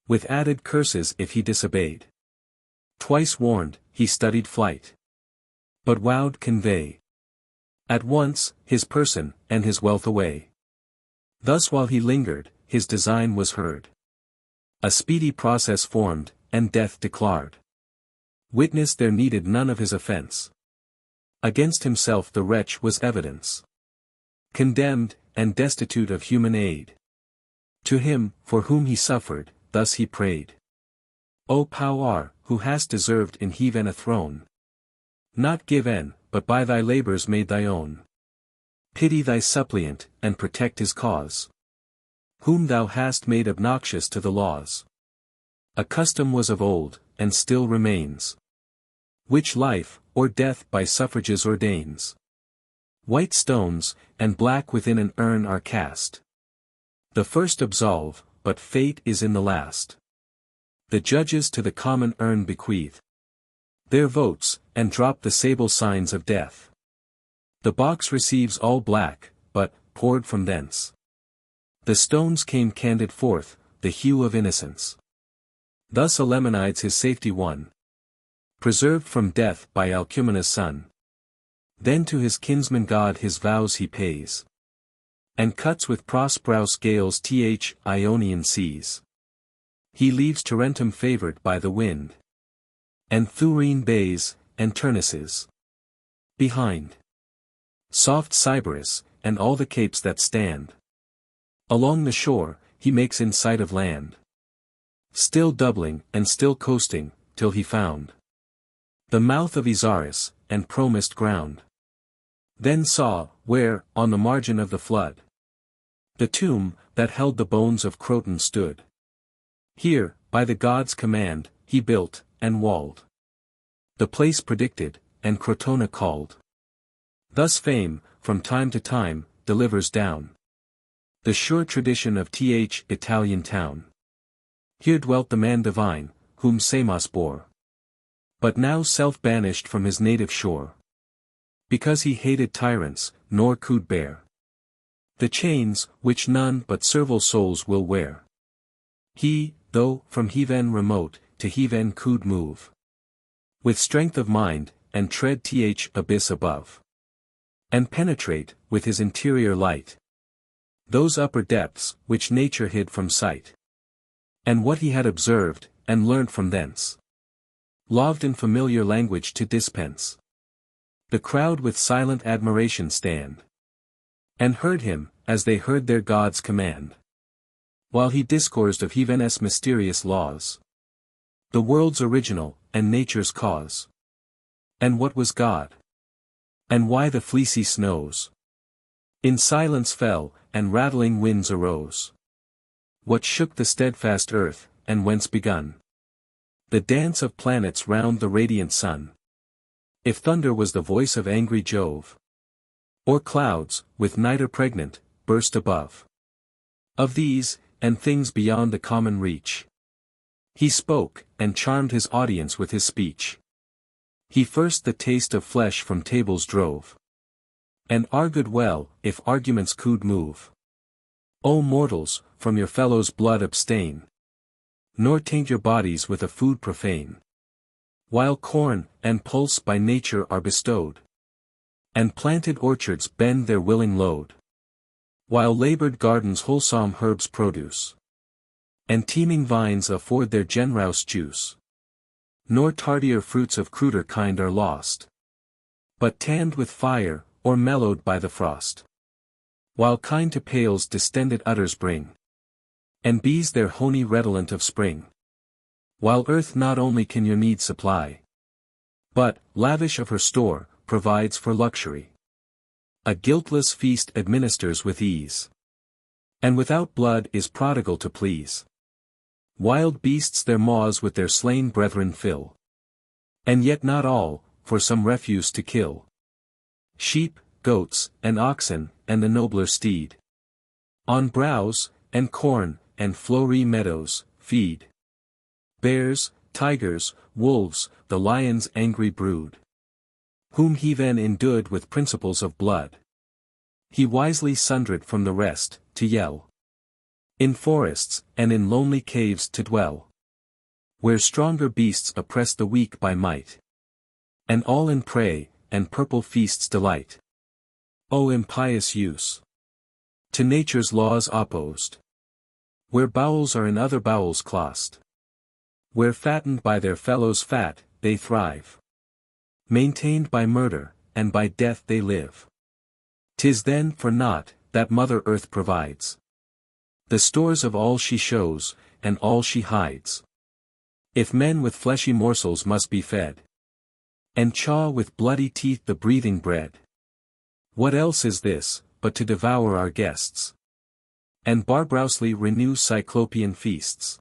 with added curses if he disobeyed. Twice warned, he studied flight, but vowed convey at once his person and his wealth away. Thus while he lingered, his design was heard. A speedy process formed, and death declared. Witness there needed none of his offense. Against himself the wretch was evidence. Condemned, and destitute of human aid. To him, for whom he suffered, thus he prayed. O Power, who hast deserved in heaven a throne, not given, but by thy labors made thy own. Pity thy suppliant, and protect his cause, whom thou hast made obnoxious to the laws. A custom was of old, and still remains, which life, or death by suffrages ordains. White stones, and black within an urn are cast. The first absolve, but fate is in the last. The judges to the common urn bequeath their votes, and drop the sable signs of death. The box receives all black, but, poured from thence, the stones came candid forth, the hue of innocence. Thus Alemonides his safety won, preserved from death by Alcmena's son. Then to his kinsman god his vows he pays, and cuts with Prosperous gales Ionian seas. He leaves Tarentum favored by the wind, and Thurine bays, and Turnusses behind. Soft Sybaris, and all the capes that stand Along the shore, he makes in sight of land. Still doubling, and still coasting, till he found the mouth of Isaris, and promised ground. Then saw, where, on the margin of the flood, the tomb, that held the bones of Croton stood. Here, by the gods' command, he built, and walled the place predicted, and Crotona called. Thus fame, from time to time, delivers down the sure tradition of Italian town. Here dwelt the man divine, whom Samos bore, but now self-banished from his native shore, because he hated tyrants, nor could bear the chains, which none but servile souls will wear. He, though, from heathen remote, to heathen could move with strength of mind, and tread abyss above, and penetrate, with his interior light, those upper depths, which nature hid from sight. And what he had observed, and learnt from thence, loved in familiar language to dispense. The crowd with silent admiration stand, and heard him, as they heard their gods command, while he discoursed of heathen's mysterious laws, the world's original, and nature's cause. And what was God? And why the fleecy snows in silence fell, and rattling winds arose? What shook the steadfast earth, and whence begun the dance of planets round the radiant sun? If thunder was the voice of angry Jove, or clouds, with nitre pregnant, burst above, of these, and things beyond the common reach, he spoke, and charmed his audience with his speech. He first the taste of flesh from tables drove, and argued well, if arguments could move. O mortals, from your fellows' blood abstain, nor taint your bodies with a food profane. While corn, and pulse by nature are bestowed, and planted orchards bend their willing load, while labored gardens wholesome herbs produce, and teeming vines afford their generous juice. Nor tardier fruits of cruder kind are lost, but tanned with fire, or mellowed by the frost. While kine to pails distended udders bring, and bees their honey redolent of spring. While earth not only can your need supply, but, lavish of her store, provides for luxury. A guiltless feast administers with ease, and without blood is prodigal to please. Wild beasts their maws with their slain brethren fill, and yet not all, for some refuse to kill. Sheep, goats, and oxen, and the nobler steed, on browse, and corn, and flowery meadows, feed. Bears, tigers, wolves, the lion's angry brood, whom he then endued with principles of blood, he wisely sundered from the rest, to yell. In forests, and in lonely caves to dwell, where stronger beasts oppress the weak by might, and all in prey, and purple feasts delight. O impious use! To nature's laws opposed, where bowels are in other bowels classed, where fattened by their fellows' fat, they thrive, maintained by murder, and by death they live. 'Tis then for naught, that Mother Earth provides the stores of all she shows, and all she hides. If men with fleshy morsels must be fed, and chaw with bloody teeth the breathing bread, what else is this, but to devour our guests, and barbarously renew cyclopean feasts?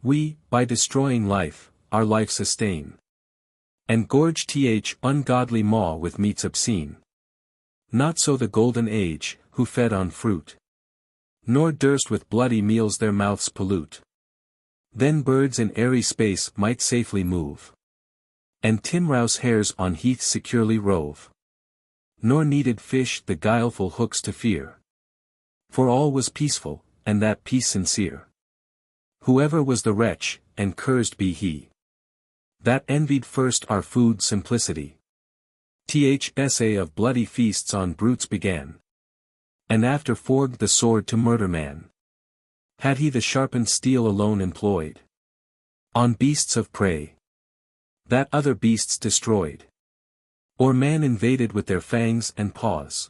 We, by destroying life, our life sustain, and gorge ungodly maw with meats obscene. Not so the golden age, who fed on fruit, nor durst with bloody meals their mouths pollute. Then birds in airy space might safely move, and timorous hares on heath securely rove. Nor needed fish the guileful hooks to fear, for all was peaceful, and that peace sincere. Whoever was the wretch, and cursed be he that envied first our food simplicity. Thsa of bloody feasts on brutes began, and after forged the sword to murder man. Had he the sharpened steel alone employed on beasts of prey, that other beasts destroyed, or man invaded with their fangs and paws,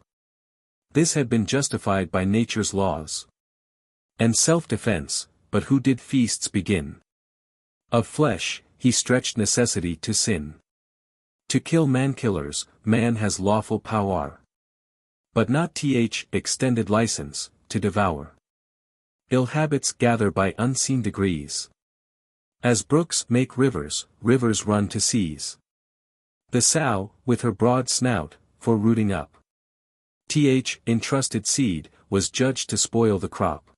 this had been justified by nature's laws. And self-defense, but who did feasts begin? Of flesh, he stretched necessity to sin. To kill man-killers, man has lawful power. But not extended license, to devour. Ill habits gather by unseen degrees. As brooks make rivers, rivers run to seas. The sow, with her broad snout, for rooting up entrusted seed, was judged to spoil the crop.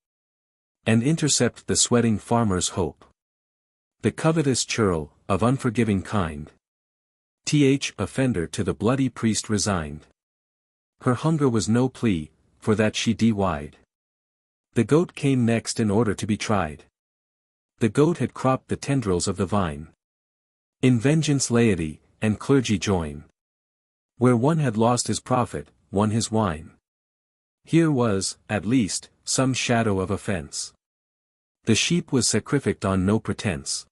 And intercept the sweating farmer's hope. The covetous churl, of unforgiving kind. Offender to the bloody priest resigned. Her hunger was no plea, for that she de-wide. The goat came next in order to be tried. The goat had cropped the tendrils of the vine. In vengeance laity, and clergy join. Where one had lost his profit, one his wine. Here was, at least, some shadow of offense. The sheep was sacrificed on no pretense.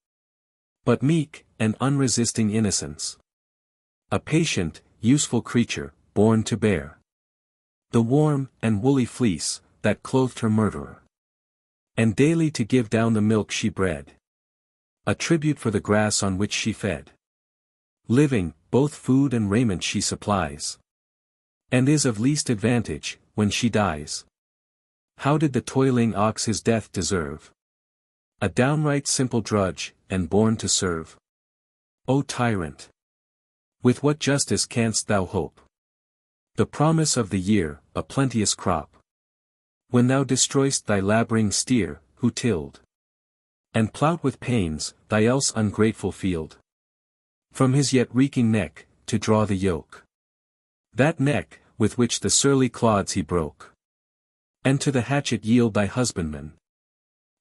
But meek, and unresisting innocence. A patient, useful creature, born to bear the warm, and woolly fleece, that clothed her murderer. And daily to give down the milk she bred. A tribute for the grass on which she fed. Living, both food and raiment she supplies. And is of least advantage, when she dies. How did the toiling ox his death deserve? A downright simple drudge, and born to serve. O tyrant! With what justice canst thou hope? The promise of the year, a plenteous crop. When thou destroy'st thy laboring steer, who tilled and ploughed with pains, thy else ungrateful field. From his yet reeking neck, to draw the yoke. That neck, with which the surly clods he broke. And to the hatchet yield thy husbandman.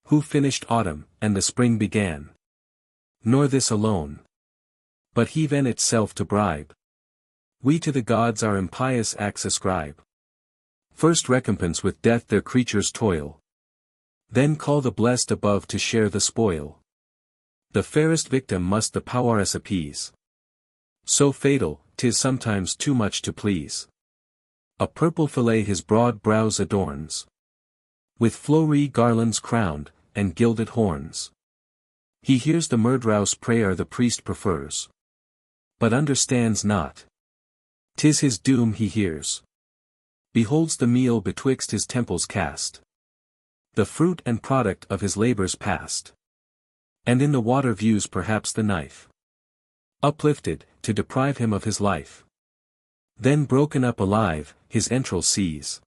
Who finished autumn, and the spring began. Nor this alone. But heaven itself to bribe. We to the gods our impious acts ascribe. First recompense with death their creatures' toil. Then call the blessed above to share the spoil. The fairest victim must the poweress appease. So fatal, 'tis sometimes too much to please. A purple fillet his broad brows adorns. With flowery garlands crowned, and gilded horns. He hears the murderous prayer the priest prefers. But understands not. 'Tis his doom he hears. Beholds the meal betwixt his temples cast. The fruit and product of his labors past. And in the water views perhaps the knife. Uplifted, to deprive him of his life. Then broken up alive, his entrails sees.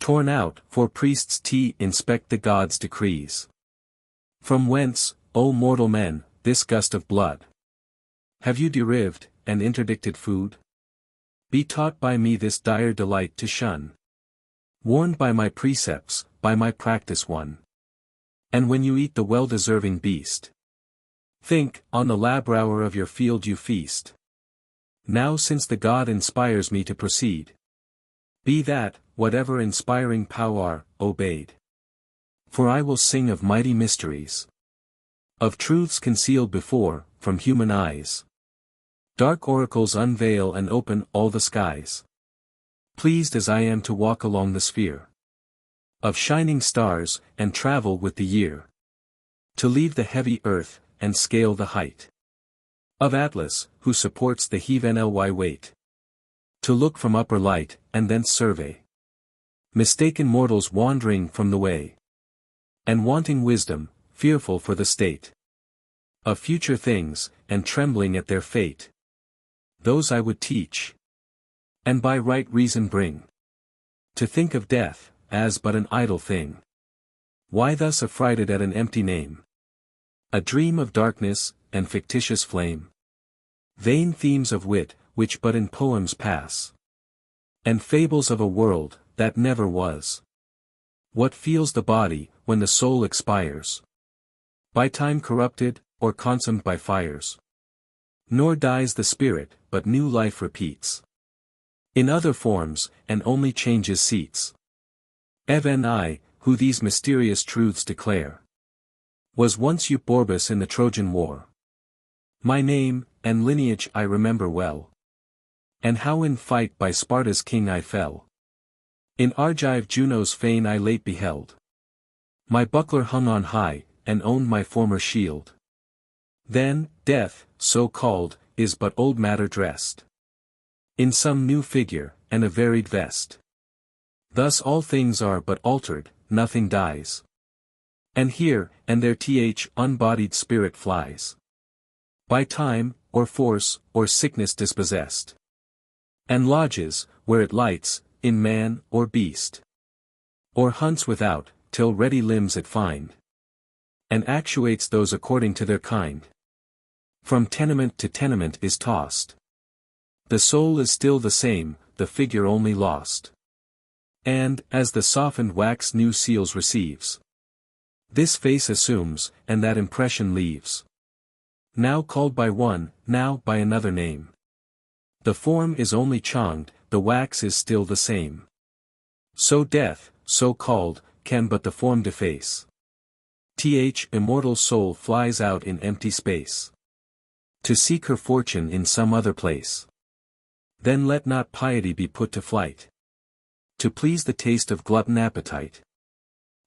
Torn out, for priests inspect the gods' decrees. From whence, O mortal men, this gust of blood? Have you derived, and interdicted food? Be taught by me this dire delight to shun. Warned by my precepts, by my practice won. And when you eat the well-deserving beast, think, on the labour of your field you feast. Now since the God inspires me to proceed, be that, whatever inspiring power, obeyed. For I will sing of mighty mysteries. Of truths concealed before, from human eyes. Dark oracles unveil and open all the skies. Pleased as I am to walk along the sphere of shining stars, and travel with the year. To leave the heavy earth, and scale the height of Atlas, who supports the heaven-ly weight. To look from upper light, and thence survey mistaken mortals wandering from the way. And wanting wisdom, fearful for the state of future things, and trembling at their fate. Those I would teach, and by right reason bring, to think of death, as but an idle thing. Why thus affrighted at an empty name? A dream of darkness, and fictitious flame. Vain themes of wit, which but in poems pass. And fables of a world, that never was. What feels the body, when the soul expires? By time corrupted, or consumed by fires. Nor dies the spirit, but new life repeats. In other forms, and only changes seats. Even I, who these mysterious truths declare, was once Euphorbus in the Trojan War. My name, and lineage I remember well. And how in fight by Sparta's king I fell. In Argive Juno's fane I late beheld. My buckler hung on high, and owned my former shield. Then, death, so called, is but old matter dressed in some new figure, and a varied vest. Thus all things are but altered, nothing dies. And here, and there unbodied spirit flies. By time, or force, or sickness dispossessed. And lodges, where it lights, in man, or beast. Or hunts without, till ready limbs it find. And actuates those according to their kind. From tenement to tenement is tossed. The soul is still the same, the figure only lost. And, as the softened wax new seals receives, this face assumes, and that impression leaves. Now called by one, now by another name. The form is only changed, the wax is still the same. So death, so called, can but the form deface. Immortal soul flies out in empty space, to seek her fortune in some other place. Then let not piety be put to flight, to please the taste of glutton appetite.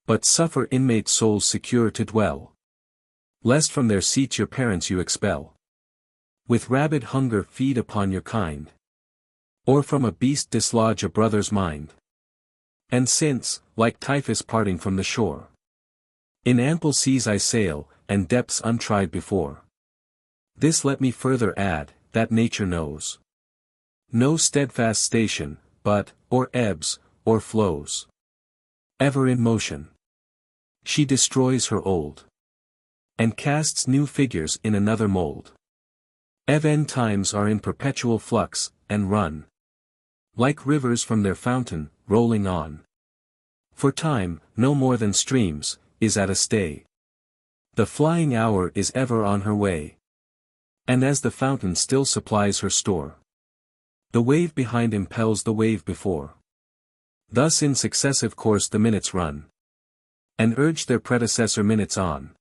But suffer inmate souls secure to dwell, lest from their seats your parents you expel. With rabid hunger feed upon your kind, or from a beast dislodge a brother's mind. And since, like typhus parting from the shore, in ample seas I sail, and depths untried before. This let me further add, that nature knows no steadfast station, but, or ebbs, or flows, ever in motion. She destroys her old, and casts new figures in another mold. Even times are in perpetual flux, and run, like rivers from their fountain, rolling on. For time, no more than streams, is at a stay. The flying hour is ever on her way. And as the fountain still supplies her store, the wave behind impels the wave before. Thus in successive course the minutes run, and urge their predecessor minutes on,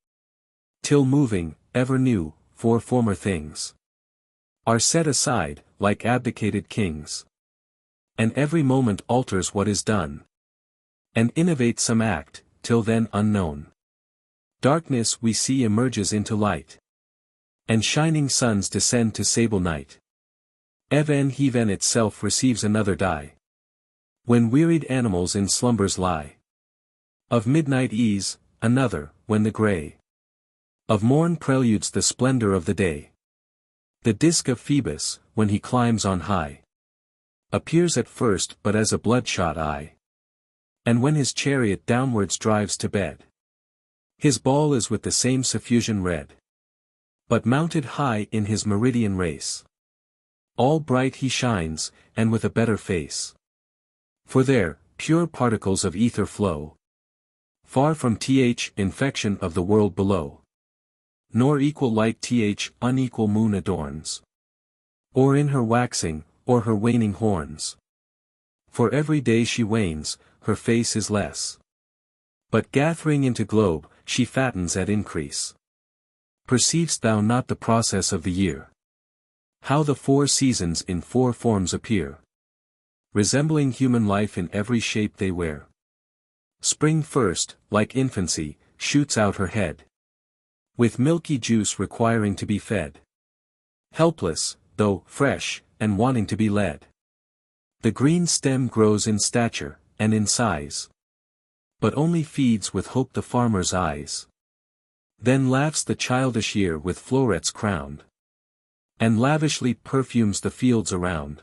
till moving, ever new, for former things are set aside, like abdicated kings. And every moment alters what is done, and innovates some act, till then unknown. Darkness we see emerges into light, and shining suns descend to sable night. Even heaven itself receives another die, when wearied animals in slumbers lie. Of midnight ease, another, when the grey of morn preludes the splendor of the day. The disk of Phoebus, when he climbs on high, appears at first but as a bloodshot eye. And when his chariot downwards drives to bed, his ball is with the same suffusion red, but mounted high in his meridian race. All bright he shines, and with a better face. For there, pure particles of ether flow, far from infection of the world below. Nor equal light unequal moon adorns, or in her waxing, or her waning horns. For every day she wanes, her face is less, but gathering into globe, she fattens at increase. Perceiv'st thou not the process of the year? How the 4 seasons in 4 forms appear, resembling human life in every shape they wear. Spring first, like infancy, shoots out her head, with milky juice requiring to be fed. Helpless, though fresh, and wanting to be led. The green stem grows in stature, and in size, but only feeds with hope the farmer's eyes. Then laughs the childish year with florets crowned, and lavishly perfumes the fields around.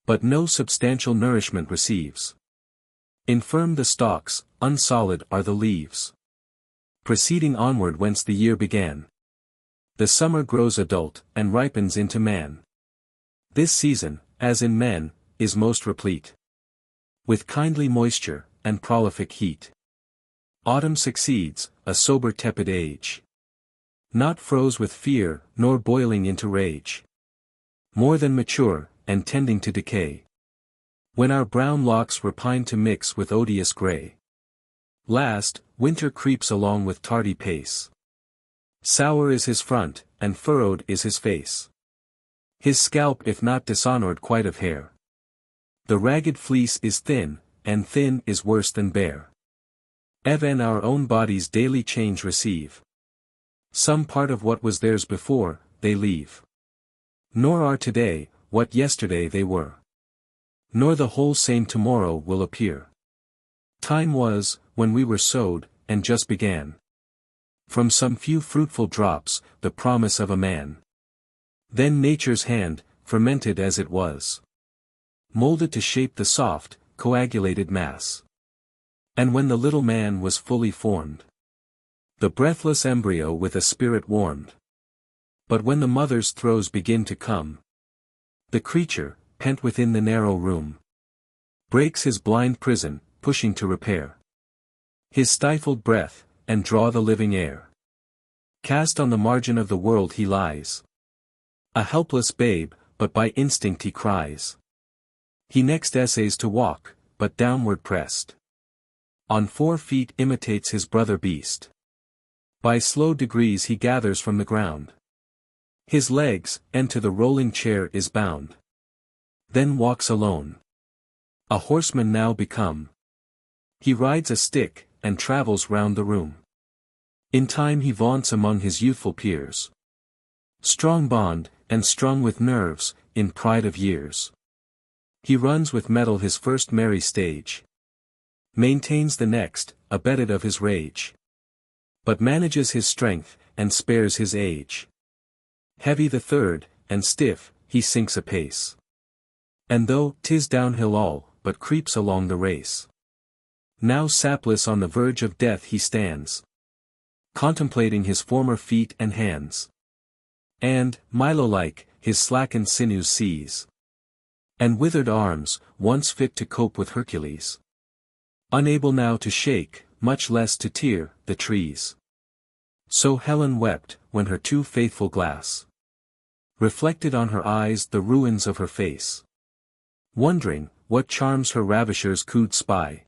But no substantial nourishment receives. Infirm the stalks, unsolid are the leaves. Proceeding onward whence the year began, the summer grows adult, and ripens into man. This season, as in men, is most replete with kindly moisture, and prolific heat. Autumn succeeds, a sober tepid age, not froze with fear, nor boiling into rage. More than mature, and tending to decay, when our brown locks repine to mix with odious grey. Last, winter creeps along with tardy pace. Sour is his front, and furrowed is his face. His scalp if not dishonored quite of hair. The ragged fleece is thin, and thin is worse than bare. Even our own bodies daily change receive. Some part of what was theirs before, they leave. Nor are today, what yesterday they were. Nor the whole same tomorrow will appear. Time was, when we were sowed, and just began. From some few fruitful drops, the promise of a man. Then nature's hand, fermented as it was, molded to shape the soft, coagulated mass. And when the little man was fully formed, the breathless embryo with a spirit warmed. But when the mother's throes begin to come, the creature, pent within the narrow room, breaks his blind prison, pushing to repair his stifled breath, and draw the living air. Cast on the margin of the world he lies, a helpless babe, but by instinct he cries. He next essays to walk, but downward pressed, on 4 feet imitates his brother beast. By slow degrees he gathers from the ground his legs, and to the rolling chair is bound. Then walks alone, a horseman now become. He rides a stick, and travels round the room. In time he vaunts among his youthful peers. Strong bond, and strung with nerves, in pride of years. He runs with mettle his first merry stage. Maintains the next, abetted of his rage. But manages his strength, and spares his age. Heavy the third, and stiff, he sinks apace. And though 'tis downhill all, but creeps along the race. Now sapless on the verge of death he stands, contemplating his former feet and hands. And, Milo-like, his slackened sinews sees. And withered arms, once fit to cope with Hercules. Unable now to shake, much less to tear, the trees. So Helen wept, when her too faithful glass reflected on her eyes the ruins of her face. Wondering, what charms her ravishers could spy,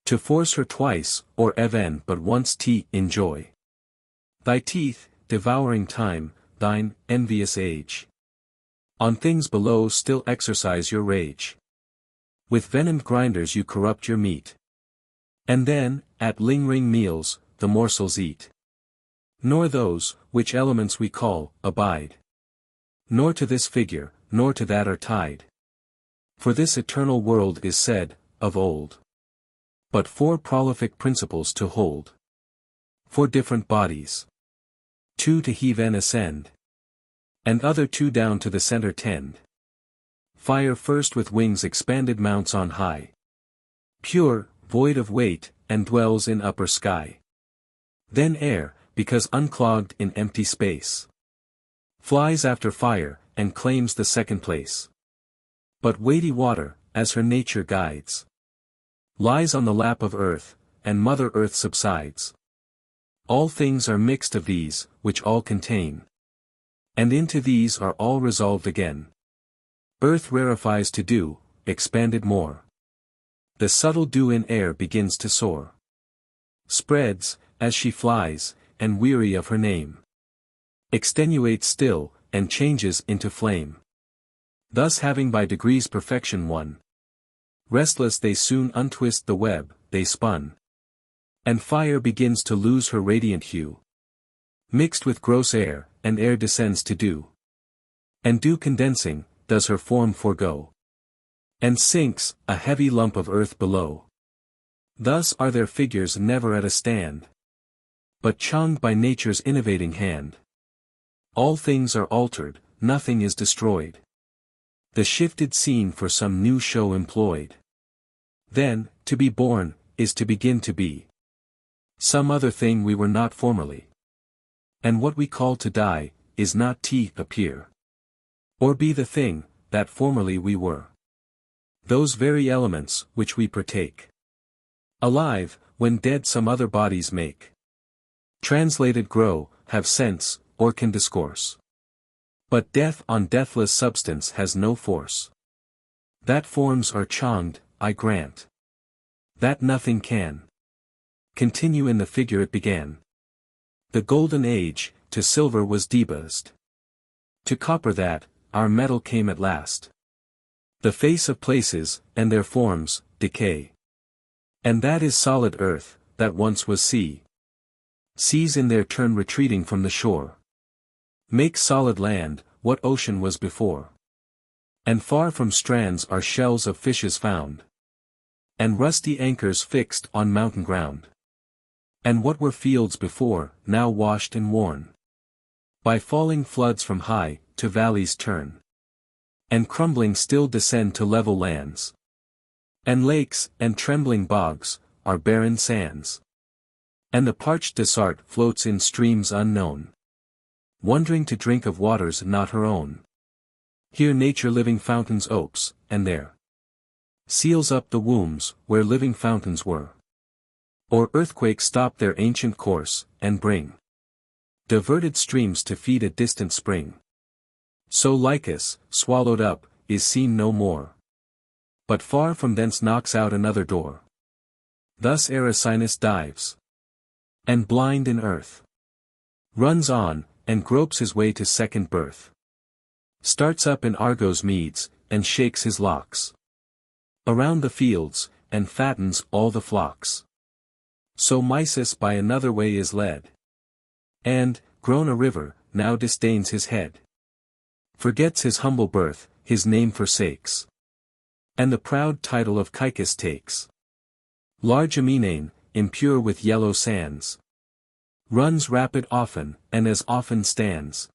to force her twice, or even but once enjoy. Thy teeth, devouring time, thine, envious age. On things below still exercise your rage. With venomed grinders you corrupt your meat. And then, at lingering meals, the morsels eat. Nor those, which elements we call, abide. Nor to this figure, nor to that are tied. For this eternal world is said, of old. But 4 prolific principles to hold. 4 different bodies. 2 to heave and ascend. And other 2 down to the center tend. Fire first with wings expanded mounts on high. Pure, void of weight, and dwells in upper sky. Then air, because unclogged in empty space, flies after fire, and claims the second place. But weighty water, as her nature guides, lies on the lap of earth, and Mother Earth subsides. All things are mixed of these, which all contain. And into these are all resolved again. Earth rarefies to dew, expanded more. The subtle dew in air begins to soar. Spreads, as she flies, and weary of her name. Extenuates still, and changes into flame. Thus having by degrees perfection won. Restless they soon untwist the web, they spun. And fire begins to lose her radiant hue. Mixed with gross air, and air descends to dew. And dew condensing, does her form forego. And sinks, a heavy lump of earth below. Thus are their figures never at a stand, but chonged by nature's innovating hand. All things are altered, nothing is destroyed. The shifted scene for some new show employed. Then, to be born, is to begin to be some other thing we were not formerly. And what we call to die, is not to appear, or be the thing, that formerly we were. Those very elements, which we partake. Alive, when dead some other bodies make. Translated grow, have sense, or can discourse. But death on deathless substance has no force. That forms are chonged, I grant. That nothing can continue in the figure it began. The golden age, to silver was debased. To copper that, our metal came at last. The face of places, and their forms, decay. And that is solid earth, that once was sea. Seas in their turn retreating from the shore. Make solid land, what ocean was before. And far from strands are shells of fishes found. And rusty anchors fixed on mountain ground. And what were fields before, now washed and worn by falling floods from high, to valleys turn. And crumbling still descend to level lands. And lakes, and trembling bogs, are barren sands. And the parched desert floats in streams unknown, wondering to drink of waters not her own. Here nature living fountains opes, and there seals up the wombs, where living fountains were. Or earthquakes stop their ancient course, and bring diverted streams to feed a distant spring. So Lycus, swallowed up, is seen no more. But far from thence knocks out another door. Thus Erisinus dives. And blind in earth. Runs on, and gropes his way to second birth. Starts up in Argos meads, and shakes his locks around the fields, and fattens all the flocks. So Mysis by another way is led. And, grown a river, now disdains his head. Forgets his humble birth, his name forsakes. And the proud title of Caicus takes. Large Aminain, impure with yellow sands. Runs rapid often, and as often stands.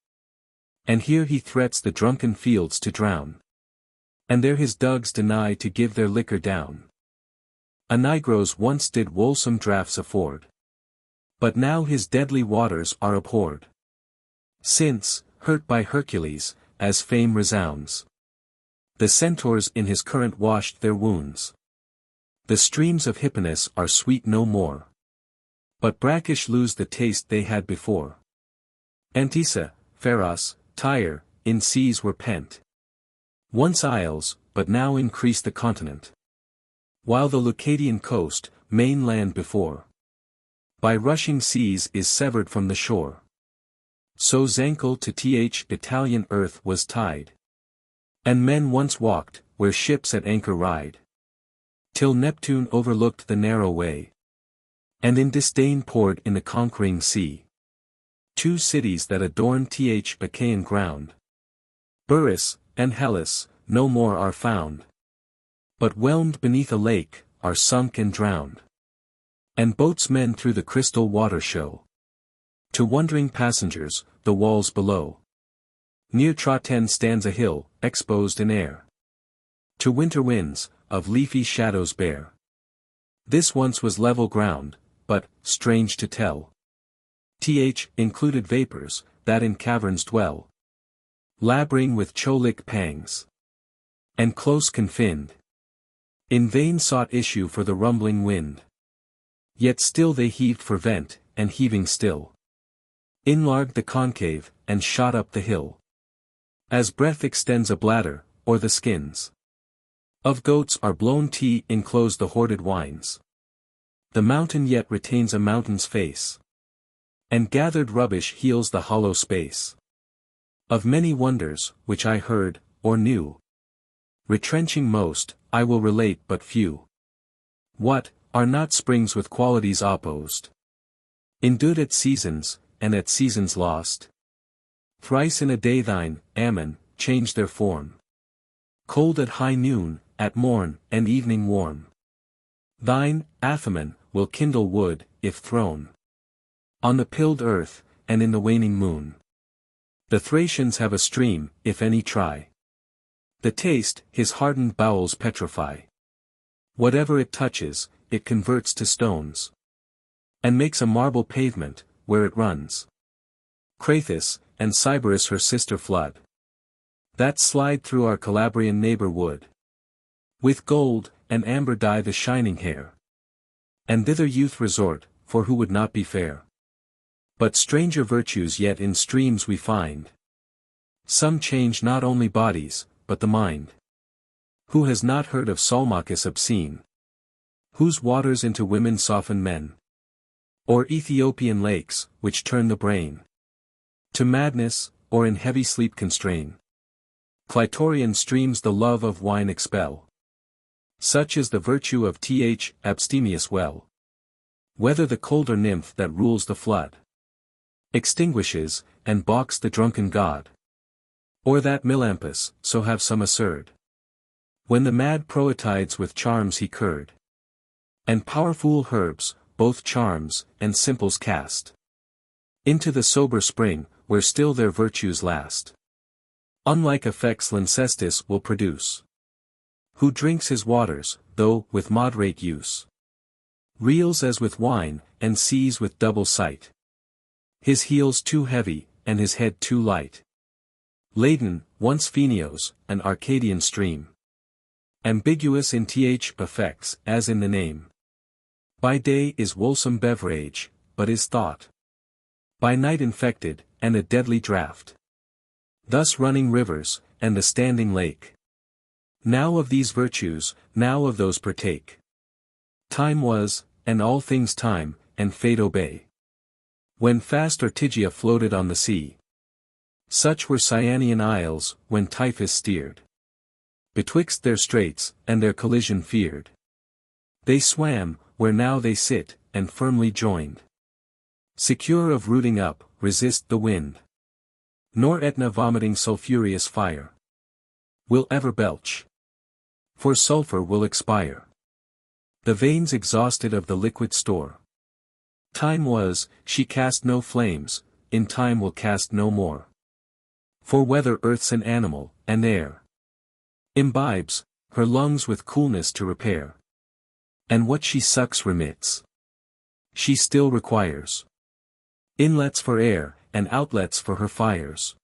And here he threats the drunken fields to drown. And there his dugs deny to give their liquor down. Anigros once did wholesome draughts afford. But now his deadly waters are abhorred. Since, hurt by Hercules, as fame resounds, the centaurs in his current washed their wounds. The streams of Hypanis are sweet no more. But brackish lose the taste they had before. Antissa, Pharos, Tyre, in seas were pent. Once isles, but now increase the continent. While the Leucadian coast, main land before, by rushing seas is severed from the shore. So Zancle to Italian earth was tied. And men once walked, where ships at anchor ride. Till Neptune overlooked the narrow way. And in disdain poured in the conquering sea. Two cities that adorn Achaean ground. Burrus, and Hellas, no more are found. But whelmed beneath a lake, are sunk and drowned. And boatsmen through the crystal water show to wondering passengers, the walls below. Near Traten stands a hill, exposed in air to winter winds, of leafy shadows bare. This once was level ground, but, strange to tell, included vapors, that in caverns dwell, labyrinth with cholic pangs, and close confined. In vain sought issue for the rumbling wind. Yet still they heaved for vent, and heaving still, enlarged the concave, and shot up the hill. As breath extends a bladder, or the skins of goats are blown enclose the hoarded wines. The mountain yet retains a mountain's face. And gathered rubbish heals the hollow space. Of many wonders, which I heard, or knew, retrenching most, I will relate but few. What, are not springs with qualities opposed? Endued at seasons, and at seasons lost? Thrice in a day thine, Ammon, change their form. Cold at high noon, at morn, and evening warm. Thine, Athaman, will kindle wood, if thrown on the pilled earth, and in the waning moon. The Thracians have a stream, if any try. The taste, his hardened bowels petrify. Whatever it touches, it converts to stones. And makes a marble pavement, where it runs. Crathis, and Sybaris her sister flood. That slide through our Calabrian neighbor wood. With gold, and amber dye the shining hair. And thither youth resort, for who would not be fair? But stranger virtues yet in streams we find. Some change not only bodies, but the mind. Who has not heard of Salmachus obscene? Whose waters into women soften men? Or Ethiopian lakes, which turn the brain to madness, or in heavy sleep constrain? Clitorian streams the love of wine expel. Such is the virtue of abstemious well. Whether the colder nymph that rules the flood extinguishes, and balks the drunken god, or that Melampus, so have some asserted, when the mad Proetides with charms he curd, and powerful herbs, both charms, and simples cast into the sober spring, where still their virtues last. Unlike effects Lyncestis will produce, who drinks his waters, though, with moderate use, reels as with wine, and sees with double sight, his heels too heavy, and his head too light. Laden, once Phenios, an Arcadian stream, ambiguous in th effects, as in the name. By day is wholesome beverage, but is thought by night infected, and a deadly draught. Thus running rivers, and the standing lake, now of these virtues, now of those partake. Time was, and all things time, and fate obey, when fast Ortygia floated on the sea. Such were Cyanean isles, when Typhus steered betwixt their straits, and their collision feared. They swam, where now they sit, and firmly joined, secure of rooting up, resist the wind. Nor Aetna vomiting sulphureous fire will ever belch, for sulphur will expire. The veins exhausted of the liquid store. Time was, she cast no flames, in time will cast no more. For whether earth's an animal, and air imbibes, her lungs with coolness to repair, and what she sucks remits, she still requires inlets for air, and outlets for her fires.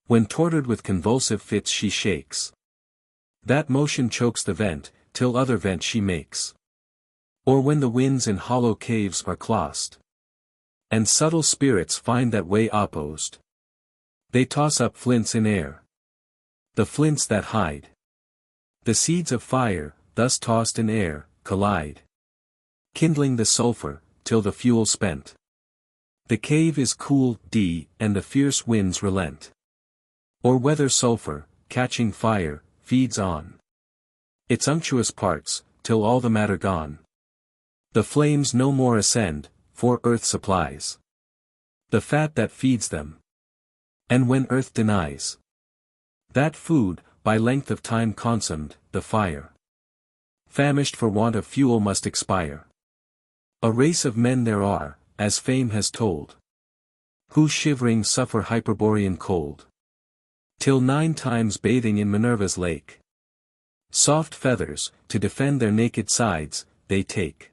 When tortured with convulsive fits she shakes, that motion chokes the vent, till other vent she makes. Or when the winds in hollow caves are clost, and subtle spirits find that way opposed, they toss up flints in air. The flints that hide the seeds of fire, thus tossed in air, collide, kindling the sulphur, till the fuel spent. The cave is cool, and the fierce winds relent. Or whether sulphur, catching fire, feeds on its unctuous parts, till all the matter gone. The flames no more ascend, for earth supplies the fat that feeds them. And when earth denies that food, by length of time consumed, the fire, famished for want of fuel must expire. A race of men there are, as fame has told, who shivering suffer Hyperborean cold, till 9 times bathing in Minerva's lake. Soft feathers, to defend their naked sides, they take.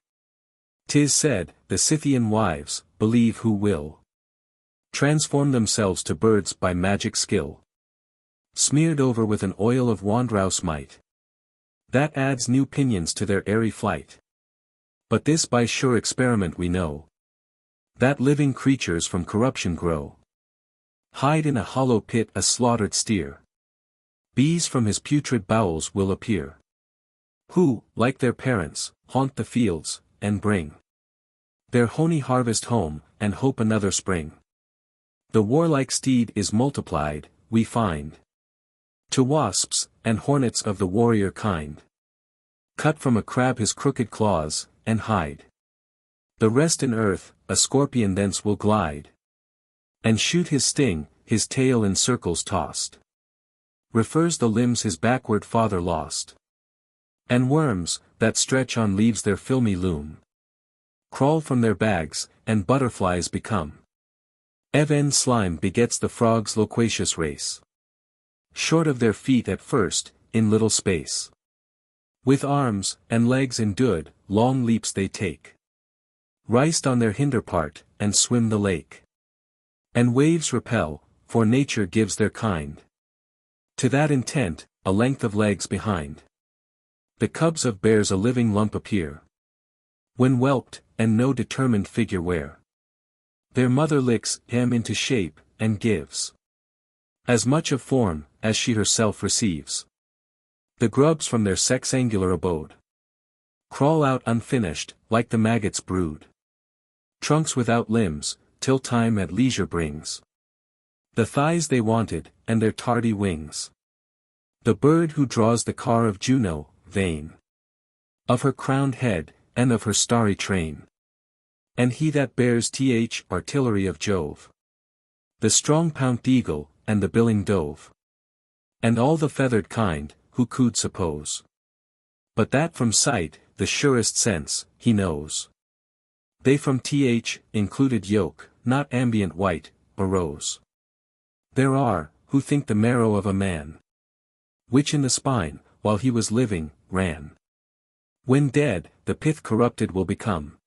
'Tis said, the Scythian wives, believe who will, transform themselves to birds by magic skill, smeared over with an oil of wandrouse might, that adds new pinions to their airy flight. But this by sure experiment we know, that living creatures from corruption grow. Hide in a hollow pit a slaughtered steer, bees from his putrid bowels will appear, who, like their parents, haunt the fields, and bring their honey harvest home, and hope another spring. The warlike steed is multiplied, we find, to wasps, and hornets of the warrior kind. Cut from a crab his crooked claws, and hide the rest in earth, a scorpion thence will glide, and shoot his sting, his tail in circles tossed, refers the limbs his backward father lost. And worms, that stretch on leaves their filmy loom, crawl from their bags, and butterflies become. Even slime begets the frog's loquacious race, short of their feet at first, in little space. With arms, and legs endued, long leaps they take, riced on their hinder part, and swim the lake. And waves repel, for nature gives their kind to that intent, a length of legs behind. The cubs of bears a living lump appear, when whelped, and no determined figure wear. Their mother licks him into shape, and gives as much of form, as she herself receives. The grubs from their sexangular abode crawl out unfinished, like the maggot's brood. Trunks without limbs, till time at leisure brings the thighs they wanted, and their tardy wings. The bird who draws the car of Juno, vain of her crowned head, and of her starry train, And he that bears artillery of Jove. The strong-pounced eagle, and the billing dove. And all the feathered kind, who could suppose. But that from sight, the surest sense, he knows. They from included yoke, not ambient white, arose. There are, who think the marrow of a man, which in the spine, while he was living, ran. When dead, the pith corrupted will become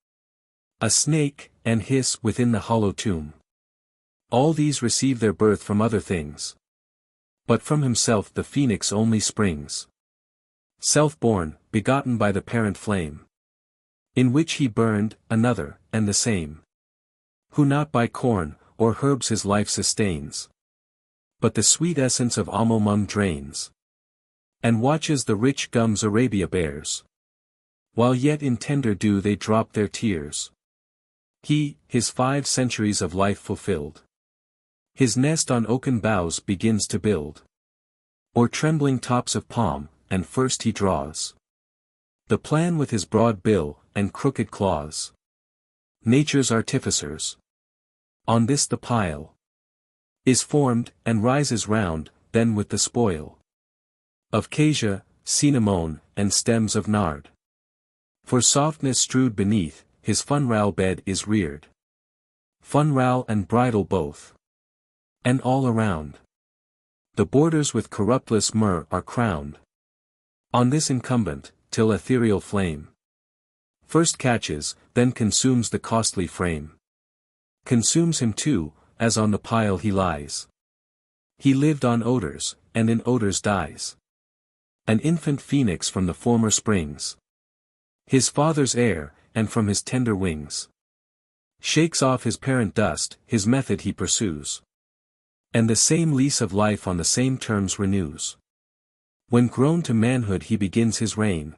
a snake, and hiss within the hollow tomb. All these receive their birth from other things. But from himself the phoenix only springs. Self-born, begotten by the parent flame. In which he burned, another, and the same. Who not by corn, or herbs his life sustains. But the sweet essence of Amomum drains. And watches the rich gums Arabia bears. While yet in tender dew they drop their tears. He, his 5 centuries of life fulfilled. His nest on oaken boughs begins to build. Or trembling tops of palm, and first he draws the plan with his broad bill, and crooked claws. Nature's artificers. On this the pile is formed, and rises round, then with the spoil of cassia, cinnamon, and stems of nard. For softness strewed beneath, his funral bed is reared. Funral and bridal both. And all around. The borders with corruptless myrrh are crowned. On this incumbent, till ethereal flame first catches, then consumes the costly frame. Consumes him too, as on the pile he lies. He lived on odors, and in odors dies. An infant phoenix from the former springs. His father's heir, and from his tender wings. Shakes off his parent dust, his method he pursues. And the same lease of life on the same terms renews. When grown to manhood he begins his reign.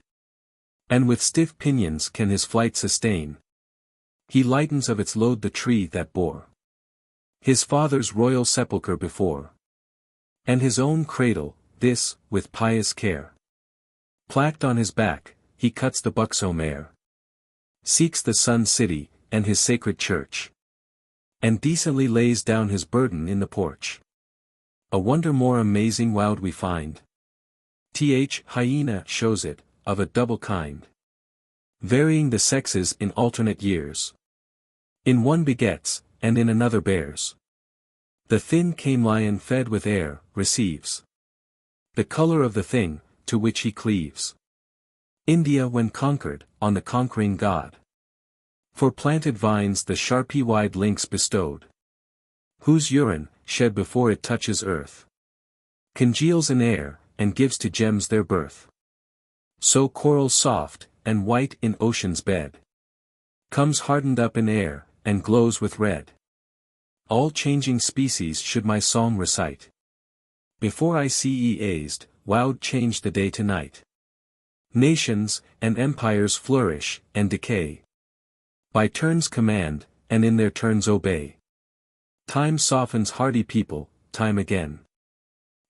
And with stiff pinions can his flight sustain. He lightens of its load the tree that bore his father's royal sepulchre before. And his own cradle, this, with pious care. Placked on his back, he cuts the buxom air. Seeks the sun city, and his sacred church. And decently lays down his burden in the porch. A wonder more amazing wowed we find. Hyena shows it, of a double kind. Varying the sexes in alternate years. In one begets, and in another bears. The thin cane lion fed with air, receives the color of the thing, to which he cleaves. India when conquered, on the conquering god. For planted vines the sharpie-wide links bestowed. Whose urine, shed before it touches earth, congeals in air, and gives to gems their birth. So coral soft, and white in ocean's bed, comes hardened up in air, and glows with red. All changing species should my song recite. Before I see eased, wowed change the day to night. Nations, and empires flourish, and decay. By turns command, and in their turns obey. Time softens hardy people, time again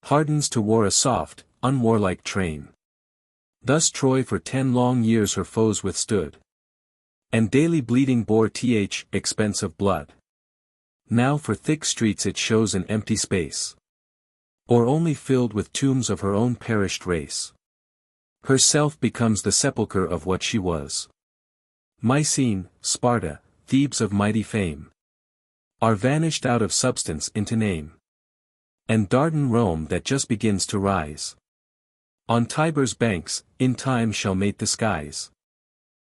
hardens to war a soft, unwarlike train. Thus Troy for 10 long years her foes withstood. And daily bleeding bore expense of blood. Now for thick streets it shows an empty space. Or only filled with tombs of her own perished race. Herself becomes the sepulchre of what she was. Mycene, Sparta, Thebes of mighty fame, are vanished out of substance into name. And Dardan Rome that just begins to rise. On Tiber's banks, in time shall mate the skies.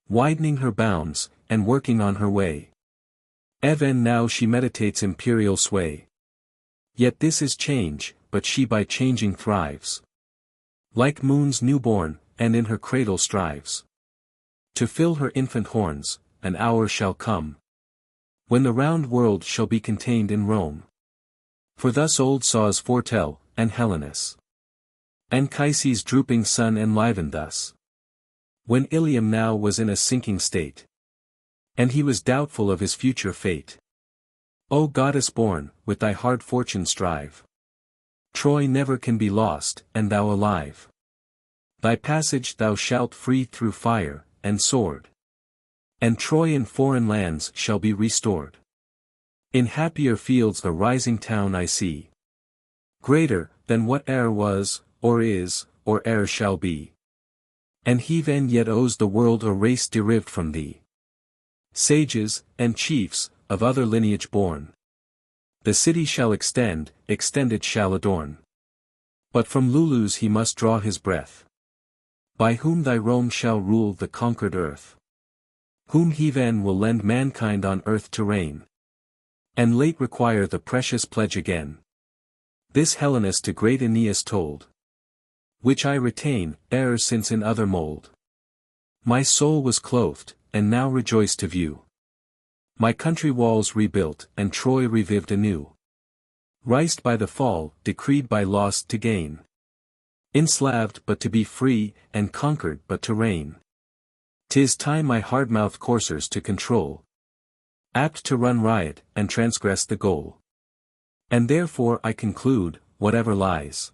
Widening her bounds, and working on her way. Even now she meditates imperial sway. Yet this is change, but she by changing thrives. Like moon's newborn, and in her cradle strives. To fill her infant horns, an hour shall come. When the round world shall be contained in Rome. For thus old saws foretell, and Helenus. Anchises' drooping sun enlivened thus. When Ilium now was in a sinking state. And he was doubtful of his future fate. O goddess born, with thy hard fortune strive. Troy never can be lost, and thou alive. Thy passage thou shalt free through fire, and sword. And Troy and foreign lands shall be restored. In happier fields a rising town I see. Greater, than what e'er was, or is, or e'er shall be. And he then yet owes the world a race derived from thee. Sages, and chiefs, of other lineage born. The city shall extend, extended shall adorn. But from Lulu's he must draw his breath. By whom thy Rome shall rule the conquered earth. Whom he then will lend mankind on earth to reign. And late require the precious pledge again. This Hellenus to great Aeneas told. Which I retain, e'er since in other mold. My soul was clothed, and now rejoice to view. My country walls rebuilt, and Troy revived anew. Rised by the fall, decreed by loss to gain. Enslaved but to be free, and conquered but to reign. 'Tis time my hard-mouthed coursers to control. Apt to run riot, and transgress the goal. And therefore I conclude, whatever lies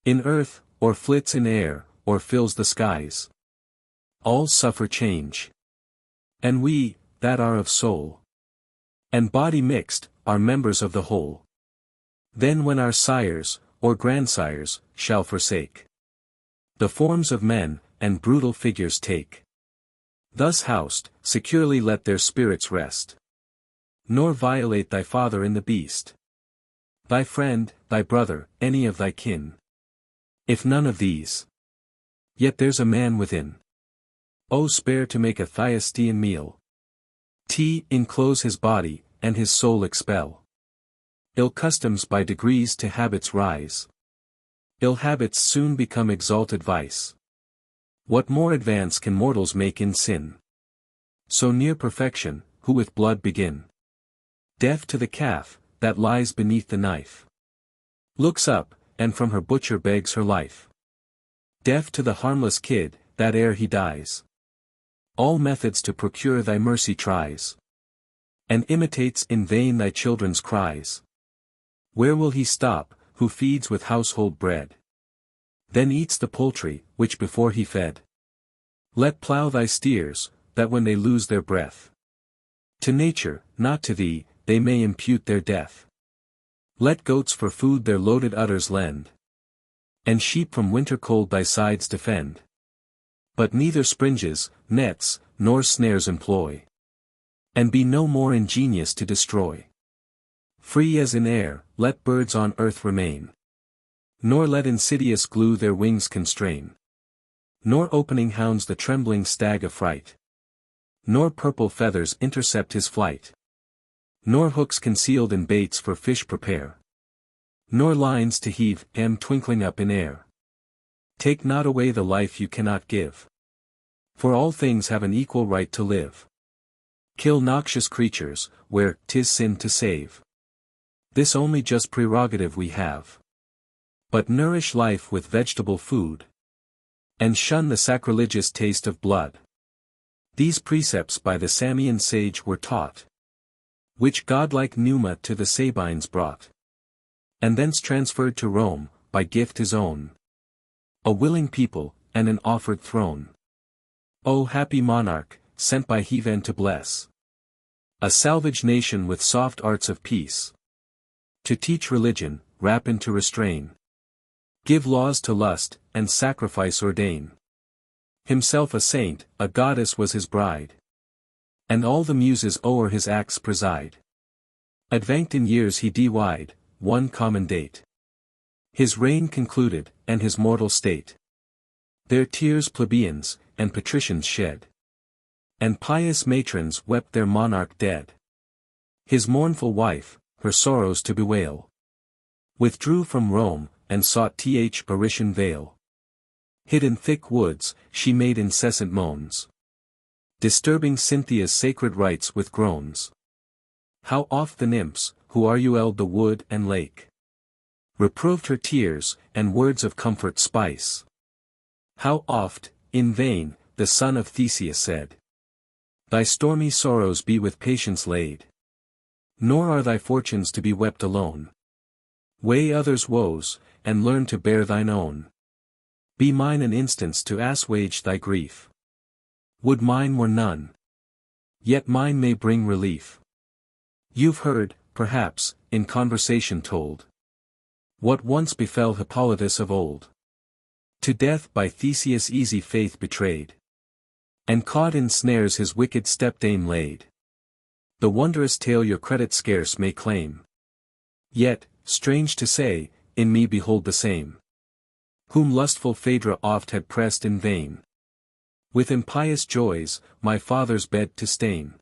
in earth, or flits in air, or fills the skies, all suffer change. And we, that are of soul and body mixed, are members of the whole. Then when our sires, or grandsires, shall forsake the forms of men, and brutal figures take, thus housed, securely let their spirits rest. Nor violate thy father in the beast, thy friend, thy brother, any of thy kin. If none of these, yet there's a man within. Oh, spare to make a Thyestean meal. Enclose his body, and his soul expel. Ill customs by degrees to habits rise. Ill habits soon become exalted vice. What more advance can mortals make in sin? So near perfection, who with blood begin. Deaf to the calf, that lies beneath the knife. Looks up, and from her butcher begs her life. Deaf to the harmless kid, that ere he dies. All methods to procure thy mercy tries. And imitates in vain thy children's cries. Where will he stop, who feeds with household bread? Then eats the poultry, which before he fed. Let plough thy steers, that when they lose their breath, to nature, not to thee, they may impute their death. Let goats for food their loaded udders lend. And sheep from winter cold thy sides defend. But neither springes, nets, nor snares employ. And be no more ingenious to destroy. Free as in air, let birds on earth remain. Nor let insidious glue their wings constrain. Nor opening hounds the trembling stag affright. Nor purple feathers intercept his flight. Nor hooks concealed in baits for fish prepare. Nor lines to heave twinkling up in air. Take not away the life you cannot give. For all things have an equal right to live. Kill noxious creatures, where 'tis sin to save. This only just prerogative we have. But nourish life with vegetable food. And shun the sacrilegious taste of blood. These precepts by the Samian sage were taught. Which godlike Numa to the Sabines brought. And thence transferred to Rome, by gift his own. A willing people, and an offered throne. O happy monarch, sent by Heaven to bless a salvage nation with soft arts of peace. To teach religion, rapine to restrain. Give laws to lust, and sacrifice ordain. Himself a saint, a goddess was his bride. And all the muses o'er his acts preside. Advanced in years he wide, one common date. His reign concluded, and his mortal state. Their tears plebeians, and patricians shed. And pious matrons wept their monarch dead. His mournful wife, her sorrows to bewail, withdrew from Rome, and sought Parisian vale. Hid in thick woods, she made incessant moans. Disturbing Cynthia's sacred rites with groans. How oft the nymphs, who arguelled the wood and lake, reproved her tears, and words of comfort spice. How oft, in vain, the son of Theseus said, thy stormy sorrows be with patience laid. Nor are thy fortunes to be wept alone. Weigh others' woes, and learn to bear thine own. Be mine an instance to assuage thy grief. Would mine were none. yet mine may bring relief. You've heard, perhaps, in conversation told, what once befell Hippolytus of old. To death by Theseus' easy faith betrayed, and caught in snares his wicked stepdame laid. The wondrous tale your credit scarce may claim. Yet, strange to say, in me behold the same, whom lustful Phaedra oft had pressed in vain, with impious joys, my father's bed to stain.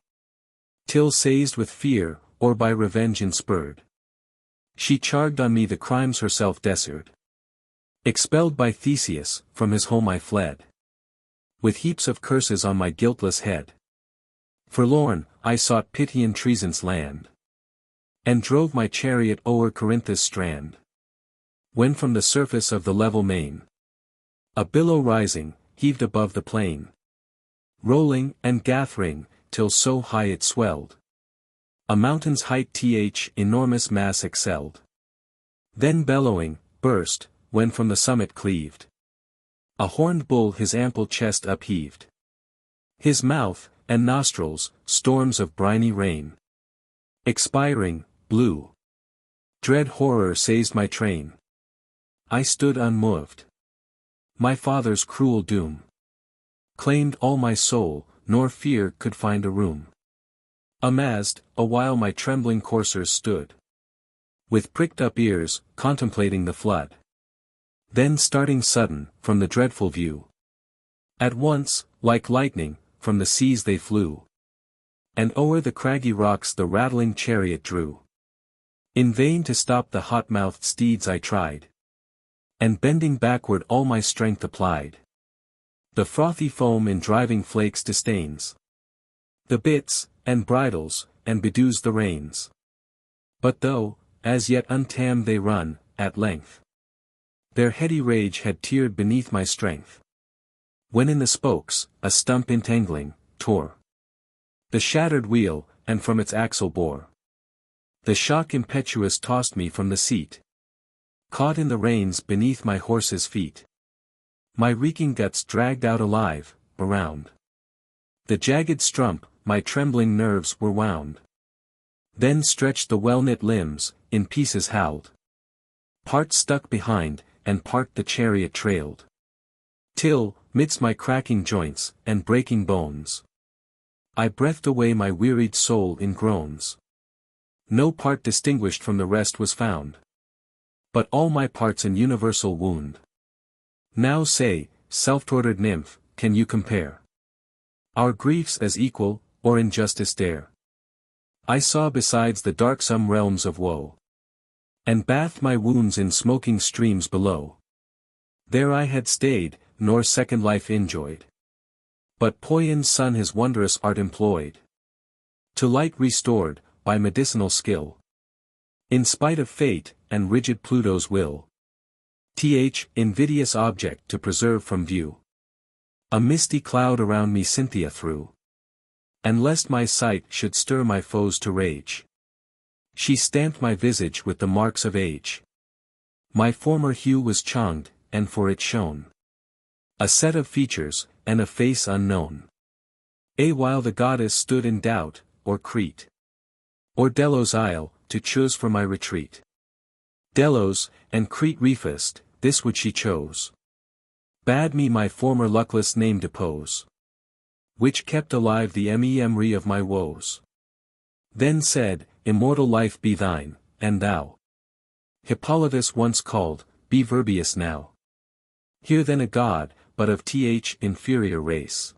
Till seized with fear, or by revenge inspurred, she charged on me the crimes herself desert. Expelled by Theseus, from his home I fled, with heaps of curses on my guiltless head. Forlorn, I sought pity in treason's land, and drove my chariot o'er Corinthus' strand. When from the surface of the level main, a billow rising, heaved above the plain, rolling and gathering, till so high it swelled, a mountain's height enormous mass excelled. Then bellowing, burst, when from the summit cleaved, a horned bull his ample chest upheaved. His mouth, and nostrils, storms of briny rain, expiring, blew. Dread horror seized my train. I stood unmoved. My father's cruel doom claimed all my soul, nor fear could find a room. Amazed, awhile my trembling coursers stood, with pricked up ears, contemplating the flood. Then starting sudden, from the dreadful view, at once, like lightning, from the seas they flew, and o'er the craggy rocks the rattling chariot drew. In vain to stop the hot-mouthed steeds I tried, and bending backward all my strength applied. The frothy foam in driving flakes disdains the bits, and bridles, and bedews the reins. But though, as yet untamed they run, at length, their heady rage had teared beneath my strength. When in the spokes, a stump entangling, tore the shattered wheel, and from its axle bore. The shock impetuous tossed me from the seat, caught in the reins beneath my horse's feet. My reeking guts dragged out alive, around the jagged strump, my trembling nerves were wound. Then stretched the well-knit limbs, in pieces howled. Part stuck behind, and part the chariot trailed. Till, midst my cracking joints, and breaking bones, I breathed away my wearied soul in groans. No part distinguished from the rest was found, but all my parts an universal wound. Now say, self-tortured nymph, can you compare our griefs as equal, or injustice dare? I saw besides the darksome realms of woe, and bathed my wounds in smoking streams below. There I had stayed, nor second life enjoyed, but Poion's son his wondrous art employed, to light restored, by medicinal skill, in spite of fate, and rigid Pluto's will. Invidious object to preserve from view, a misty cloud around me Cynthia threw, and lest my sight should stir my foes to rage, she stamped my visage with the marks of age. My former hue was changed, and for it shone a set of features, and a face unknown. While the goddess stood in doubt, or Crete, or Delos' isle, to choose for my retreat. Delos, and Crete refused, this which she chose, bade me my former luckless name depose, which kept alive the memory of my woes. Then said, immortal life be thine, and thou, Hippolytus once called, be Virbius now. Here then a god, but of inferior race.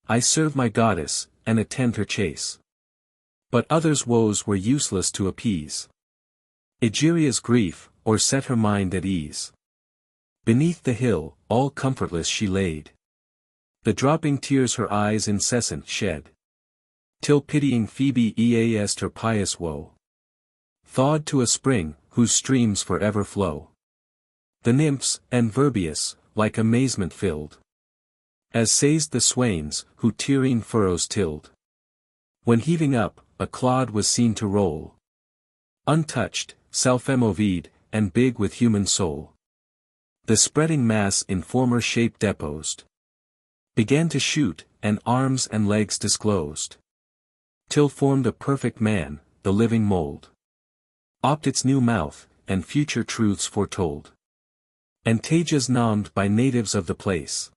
I serve my goddess, and attend her chase. But others' woes were useless to appease Egeria's grief, or set her mind at ease. Beneath the hill, all comfortless she laid, the dropping tears her eyes incessant shed, till pitying Phoebe eased her pious woe, thawed to a spring, whose streams forever flow. The nymphs, and Virbius, like amazement filled, as seized the swains, who Tyrrhene furrows tilled. When heaving up, a clod was seen to roll, untouched, self-immoved, and big with human soul. The spreading mass in former shape deposed, began to shoot, and arms and legs disclosed. till formed a perfect man, the living mold. Opt its new mouth, and future truths foretold. And tages nommed by natives of the place.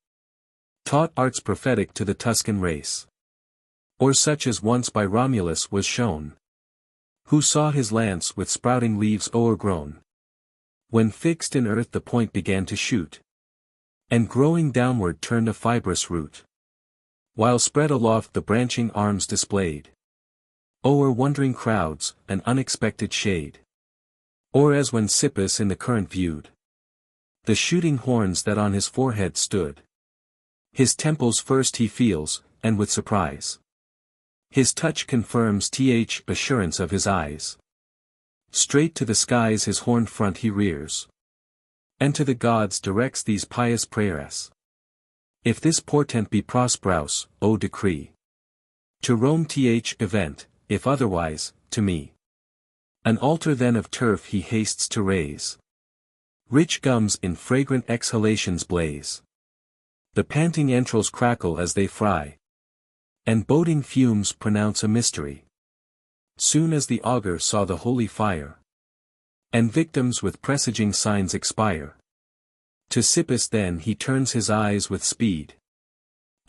Taught arts prophetic to the Tuscan race. Or such as once by Romulus was shown. Who saw his lance with sprouting leaves o'ergrown. When fixed in earth the point began to shoot. And growing downward turned a fibrous root. While spread aloft the branching arms displayed. O'er wondering crowds, an unexpected shade. Or as when Sippus in the current viewed. The shooting horns that on his forehead stood. His temples first he feels, and with surprise. His touch confirms th assurance of his eyes. Straight to the skies his horned front he rears. And to the gods directs these pious prayers. If this portent be prosperous, O decree. To Rome th event, if otherwise, to me. An altar then of turf he hastes to raise. Rich gums in fragrant exhalations blaze. The panting entrails crackle as they fry. And boding fumes pronounce a mystery. Soon as the augur saw the holy fire. And victims with presaging signs expire. To Sippus then he turns his eyes with speed.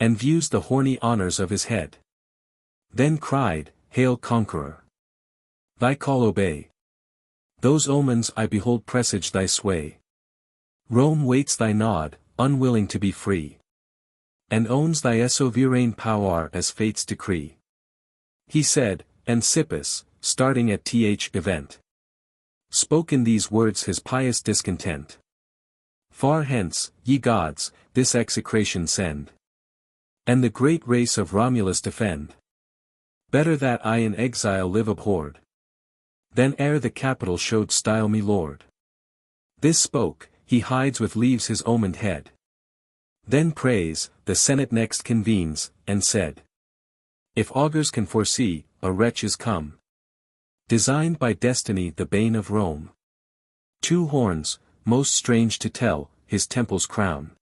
And views the horny honors of his head. Then cried, Hail conqueror! Thy call obey. Those omens I behold presage thy sway. Rome waits thy nod, unwilling to be free. And owns thy sovereign power as fate's decree. He said, and Sippus, starting at th event. Spoke in these words his pious discontent. Far hence, ye gods, this execration send. And the great race of Romulus defend. Better that I in exile live abhorred. Than ere the capital showed style me lord. This spoke, he hides with leaves his omened head. Then prays, the Senate next convenes, and said. If augurs can foresee, a wretch is come. Designed by destiny the bane of Rome. 2 horns, most strange to tell, his temple's crown.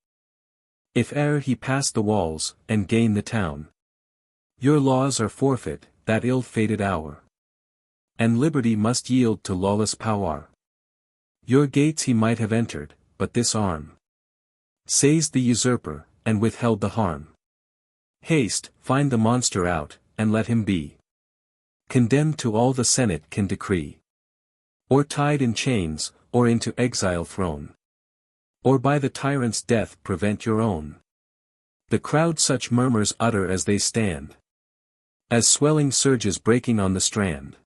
If e'er he pass the walls, and gain the town. Your laws are forfeit, that ill-fated hour. And liberty must yield to lawless power. Your gates he might have entered, but this arm. Seized the usurper, and withheld the harm. Haste, find the monster out, and let him be. Condemned to all the Senate can decree. Or tied in chains, or into exile thrown. Or by the tyrant's death prevent your own. The crowd such murmurs utter as they stand. As swelling surges breaking on the strand.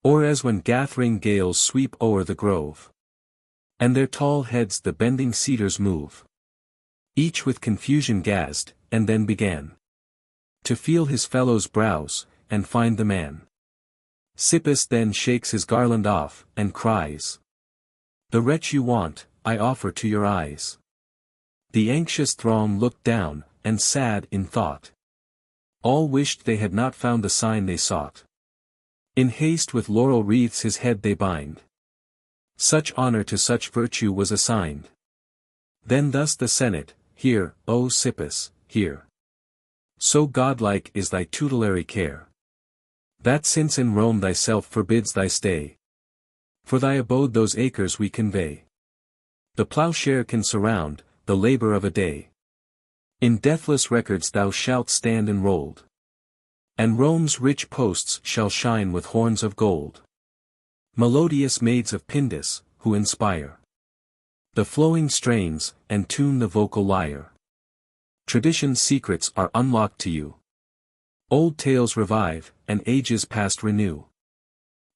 Or as when gathering gales sweep o'er the grove. And their tall heads the bending cedars move. Each with confusion gasped, and then began. To feel his fellows' brows, and find the man. Sippus then shakes his garland off, and cries. The wretch you want, I offer to your eyes. The anxious throng looked down, and sad in thought. All wished they had not found the sign they sought. In haste with laurel wreaths his head they bind. Such honor to such virtue was assigned. Then thus the Senate, hear, O Sippus, hear. So godlike is thy tutelary care. That since in Rome thyself forbids thy stay. For thy abode those acres we convey. The plowshare can surround, the labor of a day. In deathless records thou shalt stand enrolled. And Rome's rich posts shall shine with horns of gold. Melodious maids of Pindus, who inspire the flowing strains, and tune the vocal lyre. Tradition's secrets are unlocked to you. Old tales revive, and ages past renew.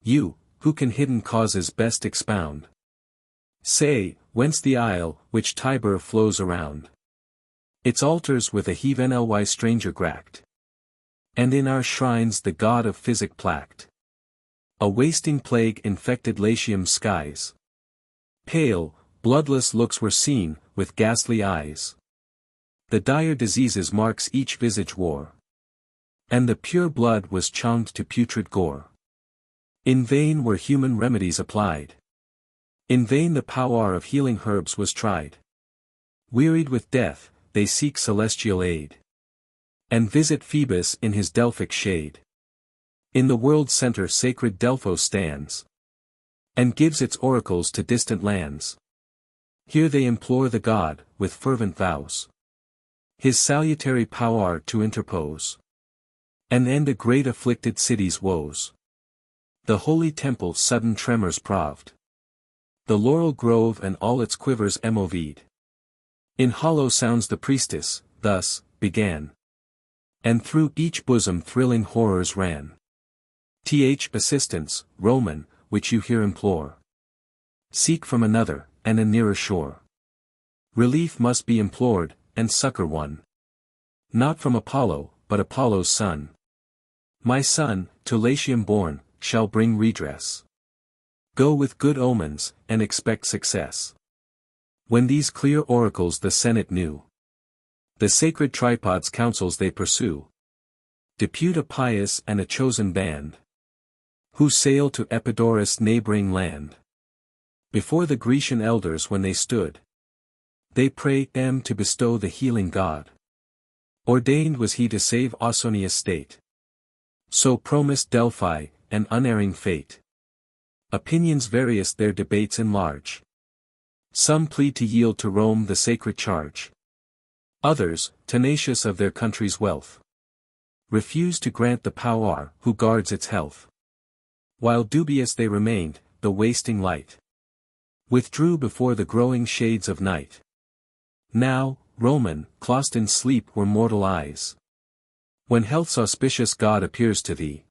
You, who can hidden causes best expound. Say, whence the isle, which Tiber flows around. Its altars with a heathen ly stranger gracked. And in our shrines the god of physic plagued. A wasting plague infected Latium's skies. Pale, bloodless looks were seen, with ghastly eyes. The dire diseases marks each visage wore. And the pure blood was changed to putrid gore. In vain were human remedies applied. In vain the power of healing herbs was tried. Wearied with death, they seek celestial aid. And visit Phoebus in his Delphic shade. In the world's center sacred Delphos stands, and gives its oracles to distant lands. Here they implore the god, with fervent vows, his salutary power to interpose, and end a great afflicted city's woes. The holy temple sudden tremors proved, the laurel grove and all its quivers Ovídio. In hollow sounds the priestess, thus, began, and through each bosom thrilling horrors ran. Assistance, Roman, which you here implore, seek from another, and a nearer shore. Relief must be implored, and succor won, not from Apollo, but Apollo's son. My son, to Latium born, shall bring redress. Go with good omens, and expect success. When these clear oracles the Senate knew, the sacred tripod's counsels they pursue, depute a pious and a chosen band, who sail to Epidaurus' neighboring land. Before the Grecian elders when they stood, they pray them to bestow the healing God. Ordained was he to save Ausonia's state. So promised Delphi, an unerring fate. Opinions various their debates enlarge. Some plead to yield to Rome the sacred charge. Others, tenacious of their country's wealth, refuse to grant the power who guards its health. While dubious they remained, the wasting light withdrew before the growing shades of night. Now, Roman, clost in sleep were mortal eyes, when health's auspicious God appears to thee,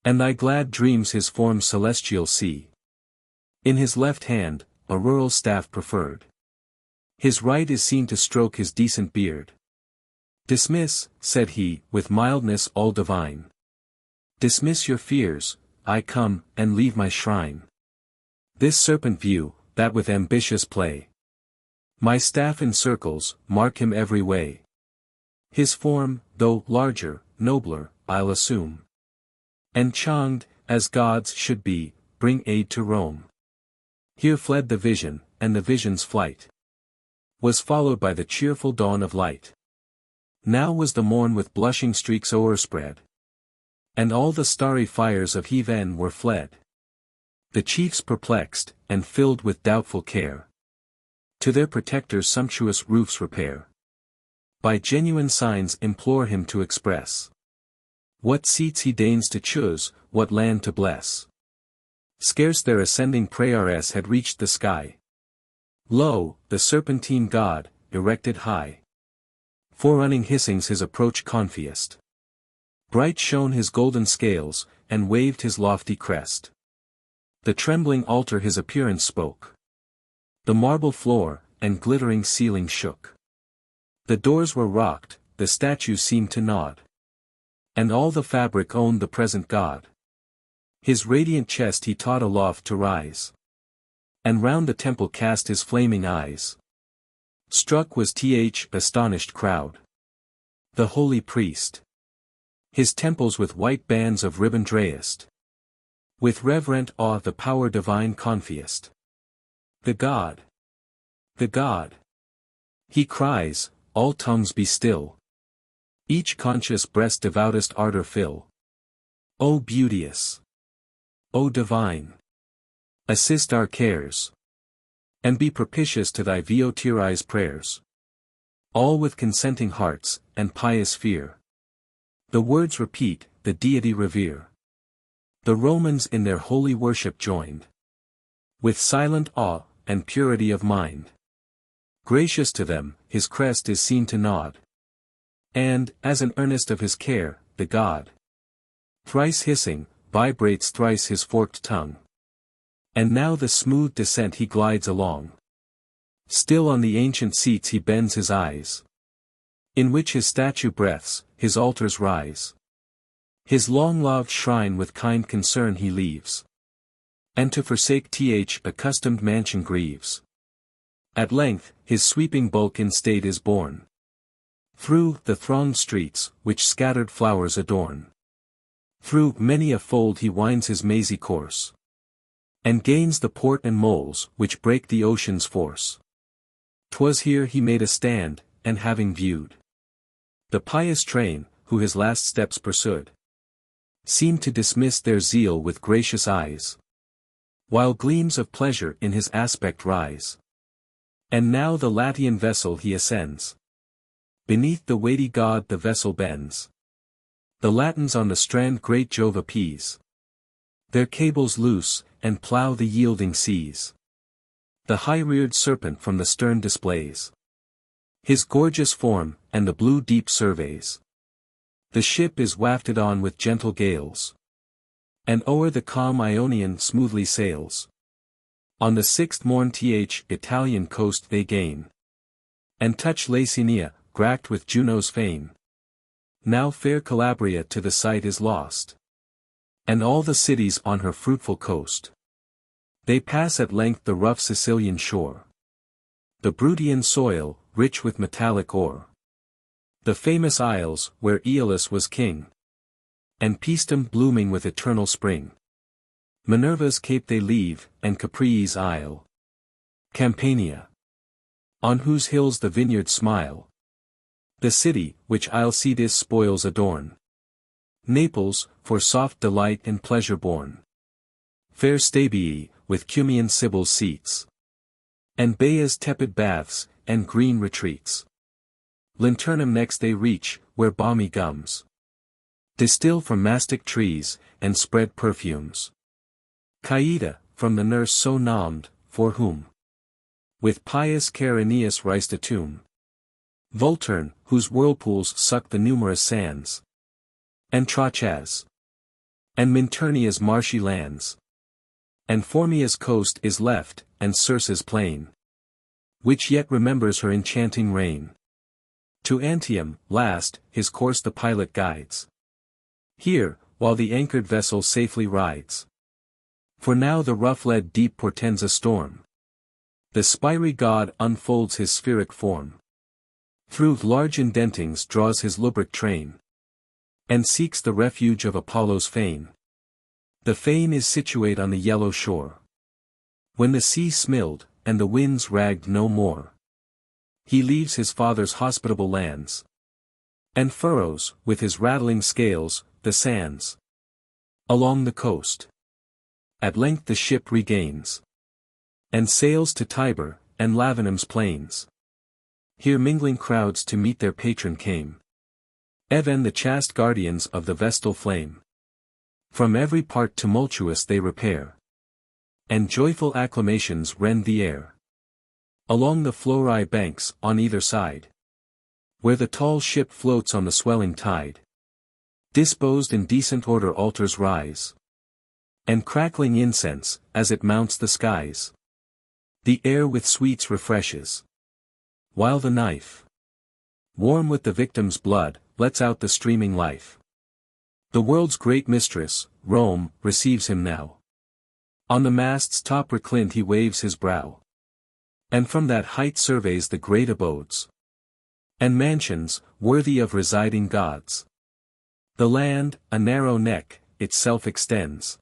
and thy glad dreams his form celestial see. In his left hand, a rural staff preferred, his right is seen to stroke his decent beard. Dismiss, said he, with mildness all divine. Dismiss your fears, I come, and leave my shrine. This serpent view, that with ambitious play, my staff encircles, mark him every way. His form, though larger, nobler, I'll assume, and changed, as gods should be, bring aid to Rome. Here fled the vision, and the vision's flight was followed by the cheerful dawn of light. Now was the morn with blushing streaks o'erspread, and all the starry fires of heaven were fled. The chiefs perplexed, and filled with doubtful care, to their protector's sumptuous roofs repair. By genuine signs implore him to express what seats he deigns to choose, what land to bless. Scarce their ascending prayers had reached the sky. Lo, the serpentine god, erected high, forerunning hissings his approach confessed. Bright shone his golden scales, and waved his lofty crest. The trembling altar his appearance spoke. The marble floor, and glittering ceiling shook. The doors were rocked, the statues seemed to nod, and all the fabric owned the present god. His radiant chest he taught aloft to rise, and round the temple cast his flaming eyes. Struck was th astonished crowd. The holy priest, his temples with white bands of ribbon draped, with reverent awe the power divine confessed. The God, he cries, all tongues be still. Each conscious breast devoutest ardor fill. O beauteous, O divine, assist our cares, and be propitious to thy votaries' prayers. All with consenting hearts, and pious fear, the words repeat, the deity revere. The Romans in their holy worship joined, with silent awe, and purity of mind. Gracious to them, his crest is seen to nod, and, as an earnest of his care, the god, thrice hissing, vibrates thrice his forked tongue. And now the smooth descent he glides along. Still on the ancient seats he bends his eyes, in which his statue breaths, his altars rise. His long-loved shrine with kind concern he leaves, and to forsake accustomed mansion grieves. At length, his sweeping bulk in state is borne through the thronged streets, which scattered flowers adorn. Through many a fold he winds his mazy course, and gains the port and moles which break the ocean's force. 'Twas here he made a stand, and having viewed the pious train, who his last steps pursued, seemed to dismiss their zeal with gracious eyes, while gleams of pleasure in his aspect rise. And now the Latian vessel he ascends. Beneath the weighty god the vessel bends. The Latins on the strand great Jove appease. Their cables loose, and plough the yielding seas. The high-reared serpent from the stern displays his gorgeous form, and the blue deep surveys. The ship is wafted on with gentle gales, and o'er the calm Ionian smoothly sails. On the sixth morn Italian coast they gain, and touch Lacinia, gracked with Juno's fane. Now fair Calabria to the sight is lost, and all the cities on her fruitful coast. They pass at length the rough Sicilian shore, the Brutian soil, rich with metallic ore. The famous isles, where Aeolus was king, and Paestum blooming with eternal spring. Minerva's cape they leave, and Capri's isle, Campania, on whose hills the vineyards smile. The city, which Alcides' spoils adorn. Naples, for soft delight and pleasure born. Fair Stabii, with Cumaean Sibyls' seats. And Baia's tepid baths, and green retreats. Linternum next they reach, where balmy gums distill from mastic trees, and spread perfumes. Caeta, from the nurse so nomed, for whom with pious care Aeneas rised a tomb. Volturn, whose whirlpools suck the numerous sands. And Trachas, and Minturnia's marshy lands. And Formia's coast is left, and Circe's plain, which yet remembers her enchanting reign. To Antium, last, his course the pilot guides. Here, while the anchored vessel safely rides. For now the rough lead deep portends a storm. The spiry god unfolds his spheric form. Through large indentings draws his lubric train, and seeks the refuge of Apollo's fane. The fane is situate on the yellow shore. When the sea smilled, and the winds ragged no more, he leaves his father's hospitable lands, and furrows, with his rattling scales, the sands along the coast. At length the ship regains, and sails to Tiber, and Lavinum's plains. Here mingling crowds to meet their patron came, even the chaste guardians of the Vestal flame. From every part tumultuous they repair, and joyful acclamations rend the air. Along the Flori banks, on either side, where the tall ship floats on the swelling tide, disposed in decent order altars rise, and crackling incense, as it mounts the skies, the air with sweets refreshes, while the knife, warm with the victim's blood, lets out the streaming life. The world's great mistress, Rome, receives him now. On the mast's top reclined he waves his brow, and from that height surveys the great abodes and mansions, worthy of residing gods. The land, a narrow neck, itself extends,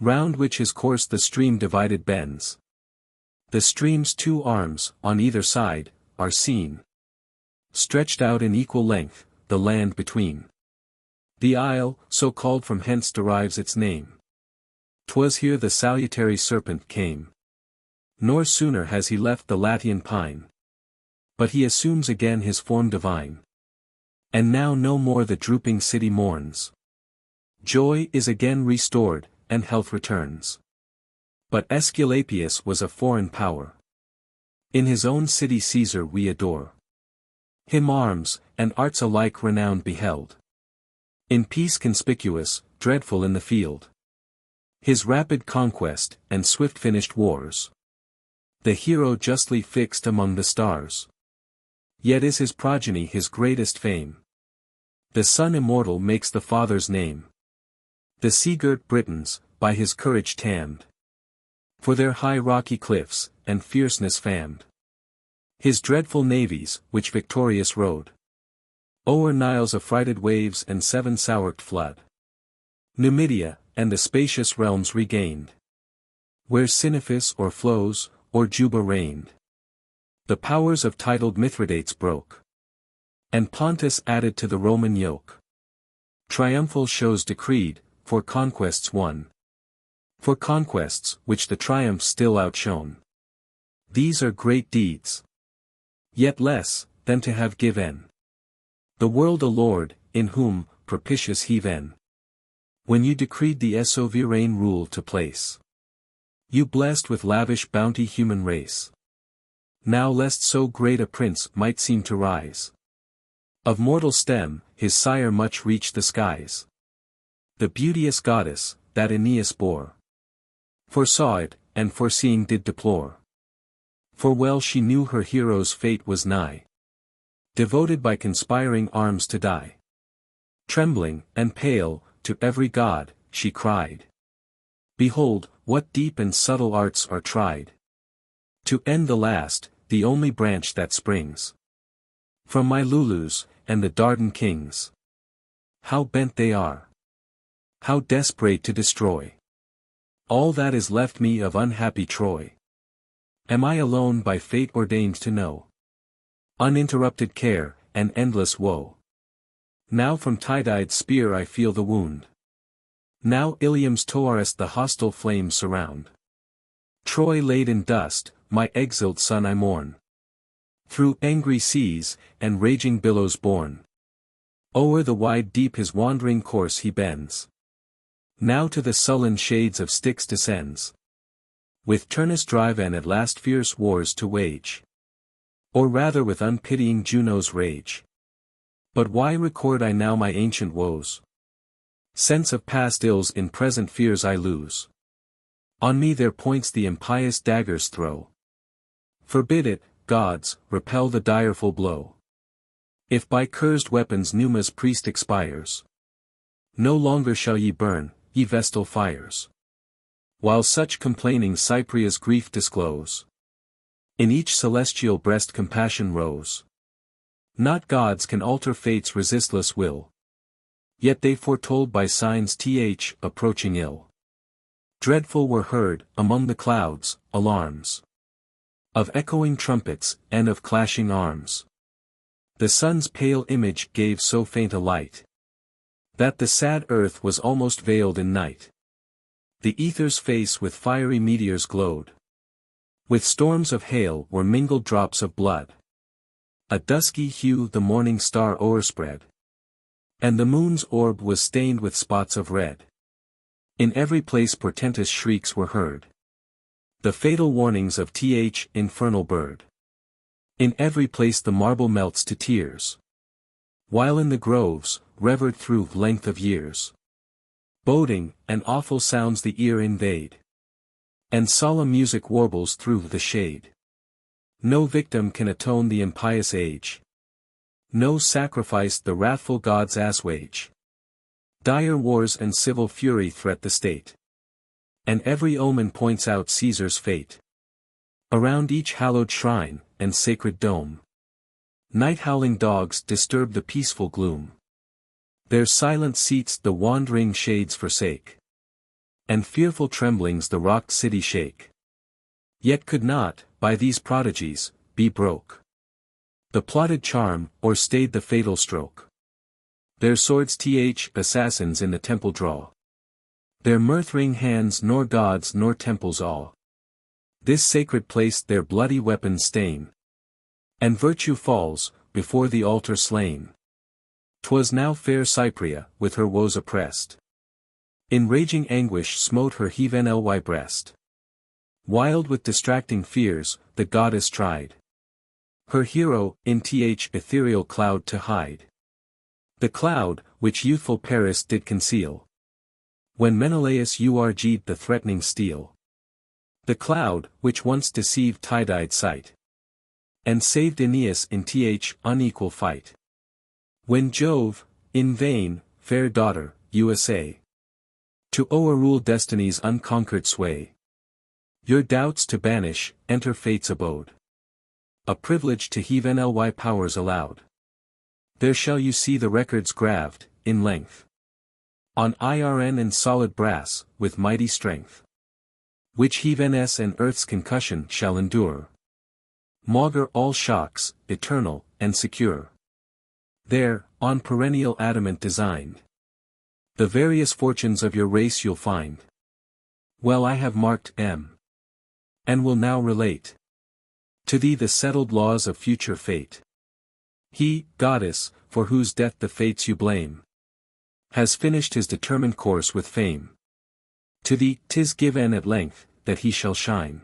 round which his course the stream divided bends. The stream's two arms, on either side, are seen, stretched out in equal length, the land between. The isle, so called from hence derives its name. 'Twas here the salutary serpent came. Nor sooner has he left the Latian pine, but he assumes again his form divine. And now no more the drooping city mourns. Joy is again restored, and health returns. But Aesculapius was a foreign power. In his own city Caesar we adore. Him arms, and arts alike renowned beheld. In peace conspicuous, dreadful in the field. His rapid conquest, and swift finished wars. The hero justly fixed among the stars. Yet is his progeny his greatest fame. The son immortal makes the father's name. The sea-girt Britons, by his courage tamed, for their high rocky cliffs, and fierceness famed. His dreadful navies, which victorious rode o'er Nile's affrighted waves and seven sourced flood. Numidia, and the spacious realms regained, where Cyniphus or flows, or Juba reigned. The powers of titled Mithridates broke, and Pontus added to the Roman yoke. triumphal shows decreed, for conquests won. For conquests, which the triumphs still outshone. These are great deeds. Yet less, than to have given the world a Lord, in whom, propitious heaven. When you decreed the sovereign rule to place. You blessed with lavish bounty human race. Now lest so great a prince might seem to rise. Of mortal stem, his sire much reached the skies. The beauteous goddess, that Aeneas bore. Foresaw it, and foreseeing did deplore. For well she knew her hero's fate was nigh. Devoted by conspiring arms to die. Trembling, and pale, to every god, she cried. Behold, what deep and subtle arts are tried. To end the last, the only branch that springs. From my Lulus, and the Dardan kings. How bent they are. How desperate to destroy. All that is left me of unhappy Troy. Am I alone by fate ordained to know? Uninterrupted care, and endless woe. Now from Tydide's spear I feel the wound. Now Ilium's Toarus the hostile flames surround. Troy laid in dust, my exiled son I mourn. Through angry seas, and raging billows borne. O'er the wide deep his wandering course he bends. Now to the sullen shades of Styx descends. With Turnus drive and at last fierce wars to wage. Or rather with unpitying Juno's rage. But why record I now my ancient woes? Sense of past ills in present fears I lose. On me their points the impious daggers throw. Forbid it, gods, repel the direful blow. If by cursed weapons Numa's priest expires. No longer shall ye burn, ye vestal fires. While such complaining Cypria's grief disclose. In each celestial breast compassion rose. Not gods can alter fate's resistless will. Yet they foretold by signs approaching ill. Dreadful were heard, among the clouds, alarms. Of echoing trumpets, and of clashing arms. The sun's pale image gave so faint a light. That the sad earth was almost veiled in night. The ether's face with fiery meteors glowed. With storms of hail were mingled drops of blood. A dusky hue the morning star o'erspread. And the moon's orb was stained with spots of red. In every place portentous shrieks were heard. The fatal warnings of infernal bird. In every place the marble melts to tears. While in the groves, revered through length of years. Boding, and awful sounds the ear invade. And solemn music warbles through the shade. No victim can atone the impious age. No sacrifice the wrathful gods assuage. Dire wars and civil fury threat the state. And every omen points out Caesar's fate. Around each hallowed shrine, and sacred dome. Night-howling dogs disturb the peaceful gloom. Their silent seats the wandering shades forsake. And fearful tremblings the rocked city shake. Yet could not, by these prodigies, be broke. The plotted charm, or stayed the fatal stroke. Their swords assassins in the temple draw. Their mirth-ring hands nor gods nor temples awe. This sacred place their bloody weapons stain. And virtue falls, before the altar slain. 'Twas now fair Cypria, with her woes oppressed. In raging anguish smote her heathen ly breast. Wild with distracting fears, the goddess tried. Her hero, in ethereal cloud to hide. The cloud, which youthful Paris did conceal. When Menelaus urged the threatening steel. The cloud, which once deceived Tydide's sight. And saved Aeneas in unequal fight. When Jove, in vain, fair daughter, you essay. To o'errule destiny's unconquered sway. Your doubts to banish, enter fate's abode. A privilege to heathen ly powers allowed. There shall you see the records graved, in length. On iron and solid brass, with mighty strength. Which heathenness and earth's concussion shall endure. Maugre all shocks, eternal, and secure. There, on perennial adamant designed. The various fortunes of your race you'll find. Well, I have marked M. And will now relate to thee the settled laws of future fate. He, goddess, for whose death the fates you blame, has finished his determined course with fame. To thee 'tis given at length, that he shall shine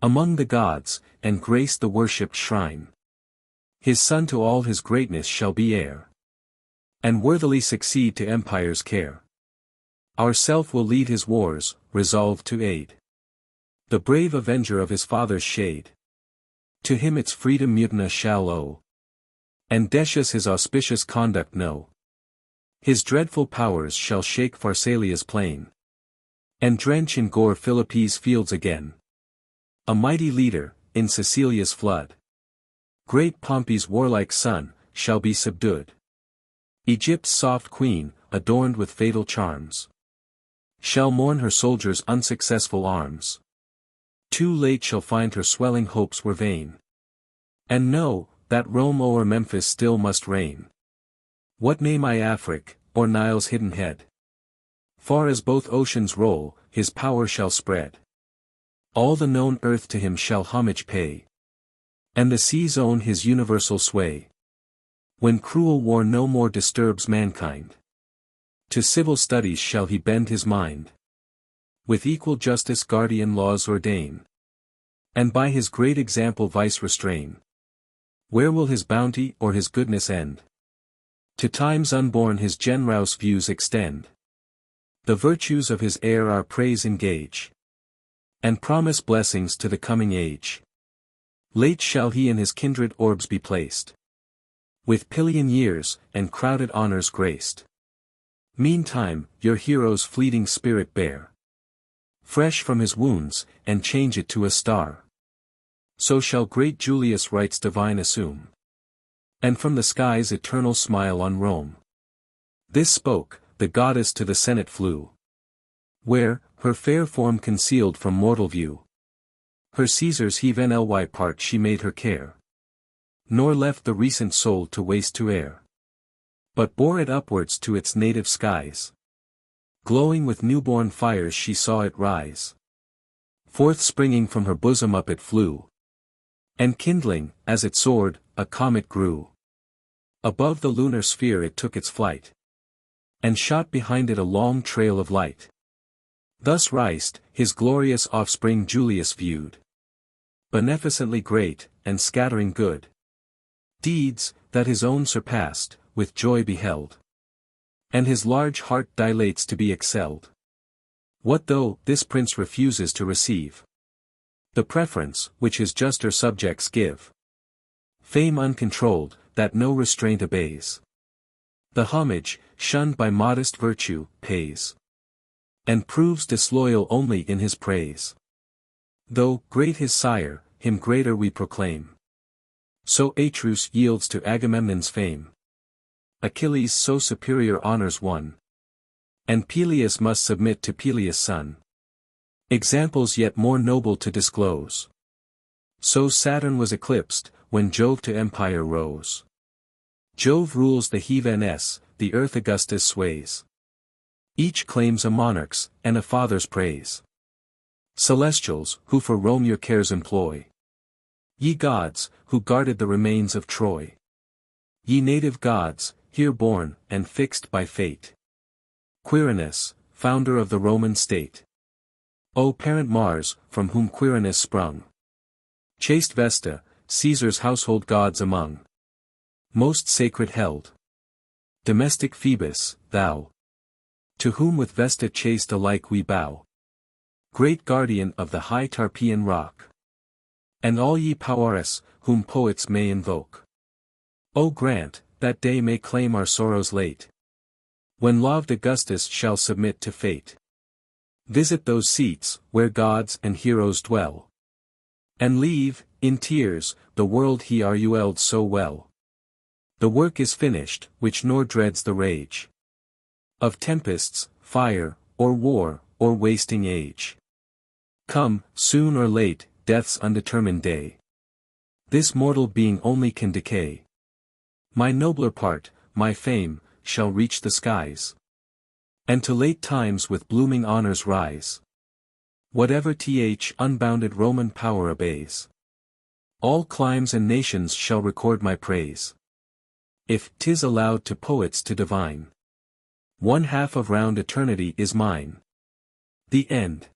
among the gods, and grace the worshipped shrine. His son to all his greatness shall be heir, and worthily succeed to empire's care. Ourself will lead his wars, resolved to aid the brave avenger of his father's shade. To him its freedom Mutina shall owe, and Decius his auspicious conduct know. His dreadful powers shall shake Pharsalia's plain, and drench in gore Philippi's fields again. A mighty leader, in Sicilia's flood, great Pompey's warlike son, shall be subdued. Egypt's soft queen, adorned with fatal charms, shall mourn her soldiers' unsuccessful arms. Too late shall find her swelling hopes were vain, and know, that Rome o'er Memphis still must reign. What may my Afric, or Nile's hidden head? Far as both oceans roll, his power shall spread. All the known earth to him shall homage pay, and the seas own his universal sway. When cruel war no more disturbs mankind, to civil studies shall he bend his mind. With equal justice guardian laws ordain, and by his great example vice restrain. Where will his bounty or his goodness end? To times unborn his generous views extend. The virtues of his heir our praise engage, and promise blessings to the coming age. Late shall he in his kindred orbs be placed, with pillion years, and crowded honors graced. Meantime, your hero's fleeting spirit bear fresh from his wounds, and change it to a star. So shall great Julius rights divine assume, and from the skies eternal smile on Rome. This spoke, the goddess to the Senate flew, where, her fair form concealed from mortal view, her Caesar's heathen ly part she made her care, nor left the recent soul to waste to air, but bore it upwards to its native skies. Glowing with newborn fires she saw it rise, forth springing from her bosom up it flew, and kindling, as it soared, a comet grew. Above the lunar sphere it took its flight, and shot behind it a long trail of light. Thus rised, his glorious offspring Julius viewed, beneficently great, and scattering good deeds, that his own surpassed, with joy beheld. And his large heart dilates to be excelled. What though this prince refuses to receive the preference which his juster subjects give? Fame uncontrolled, that no restraint obeys, the homage, shunned by modest virtue, pays, and proves disloyal only in his praise. Though great his sire, him greater we proclaim. So Atreus yields to Agamemnon's fame, Achilles so superior honors won, and Peleus must submit to Peleus' son. Examples yet more noble to disclose. So Saturn was eclipsed, when Jove to empire rose. Jove rules the heavens, the earth Augustus sways. Each claims a monarch's, and a father's praise. Celestials, who for Rome your cares employ. Ye gods, who guarded the remains of Troy. Ye native gods, here born, and fixed by fate. Quirinus, founder of the Roman state. O parent Mars, from whom Quirinus sprung. Chaste Vesta, Caesar's household gods among. Most sacred held. Domestic Phoebus, thou, to whom with Vesta chaste alike we bow. Great guardian of the high Tarpeian rock. And all ye powers, whom poets may invoke. O grant, that day may claim our sorrows late, when loved Augustus shall submit to fate. Visit those seats, where gods and heroes dwell, and leave, in tears, the world he ruelled so well. The work is finished, which nor dreads the rage of tempests, fire, or war, or wasting age. Come, soon or late, death's undetermined day. This mortal being only can decay. My nobler part, my fame, shall reach the skies. And to late times with blooming honors rise. Whatever unbounded Roman power obeys. All climes and nations shall record my praise. If 'tis allowed to poets to divine. One half of round eternity is mine. The end.